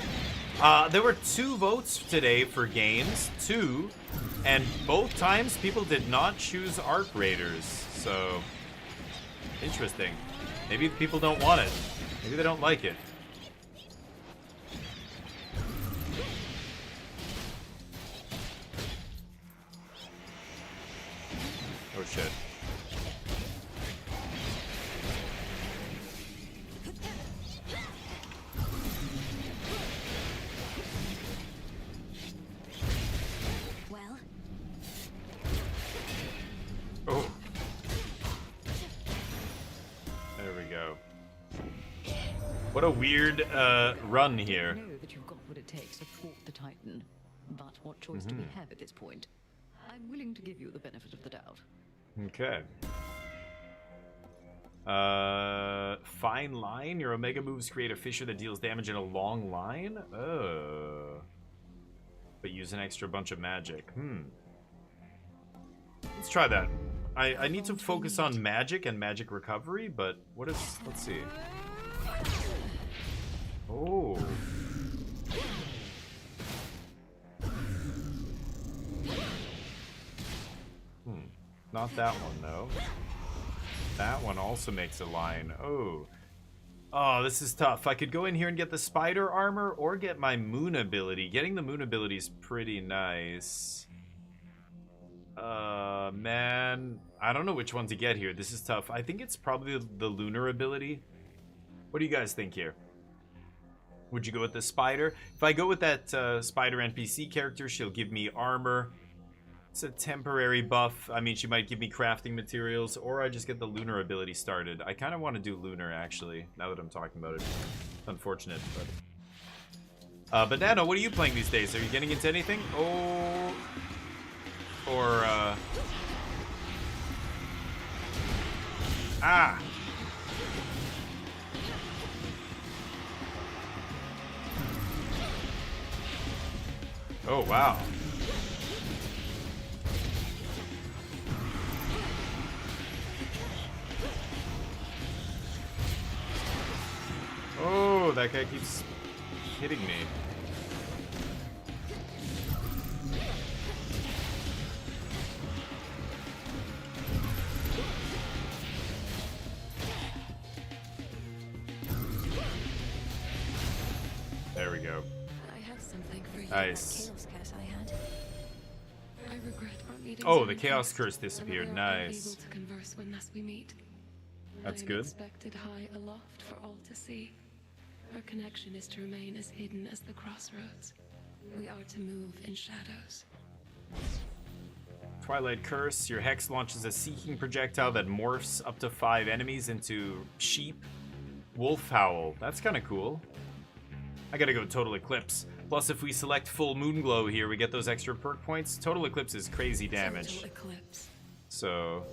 There were 2 votes today for games, 2, and both times people did not choose Arc Raiders. So interesting. Maybe people don't want it. Maybe they don't like it. Oh shit. Well. Oh. There we go. What a weird run here. I know that you've got what it takes to thwart the Titan, but what choice do we have at this point? I'm willing to give you the benefit of the doubt. Okay. Fine line. Your Omega moves create a fissure that deals damage in a long line. Oh. But use an extra bunch of magic. Let's try that. I need to focus on magic and magic recovery, but what is... Let's see. Oh. Not that one, though. That one also makes a line. Oh. Oh, this is tough. I could go in here and get the spider armor or get my moon ability. Getting the moon ability is pretty nice. Man. I don't know which one to get here. This is tough. I think it's probably the lunar ability. What do you guys think here? Would you go with the spider? If I go with that spider NPC character, she'll give me armor. It's a temporary buff. I mean, she might give me crafting materials, or I just get the lunar ability started. I kind of want to do lunar, actually, now that I'm talking about it. It's unfortunate, but Nano, what are you playing these days? Are you getting into anything? Oh, or ah. Oh, wow. Oh, that guy keeps hitting me. There we go. I have something for you. Nice. Chaos curse I had. I regret our meeting. Oh, the chaos curse disappeared. Nice. Able to converse when thus we meet. That's I am good. Expected high aloft for all to see. Our connection is to remain as hidden as the crossroads. We are to move in shadows. Twilight Curse. Your hex launches a seeking projectile that morphs up to 5 enemies into sheep. Wolf Howl. That's kind of cool. I gotta go Total Eclipse. Plus, if we select Full Moon Glow here, we get those extra perk points. Total Eclipse is crazy damage. Total Eclipse. So,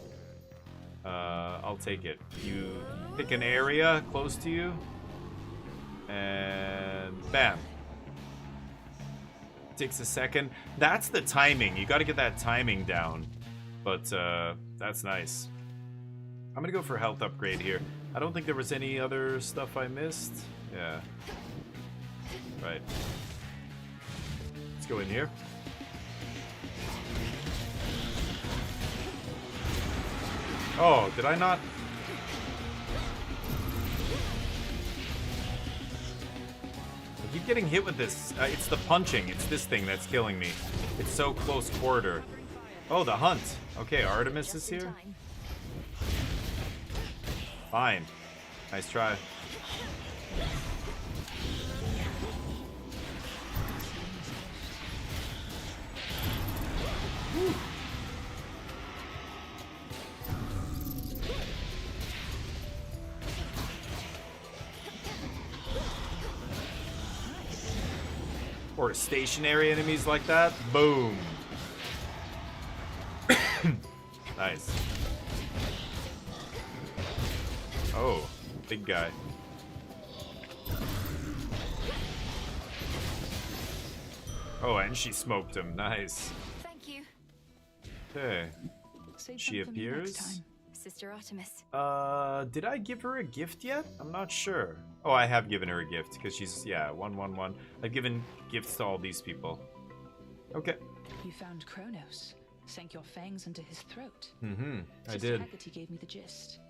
I'll take it. You pick an area close to you, and bam. Takes a second. That's the timing. You got to get that timing down. But that's nice. I'm gonna go for health upgrade here. I don't think there was any other stuff I missed. Yeah. Right. Let's go in here. Oh, did I not? I keep getting hit with this. It's the punching. It's this thing that's killing me. It's so close quarter. Oh, the hunt. Okay, Artemis is here. Fine. Nice try. Woo. Or stationary enemies like that. Boom. Nice. Oh, big guy. Oh, and she smoked him. Nice. Thank you. Okay. Save She some for me next appears. time. Sister Artemis. Did I give her a gift yet? I'm not sure. Oh, I have given her a gift because she's, yeah, 111. I've given gifts to all these people. Okay. You found Kronos. Sank your fangs into his throat. Mm-hmm. I Sister did. Haggerty gave me the gist.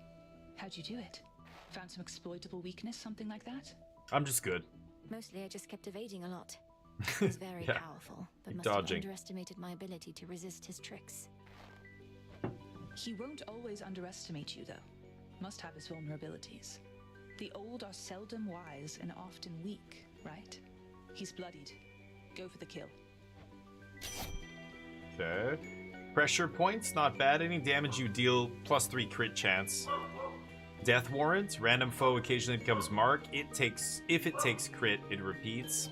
How'd you do it? Found some exploitable weakness, something like that? I'm just good. Mostly I just kept evading a lot. He's very Yeah. powerful, but You're must have dodging. underestimated my ability to resist his tricks. He won't always underestimate you, though. Must have his vulnerabilities. The old are seldom wise and often weak, right? He's bloodied. Go for the kill. Okay. Pressure points, not bad. Any damage you deal, +3 crit chance. Death warrant, random foe occasionally becomes mark. If it takes crit, it repeats.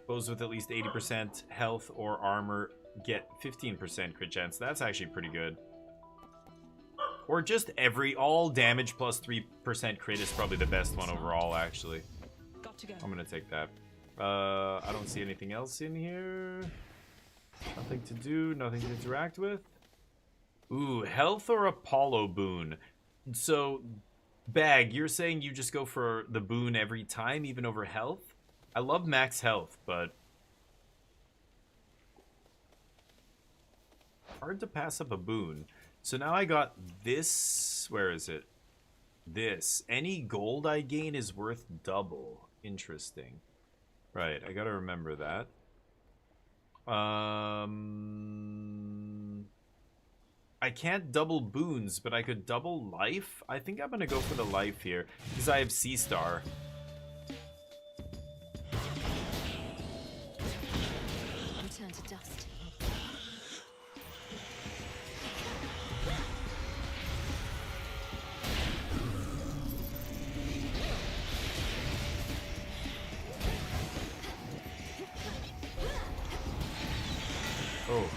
Foes with at least 80% health or armor get 15% crit chance. That's actually pretty good. Or just all damage +3% crit is probably the best one overall, actually. Got to go. I'm gonna take that. I don't see anything else in here. Nothing to do, nothing to interact with. Ooh, health or Apollo boon. So, Bag, you're saying you just go for the boon every time, even over health? I love max health, but hard to pass up a boon. So now I got this. Where is it? This. Any gold I gain is worth double. Interesting. Right, I gotta remember that. I can't double boons, but I could double life. I think I'm gonna go for the life here because I have Sea Star. Return to dust. Oh.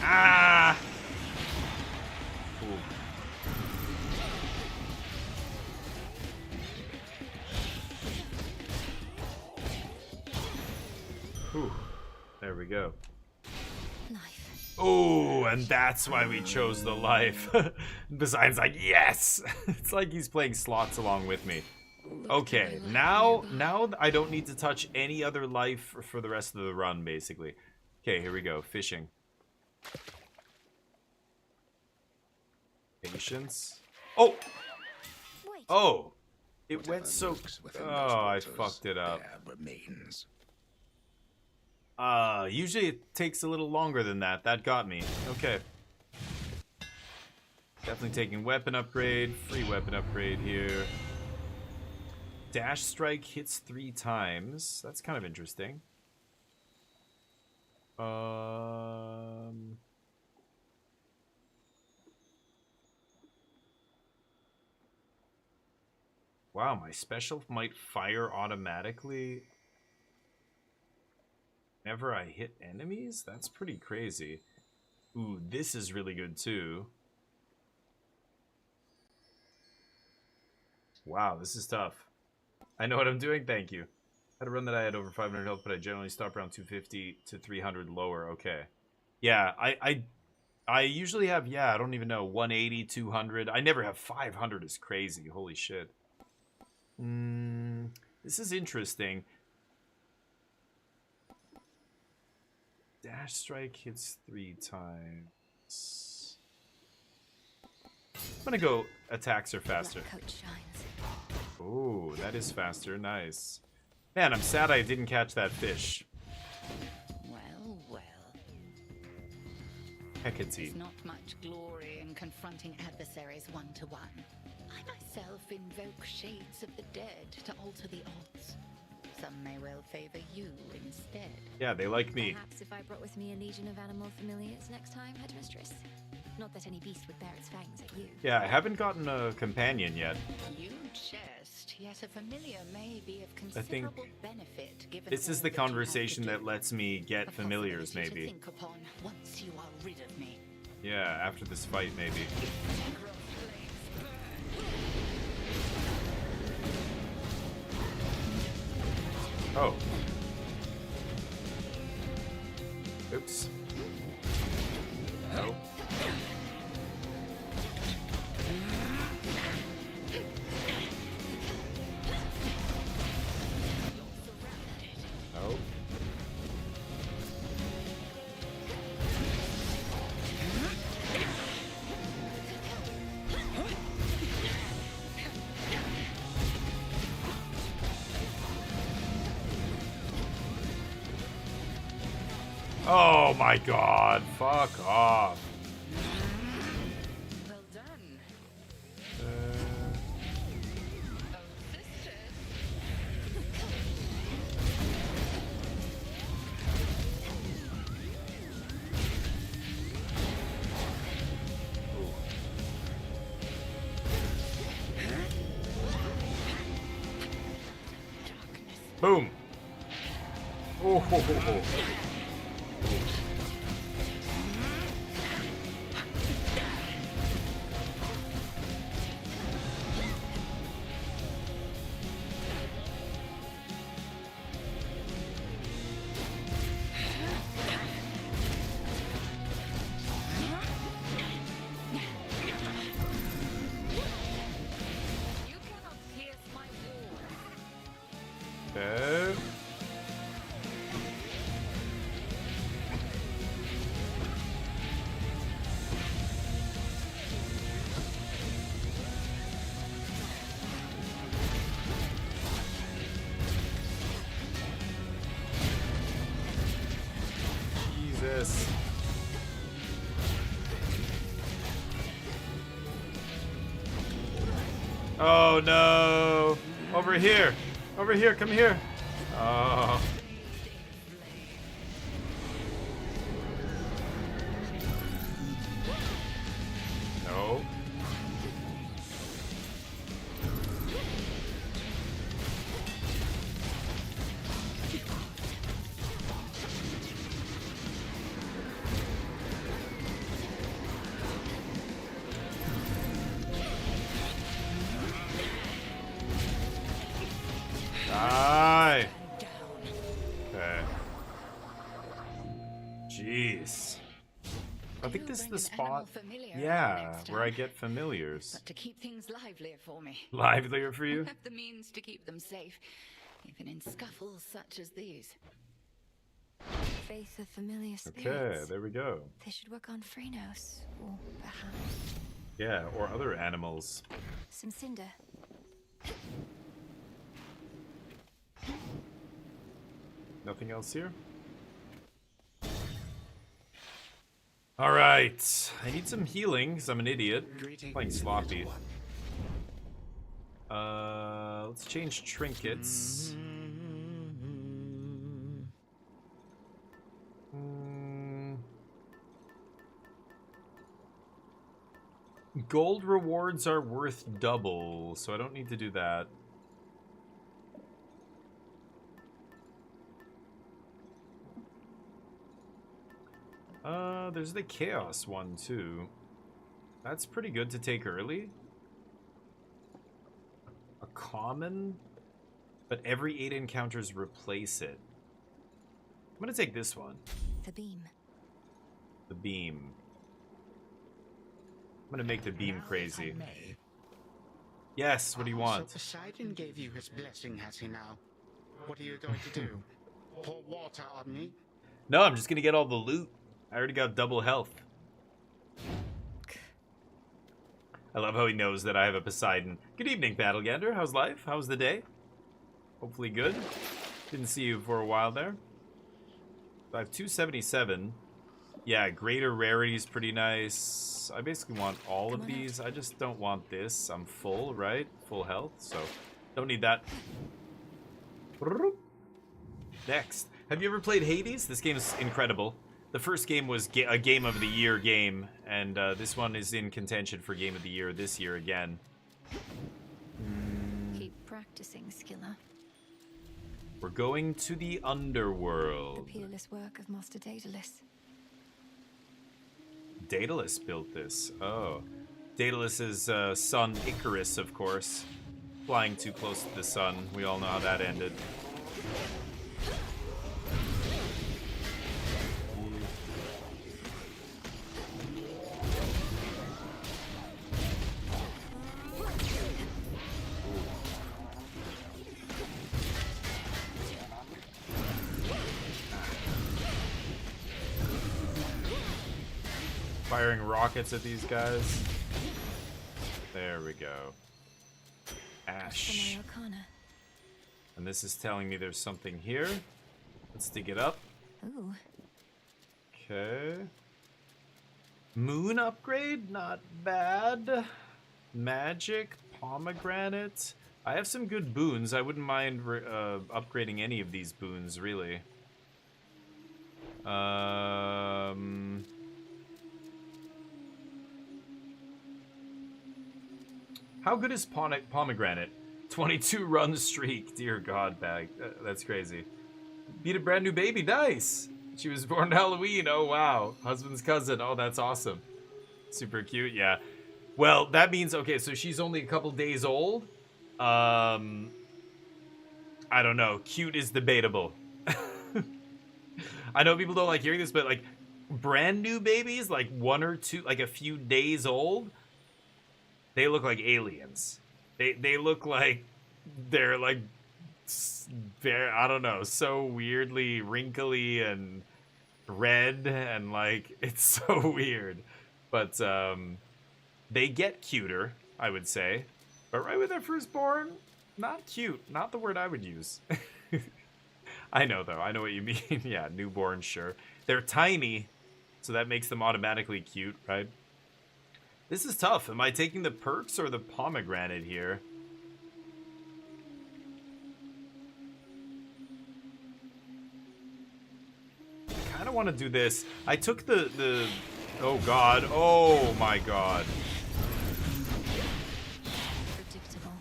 Ah! Ooh. Whew. There we go. Oh, and that's why we chose the life. Besides, like, yes! It's like he's playing slots along with me. Okay, now I don't need to touch any other life for the rest of the run, basically. Okay, here we go. Fishing. Patience. Oh! Oh! It went so... Oh, I fucked it up. Remains. Usually it takes a little longer than that. That got me. Okay. Definitely taking weapon upgrade. Free weapon upgrade here. Dash strike hits 3 times. That's kind of interesting. Wow, my special might fire automatically whenever I hit enemies? That's pretty crazy. Ooh, this is really good too. Wow, this is tough. I know what I'm doing, thank you. I had a run that I had over 500 health, but I generally stop around 250 to 300 lower. Okay. Yeah, I usually have, I don't even know, 180, 200. I never have 500 is crazy. Holy shit. This is interesting. Dash strike hits 3 times. I'm gonna go attacks are faster. Oh, that is faster. Nice. Man, I'm sad I didn't catch that fish. Well, well. Hecate. There's not much glory in confronting adversaries one-to-one. I myself invoke shades of the dead to alter the odds. Some may well favor you instead. Yeah, they like me. Perhaps if I brought with me a legion of animal familiars next time, Headmistress. Not that any beast would bear its fangs at you. Yeah, I haven't gotten a companion yet. You jest, yet a familiar may be of considerable benefit given This is all the that you have to conversation do. that lets me get familiars, To maybe. think upon once you are rid of me. Yeah, after this fight, maybe. Oh. Oops. No. No. Oh my god, fuck off. Well done. Boom. Oh, ho, ho, ho. Okay. Jesus. Oh no! Over here! Over here, come here! Oh. No. Die! Okay. Jeez. I think this is the spot, yeah, where I get familiars. But to keep things livelier for me. Livelier for you? I have the means to keep them safe, even in scuffles such as these. Faith of familiar spirits. Okay, there we go. They should work on Phrenos, or perhaps Yeah, or other animals. some cinder. Nothing else here? Alright. I need some healing, because I'm an idiot. Playing sloppy. Let's change trinkets. Gold rewards are worth double, so I don't need to do that. There's the Chaos one, too. That's pretty good to take early. A common, but every 8 encounters replace it. I'm gonna take this one. The beam. The beam. I'm gonna make the beam crazy. Yes, what do you want? So Poseidon gave you his blessing, has he now? What are you going to do? Pour water on me? No, I'm just gonna get all the loot. I already got double health. I love how he knows that I have a Poseidon. Good evening, Battlegander. How's life? How's the day? Hopefully good. Didn't see you for a while there. I have 277. Yeah, greater rarity is pretty nice. I basically want all of these. I just don't want this. I'm full, right? Full health, so don't need that. Next. Have you ever played Hades? This game is incredible. The first game was a Game of the Year game, and this one is in contention for Game of the Year this year again. Keep practicing, Skilla. We're going to the underworld. The peerless work of Master Daedalus. Daedalus built this. Oh. Daedalus's son Icarus, of course. Flying too close to the sun. We all know how that ended. Firing rockets at these guys. There we go. Ash. And this is telling me there's something here. Let's dig it up. Ooh. Okay. Moon upgrade, not bad. Magic, pomegranate. I have some good boons. I wouldn't mind upgrading any of these boons, really. How good is pomegranate? 22 run streak. Dear God, bag. That's crazy. Beat a brand new baby. Nice. She was born Halloween. Oh, wow. Husband's cousin. Oh, that's awesome. Super cute. Yeah. Well, that means, okay, so she's only a couple days old. I don't know. Cute is debatable. I know people don't like hearing this, but like brand new babies, like 1 or 2, like a few days old, they look like aliens. They look like they're like, I don't know, so weirdly wrinkly and red and like, it's so weird. But they get cuter, I would say. But right with their firstborn, not cute. Not the word I would use. I know though, I know what you mean. Yeah, newborn, sure. They're tiny, so that makes them automatically cute, right? This is tough. Am I taking the perks or the pomegranate here? I kind of want to do this. I took the... Oh, God. Oh, my God. Predictable.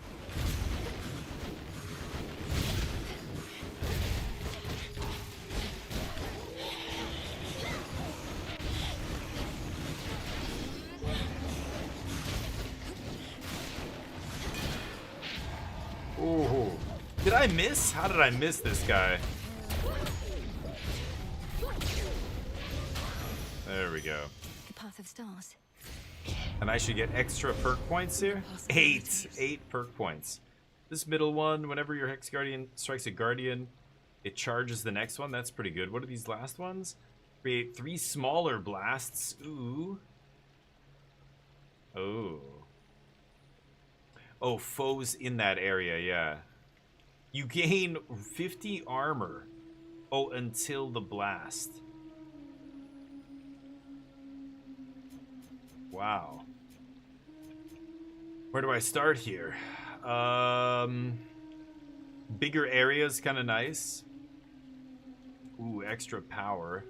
Ooh. Did I miss? How did I miss this guy? There we go. The path of stars. And I should get extra perk points here? 8 perk points. This middle one, whenever your Hex Guardian strikes a Guardian, it charges the next one. That's pretty good. What are these last ones? Create 3 smaller blasts. Ooh. Oh. Oh, foes in that area, yeah. You gain 50 armor. Oh, until the blast. Wow. Where do I start here? Bigger areas, kind of nice. Ooh, extra power.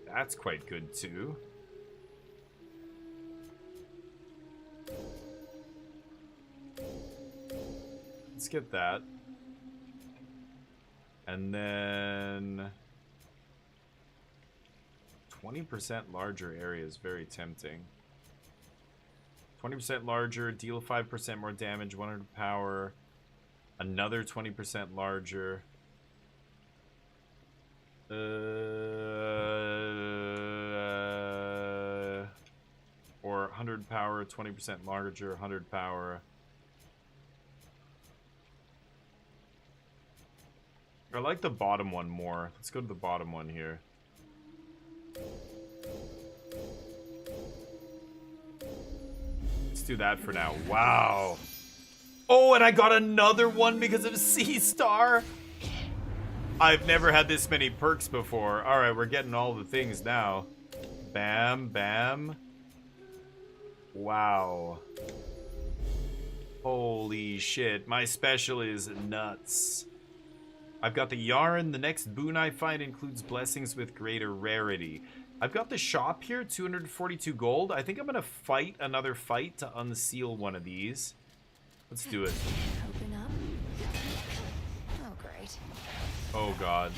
That's quite good too. Let's get that. And then 20% larger area is very tempting. 20% larger, deal 5% more damage, 100 power. Another 20% larger. Or 100 power, 20% larger, 100 power. I like the bottom one more. Let's go to the bottom one here. Let's do that for now. Wow. Oh, and I got another one because of C-Star. I've never had this many perks before. Alright, we're getting all the things now. Bam, bam. Wow. Holy shit. My special is nuts. I've got the yarn. The next boon I find includes blessings with greater rarity. I've got the shop here, 242 gold. I think I'm going to fight another fight to unseal one of these. Let's do it. Open up. Oh, great. Oh, God.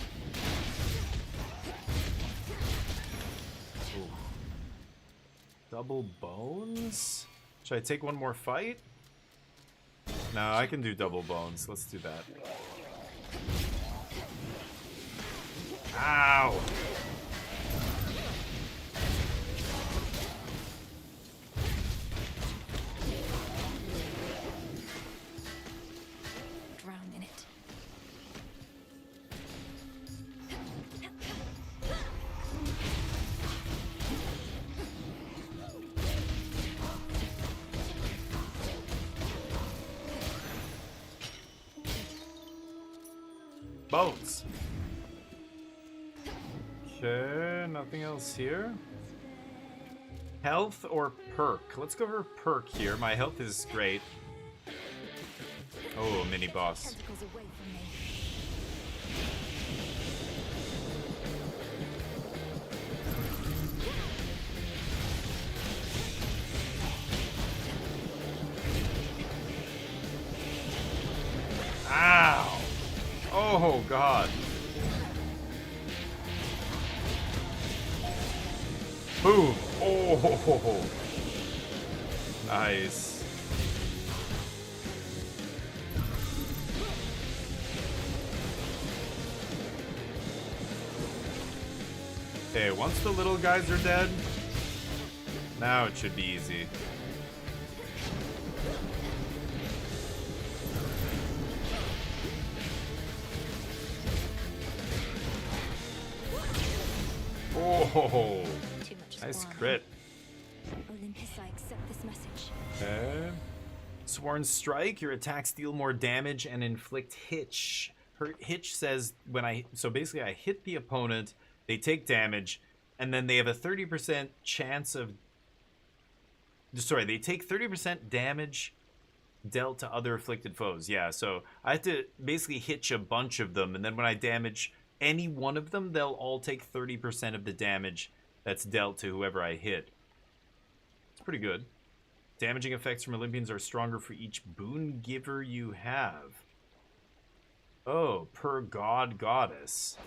Ooh. Double bones? Should I take one more fight? No, I can do double bones. Let's do that. Ow! Drown in it. Bones. Okay, nothing else here. Health or perk? Let's go for perk here. My health is great. Oh, mini boss. Tentacles away from me. Ow! Oh, God. Boom! Oh! Nice. Okay, once the little guys are dead, now it should be easy. Oh, nice crit. Olympus, I accept this message. Okay. Sworn Strike. Your attacks deal more damage and inflict hitch. Her hitch says so basically I hit the opponent, they take damage, and then they have a 30% chance of... Sorry, they take 30% damage dealt to other afflicted foes. Yeah, so I have to basically hitch a bunch of them, and then when I damage any one of them, they'll all take 30% of the damage that's dealt to whoever I hit. It's pretty good. Damaging effects from Olympians are stronger for each boon giver you have. Oh, per god goddess.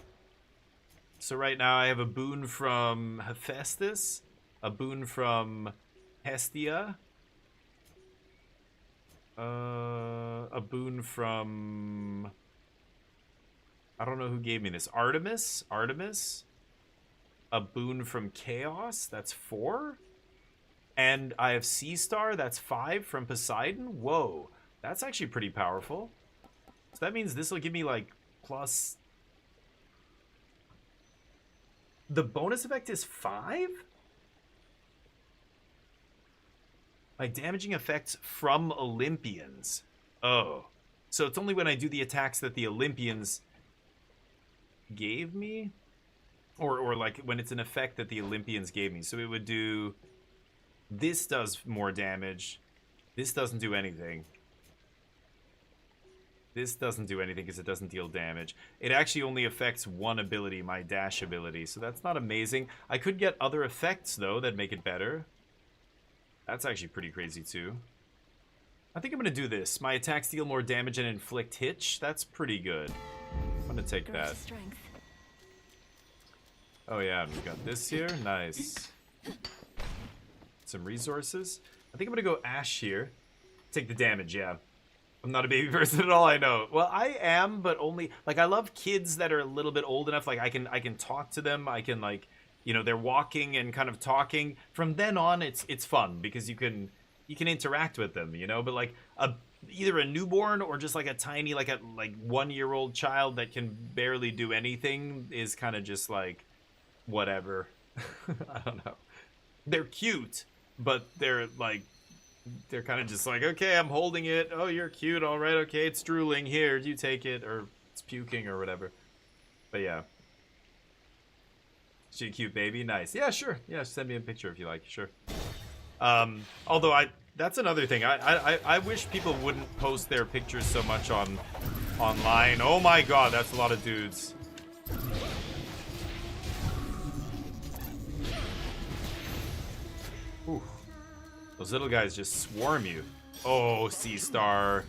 So right now I have a boon from Hephaestus, a boon from Hestia, a boon from... I don't know who gave me this. Artemis? A boon from Chaos? That's 4. And I have Sea Star? That's 5 from Poseidon? Whoa. That's actually pretty powerful. So that means this will give me, like, plus... The bonus effect is 5? Like, damaging effects from Olympians. Oh. So it's only when I do the attacks that the Olympians gave me? Or like, when it's an effect that the Olympians gave me. So it would do... This does more damage. This doesn't do anything. This doesn't do anything because it doesn't deal damage. It actually only affects one ability, my dash ability. So that's not amazing. I could get other effects, though, that make it better. That's actually pretty crazy, too. I think I'm going to do this. My attacks deal more damage and inflict hitch. That's pretty good. I'm going to take that. Oh, yeah. We've got this here. Nice. Some resources. I think I'm going to go Ash here. Take the damage, yeah. I'm not a baby person at all, I know. Well, I am, but only... Like, I love kids that are a little bit old enough. Like, I can talk to them. I can, like... You know, they're walking and kind of talking. From then on, it's fun because you can interact with them, you know. But like either a newborn or just like a tiny like 1-year-old child that can barely do anything is kind of just like whatever. I don't know. They're cute, but they're kind of just like, okay, I'm holding it. Oh, you're cute. All right, okay, it's drooling. Here, you take it, or it's puking or whatever. But yeah. She a cute baby? Nice. Yeah, sure. Yeah, send me a picture if you like. Sure. Although that's another thing. I wish people wouldn't post their pictures so much online. Oh my god, that's a lot of dudes. Ooh. Those little guys just swarm you. Oh, Sea Star.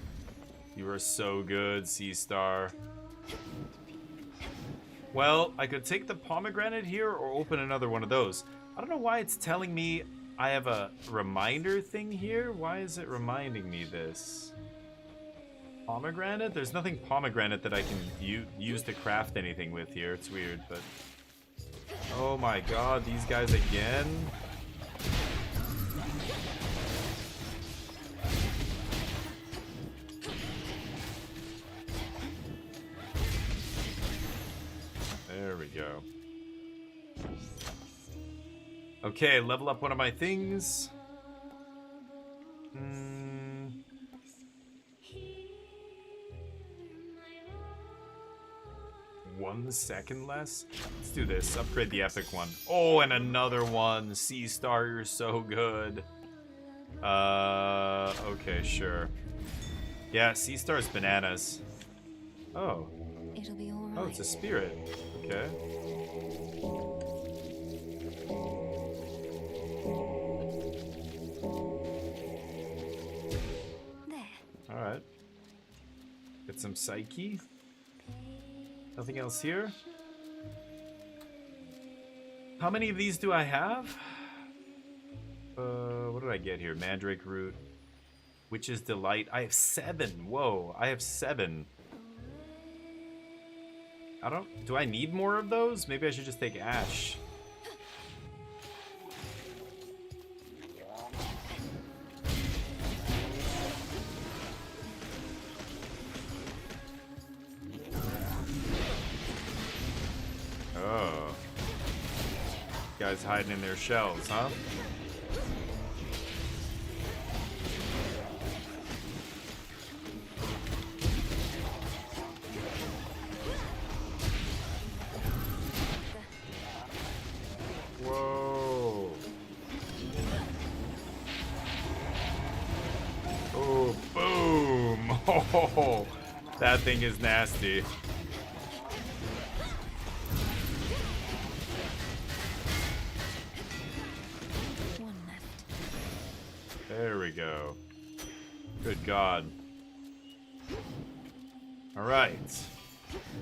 You are so good, Sea Star. Well, I could take the pomegranate here or open another one of those. I don't know why it's telling me I have a reminder thing here. Why is it reminding me this? Pomegranate? There's nothing pomegranate that I can use to craft anything with here. It's weird, but... Oh my god, these guys again? There we go. Okay, level up one of my things. 1 second less? Let's do this. Upgrade the epic one. Oh, and another one. Sea Star, you're so good. Okay, sure. Yeah, Sea Star's bananas. Oh. It'll be all right. Oh, it's a spirit. Okay. There. Alright. Get some Psyche. Nothing else here? How many of these do I have? What did I get here? Mandrake Root. Witch's Delight. I have 7. Whoa, I have 7. Do I need more of those? Maybe I should just take Ash. Oh. Guys hiding in their shells, huh? Whoa. Oh, boom. Oh, that thing is nasty. There we go. Good God. Alright.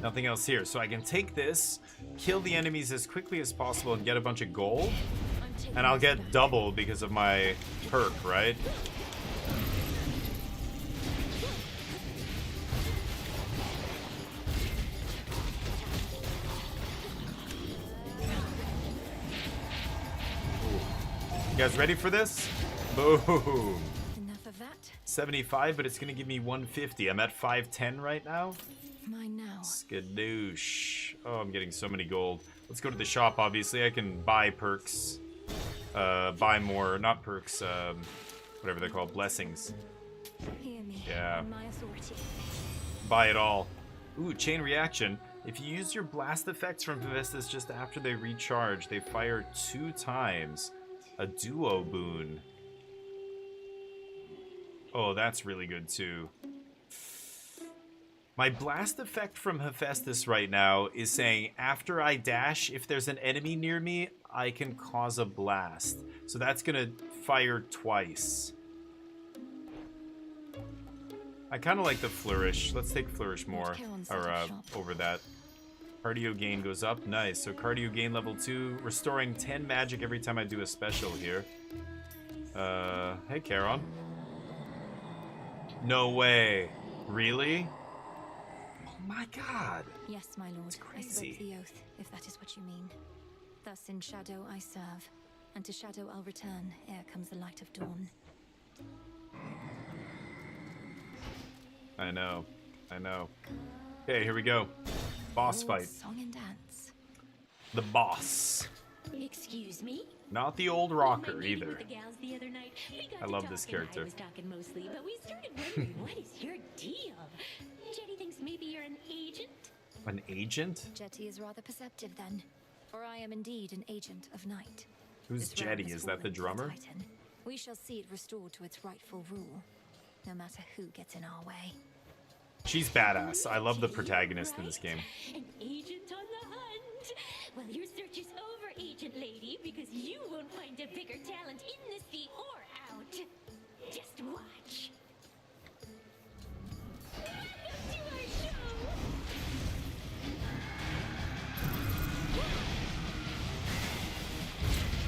Nothing else here. So I can take this, kill the enemies as quickly as possible, and get a bunch of gold. And I'll get double because of my perk, right? You guys ready for this? Boom. Enough of that. 75, but it's gonna give me 150. I'm at 510 right now. Mine now. Skadoosh. Oh, I'm getting so many gold. Let's go to the shop, obviously. I can buy perks. Buy more, not perks, whatever they're called, blessings. Hear me. Yeah. On my authority. Buy it all. Ooh, chain reaction. If you use your blast effects from Hephaestus just after they recharge, they fire 2 times. A duo boon. Oh, that's really good too. My blast effect from Hephaestus right now is saying after I dash, if there's an enemy near me, I can cause a blast. So that's gonna fire twice. I kind of like the Flourish. Let's take Flourish more, or over that. Cardio gain goes up. Nice. So cardio gain level 2, restoring 10 magic every time I do a special here. Hey, Charon. No way. Really? Oh my god. Yes, my lord. It's crazy. I spoke the oath, if that is what you mean. Thus in shadow I serve, and to shadow I'll return ere comes the light of dawn. I know. I know. Okay, here we go. Boss fight. Song and dance. The boss. Excuse me? Not the old rocker With either. the gals the other night. We got I to love this talking. character. I was talking mostly, but we started wondering what is your deal? Jenny thinks maybe you're an agent. An agent? Jetty is rather perceptive then, for I am indeed an agent of night. Who's This realm Jetty? has Is that the fallen to a drummer? Titan. We shall see it restored to its rightful rule, no matter who gets in our way. She's badass. I love the protagonist in this game. An agent on the hunt. Well, your search is over, Agent Lady, because you won't find a bigger talent in the sea or out. Just watch. Welcome to our show.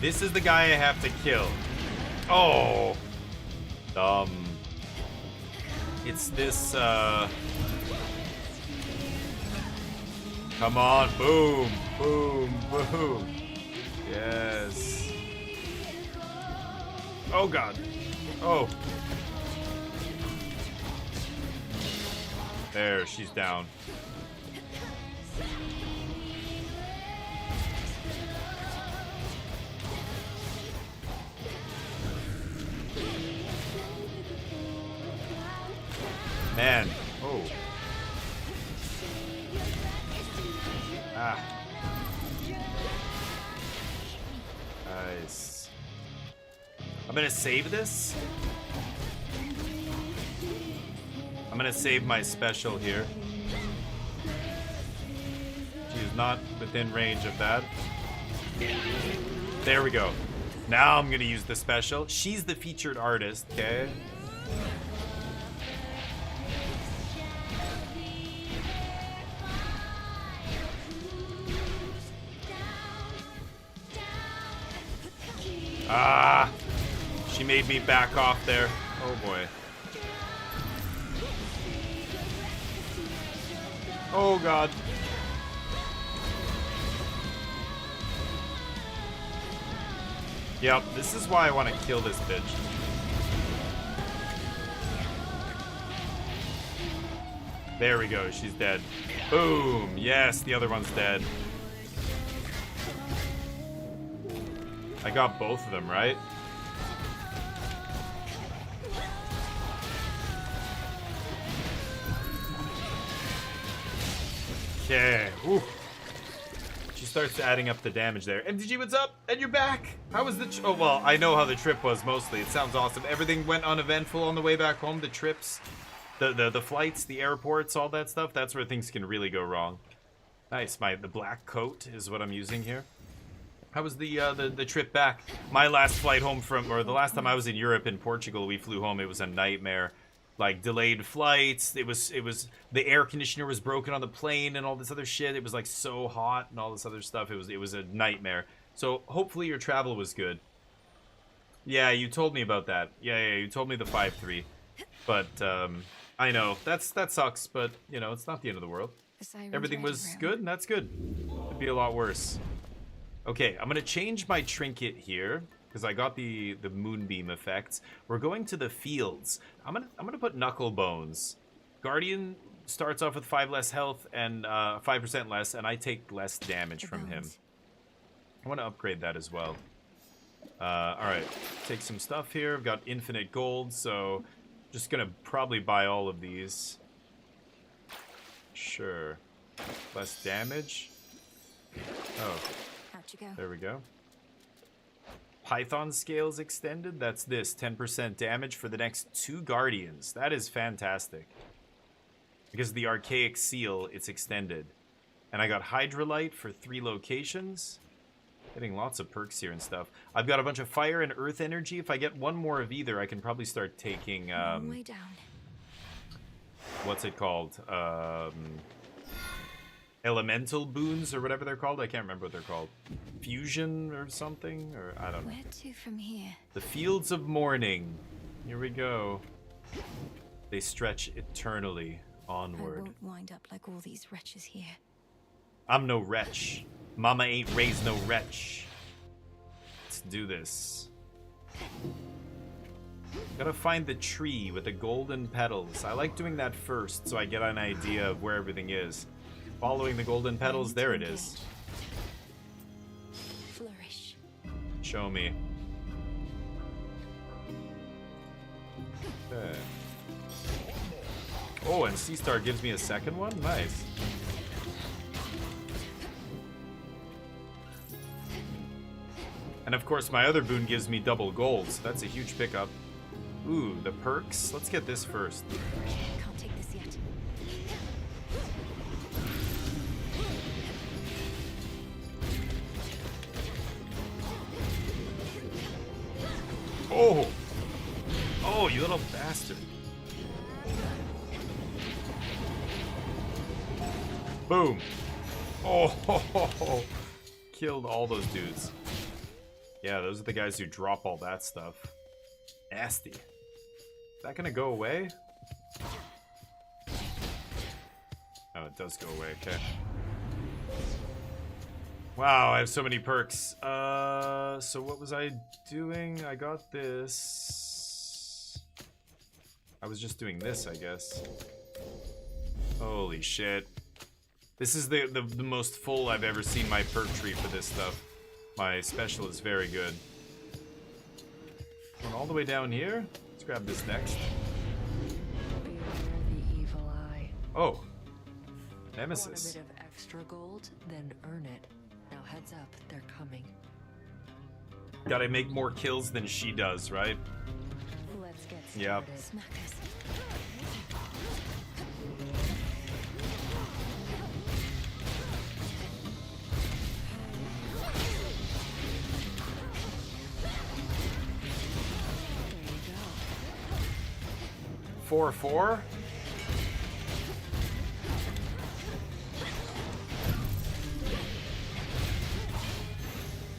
This is the guy I have to kill. Oh. It's this, Come on. Boom. Boom. Boom. Yes. Oh, God. Oh. There, she's down. Man. Oh. Ah. Nice. I'm gonna save this. I'm gonna save my special here. She is not within range of that. There we go. Now I'm gonna use the special. She's the featured artist, okay? Ah! She made me back off there. Oh boy. Oh god. Yep, this is why I want to kill this bitch. There we go, she's dead. Boom! Yes, the other one's dead. I got both of them, right? Okay. Whew. She starts adding up the damage there. MTG, what's up? And you're back. How was the... oh, well, I know how the trip was mostly. It sounds awesome. Everything went uneventful on the way back home. The trips, the flights, the airports, all that stuff. That's where things can really go wrong. Nice. The black coat is what I'm using here. How was the trip back? My last flight home from... or the last time I was in Europe, in Portugal, we flew home. It was a nightmare. Like, delayed flights. It was the air conditioner was broken on the plane and all this other shit. It was like so hot and all this other stuff. It was a nightmare. So hopefully your travel was good. Yeah, you told me about that. Yeah, you told me the 5-3. But I know that sucks, but you know, it's not the end of the world. Everything was good, and that's good. It'd be a lot worse. Okay, I'm gonna change my trinket here. Because I got the moonbeam effects. We're going to the fields. I'm gonna put knuckle bones. Guardian starts off with 5 less health and 5% less, and I take less damage from him. I want to upgrade that as well. All right, take some stuff here. I've got infinite gold, so just gonna probably buy all of these. Sure. Less damage. Oh, there we go. Python scales extended. That's this 10% damage for the next 2 guardians. That is fantastic. Because of the archaic seal, it's extended. And I got Hydrolite for 3 locations. Getting lots of perks here and stuff. I've got a bunch of fire and earth energy. If I get one more of either, I can probably start taking way down. What's it called? Elemental boons or whatever they're called. I can't remember what they're called. Fusion or something, or I don't know. Where to from here? The Fields of Morning. Here we go. They stretch eternally onward. I won't wind up like all these wretches here. I'm no wretch. Mama ain't raised no wretch. Let's do this. Gotta find the tree with the golden petals. I like doing that first so I get an idea of where everything is. Following the golden petals, there it is. Flourish. Show me. Okay. Oh, and Seastar gives me a second one? Nice. And of course, my other boon gives me double gold, so that's a huge pickup. Ooh, the perks. Let's get this first. Can't take this yet. Oh! Oh, you little bastard. Boom. Oh, ho, ho, ho. Killed all those dudes. Yeah, those are the guys who drop all that stuff. Nasty. Is that gonna go away? Oh, it does go away, okay. Wow, I have so many perks. So what was I doing? I got this. I was just doing this, I guess. Holy shit. This is the most full I've ever seen my perk tree for this stuff. My special is very good. Going all the way down here. Let's grab this next. Beware the evil eye. Oh. Nemesis. Want a bit of extra gold? Then earn it. Now heads up, they're coming. Gotta make more kills than she does, right? Let's get started. Yep. Smackers. 4-4.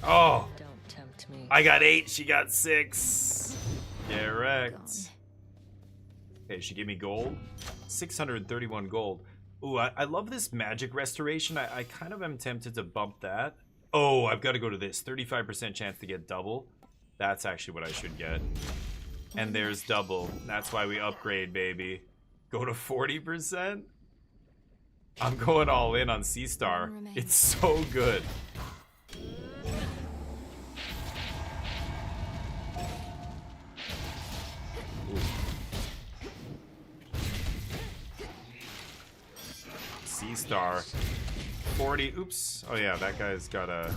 Oh. Don't tempt me. I got 8, she got 6. Get wrecked. Okay, she gave me gold. 631 gold. Ooh, I love this magic restoration. I kind of am tempted to bump that. Oh, I've got to go to this. 35% chance to get double. That's actually what I should get. And there's double. That's why we upgrade, baby. Go to 40%? I'm going all in on C-Star. It's so good. C-Star. 40. Oops. Oh yeah, that guy's got a...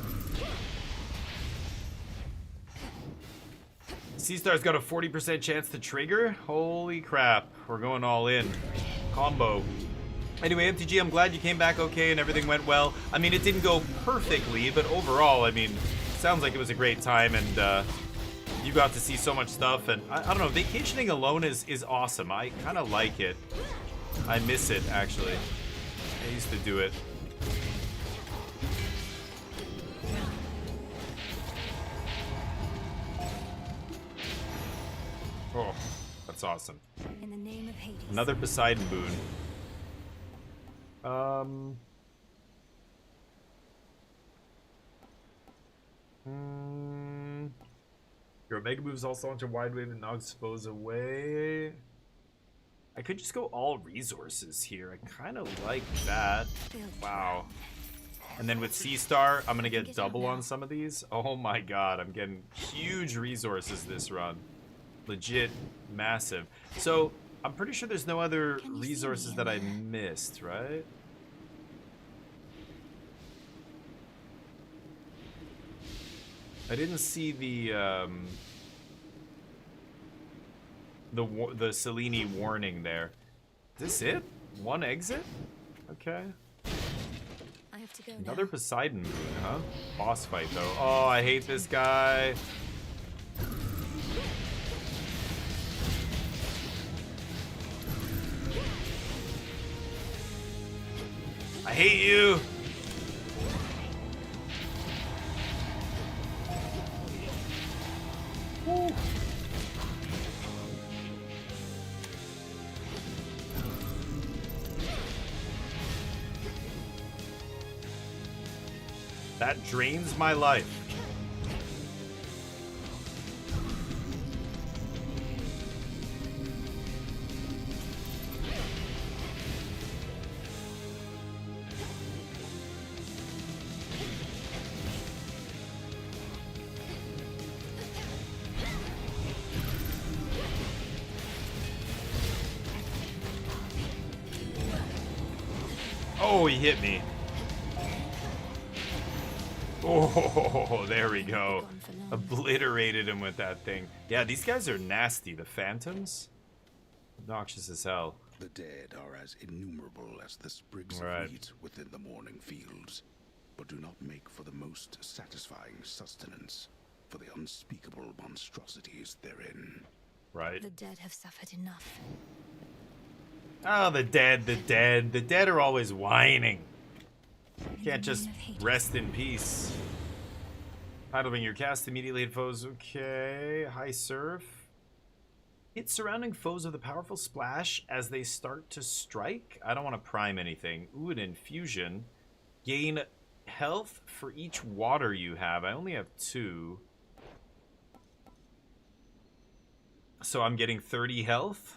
C-Star's got a 40% chance to trigger? Holy crap. We're going all in. Combo. Anyway, MTG, I'm glad you came back okay and everything went well. I mean, it didn't go perfectly, but overall, I mean, sounds like it was a great time, and you got to see so much stuff. And I don't know, vacationing alone is awesome. I kind of like it. I miss it, actually. I used to do it. Oh, that's awesome. In the name of Hades. Another Poseidon boon. Your Mega Moves also launch a Wide Wave and knocks foes away. I could just go all resources here. I kind of like that. Wow. And then with C-Star, I'm going to get double on some of these. Oh my god, I'm getting huge resources this run. Legit massive. So, I'm pretty sure there's no other resources that I missed, right? I didn't see the Selene warning there. Is this it? One exit? Okay. I have to go Another Poseidon moon, huh? Boss fight though. Oh, I hate this guy. I hate you. Woo. That drains my life. Oh, he hit me. Oh, there we go. Obliterated him with that thing. Yeah, these guys are nasty. The phantoms? Obnoxious as hell. The dead are as innumerable as the sprigs Right. of wheat within the morning fields, but do not make for the most satisfying sustenance for the unspeakable monstrosities therein. Right. The dead have suffered enough. Oh, the dead, the dead. The dead are always whining. Can't just rest in peace. Idling your cast immediately hit foes. Okay. High surf. Hit surrounding foes with a powerful splash as they start to strike. I don't want to prime anything. Ooh, an infusion. Gain health for each water you have. I only have 2. So I'm getting 30 health.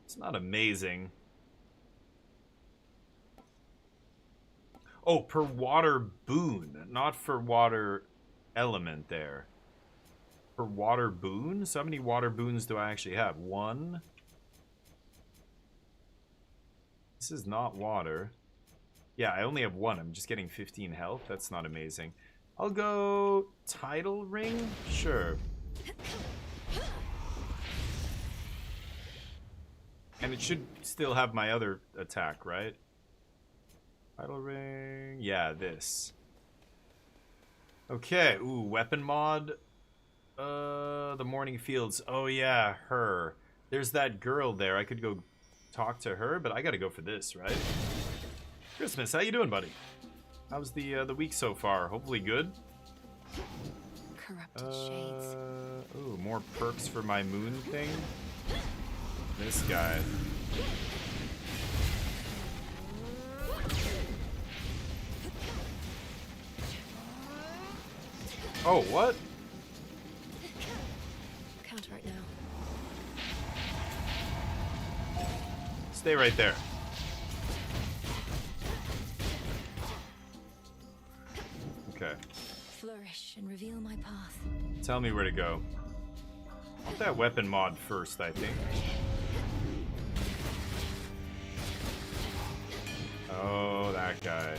It's not amazing. Oh, per water boon, not for water element there. Per water boon? So how many water boons do I actually have? 1. This is not water. Yeah, I only have 1. I'm just getting 15 health. That's not amazing. I'll go tidal ring? Sure. And it should still have my other attack, right? Tidal ring. Yeah, this. Okay. Ooh, weapon mod. The morning fields. Oh yeah, her. There's that girl there. I could go talk to her, but I gotta go for this, right? Christmas, how you doing, buddy? How's the week so far? Hopefully good. Corrupted shades. Ooh, more perks for my moon thing. This guy. Oh, what? Counter right now. Stay right there. Okay. Flourish and reveal my path. Tell me where to go. I want that weapon mod first, I think. Oh, that guy.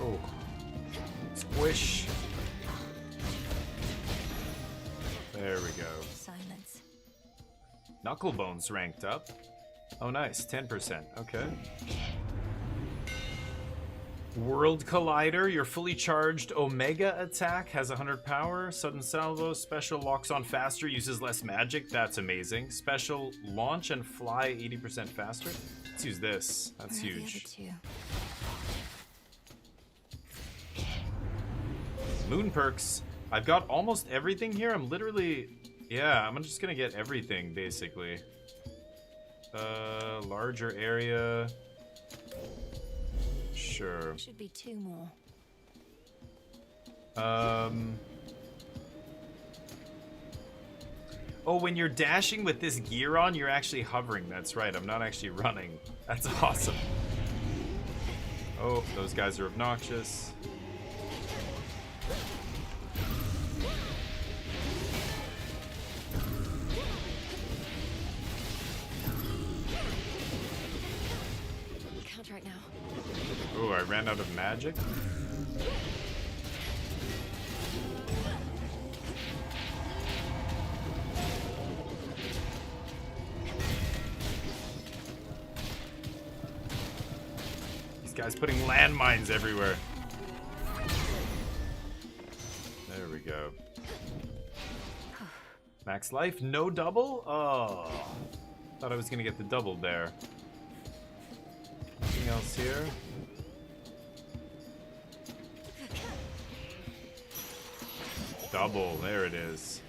Oh. Squish. There we go. Silence. Knucklebones ranked up. Oh, nice. 10%. Okay. World Collider. Your fully charged Omega attack has 100 power. Sudden Salvo. Special locks on faster. Uses less magic. That's amazing. Special launch and fly 80% faster. Let's use this. That's Where are the huge. other 2? Moon perks. I've got almost everything here. I'm literally... Yeah, I'm just gonna get everything, basically. Larger area. Sure. Should be 2 more. Oh, when you're dashing with this gear on, you're actually hovering. That's right. I'm not actually running. That's awesome. Oh, those guys are obnoxious. Count right now. Oh, I ran out of magic. These guys putting landmines everywhere. There we go. Max life, no double? Oh. Thought I was gonna get the double there. Anything else here? Double, there it is.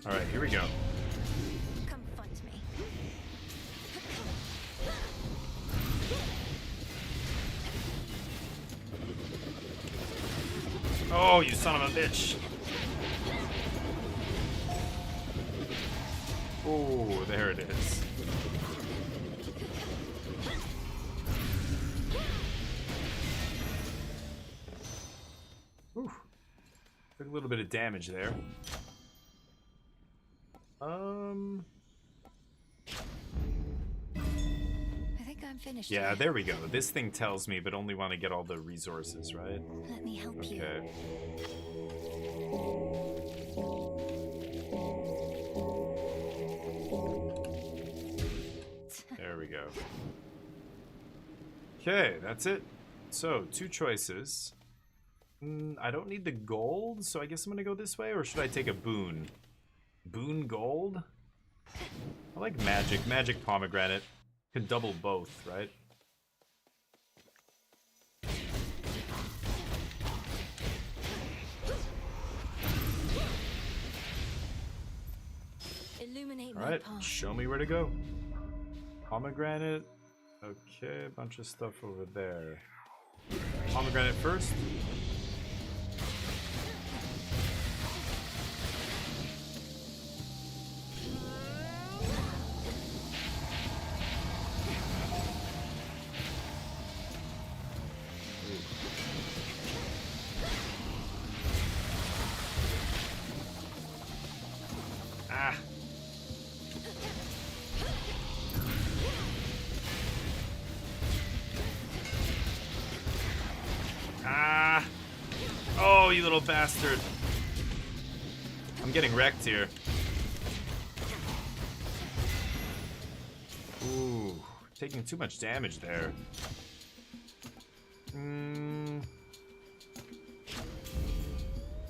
All right, here we go. Confront me. Oh, you son of a bitch. Oh, there it is. Whew. Took a little bit of damage there. I think I'm finished. Yeah, here. there we go. This thing tells me, but only want to get all the resources, right? Let me help you. Okay. There we go. Okay, that's it. So, 2 choices. I don't need the gold, so I guess I'm gonna go this way, or should I take a boon? Boon gold? I like magic. Magic pomegranate. Can double both, right? Illuminate All my right, path. show me where to go. Pomegranate. Okay, a bunch of stuff over there. Pomegranate first. Ah. Ah. Oh, you little bastard. I'm getting wrecked here. Ooh, taking too much damage there.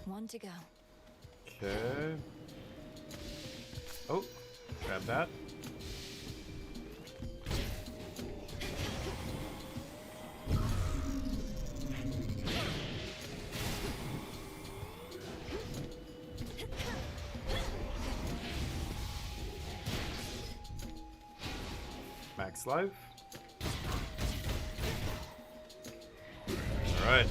One to go. Okay. Oh, grab that. Max life. All right.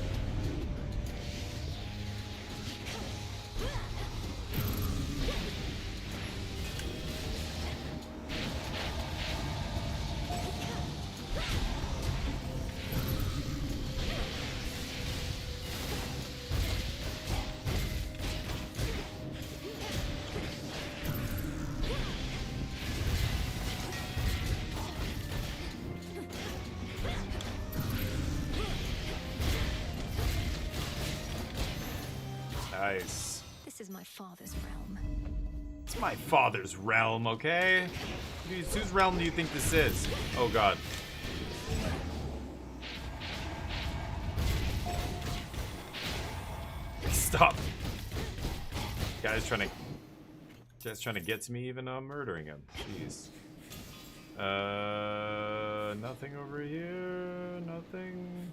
Nice. This is my father's realm. It's my father's realm, okay? Whose realm do you think this is? Oh god. Stop. Guy's trying to get to me even though I'm murdering him. Jeez. Nothing over here. Nothing.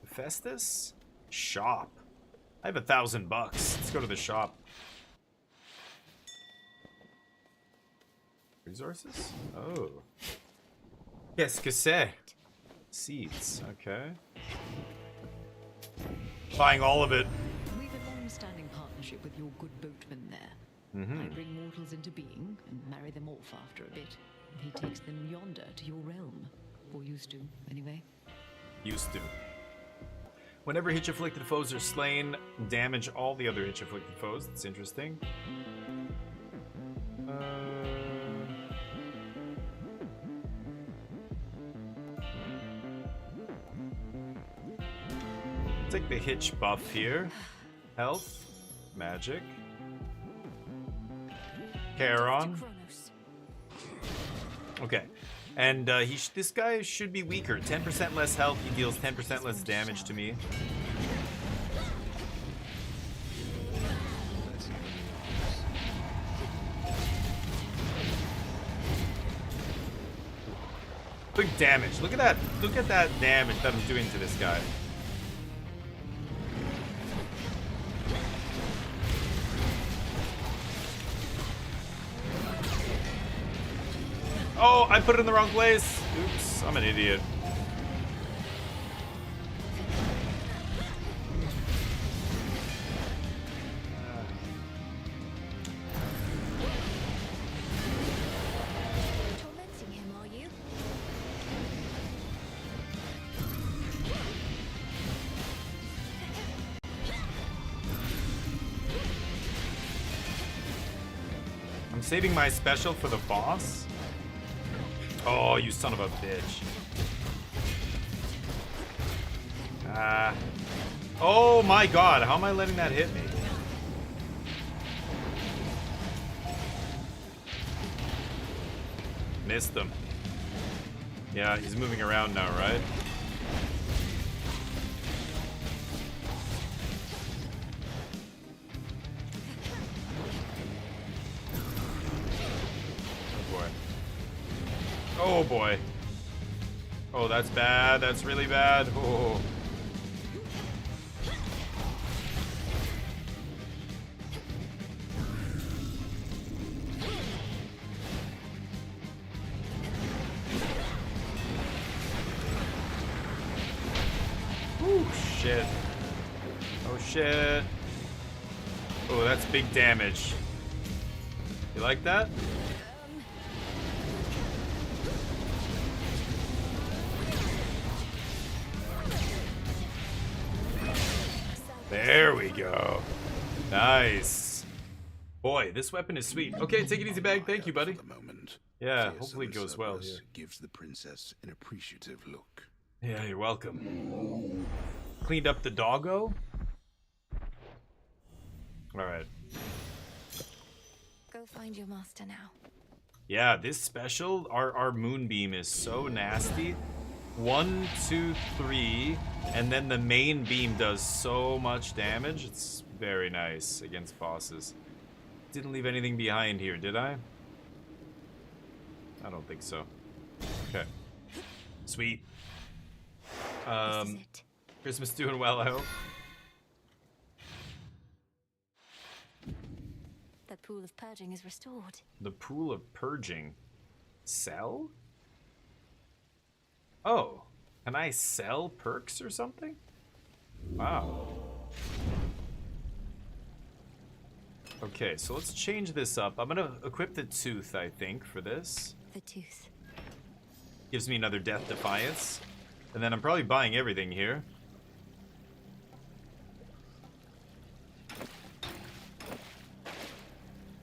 Festus? Shop. I have $1,000 bucks. Let's go to the shop. Resources? Oh. Qu'est-ce que c'est? Seeds. Okay. Buying all of it. We've a long-standing partnership with your good boatman there. I bring mortals into being and marry them off after a bit. He takes them yonder to your realm. Or used to, anyway. Used to. Whenever hitch-afflicted foes are slain, damage all the other hitch-afflicted foes. That's interesting. Take the hitch buff here. Health. Magic. Charon. Okay. And this guy should be weaker. 10% less health, he deals 10% less damage to me. Big damage. Look at that. Look at that damage that I'm doing to this guy. Oh, I put it in the wrong place. Oops, I'm an idiot. Tormenting him, are you? I'm saving my special for the boss. Oh, you son of a bitch. Oh my god, how am I letting that hit me? Missed him. Yeah, he's moving around now, right? Oh boy. Oh, that's bad. That's really bad. Oh. Ooh, shit. Oh shit. Oh, that's big damage. You like that? There we go. Nice. Boy, this weapon is sweet. Okay, take it easy, bag. Thank you, buddy. Yeah, hopefully it goes well here. Gives the princess an appreciative look. Yeah, you're welcome. Cleaned up the doggo. All right. Go find your master now. Yeah, this special, our moonbeam is so nasty. 1, 2, 3, and then the main beam does so much damage. It's very nice against bosses. Didn't leave anything behind here, did I? I don't think so. Okay. Sweet. Christmas doing well, I hope. The pool of purging is restored. The pool of purging. Sell? Oh, can I sell perks or something? Wow. Okay, so let's change this up. I'm gonna equip the tooth, I think, for this. The tooth. Gives me another Death Defiance. And then I'm probably buying everything here.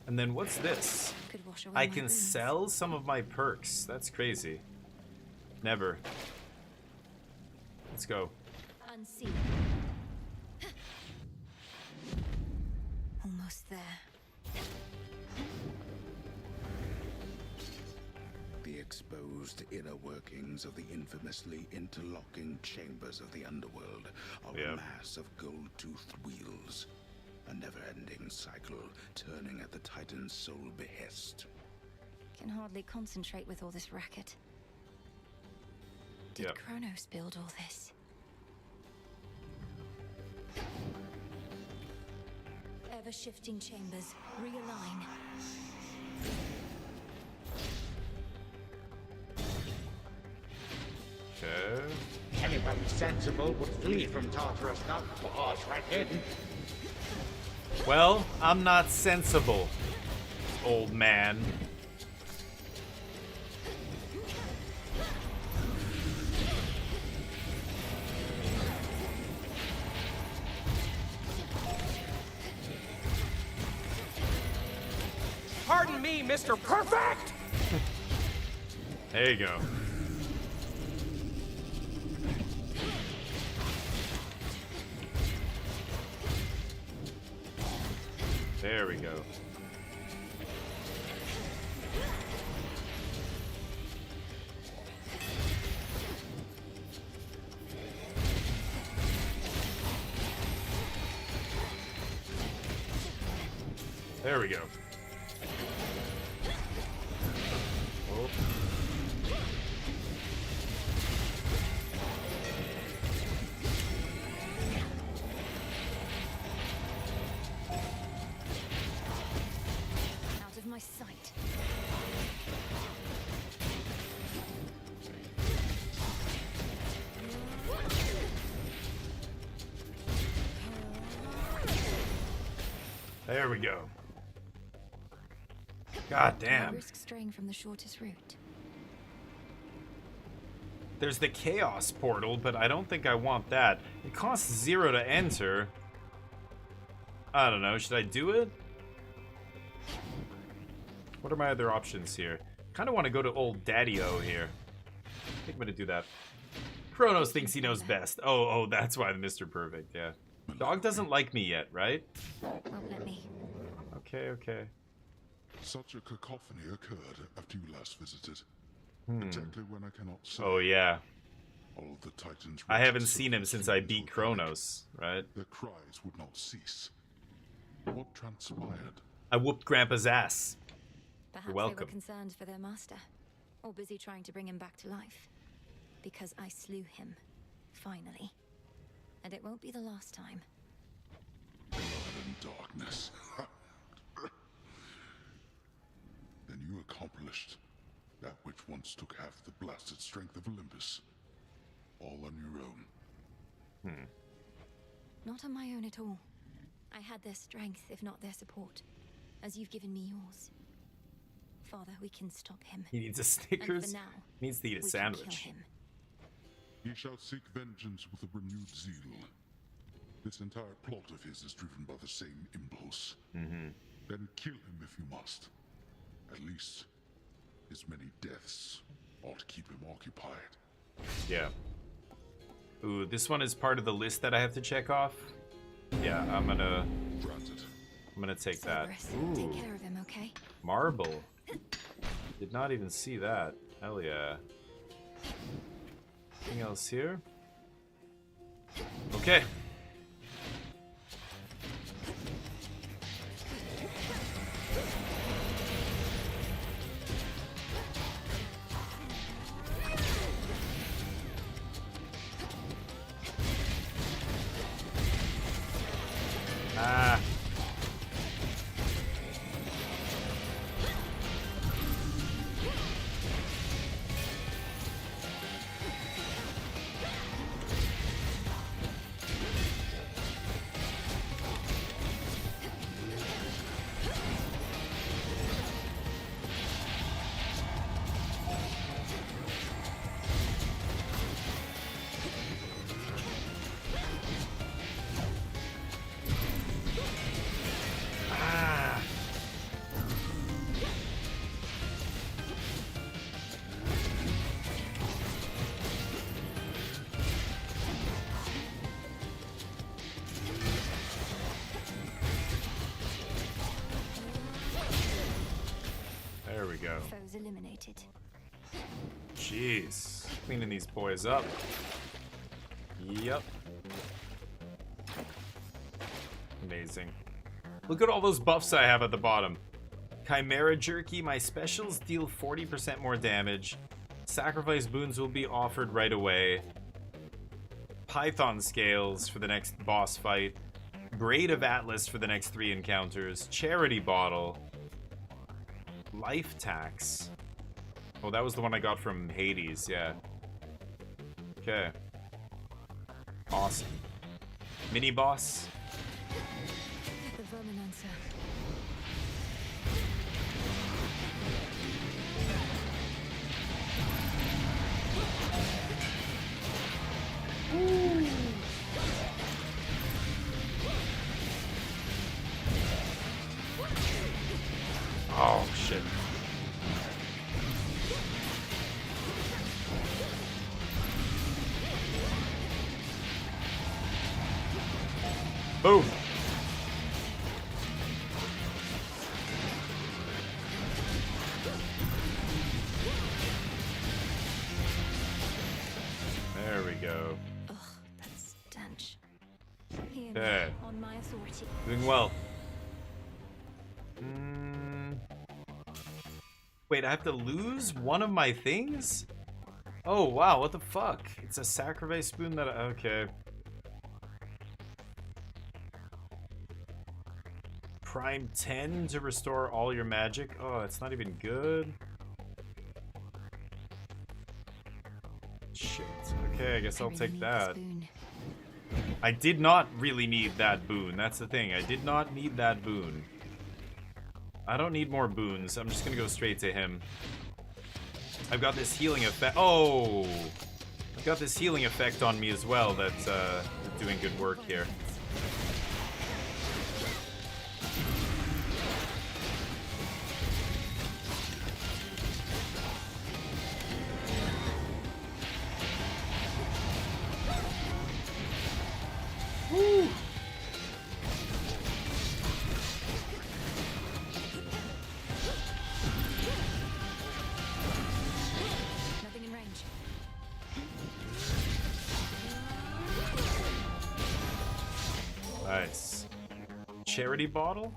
And then what's this? Could wash away I my can wounds. sell some of my perks. That's crazy. Never. Let's go. Unseen. Almost there. The exposed inner workings of the infamously interlocking chambers of the underworld are a mass of gold-toothed wheels. A never-ending cycle, turning at the Titan's sole behest. Can hardly concentrate with all this racket. Did Kronos build all this? Ever-shifting chambers, realign. Okay. Anybody sensible would flee from Tartarus, not barge right in. Well, I'm not sensible, old man. Pardon me, Mr. Perfect! There you go. There we go. There we go. Oh. Out of my sight. There we go. God damn. Risk straying from the shortest route. There's the Chaos Portal, but I don't think I want that. It costs 0 to enter. I don't know. Should I do it? What are my other options here? Kind of want to go to old Daddy-O here. I think I'm going to do that. Kronos thinks he knows best. Oh, that's why the Mr. Perfect, yeah. Dog doesn't like me yet, right? Won't let me. Okay. Such a cacophony occurred after you last visited. Hmm. Exactly when I cannot say. Oh, yeah. All of the Titans. I haven't seen him since I beat Kronos, right? Their cries would not cease. What transpired? I whooped Grandpa's ass. Perhaps You're they welcome. were concerned for their master, or busy trying to bring him back to life. Because I slew him, finally. And it won't be the last time. Blood and darkness. Then you accomplished that which once took half the blasted strength of Olympus. All on your own. Not on my own at all. I had their strength, if not their support, as you've given me yours. Father, we can stop him. He needs a Snickers. And for now, He needs to eat a we can sandwich. kill him. He shall seek vengeance with a renewed zeal. This entire plot of his is driven by the same impulse. Then kill him if you must. At least, his many deaths ought to keep him occupied. Yeah. Ooh, this one is part of the list that I have to check off. Yeah, I'm gonna take that. Cerberus, Ooh, take care of him, okay? marble. Did not even see that. Hell yeah. Anything else here? Okay. Ah. There we go. Foes eliminated. Jeez. Cleaning these boys up. Yep. Amazing. Look at all those buffs I have at the bottom. Chimera Jerky, my specials deal 40% more damage. Sacrifice boons will be offered right away. Python scales for the next boss fight. Braid of Atlas for the next 3 encounters. Charity bottle. Life tax. Oh, that was the one I got from Hades, yeah. Okay. Awesome. Mini boss. The Verminancer. Oh, shit. Boom. There we go. Ugh, that stench. Hear me, Okay. on my authority. Doing well. Wait, I have to lose one of my things? Oh, wow, what the fuck? It's a sacrifice spoon that okay. Prime 10 to restore all your magic. Oh, it's not even good. Shit. Okay, I guess I'll take that. I did not really need that boon. That's the thing. I did not need that boon. I don't need more boons. I'm just gonna go straight to him. I've got this healing effect. Oh! I've got this healing effect on me as well that's doing good work here. Woo! Nothing in range. Nice. Charity bottle?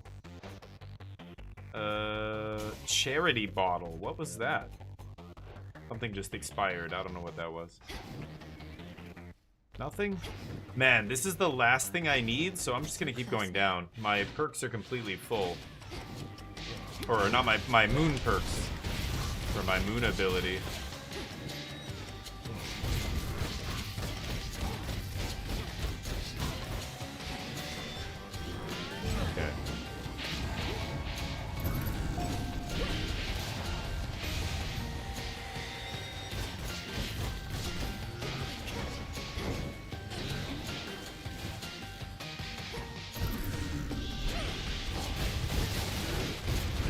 Charity bottle. What was that? Something just expired. I don't know what that was. Nothing? Man, this is the last thing I need, so I'm just gonna keep going down. My perks are completely full. Or not my moon perks. For my moon ability. Okay.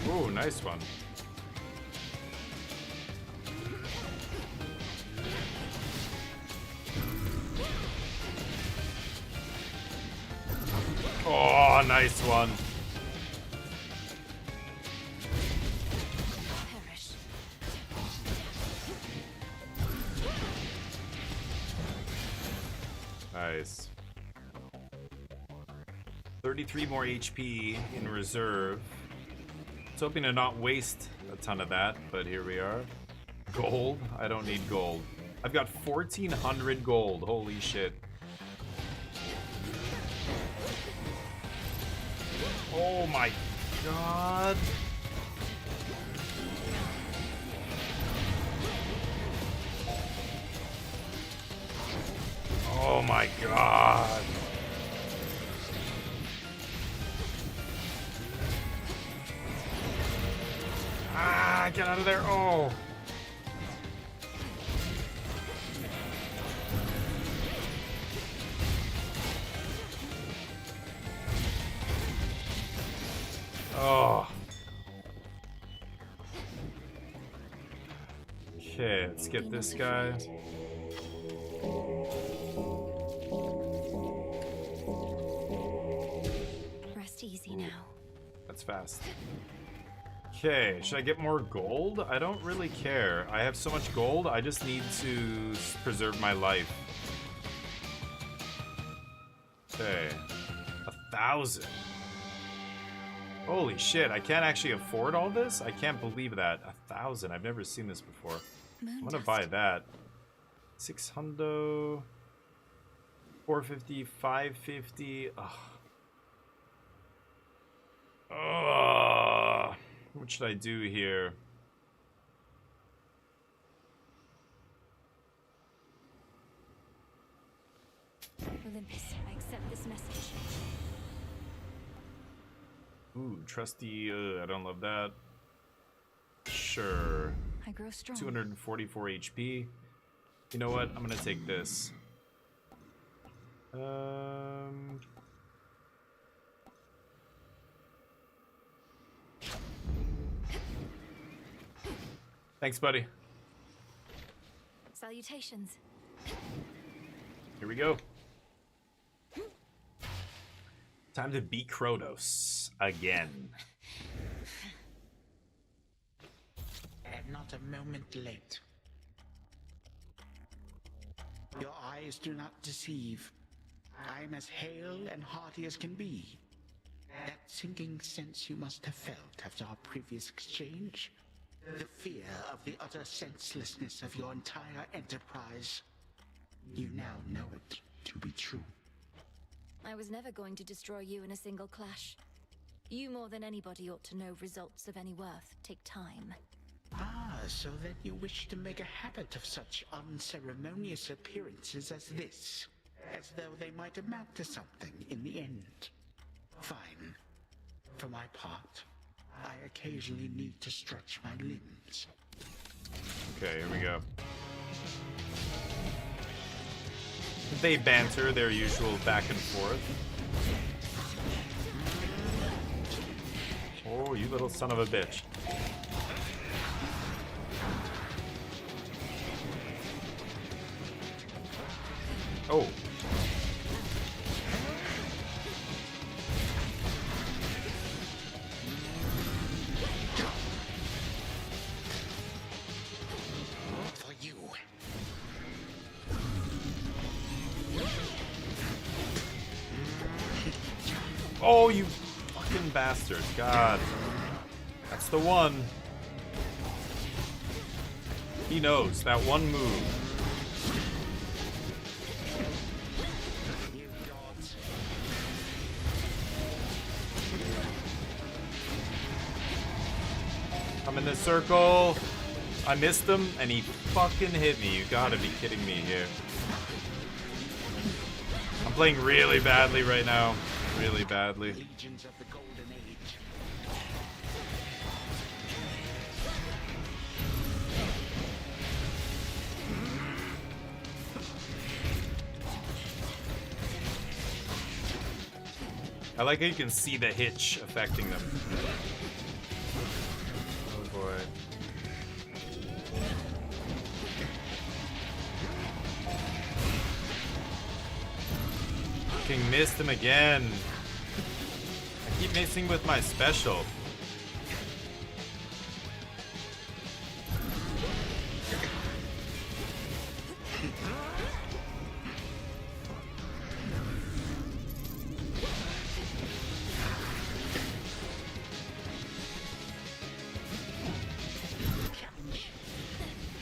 Ooh, nice one. Oh, nice one. Nice. 33 more HP in reserve. I was hoping to not waste a ton of that, but here we are. Gold? I don't need gold. I've got 1,400 gold. Holy shit. Oh my god. Oh my god. Ah, get out of there. Oh. Oh. Okay, let's get this guy. Rest easy now. That's fast. Okay, should I get more gold? I don't really care. I have so much gold, I just need to preserve my life. Okay. 1,000. Holy shit, I can't actually afford all this? I can't believe that. 1,000, I've never seen this before. I'm gonna buy that. 600... 450, 550... Ugh. What should I do here? Olympus, I accept this message. Ooh, trusty, I don't love that. Sure. I grow strong. 244 HP. You know what? I'm gonna take this. Thanks, buddy. Salutations. Here we go. Time to beat Kronos again. And not a moment late. Your eyes do not deceive. I'm as hale and hearty as can be. That sinking sense you must have felt after our previous exchange. The fear of the utter senselessness of your entire enterprise. You now know it to be true. I was never going to destroy you in a single clash. You more than anybody ought to know results of any worth take time. Ah, so then you wish to make a habit of such unceremonious appearances as this. as though they might amount to something in the end. Fine. For my part, I occasionally need to stretch my limbs. Okay, here we go. They banter their usual back and forth. Oh, you little son of a bitch. Oh. For you. Oh, you fucking bastard. God. That's the one. He knows that one move. I'm in the circle. I missed him, and he fucking hit me. You gotta be kidding me here. I'm playing really badly right now. Really badly. Legions of the Golden Age. I like how you can see the hitch affecting them. Oh boy. Fucking missed him again. I keep missing with my special.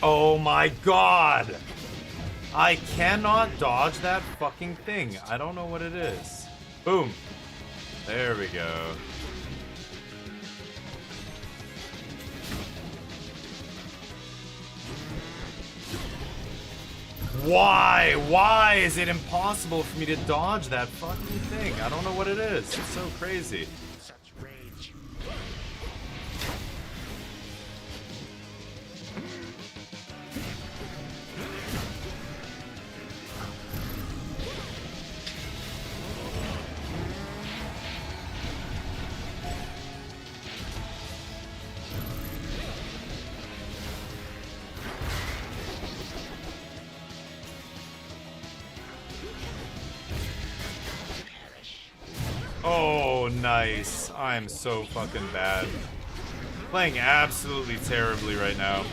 Oh my god! I cannot dodge that fucking thing. I don't know what it is. Boom. There we go. Why? Why is it impossible for me to dodge that fucking thing? I don't know what it is. It's so crazy. Such rage. Oh, nice. I'm so fucking bad. Playing absolutely terribly right now.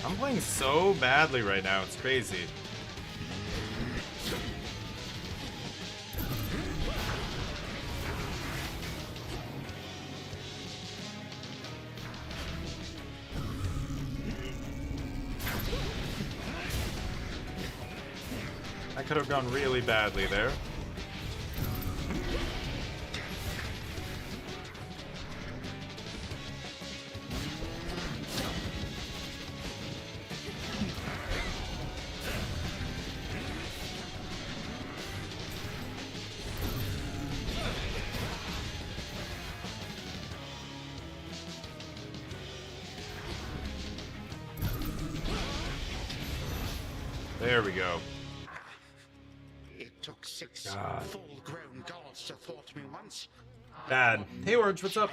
I'm playing so badly right now, it's crazy. I could have gone really badly there. There we go. It took 6 God. full-grown gods to thwart me once. Bad. Hey Orange, what's up?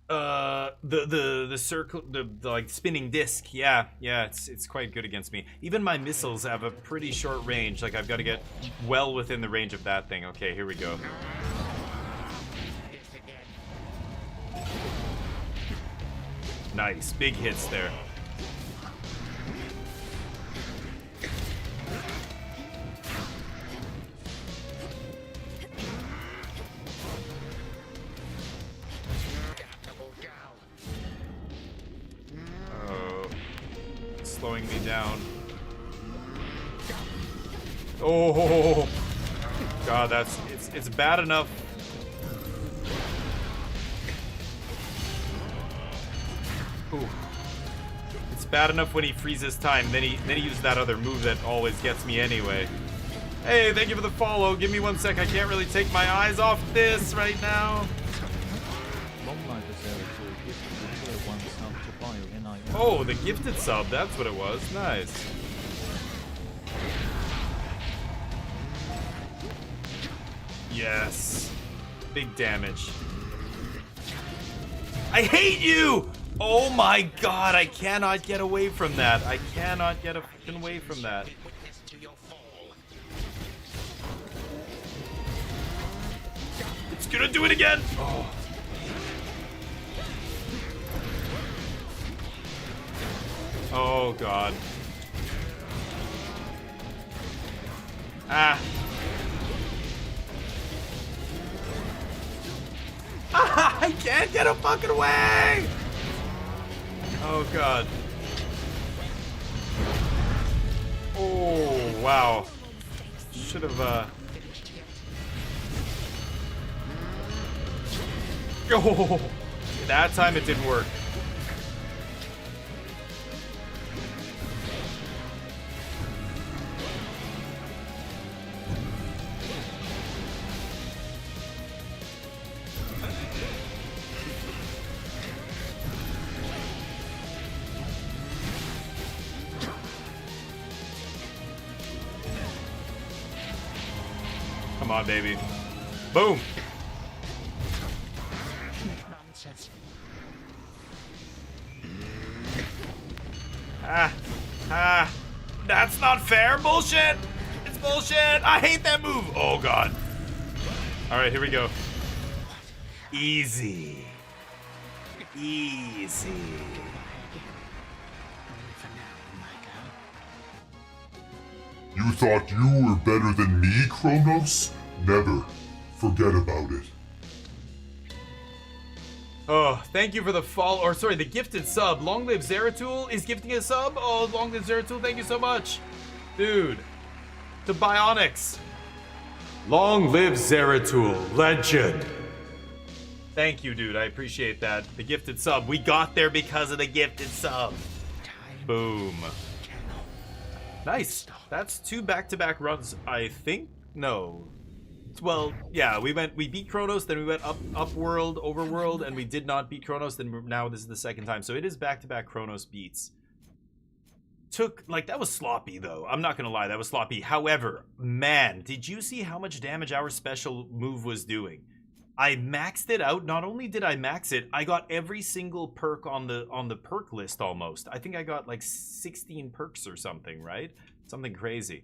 The circle, the like spinning disc. Yeah, it's quite good against me. Even my missiles have a pretty short range. Like I've got to get well within the range of that thing. Okay, here we go. Nice, big hits there. slowing me down. Oh God, it's bad enough. Ooh. It's bad enough when he freezes time, then he uses that other move that always gets me anyway. Hey, thank you for the follow. Give me 1 sec. I can't really take my eyes off this right now. Oh, the gifted sub. That's what it was. Nice. Yes. Big damage. I hate you! Oh my God, I cannot get away from that. I cannot get away from that. It's gonna do it again! Oh. Oh God. Ah. I can't get a fucking away! Oh God. Oh wow. Should have Oh, that time it didn't work. Come on, baby. Boom. Nonsense. That's not fair. Bullshit. It's bullshit. I hate that move. Oh God. All right, here we go. Easy. Easy. You thought you were better than me, Kronos? Never. Forget about it. Oh, thank you for the follow, or sorry, the gifted sub. Long live Zeratul is gifting a sub. Oh, long live Zeratul, thank you so much. Dude, to Bionics. Long live Zeratul, legend. Thank you, dude, I appreciate that. The gifted sub, we got there because of the gifted sub. Boom. Nice. That's 2 back-to-back runs, I think. No. Well, yeah, we beat Kronos, then we went upworld, overworld, and we did not beat Kronos, then now this is the second time. So it is back-to-back Kronos beats. That was sloppy, though. I'm not gonna lie, that was sloppy. However, man, did you see how much damage our special move was doing? I maxed it out. Not only did I max it, I got every single perk on the perk list almost. I think I got like 16 perks or something, right? Something crazy.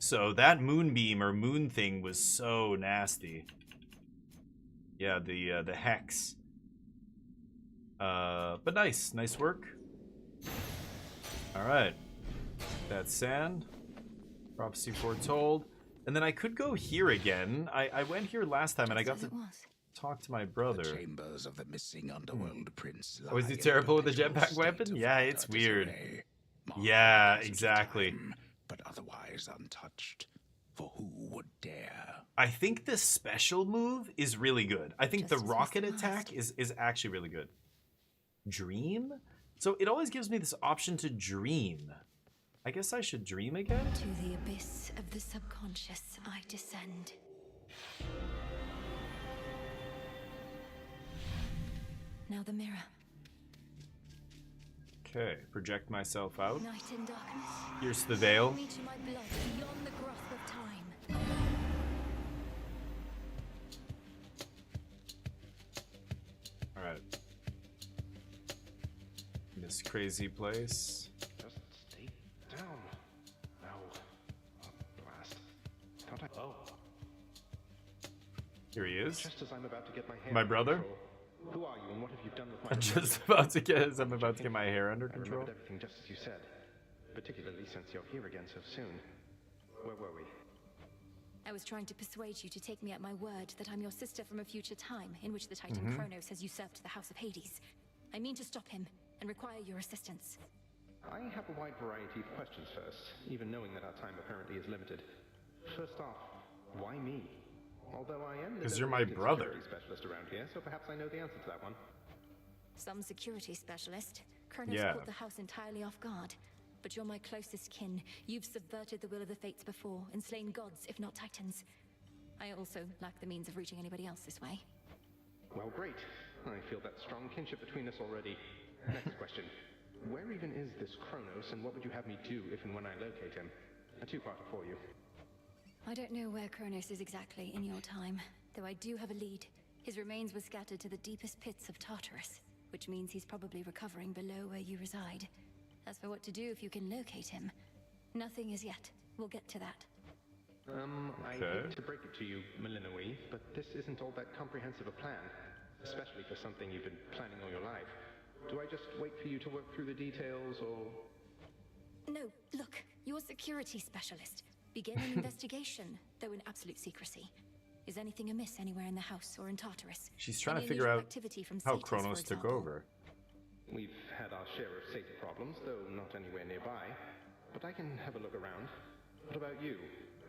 So that moonbeam or moon thing was so nasty. Yeah, the hex. But nice work. All right, that's sand. Prophecy foretold. And then I could go here again. I went here last time and I got to talk to my brother. The chambers of the missing underworld prince. Was he terrible with the jetpack weapon? Yeah, it's weird. Yeah, exactly. But otherwise untouched. For who would dare? I think the special move is really good. I think the rocket attack is actually really good. Dream? So it always gives me this option to dream. I guess I should dream again? To the abyss of the subconscious I descend. Now the mirror. Okay, project myself out. Night in darkness. Here's the veil. Me to my blood beyond the grasp of time. All right. This crazy place. Just stay down. Now, blast. Don't I? Oh. Here he is. Just as I'm about to get my hair My brother. under control. Who are you and what have you done with my I'm about to get my hair under control. I remembered everything just as you said, particularly since you're here again so soon. Where were we? I was trying to persuade you to take me at my word that I'm your sister from a future time in which the Titan Kronos has usurped the House of Hades. I mean to stop him and require your assistance. I have a wide variety of questions first, even knowing that our time apparently is limited. First off, why me? Although I am the 'Cause you're my brother. security specialist around here, so perhaps I know the answer to that one. Some security specialist. Kronos Yeah. caught the house entirely off guard. But you're my closest kin. You've subverted the will of the fates before and slain gods, if not titans. I also lack the means of reaching anybody else this way. Well, great. I feel that strong kinship between us already. Next question. Where even is this Kronos, and what would you have me do if and when I locate him? A two-parter for you. I don't know where Kronos is exactly in your time, though I do have a lead. His remains were scattered to the deepest pits of Tartarus, which means he's probably recovering below where you reside. As for what to do if you can locate him, nothing as yet. We'll get to that. I hate to break it to you, Malinoi, but this isn't all that comprehensive a plan, especially for something you've been planning all your life. Do I just wait for you to work through the details, or...? No, look, you're a security specialist. Begin an investigation, though in absolute secrecy. Is anything amiss anywhere in the house or in Tartarus? She's trying Any to figure unusual out activity from how Cetus, Kronos for took example? over. We've had our share of safety problems, though not anywhere nearby. But I can have a look around. What about you?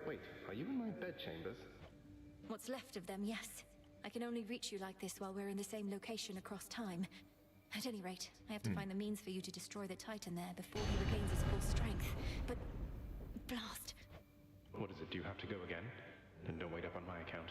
Wait, are you in my bedchambers? What's left of them, yes. I can only reach you like this while we're in the same location across time. At any rate, I have to find the means for you to destroy the Titan there before he regains his full strength. But... blast. What is it? Do you have to go again? Then don't wait up on my account.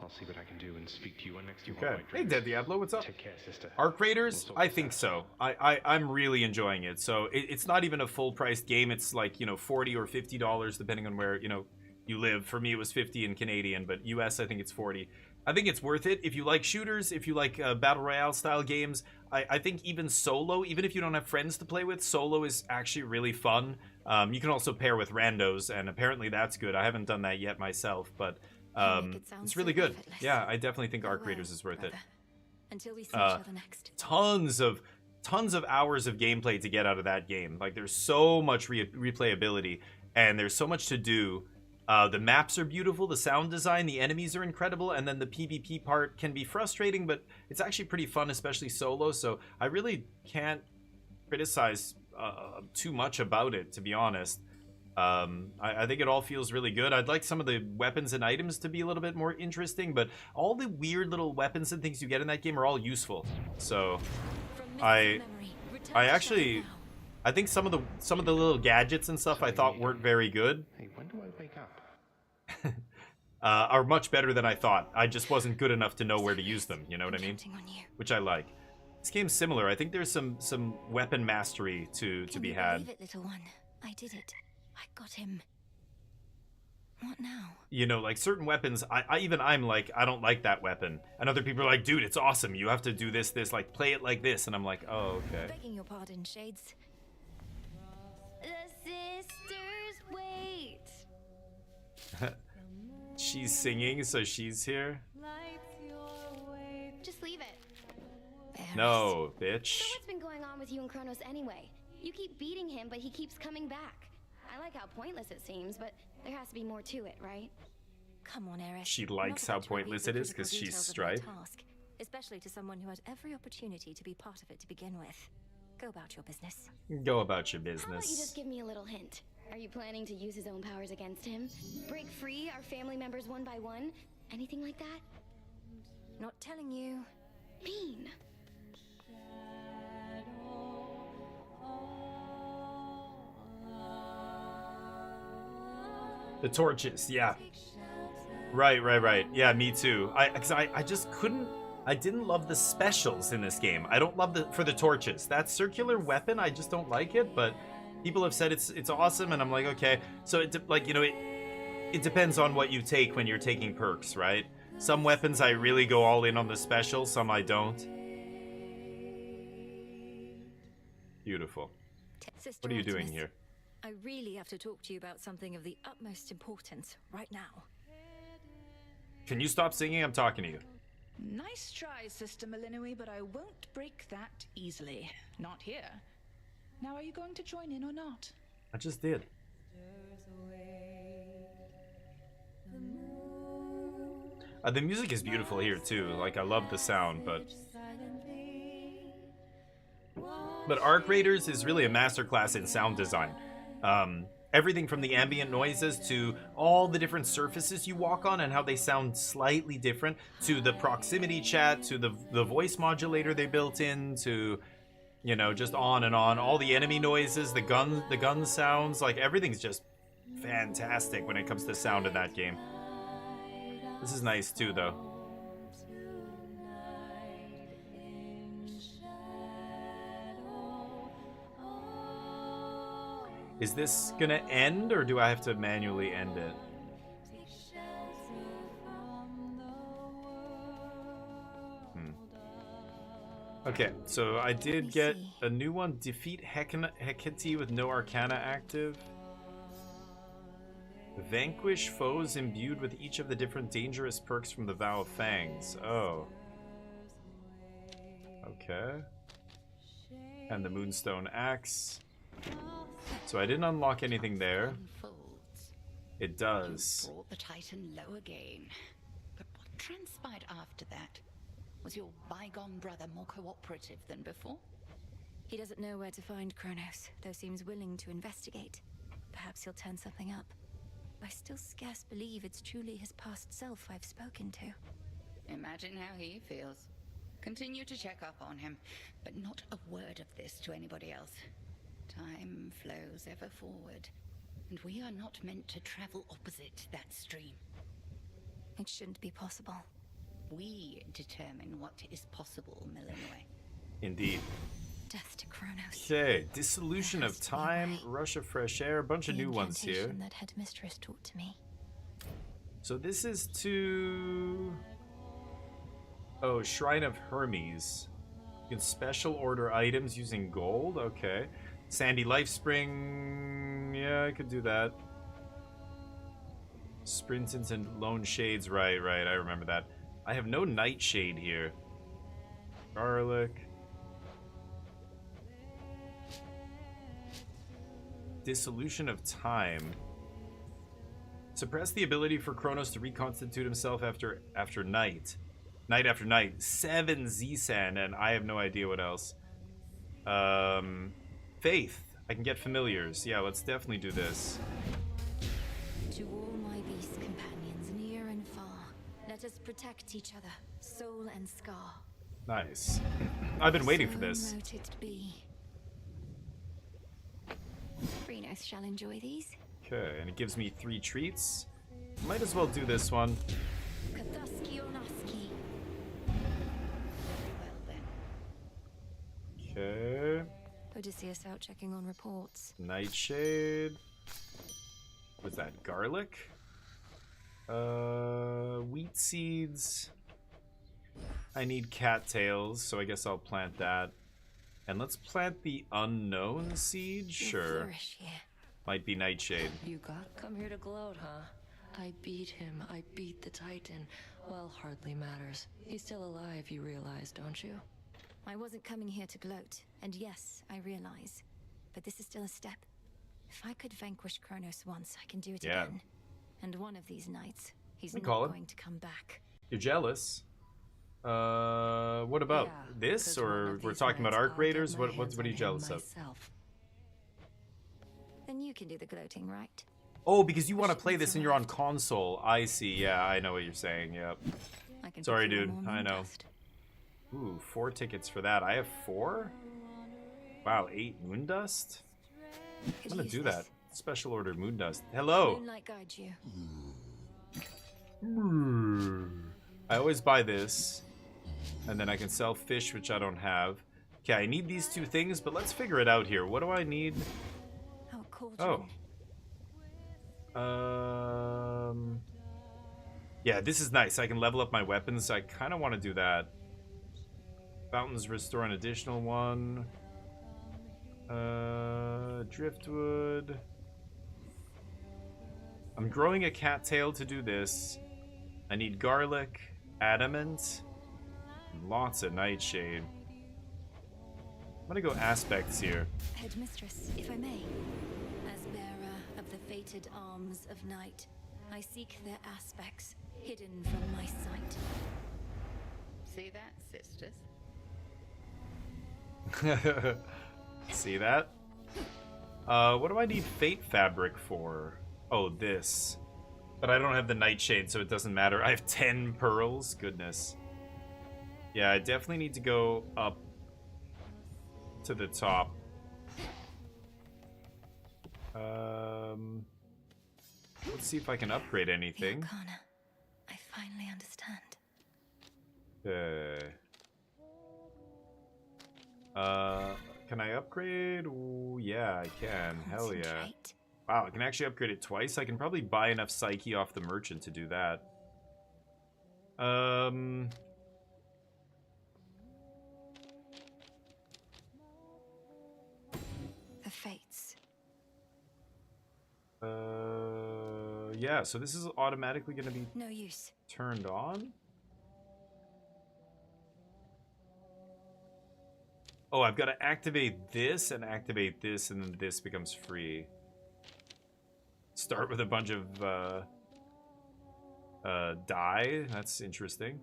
I'll see what I can do and speak to you when next you want Okay. my Hey, drinks. Dead Diablo, what's up? Take care, sister. Arc Raiders? I think so. I'm really enjoying it. So it's not even a full-priced game. It's like, you know, $40 or $50 depending on where, you know, you live. For me, it was 50 in Canadian, but US, I think it's 40. I think it's worth it. If you like shooters, if you like Battle Royale style games, I think even solo, even if you don't have friends to play with, solo is actually really fun. You can also pair with randos, and apparently that's good. I haven't done that yet myself, but it's really good. Yeah, I definitely think Arc Raiders is worth it. Until we see each other next. Tons of hours of gameplay to get out of that game. Like, there's so much replayability, and there's so much to do. The maps are beautiful, the sound design, the enemies are incredible, and then the PvP part can be frustrating, but it's actually pretty fun, especially solo, so I really can't criticize too much about it, to be honest. I think it all feels really good. I'd like some of the weapons and items to be a little bit more interesting, but all the weird little weapons and things you get in that game are all useful. So I think some of the little gadgets and stuff I thought weren't very good. Hey, when do I wake up? Are much better than I thought. I just wasn't good enough to know where to use them, you know what I mean? Which I like. This game's similar. I think there's some weapon mastery to be had. Believe it, little one. I did it. I got him. What now? You know, like certain weapons, I'm like, I don't like that weapon. And other people are like, dude, it's awesome. You have to do this, like play it like this. And I'm like, oh, okay. Begging your pardon, Shades. The sisters wait. She's singing, so she's here. Just leave it. No, bitch. So what's been going on with you and Kronos anyway? You keep beating him, but he keeps coming back. I like how pointless it seems, but there has to be more to it, right? Come on, Eris. She likes how pointless it is because she's Stripe. Especially to someone who had every opportunity to be part of it to begin with. Go about your business. Go about your How about you business. just give me a little hint? Are you planning to use his own powers against him? Break free our family members one by one? Anything like that? Not telling you. Mean. The torches, yeah. Right. Yeah, me too. Because I just couldn't. I didn't love the specials in this game. I don't love the torches. That circular weapon, I just don't like it. But people have said it's awesome, and I'm like, okay. So it depends on what you take when you're taking perks, right? Some weapons I really go all in on the special, some I don't. Beautiful. Sister What are you doing Artemis, here? I really have to talk to you about something of the utmost importance right now. Can you stop singing? I'm talking to you. Nice try, Sister Malinoi, but I won't break that easily. Not here. Now, are you going to join in or not? I just did. The music is beautiful here too. Like, I love the sound, but But Arc Raiders is really a masterclass in sound design. Everything from the ambient noises to all the different surfaces you walk on and how they sound slightly different, to the proximity chat, to the voice modulator they built in, to, you know, just on and on. All the enemy noises, the gun sounds, like everything's just fantastic when it comes to sound in that game. This is nice too, though. Is this gonna end, or do I have to manually end it? Okay, so I did get a new one. Defeat Hecate with no Arcana active. Vanquish foes imbued with each of the different dangerous perks from the Vow of Fangs. Oh. Okay. And the Moonstone Axe. So I didn't unlock anything there. It does. You brought the Titan low again. But what transpired after that? Was your bygone brother more cooperative than before? He doesn't know where to find Kronos, though seems willing to investigate. Perhaps he'll turn something up. I still scarce believe it's truly his past self I've spoken to. Imagine how he feels. Continue to check up on him, but not a word of this to anybody else. Time flows ever forward, and we are not meant to travel opposite that stream. It shouldn't be possible. We determine what is possible, Millenway. Indeed. Death to Kronos. Okay, Dissolution of Time, Rush of Fresh Air, a bunch of new ones here. That Headmistress taught to me. So this is to... Oh, Shrine of Hermes. You can special order items using gold. Okay. Sandy Lifespring. Yeah, I could do that. Sprintons and Lone Shades. Right. I remember that. I have no Nightshade here. Garlic. Dissolution of Time. Suppress the ability for Kronos to reconstitute himself after night. Night after night. 7 Z-San, and I have no idea what else. Faith. I can get familiars. Yeah, let's definitely do this. To all my beast companions, near and far, let us protect each other, soul and scar. Nice. I've been waiting for this. So mote it be. Kronos shall enjoy these. Okay, and it gives me 3 treats. Might as well do this one. Kathuski Onaski. Well then. Okay. Odysseus out checking on reports. Nightshade. What's that? Garlic? Wheat seeds. I need cattails, so I guess I'll plant that. And let's plant the unknown seed? Sure. Might be Nightshade. You come here to gloat, huh? I beat him. I beat the Titan. Well, hardly matters. He's still alive, you realize, don't you? I wasn't coming here to gloat, and yes, I realize. But this is still a step. If I could vanquish Kronos once, I can do it again. And one of these nights, he's not going to come back. You're jealous. What about this? Or we're talking about Arc Raiders? What are you jealous of? Then you can do the gloating, right? Oh, because you want to play this and you're on console. I see. Yeah, I know what you're saying. Yep. Sorry, dude. I know. Ooh, 4 tickets for that. I have 4? Wow, 8 Moondust? I'm gonna do that. Special order Moondust. Hello! Moonlight guides you. I always buy this. And then I can sell fish, which I don't have. Okay, I need these 2 things, but let's figure it out here. What do I need? Oh. Yeah, this is nice. I can level up my weapons. I kind of want to do that. Fountains restore an additional 1. Driftwood. I'm growing a cattail to do this. I need garlic, adamant, and lots of nightshade. I'm gonna go aspects here. Headmistress, if I may. As bearer of the fated arms of night, I seek their aspects hidden from my sight. See that, sisters? See that? What do I need Fate Fabric for? Oh, this. But I don't have the Nightshade, so it doesn't matter. I have 10 pearls? Goodness. Yeah, I definitely need to go up to the top. Let's see if I can upgrade anything. The Arcana. I finally understand. Can I upgrade? Ooh, yeah, I can. Hell yeah. Wow, I can actually upgrade it twice. I can probably buy enough Psyche off the merchant to do that. The Fates. Yeah, so this is automatically going to be No use. Turned on? Oh, I've got to activate this, and then this becomes free. Start with a bunch of dye. That's interesting.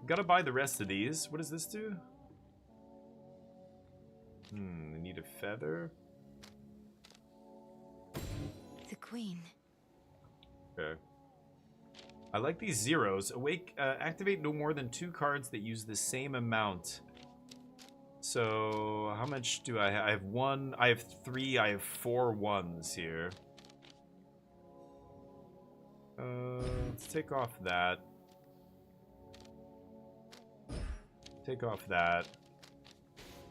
Gotta buy the rest of these. What does this do? I need a feather. The Queen. Okay. I like these zeros. Activate no more than 2 cards that use the same amount. So, how much do I have? I have 1, I have 3, I have 4 ones here. Let's take off that. Take off that.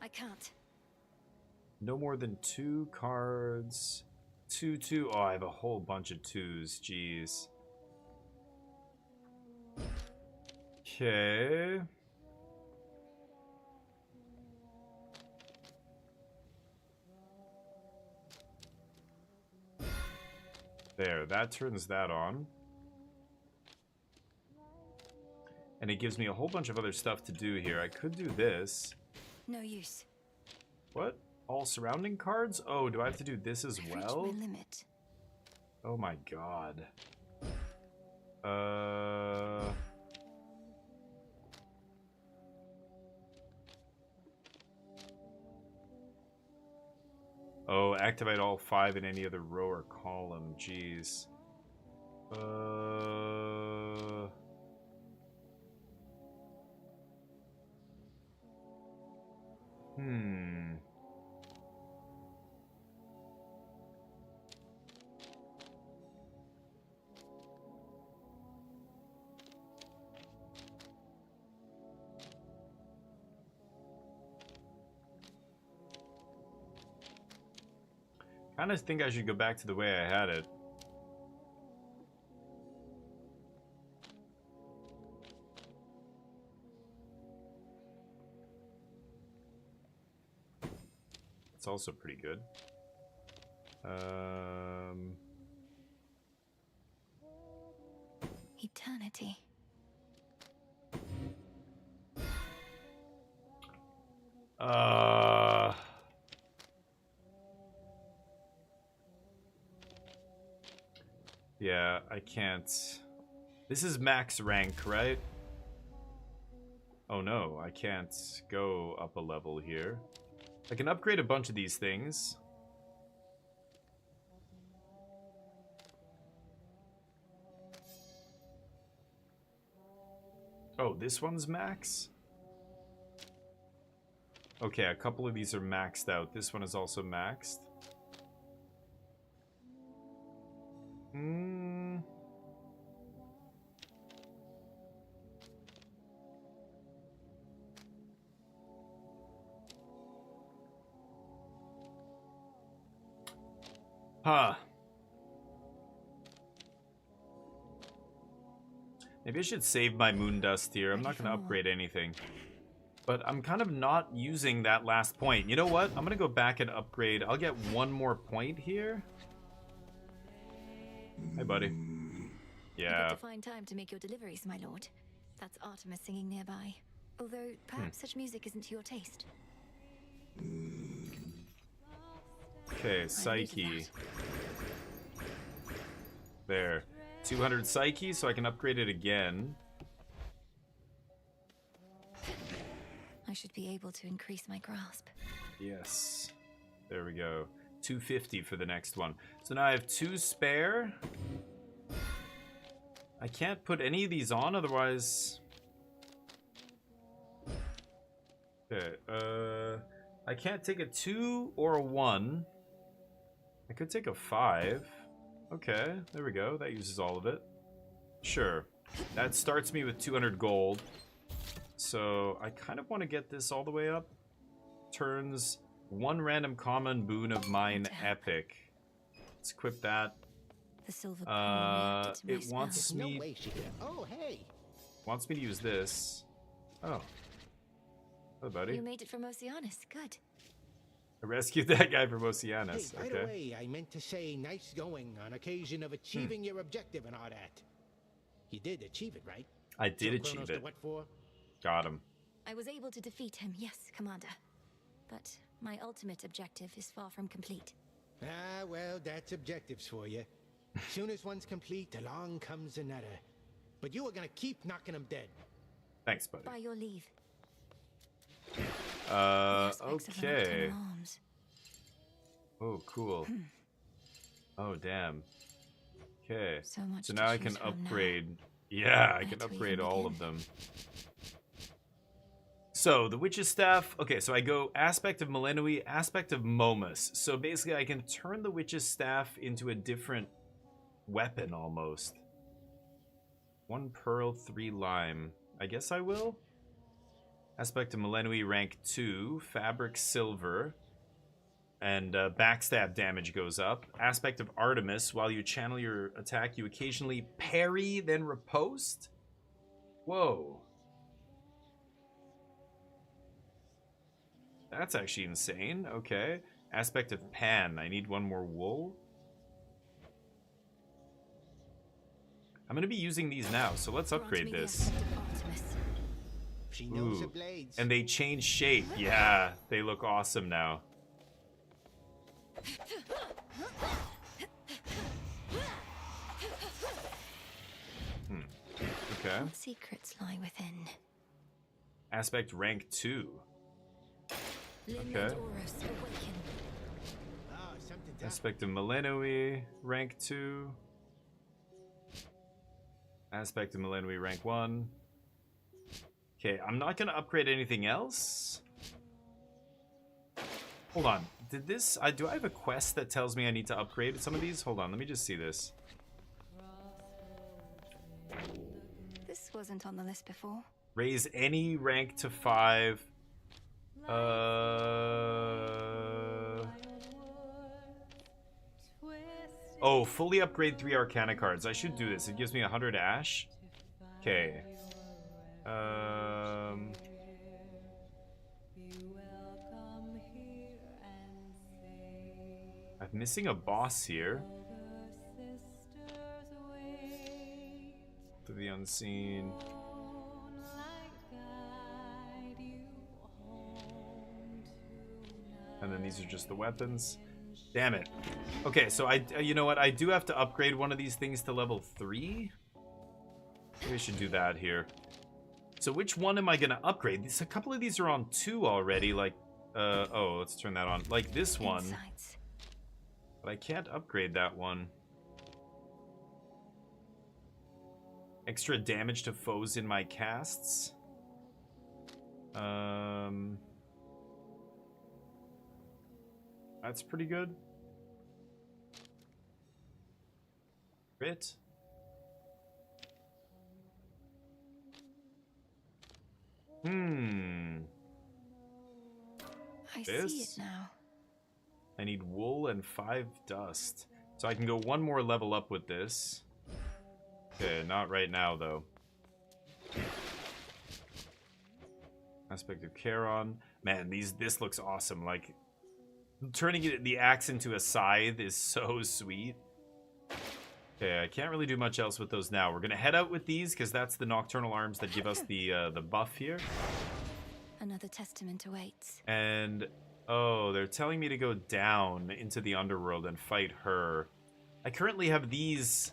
I can't. No more than 2 cards. 2. Oh, I have a whole bunch of 2s. Jeez. Okay. There, that turns that on. And it gives me a whole bunch of other stuff to do here. I could do this. No use. What? All surrounding cards? Oh, do I have to do this as well? Reached my limit. Oh my god. Oh, activate all 5 in any other row or column. Jeez. I kind of think I should go back to the way I had it. It's also pretty good. Eternity. Yeah, I can't. This is max rank, right? Oh no, I can't go up a level here. I can upgrade a bunch of these things. Oh, this one's max? Okay, a couple of these are maxed out. This one is also maxed. Huh. Maybe I should save my moon dust here. I'm not going to upgrade anything. But I'm kind of not using that last point. You know what? I'm going to go back and upgrade. I'll get 1 more point here. Hey, buddy. Yeah. You've got to find time to make your deliveries, my lord. That's Artemis singing nearby. Although, perhaps such music isn't to your taste. Okay, Psyche. There. 200 Psyche, so I can upgrade it again. I should be able to increase my grasp. Yes. There we go. 250 for the next one. So now I have 2 spare. I can't put any of these on, otherwise... Okay, I can't take a 2 or a 1. I could take a 5. Okay, there we go. That uses all of it. Sure. That starts me with 200 gold. So I kind of want to get this all the way up. Turns 1 random common boon of mine epic. Let's equip that. The silver it wants spell. me... No way she did. Oh, hey. Wants me to use this. Oh. Hello, buddy. You made it from Oceanus. Good. I rescued that guy from Oceanus. Hey, by Okay. the way, I meant to say nice going on occasion of achieving your objective and all that. You did achieve it, right? I did Show achieve Kronos it. the what for? Got him. I was able to defeat him, yes, Commander. But my ultimate objective is far from complete. Ah, well, that's objectives for you. Soon as one's complete, along comes another. But you are gonna keep knocking them dead. Thanks, buddy. By your leave. Aspects of the Okay. nocturnal arms. Oh, cool. Oh, damn. Okay. So much So to now I choose can from now. upgrade. Yeah, I Where can to upgrade even all begin? of them. So, the Witch's Staff. Okay, so I go Aspect of Melenui, Aspect of Momus. So basically, I can turn the Witch's Staff into a different weapon, almost. 1 pearl, 3 lime. I guess I will. Aspect of Melenui, rank 2. Fabric, silver. And backstab damage goes up. Aspect of Artemis. While you channel your attack, you occasionally parry, then riposte? Whoa. That's actually insane. Okay. Aspect of Pan. I need 1 more wool. I'm going to be using these now, so let's upgrade this. She knows her Ooh. blades. And they change shape. Yeah, they look awesome now. Okay. What secrets lie within? Aspect rank 2. Limned Okay. Oros, awaken. Aspect of Melenui, rank 2. Aspect of Melenui, rank 1. Okay, I'm not going to upgrade anything else. Hold on. Did this... do I have a quest that tells me I need to upgrade some of these? Hold on, let me just see this. This wasn't on the list before. Raise any rank to 5. Oh, fully upgrade 3 Arcana cards. I should do this. It gives me 100 Ash. Okay. I'm missing a boss here. To the unseen. And then these are just the weapons. Damn it. Okay, so you know what? I do have to upgrade one of these things to level 3. Maybe I should do that here. So which one am I going to upgrade? A couple of these are on 2 already. Like, oh, let's turn that on. Like this one. But I can't upgrade that one. Extra damage to foes in my casts. That's pretty good. Crit. I see it now. I need wool and 5 dust. So I can go 1 more level up with this. Okay, not right now though. Aspect of Charon. Man, this looks awesome. Like, turning the axe into a scythe is so sweet. Okay, I can't really do much else with those now. We're gonna head out with these because that's the nocturnal arms that give us the buff here. Another testament awaits. And oh, they're telling me to go down into the underworld and fight her. I currently have these,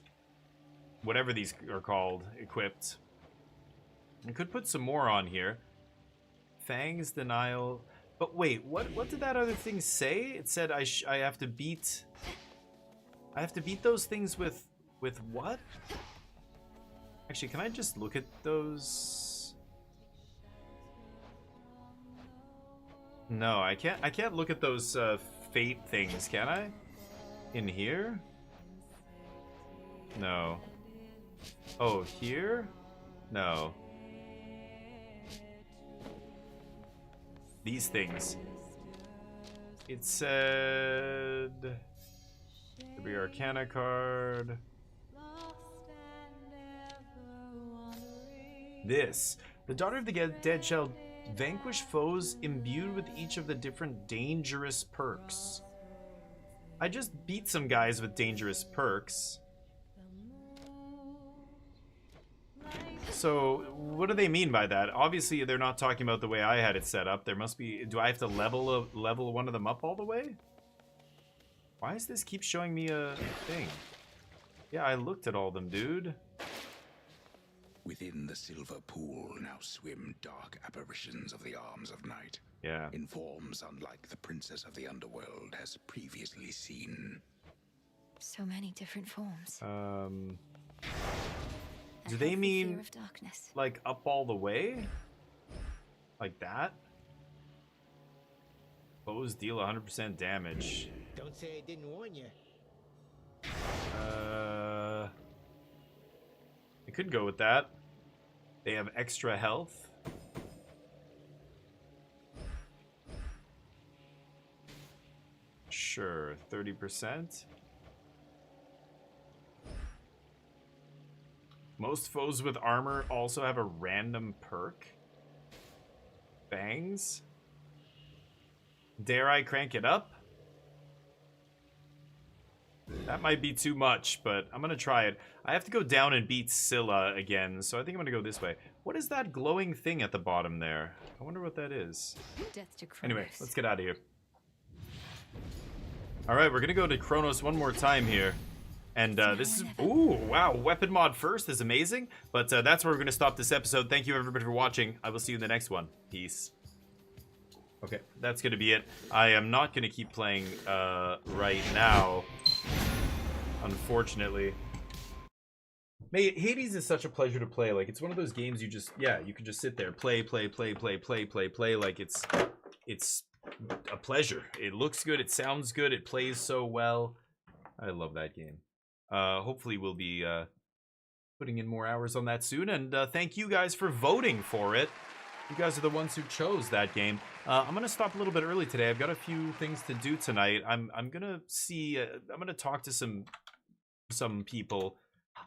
whatever these are called, equipped. I could put some more on here. Fang's Denial. But wait, what did that other thing say? It said I have to beat those things with what? Actually, can I just look at those? No, I can't look at those fate things, can I? In here? No. Oh, here? No. These things. It said... Could be Arcana card. This. The Daughter of the Dead shall vanquish foes imbued with each of the different dangerous perks. I just beat some guys with dangerous perks. So, what do they mean by that? Obviously, they're not talking about the way I had it set up. There must be... Do I have to level one of them up all the way? Why does this keep showing me a thing? Yeah, I looked at all of them, dude. Within the silver pool now swim dark apparitions of the arms of night. Yeah. In forms unlike the princess of the underworld has previously seen. So many different forms. Do they mean Fear of darkness. like up all the way? Like that? Foes deal 100% damage. Don't say I didn't warn you. I could go with that. They have extra health. Sure, 30%. Most foes with armor also have a random perk. Bangs. Dare I crank it up? That might be too much, but I'm gonna try it. I have to go down and beat Scylla again, so I think I'm gonna go this way. What is that glowing thing at the bottom there? I wonder what that is. Death to Kronos. Anyway, let's get out of here. Alright, we're gonna go to Kronos one more time here. And this is... Ooh, wow, weapon mod first is amazing. But that's where we're gonna stop this episode. Thank you everybody for watching. I will see you in the next one. Peace. Okay, that's gonna be it. I am not gonna keep playing right now, unfortunately. Hades is such a pleasure to play. Like, it's one of those games you just, yeah, you can just sit there, play. Like, it's a pleasure. It looks good, it sounds good, it plays so well. I love that game. Hopefully we'll be putting in more hours on that soon, and thank you guys for voting for it. You guys are the ones who chose that game. I'm gonna stop a little bit early today. I've got a few things to do tonight. I'm gonna see. I'm gonna talk to some people.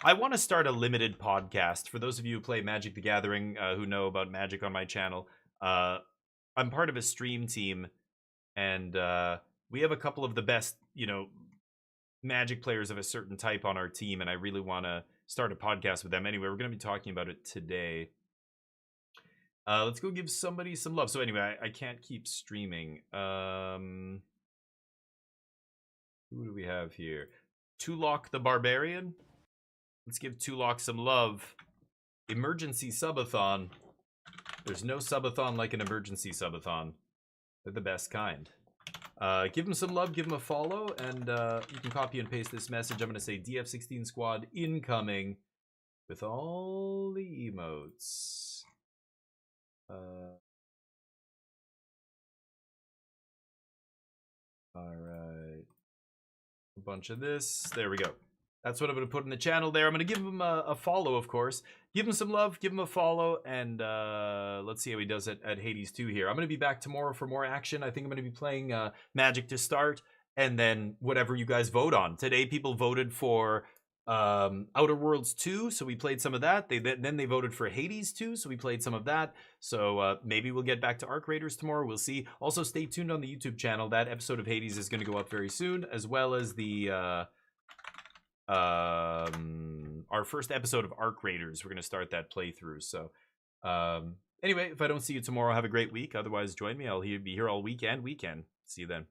I want to start a limited podcast. For those of you who play Magic the Gathering, who know about Magic on my channel, I'm part of a stream team, and we have a couple of the best, you know, Magic players of a certain type on our team, and I really want to start a podcast with them. Anyway, we're going to be talking about it today. Let's go give somebody some love. So anyway, I can't keep streaming. Who do we have here? Tulok the Barbarian. Let's give Tulok some love. Emergency subathon. There's no subathon like an emergency subathon. They're the best kind. Give him some love, give him a follow, and you can copy and paste this message. I'm going to say DF16 squad incoming with all the emotes. Alright. A bunch of this. There we go. That's what I'm going to put in the channel there. I'm going to give him a follow, of course. Give him some love, give him a follow, and let's see how he does it at Hades 2 here. I'm going to be back tomorrow for more action. I think I'm going to be playing Magic to start, and then whatever you guys vote on. Today, people voted for Outer Worlds 2, so we played some of that. Then they voted for Hades 2, so we played some of that. So maybe we'll get back to Arc Raiders tomorrow. We'll see. Also, stay tuned on the YouTube channel. That episode of Hades is going to go up very soon, as well as the... our first episode of Arc Raiders. We're going to start that playthrough. So anyway, if I don't see you tomorrow, have a great week. Otherwise, join me. I'll be here all weekend. See you then.